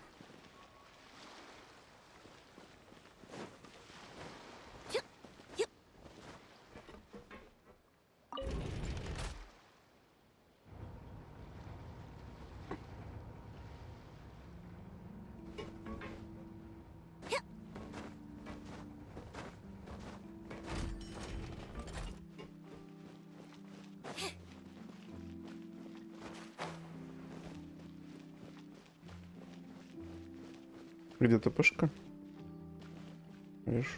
Где ТПшка? Видишь?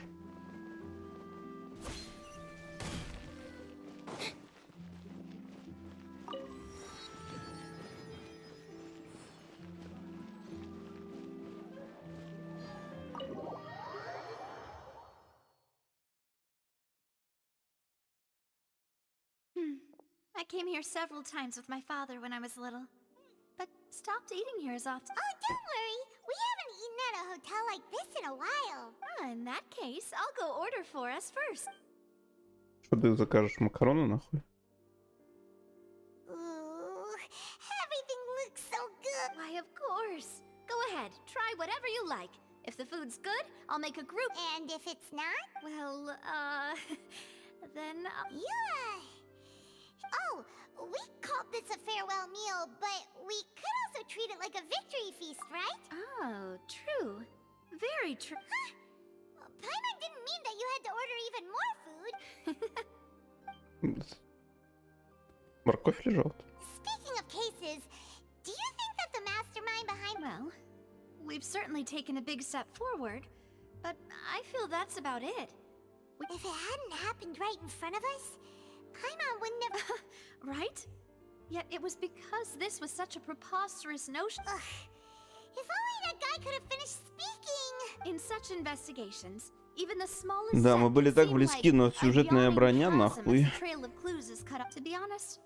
I came here several times with my father when I was little, but stopped eating here as often. Oh, don't worry. We haven't eaten at a hotel like this in a while. In that case, I'll go order for us first. Что ты закажешь макароны нахуй? Ooh, everything looks so good. Why, of course. Go ahead, try whatever you like. If the food's good, I'll make a group. And if it's not? Well, then... Yeah. Oh, we called this a farewell meal, but we could also treat it like a victory feast, right? Oh, true. Very true. Huh? Paimon didn't mean that you had to order even more food. Морковь лежал. Speaking of cases, do you think that the mastermind behind... Well, we've certainly taken a big step forward, but I feel that's about it. If it hadn't happened right in front of us, Paimon wouldn't have... Right? Yet it was because this was such a preposterous notion. Ugh. If only that guy could have finished speaking! In such investigations, even the smallest... Да, мы были так близки, но сюжетная броня нахуй. Trail of clues is cut up. To be honest,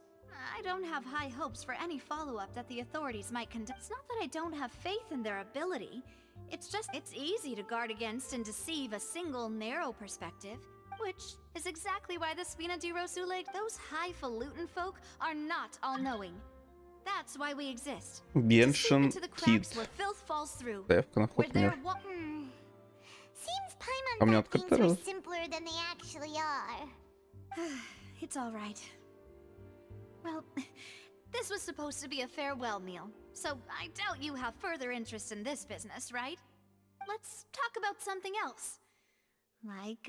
I don't have high hopes for any follow-up that the authorities might conduct. It's not that I don't have faith in their ability. It's just, it's easy to guard against and deceive a single narrow perspective. Which is exactly why the Spina di Rosula, those highfalutin folk, are not all-knowing. That's why we exist. Геншин Кит. Дэвка на ход мир. Seems Paimon А мне thought things were simpler than they actually are. It's all right. Well, this was supposed to be a farewell meal, so I doubt you have further interest in this business, right? Let's talk about something else. Like,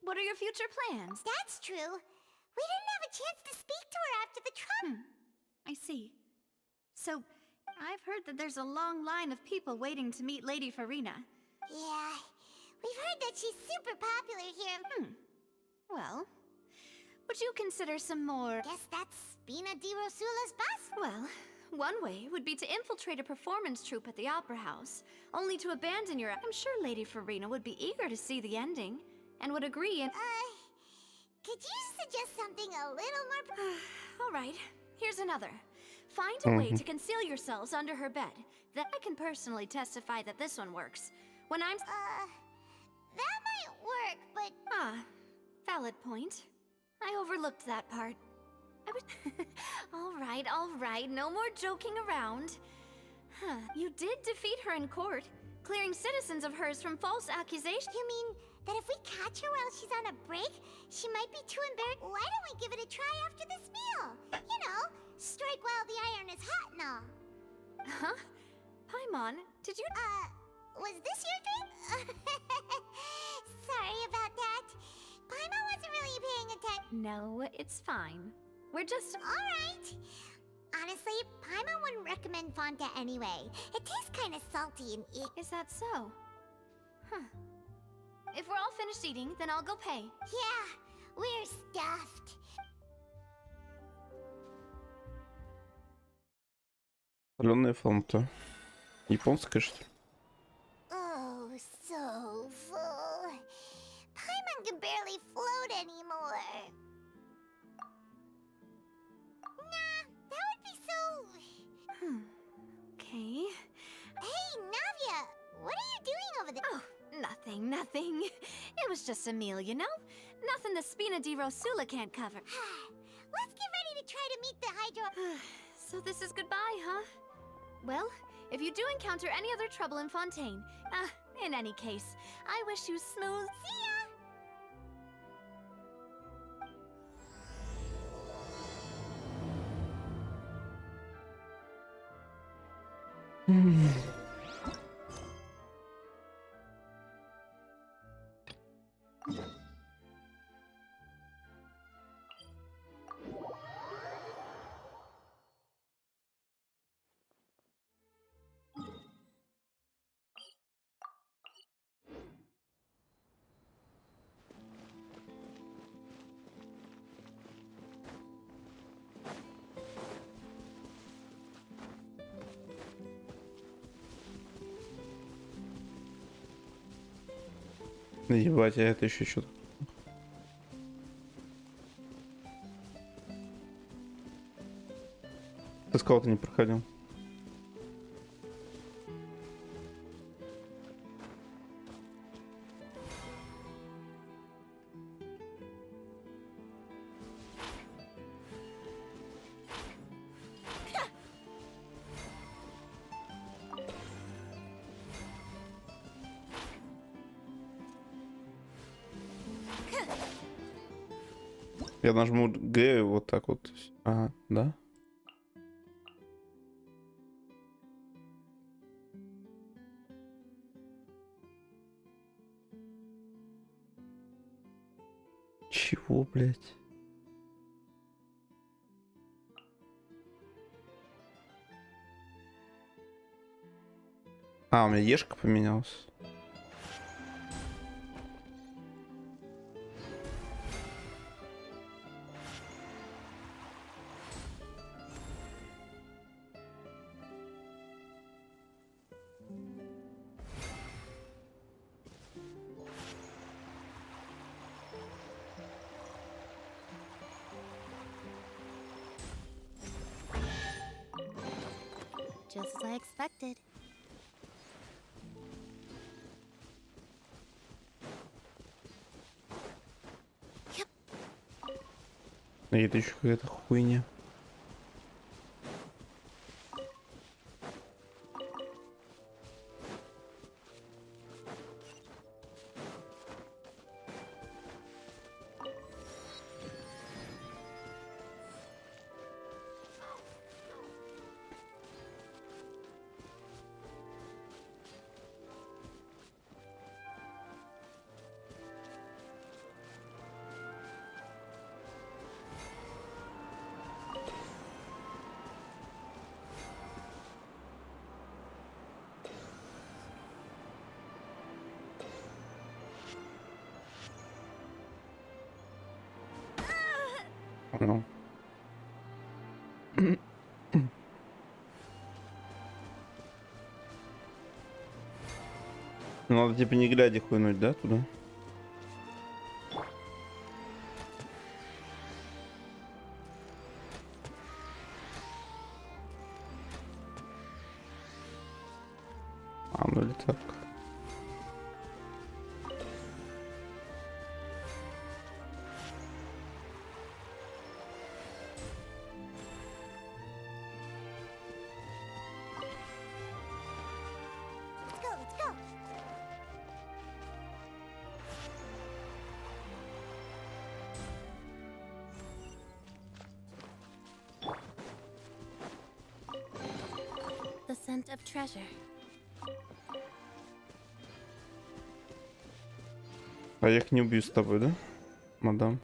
what are your future plans? That's true. We didn't have a chance to speak to her after the trial. I see. So, I've heard that there's a long line of people waiting to meet Lady Farina. Yeah, we've heard that she's super popular here. Well, would you consider some more... Guess that's Spina di Rosula's boss? Well, one way would be to infiltrate a performance troupe at the Opera House, only to abandon your... I'm sure Lady Farina would be eager to see the ending, and would agree in... Could you suggest something a little more... All right, here's another. Find a way to conceal yourselves under her bed. That I can personally testify that this one works. When I'm... that might work, but... Valid point. I overlooked that part. I was... all right, no more joking around. You did defeat her in court, clearing citizens of hers from false accusations. You mean that if we catch her while she's on a break, she might be too embarrassed? Why don't we give it a try after this meal? You know, strike while the iron is hot and all. Huh? Paimon, did you... was this your drink? Sorry about that. Paimon wasn't really paying attention. No, it's fine. We're just... Alright. Honestly, Paimon wouldn't recommend Fanta anyway. It tastes kind of salty and Is that so? Huh. If we're all finished eating, then I'll go pay. Yeah, we're stuffed. Соленая фанта. Японская, что ли? Oh, so full. Paimon can barely float anymore. Nah, that would be so... Okay. Hey, Navia! What are you doing over there? Oh, nothing. It was just a meal, you know? Nothing the Spina di Rosula can't cover. Let's get ready to try to meet the Hydro... So this is goodbye, huh? Well, if you do encounter any other trouble in Fontaine, in any case, I wish you smooth... See ya! Ебать, а это еще что-то. Ты сказал, ты не проходил. Я нажму Г вот так вот. Ага, да? Чего, блядь? А, у меня ешка поменялась. Just as I expected. И это еще какая-то хуйня. Понял. Надо типа не глядя хуйнуть, да, туда? А, ну или так. The scent of treasure. А я их не убью с тобой, да, мадам?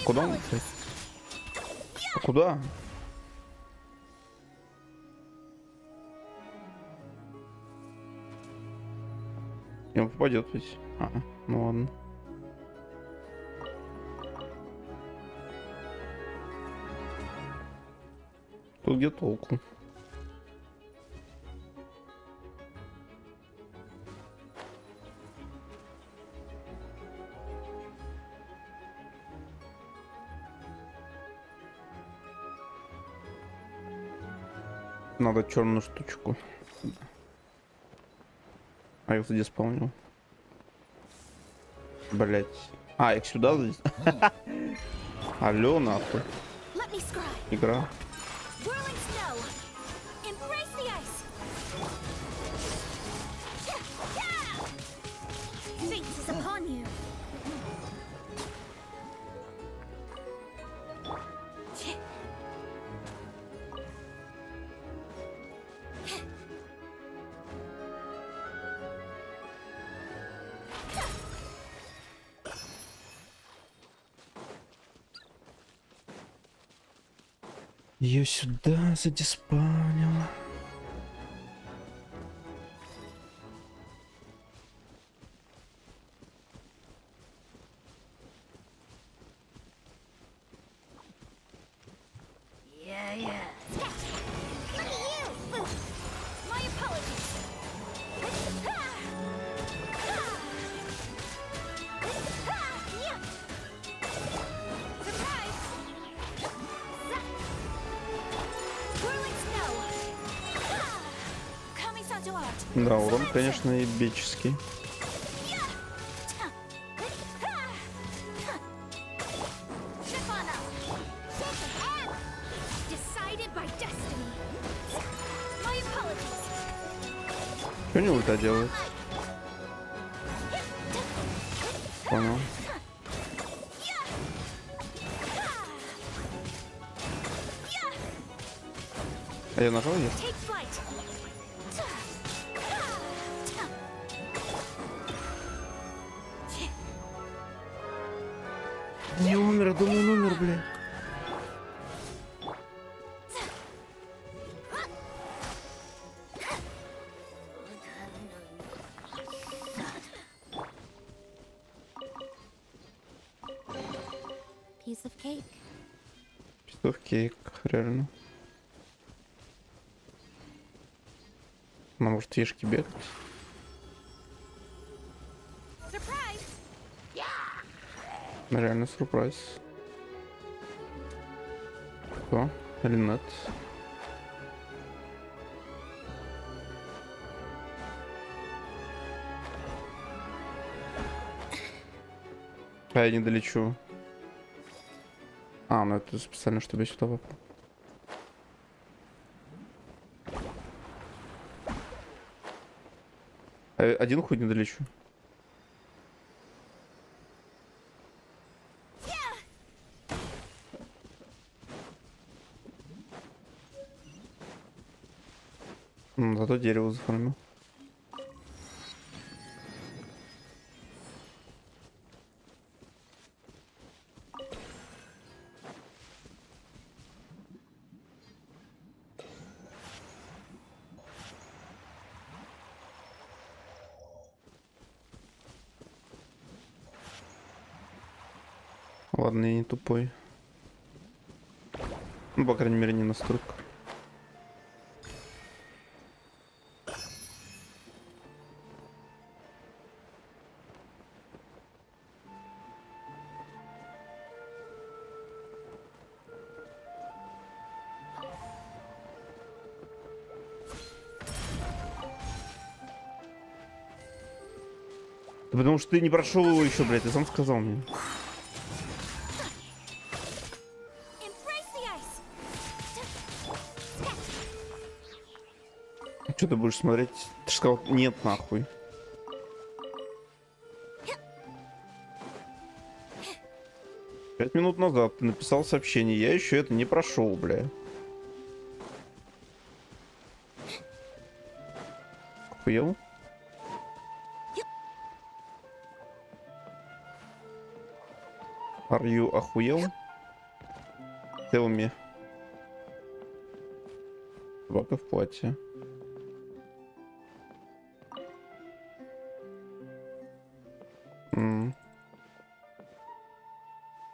Куда он? А куда? И он попадет ведь. А, ну ладно. Тут где толку? Надо черную штучку. А я вот где спавнил? Блять. А, их сюда здесь? Алло, нахуй. Игра. Ее сюда задиспаунила. Да, урон, конечно, ебический. Что не ульта делает? Понял. А я нажал ее? Не умер, думаю, он умер, бля. Piece of cake. Что в кейк, реально. Она может ешки бегать. Реально сюрприз. Кто? Или нет? А я не долечу. А, ну это специально, чтобы я сюда попал. Один хуй не долечу. Зато дерево зафармил. Ладно, я не тупой. Ну, по крайней мере, не настолько. Да потому что ты не прошел его еще, блядь, ты сам сказал мне. Что ты будешь смотреть? Ты же сказал, нет, нахуй. Пять минут назад ты написал сообщение, я еще это не прошел, бля. Охуел? Are you охуел? Tell me. Собака в платье.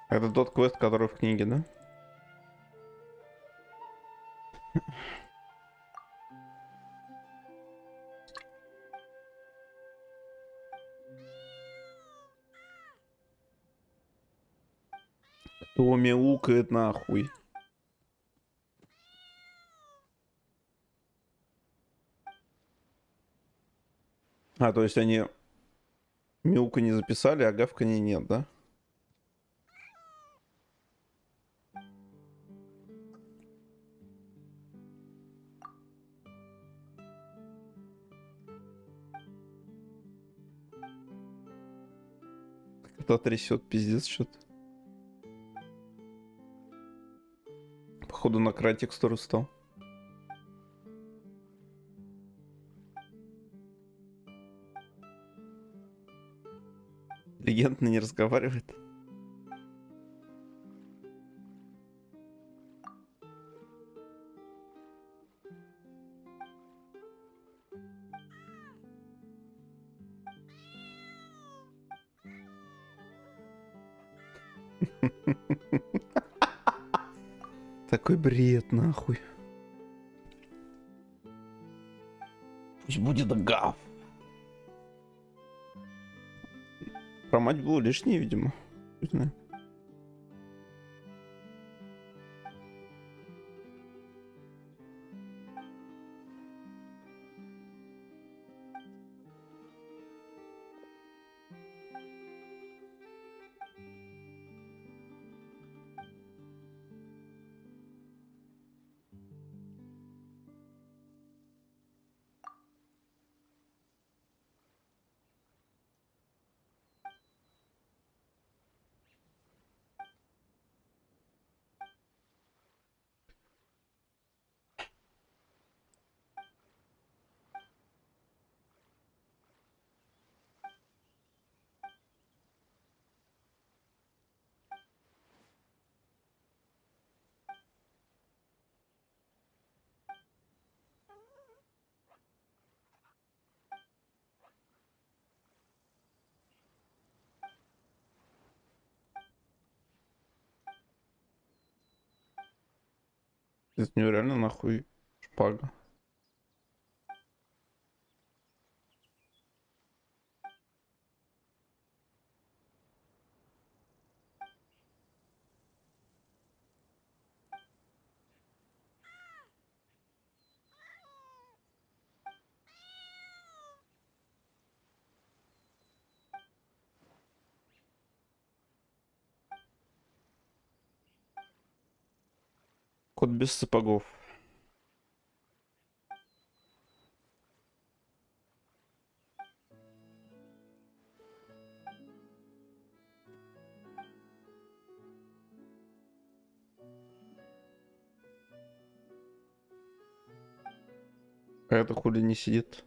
Это тот квест, который в книге, да? Кто мяукает нахуй? А, то есть они мяука не записали, а гавканье нет, да? Кто трясет, пиздец, что-то. Походу на край текстуры стал. Легендно не разговаривает. Такой бред, нахуй. Пусть будет гав. Про мать было лишнее, видимо. Не знаю. Из нее реально нахуй шпага. Кот без сапогов. А это хули не сидит?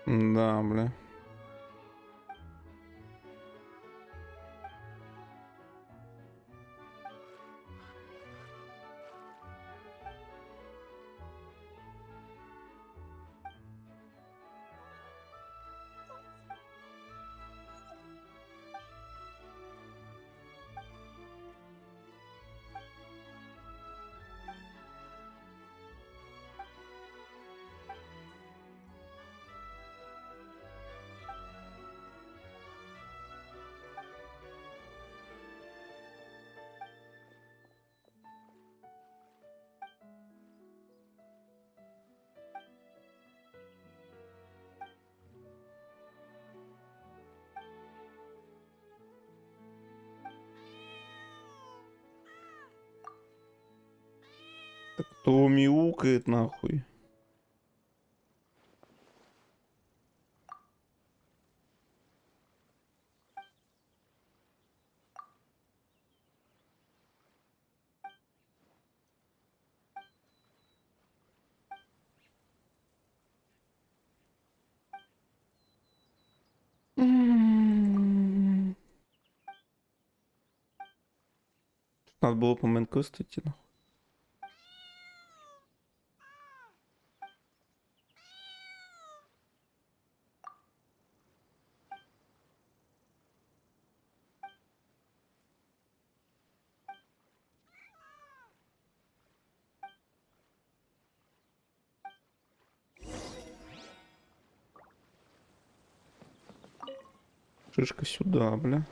Да, бля. Так кто мяукает нахуй? Надо было по мейн-квесту идти, нахуй. Шишка сюда, бля.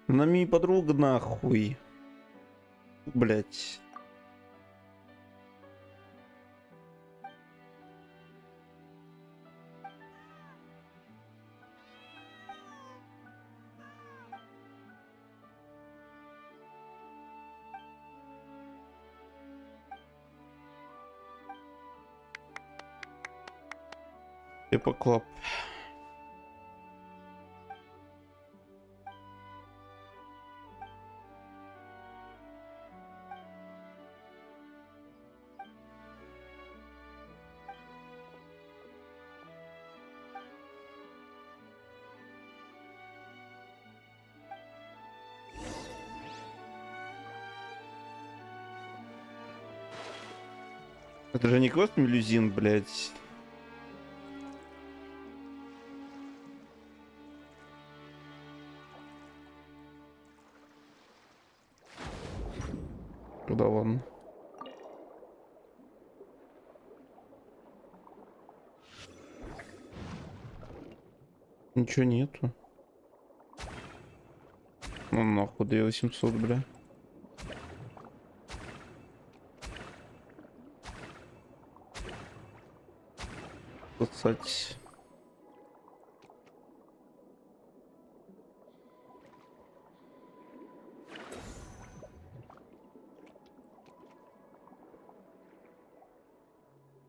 На ми подруга нахуй. Блять. Клап. Это же не квест мелюзин, блядь. Да ладно. Ничего нету. Ну нахуй, 2800, бля. Подсать.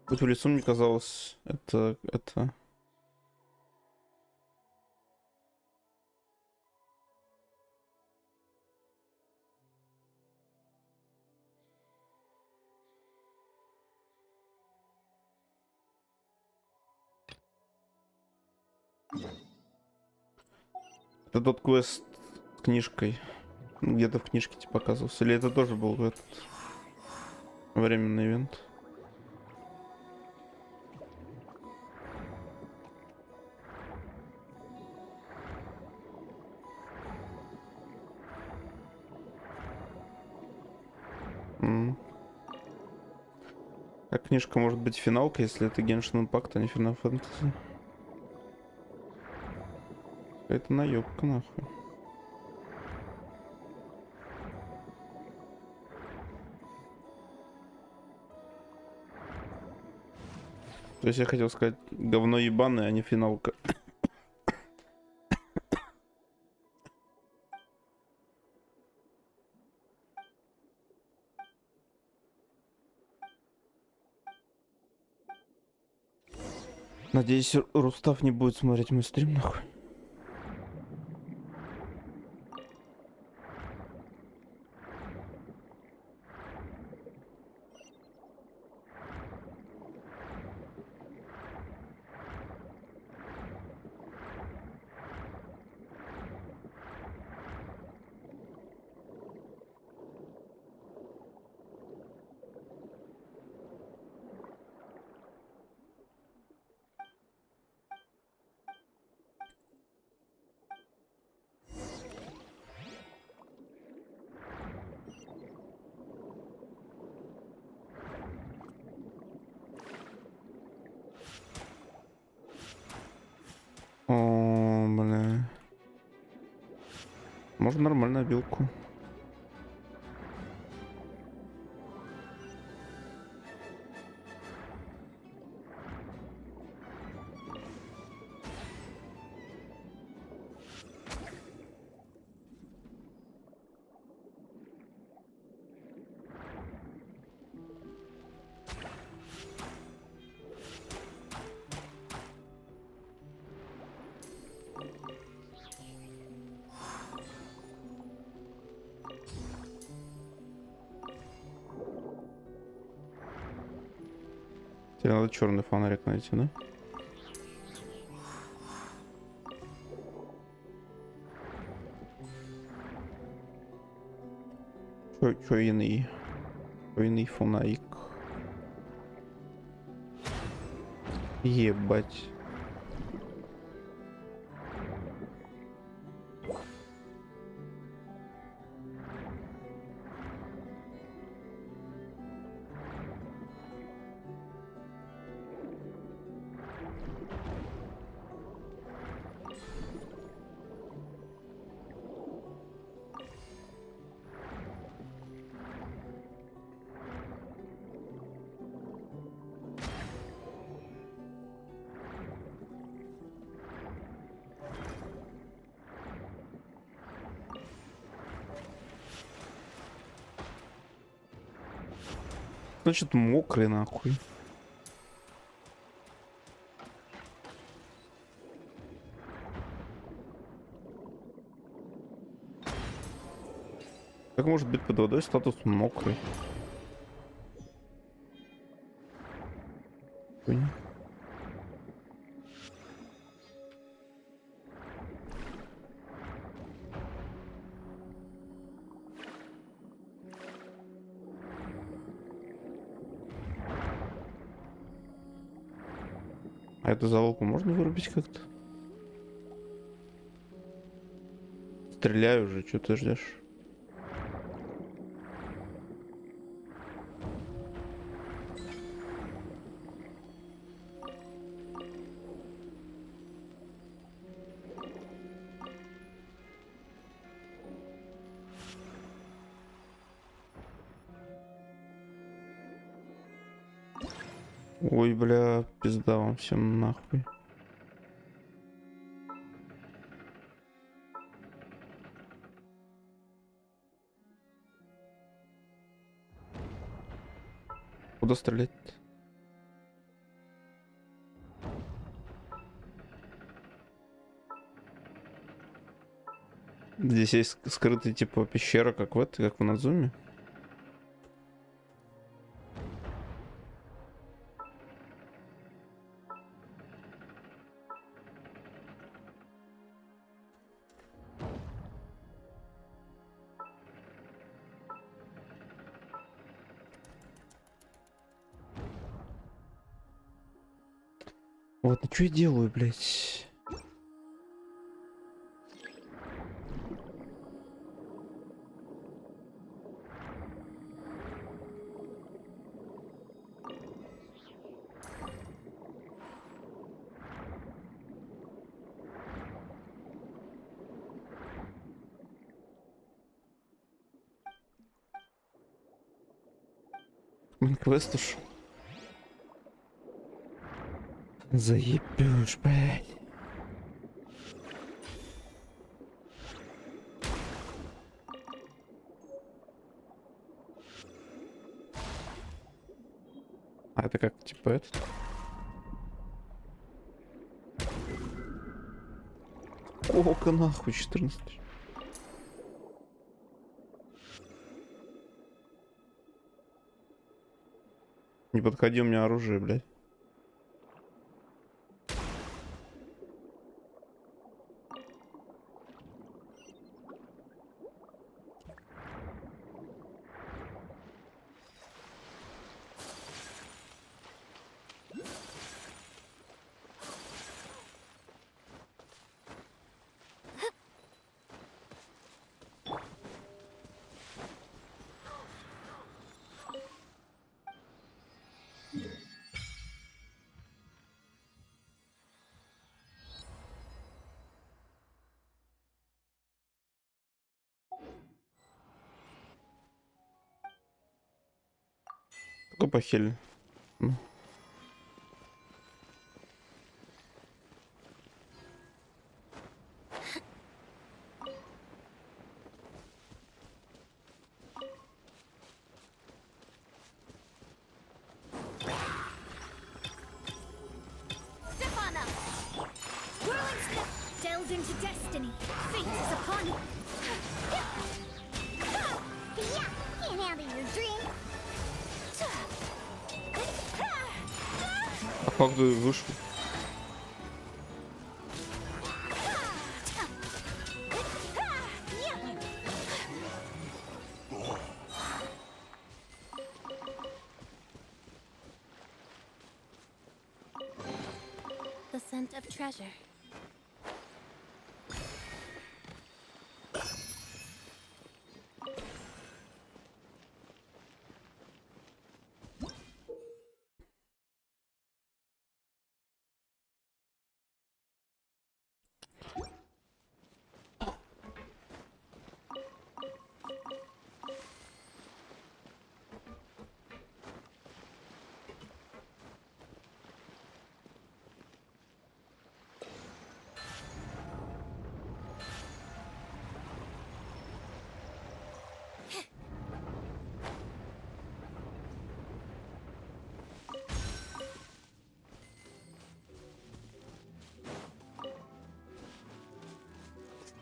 Быть в лесу, мне казалось, это... Это тот квест с книжкой. Где-то в книжке типа показывался. Или это тоже был этот временный ивент? Как книжка может быть финалка, если это геншин импакт, а не финал фэнтези? Это наебка нахуй. То есть я хотел сказать говно ебаное, а не финалка. Надеюсь, Рустав не будет смотреть мой стрим, нахуй. О, бля. Можно нормальную билку. Тебе надо черный фонарик найти, да? Черный фонарик. Ебать. Значит, мокрый нахуй. Как может быть под водой статус мокрый? Хуйня. Эту залоку можно вырубить как-то? Стреляй уже, что ты ждешь? Ой, бля, пизда вам всем нахуй. Куда стрелять-то? Здесь есть скрытый типа пещера, как в этой, как в Назуме. Вот, ну что я делаю, блядь? Квест уж. Заебешь, блядь. А это как, типа, этот? Сколько нахуй, 14? Не подходи, у меня оружие, блядь. Только похиль. Ну. Delved into destiny. Fate is upon you. Yeah, can't handle your dream. А как ты вышел? The scent of treasure.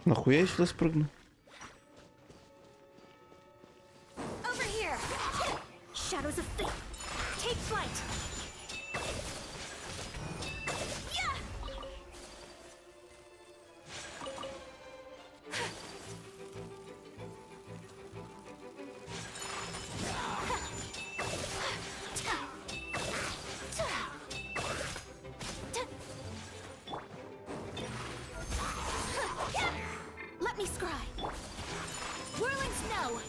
Нахуя я сюда спрыгну? Over here. Shadows of fate. Take flight. Whirling snow.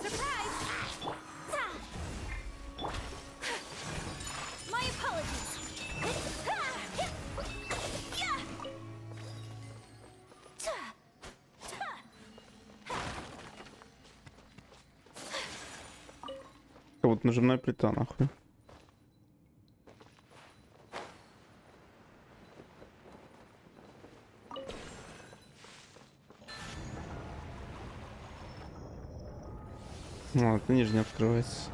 Surprise! My apologies. Вот нажимная плита, нахуй. А, это нижняя открывается.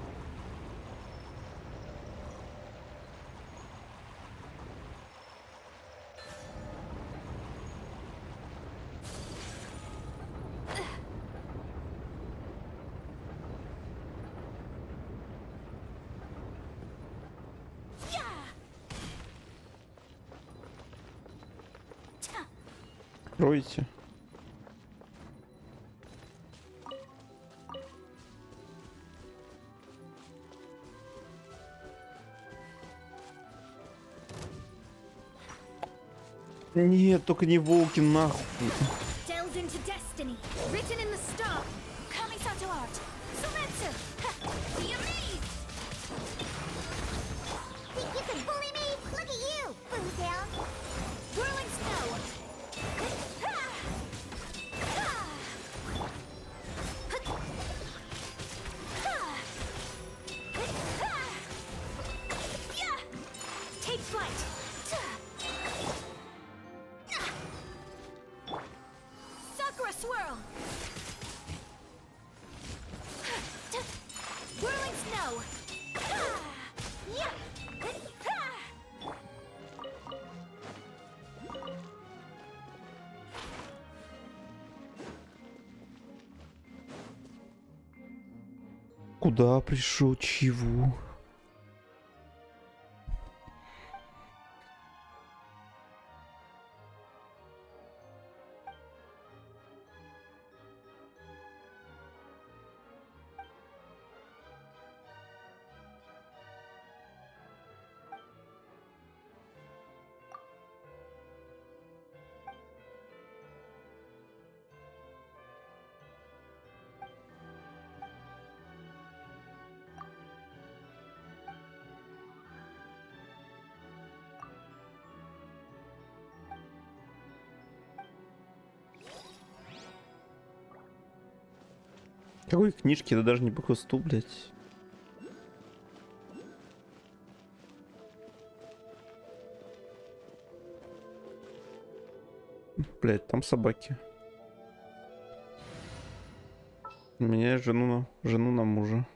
Откройте. Нет, только не волки, нахуй. Delves into destiny, written in the star. Kamisato art. Sumetsu. Yumi. Think you can bully me? Look at you, Boozel. Whirling snow. Take flight. Sakura swirl. Whirling snow. Куда пришел? Чего? Какой книжки? Это даже не по хвосту, блядь. Блядь, там собаки. Меняю жену на мужа.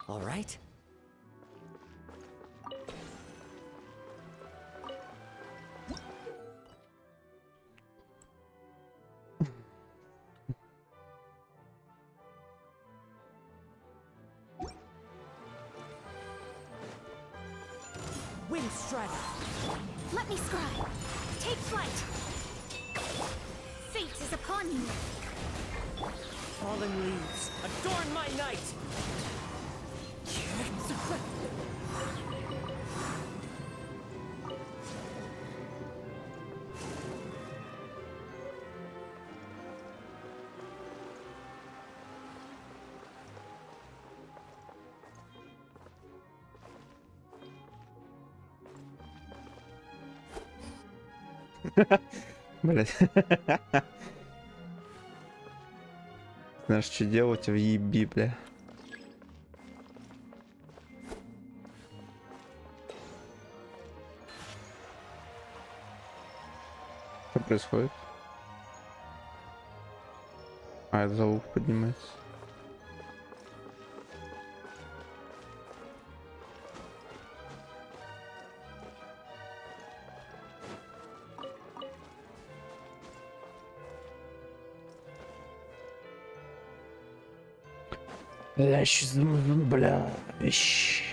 All right. Wind strider. Let me scry. Take flight. Fate is upon you. Fallen leaves, adorn my night! Блять. Знаешь, что делать? Въеби, бля. Что происходит? А, это залуп поднимается. Я сейчас думаю, бля, вещь.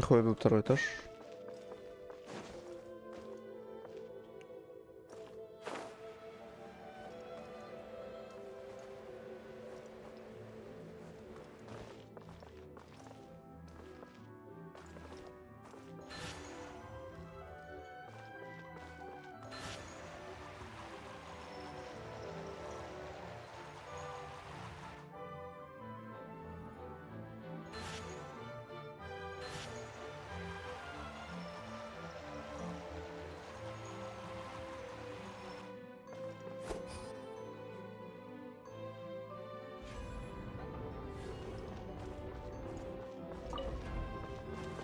Ходит на второй этаж.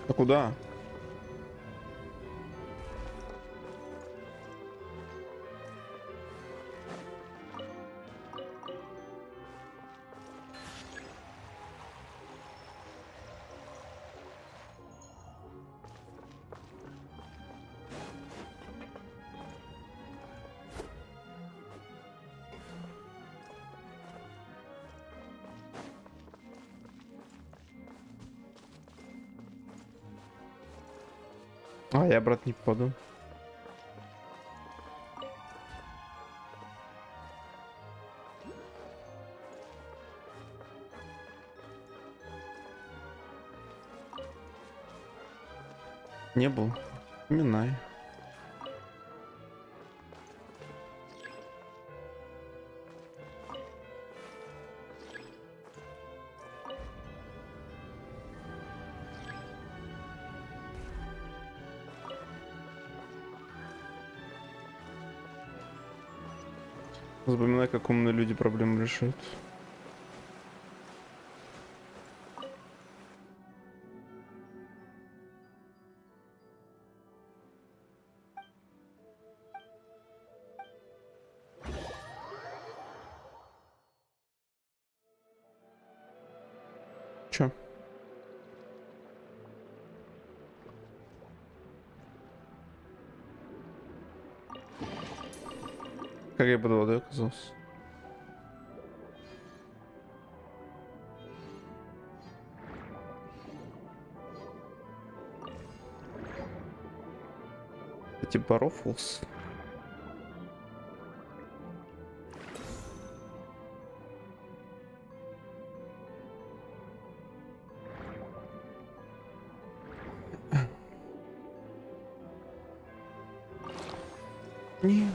А куда? А, я, брат, не попаду. Не был. Минай. Запоминай, как умные люди проблемы решают. Чё? Как я под водой оказался? Это типа рофлс. Нет.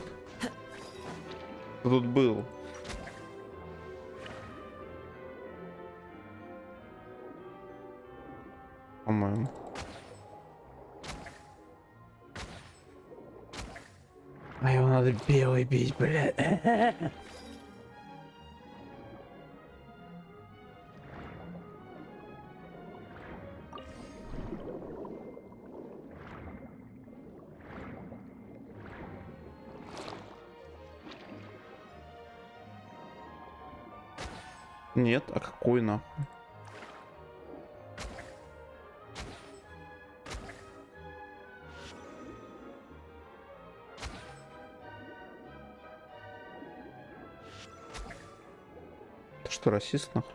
Тут был. По-моему. А его надо белый бить, блядь. Нет, а какой нахуй? Ты что, расист нахуй?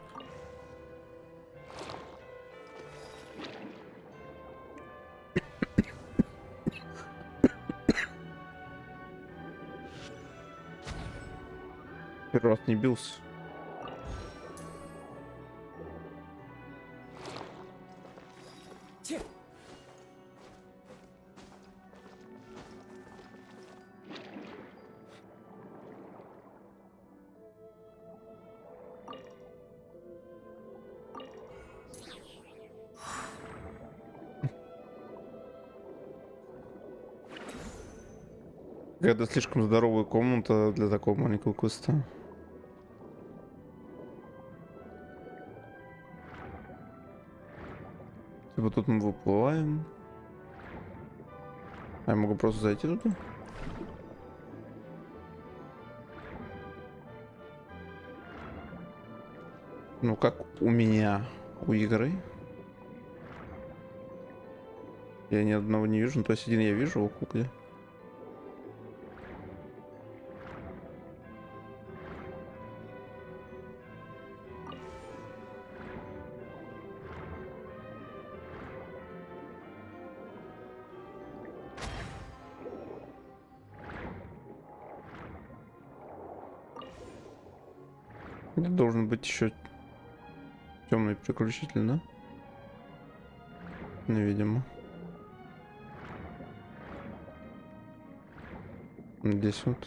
Первый раз не бился. Это слишком здоровая комната для такого маленького квеста. Типа тут мы выплываем. А я могу просто зайти туда? Ну как у меня, у игры. Я ни одного не вижу, ну, то есть один я вижу, около где. Должен быть еще темный переключитель, да? Невидимо. Здесь вот.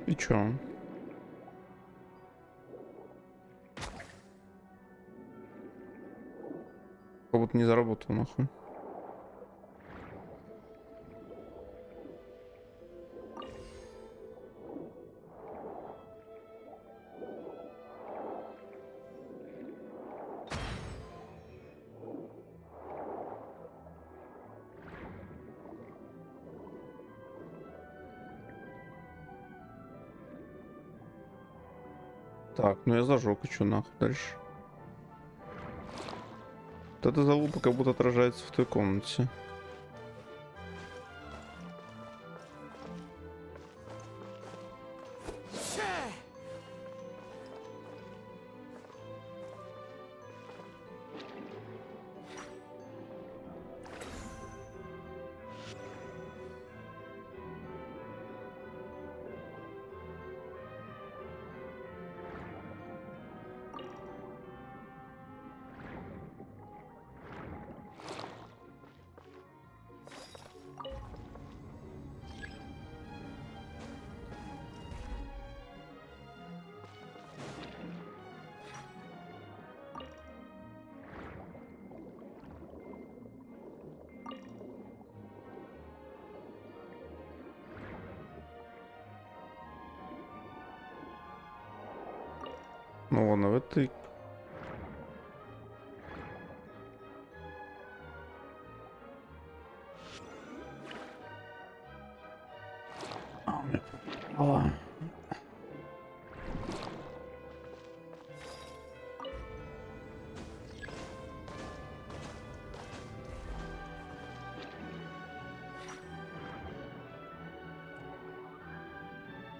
И чё? Как будто не заработал, нахуй. Так, ну я зажег, и чё нахуй дальше? Вот эта залупа как будто отражается в той комнате. Ну ладно, в этой...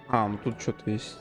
А, ну тут что-то есть.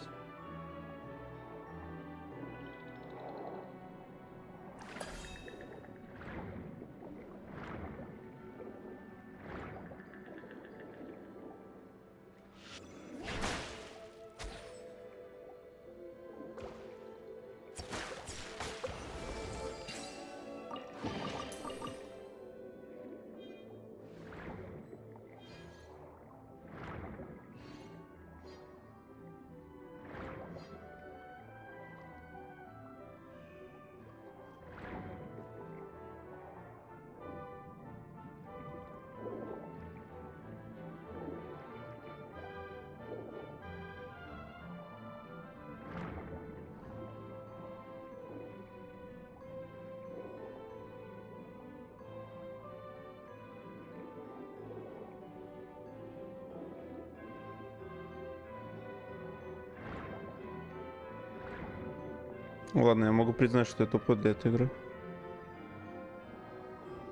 Ладно, я могу признать, что это тупо для этой игры.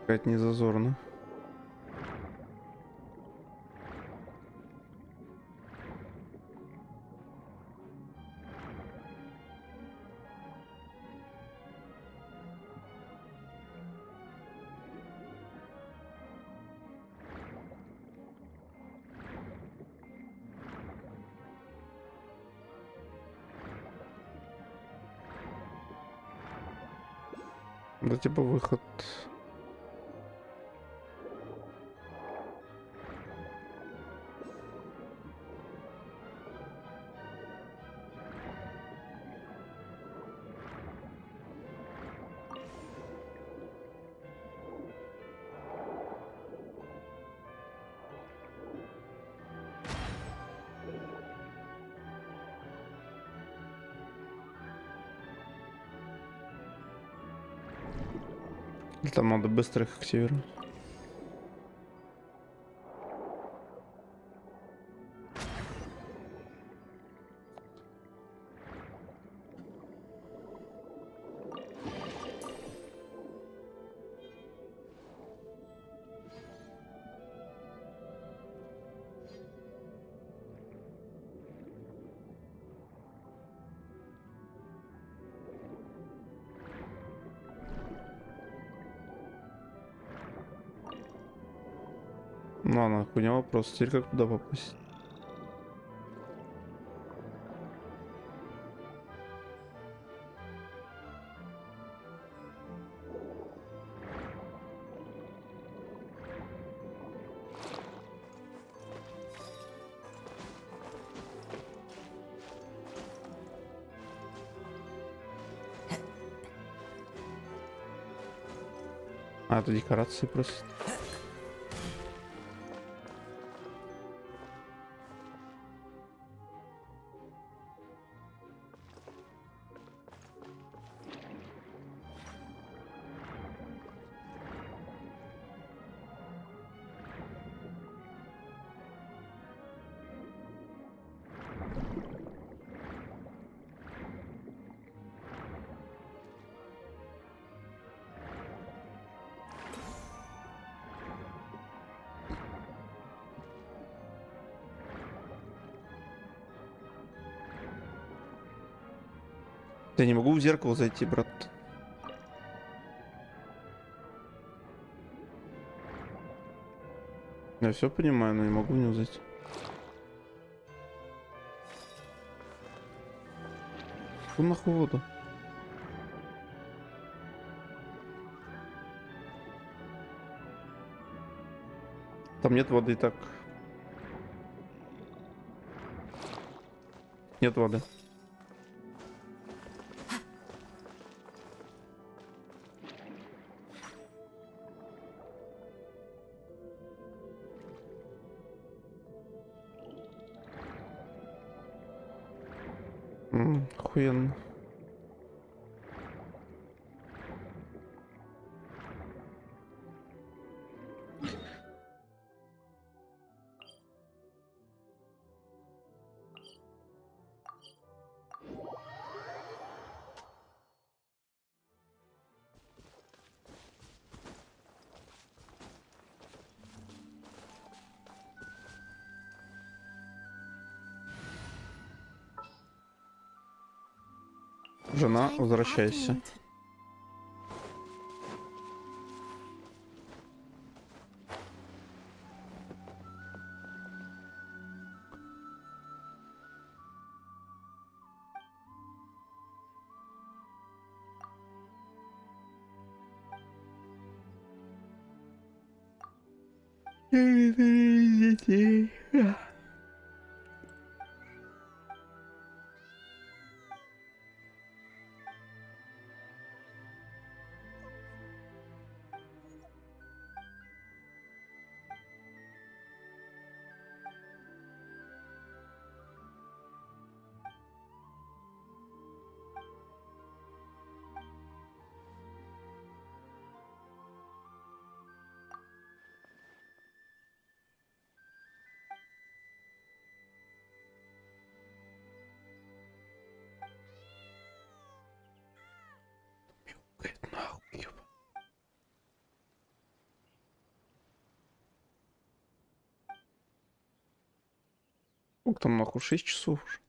Какая-то не зазорно. Да типа выход. Или там надо быстро их активировать? Ну, она хуйня вопрос. Теперь как туда попасть? А, это декорации просто. Я не могу в зеркало зайти, брат. Я все понимаю, но не могу в него зайти. Фу нахуй воду. Там нет воды и так. Нет воды. Охуенно. Жена, возвращайся. Сколько там нахуй? 6 часов уже.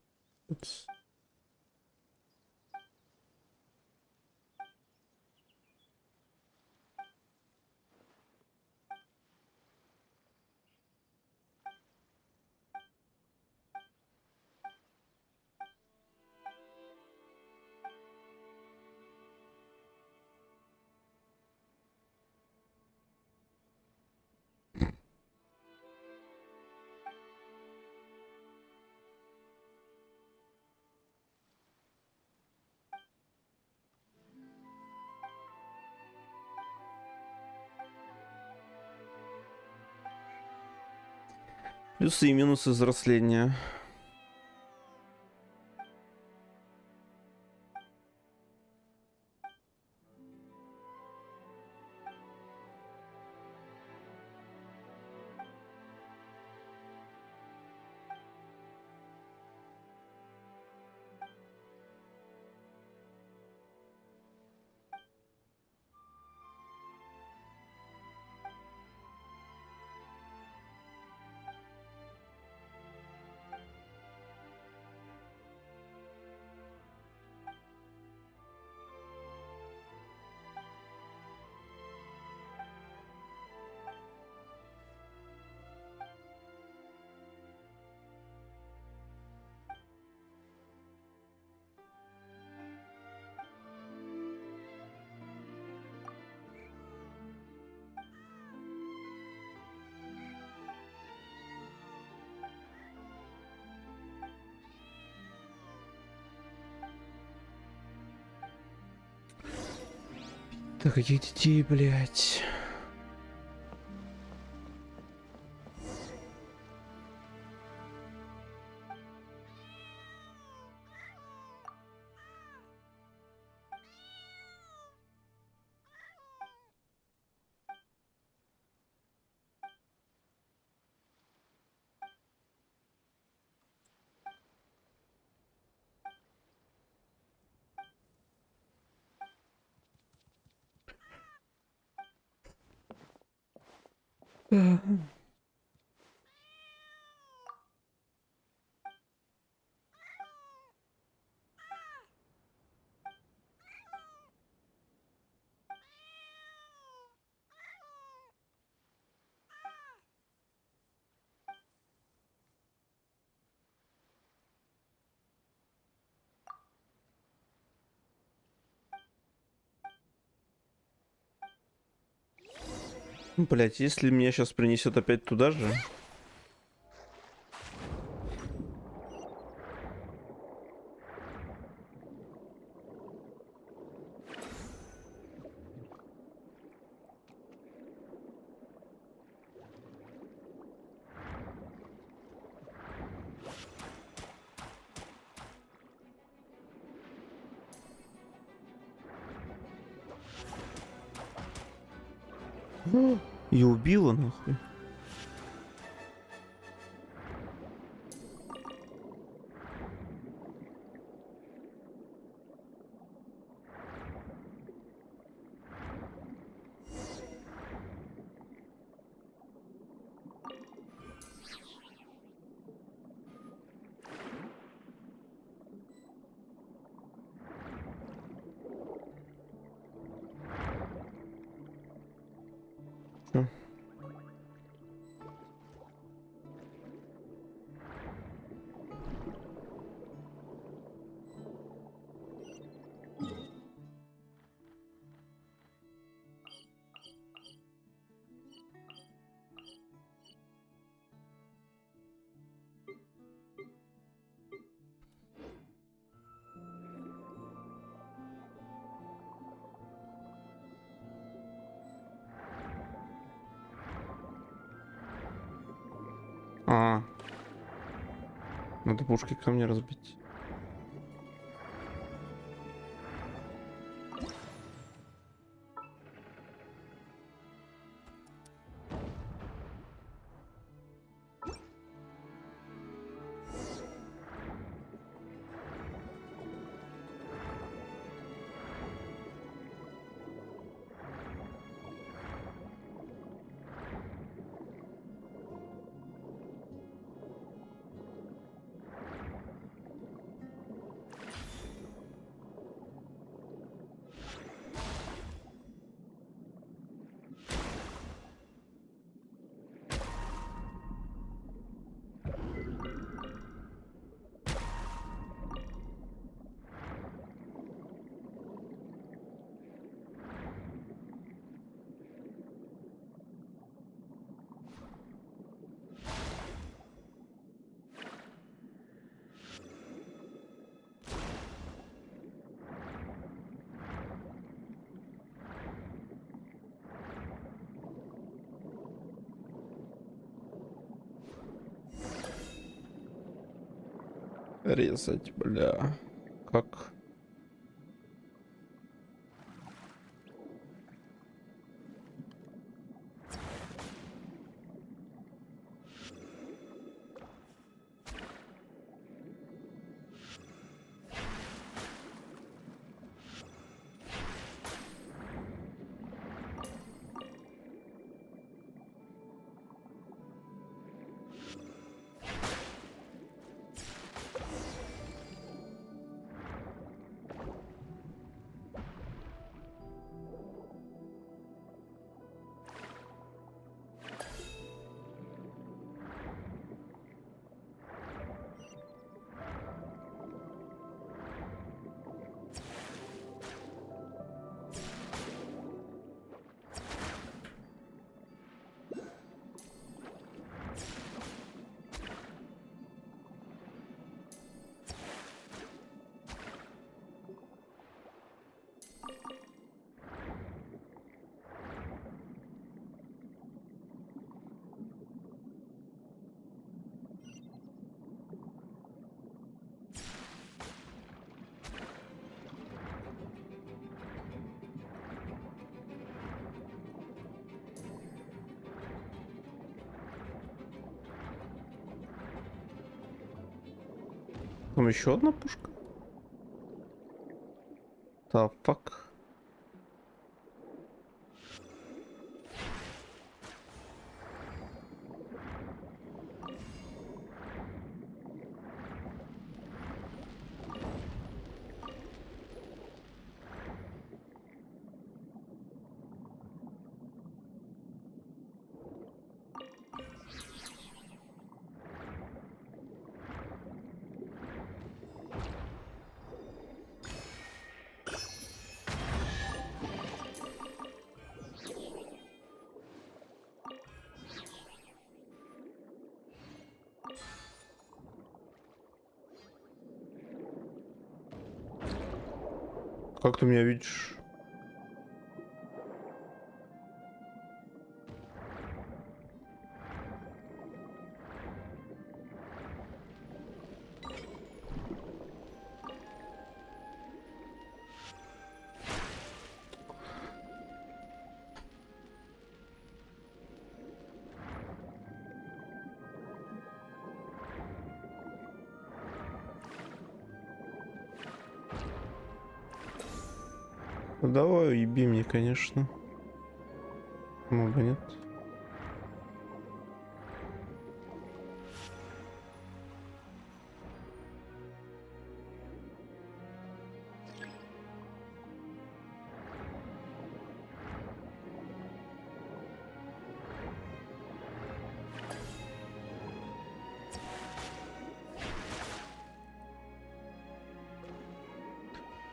Плюсы и минусы взросления. Так иди, блядь. Блять, если меня сейчас принесет опять туда же. И убила нахуй. Что? Надо пушки ко мне разбить. Резать, бля. Как? Там еще одна пушка. Так, фак. Как ты меня видишь? Ну давай, еби мне, конечно. Ну бы нет.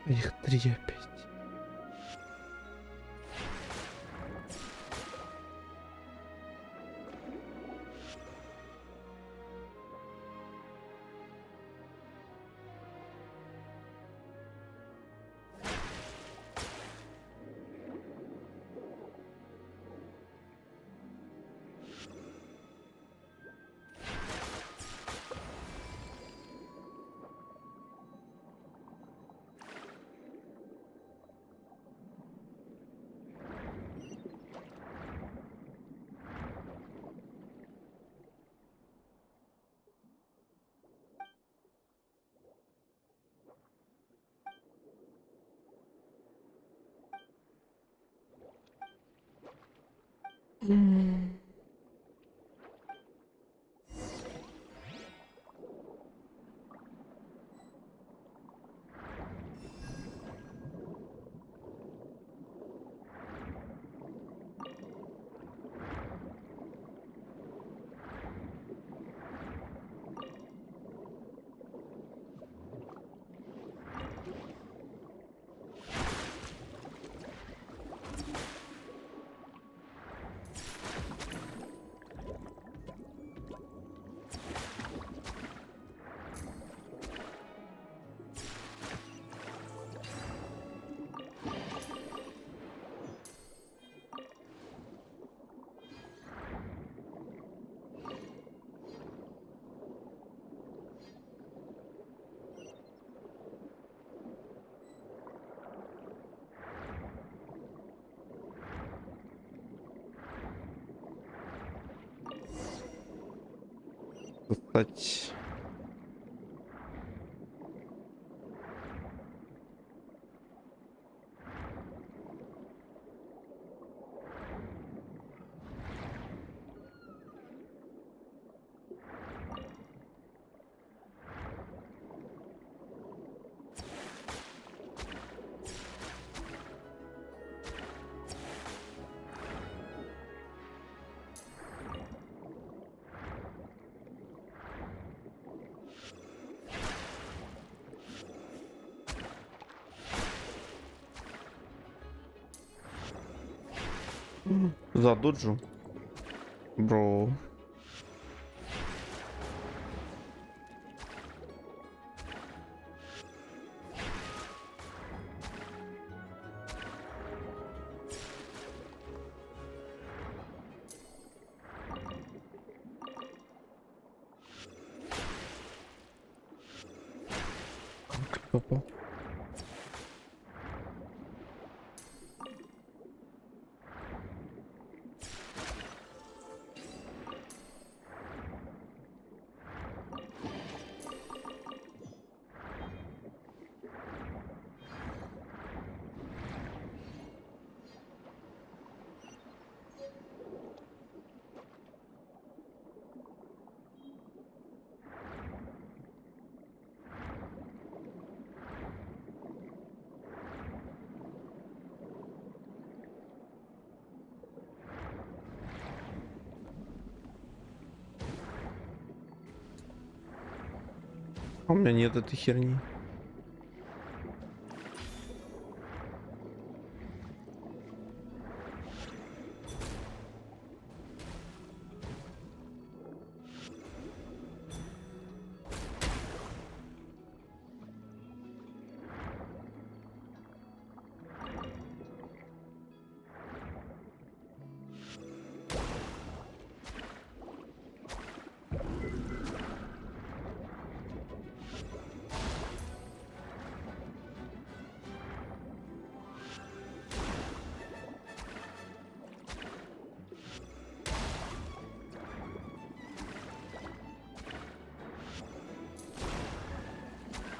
Их 3 опять. Достать. Задуджу. Бро. Попал. У меня нет этой херни.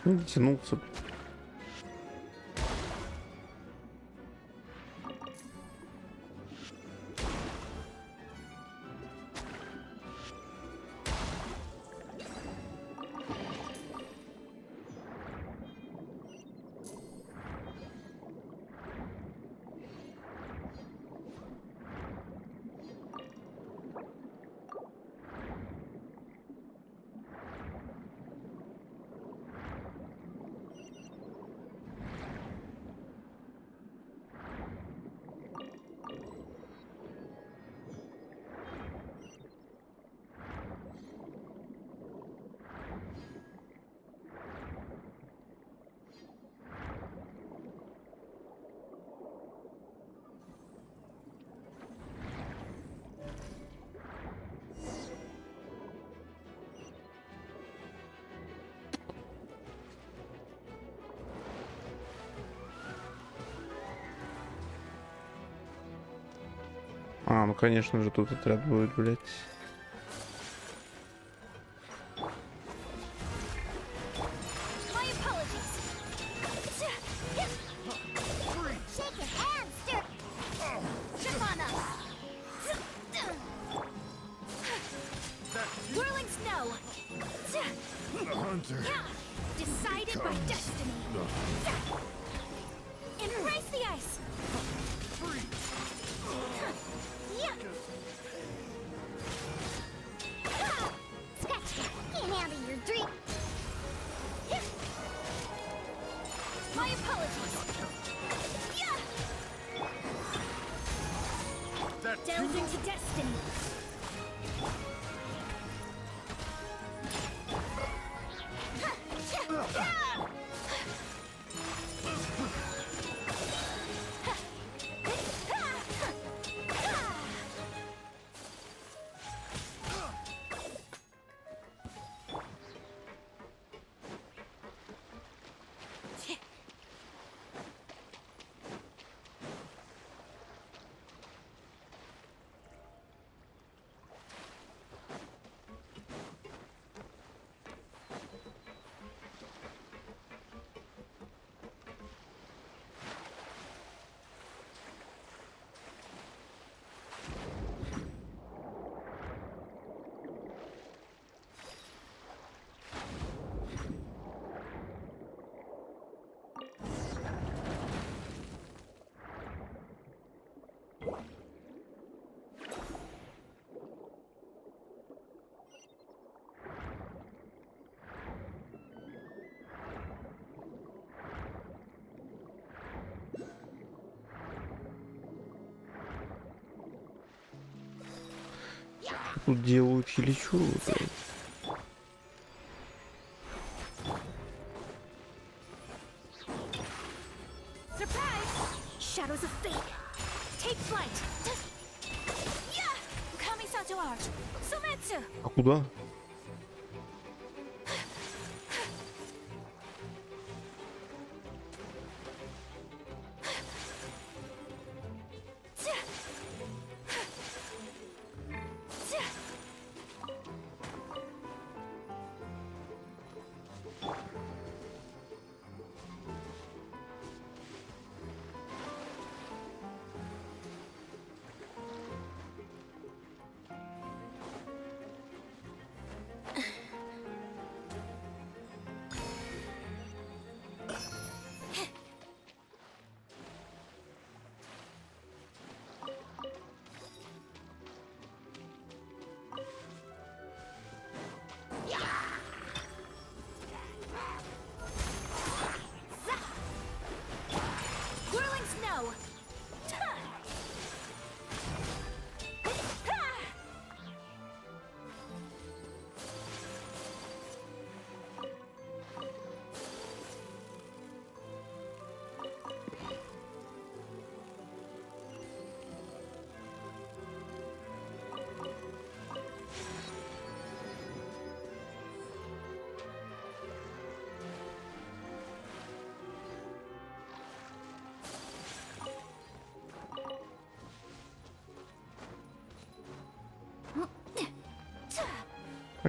Дотянулся. А, ну конечно же тут отряд будет, блять. Decided by destiny. Embrace the ice. Scratch that. Get out of your dream. My apologies. Delve into destiny. Тут делают или чё? Surprise! Shadows of fate. Take flight. Yeah! Kamisato art. Sumetsu. А куда?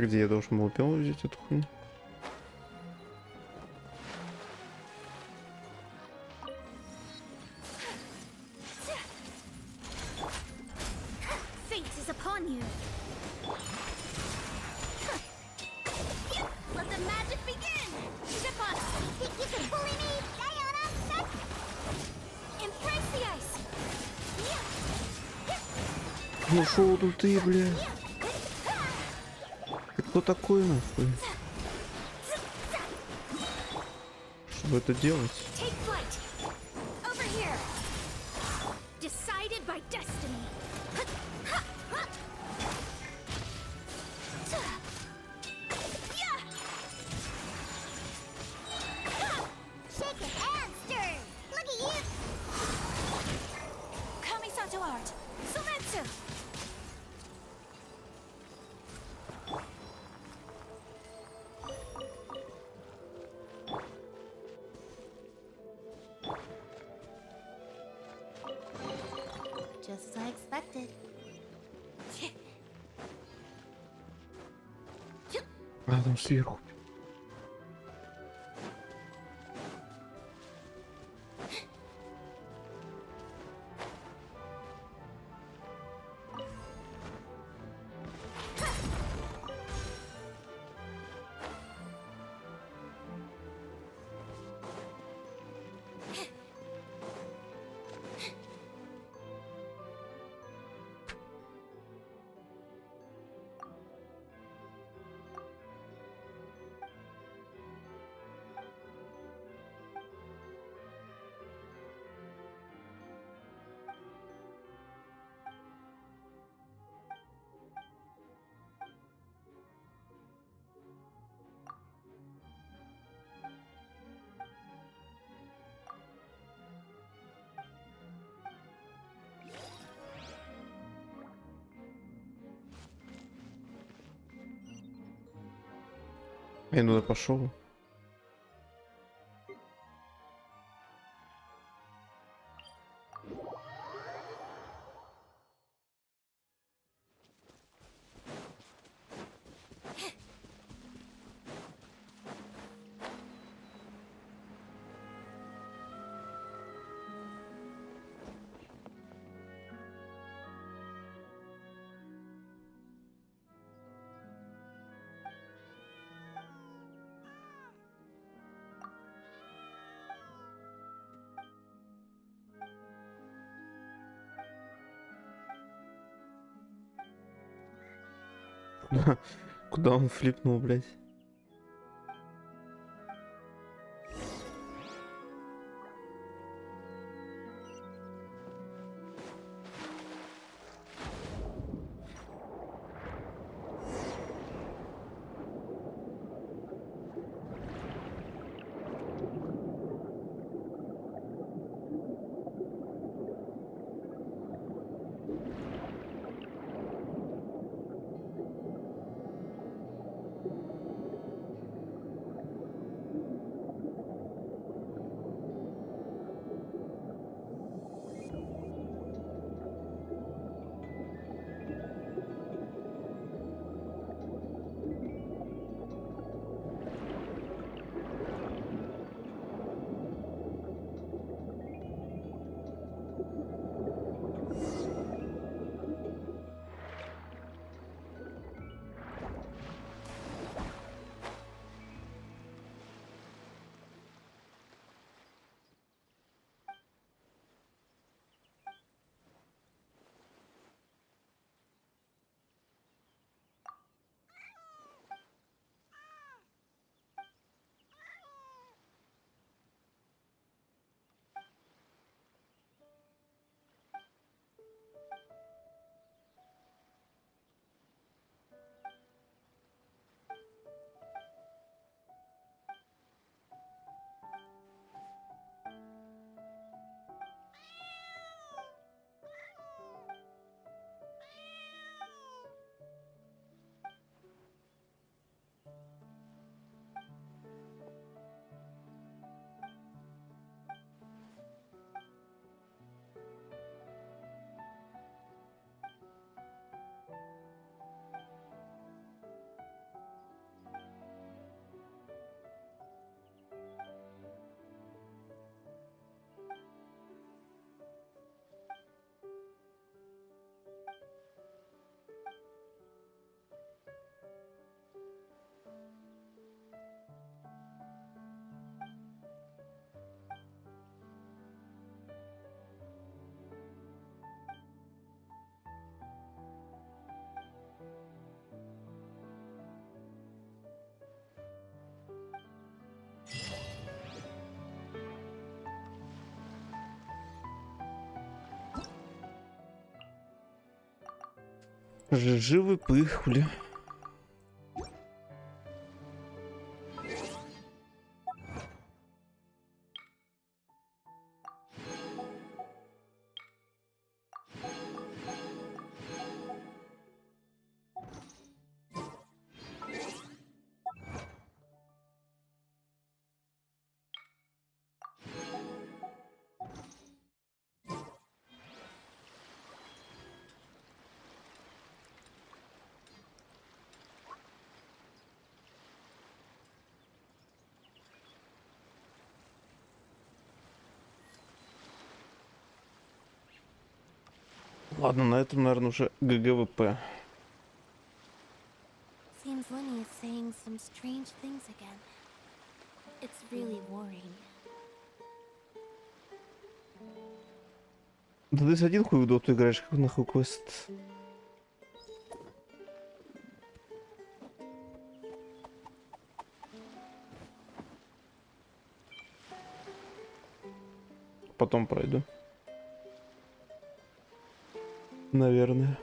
А где я должен был пел взять эту хуйню? Fate is upon you. Let the magic begin. Step on. Think you can bully me? Diana, embrace the ice. Ну шо тут ты, бля? Ты кто такой, нахуй? Чтобы это делать? Take flight. Over here. Decided by destiny. Shake it and stir. Look at you. Kamisato art. Sometsu. Just as I expected. А, там сверху. Я туда пошел. Куда он флипнул, блядь? Живы пыхли. Ладно, на этом, наверное, уже ГГВП. Seems Lenny is saying some strange things again. It's really worrying. Да ты один хуй в доту играешь, как нахуй квест. Потом пройду. Наверное.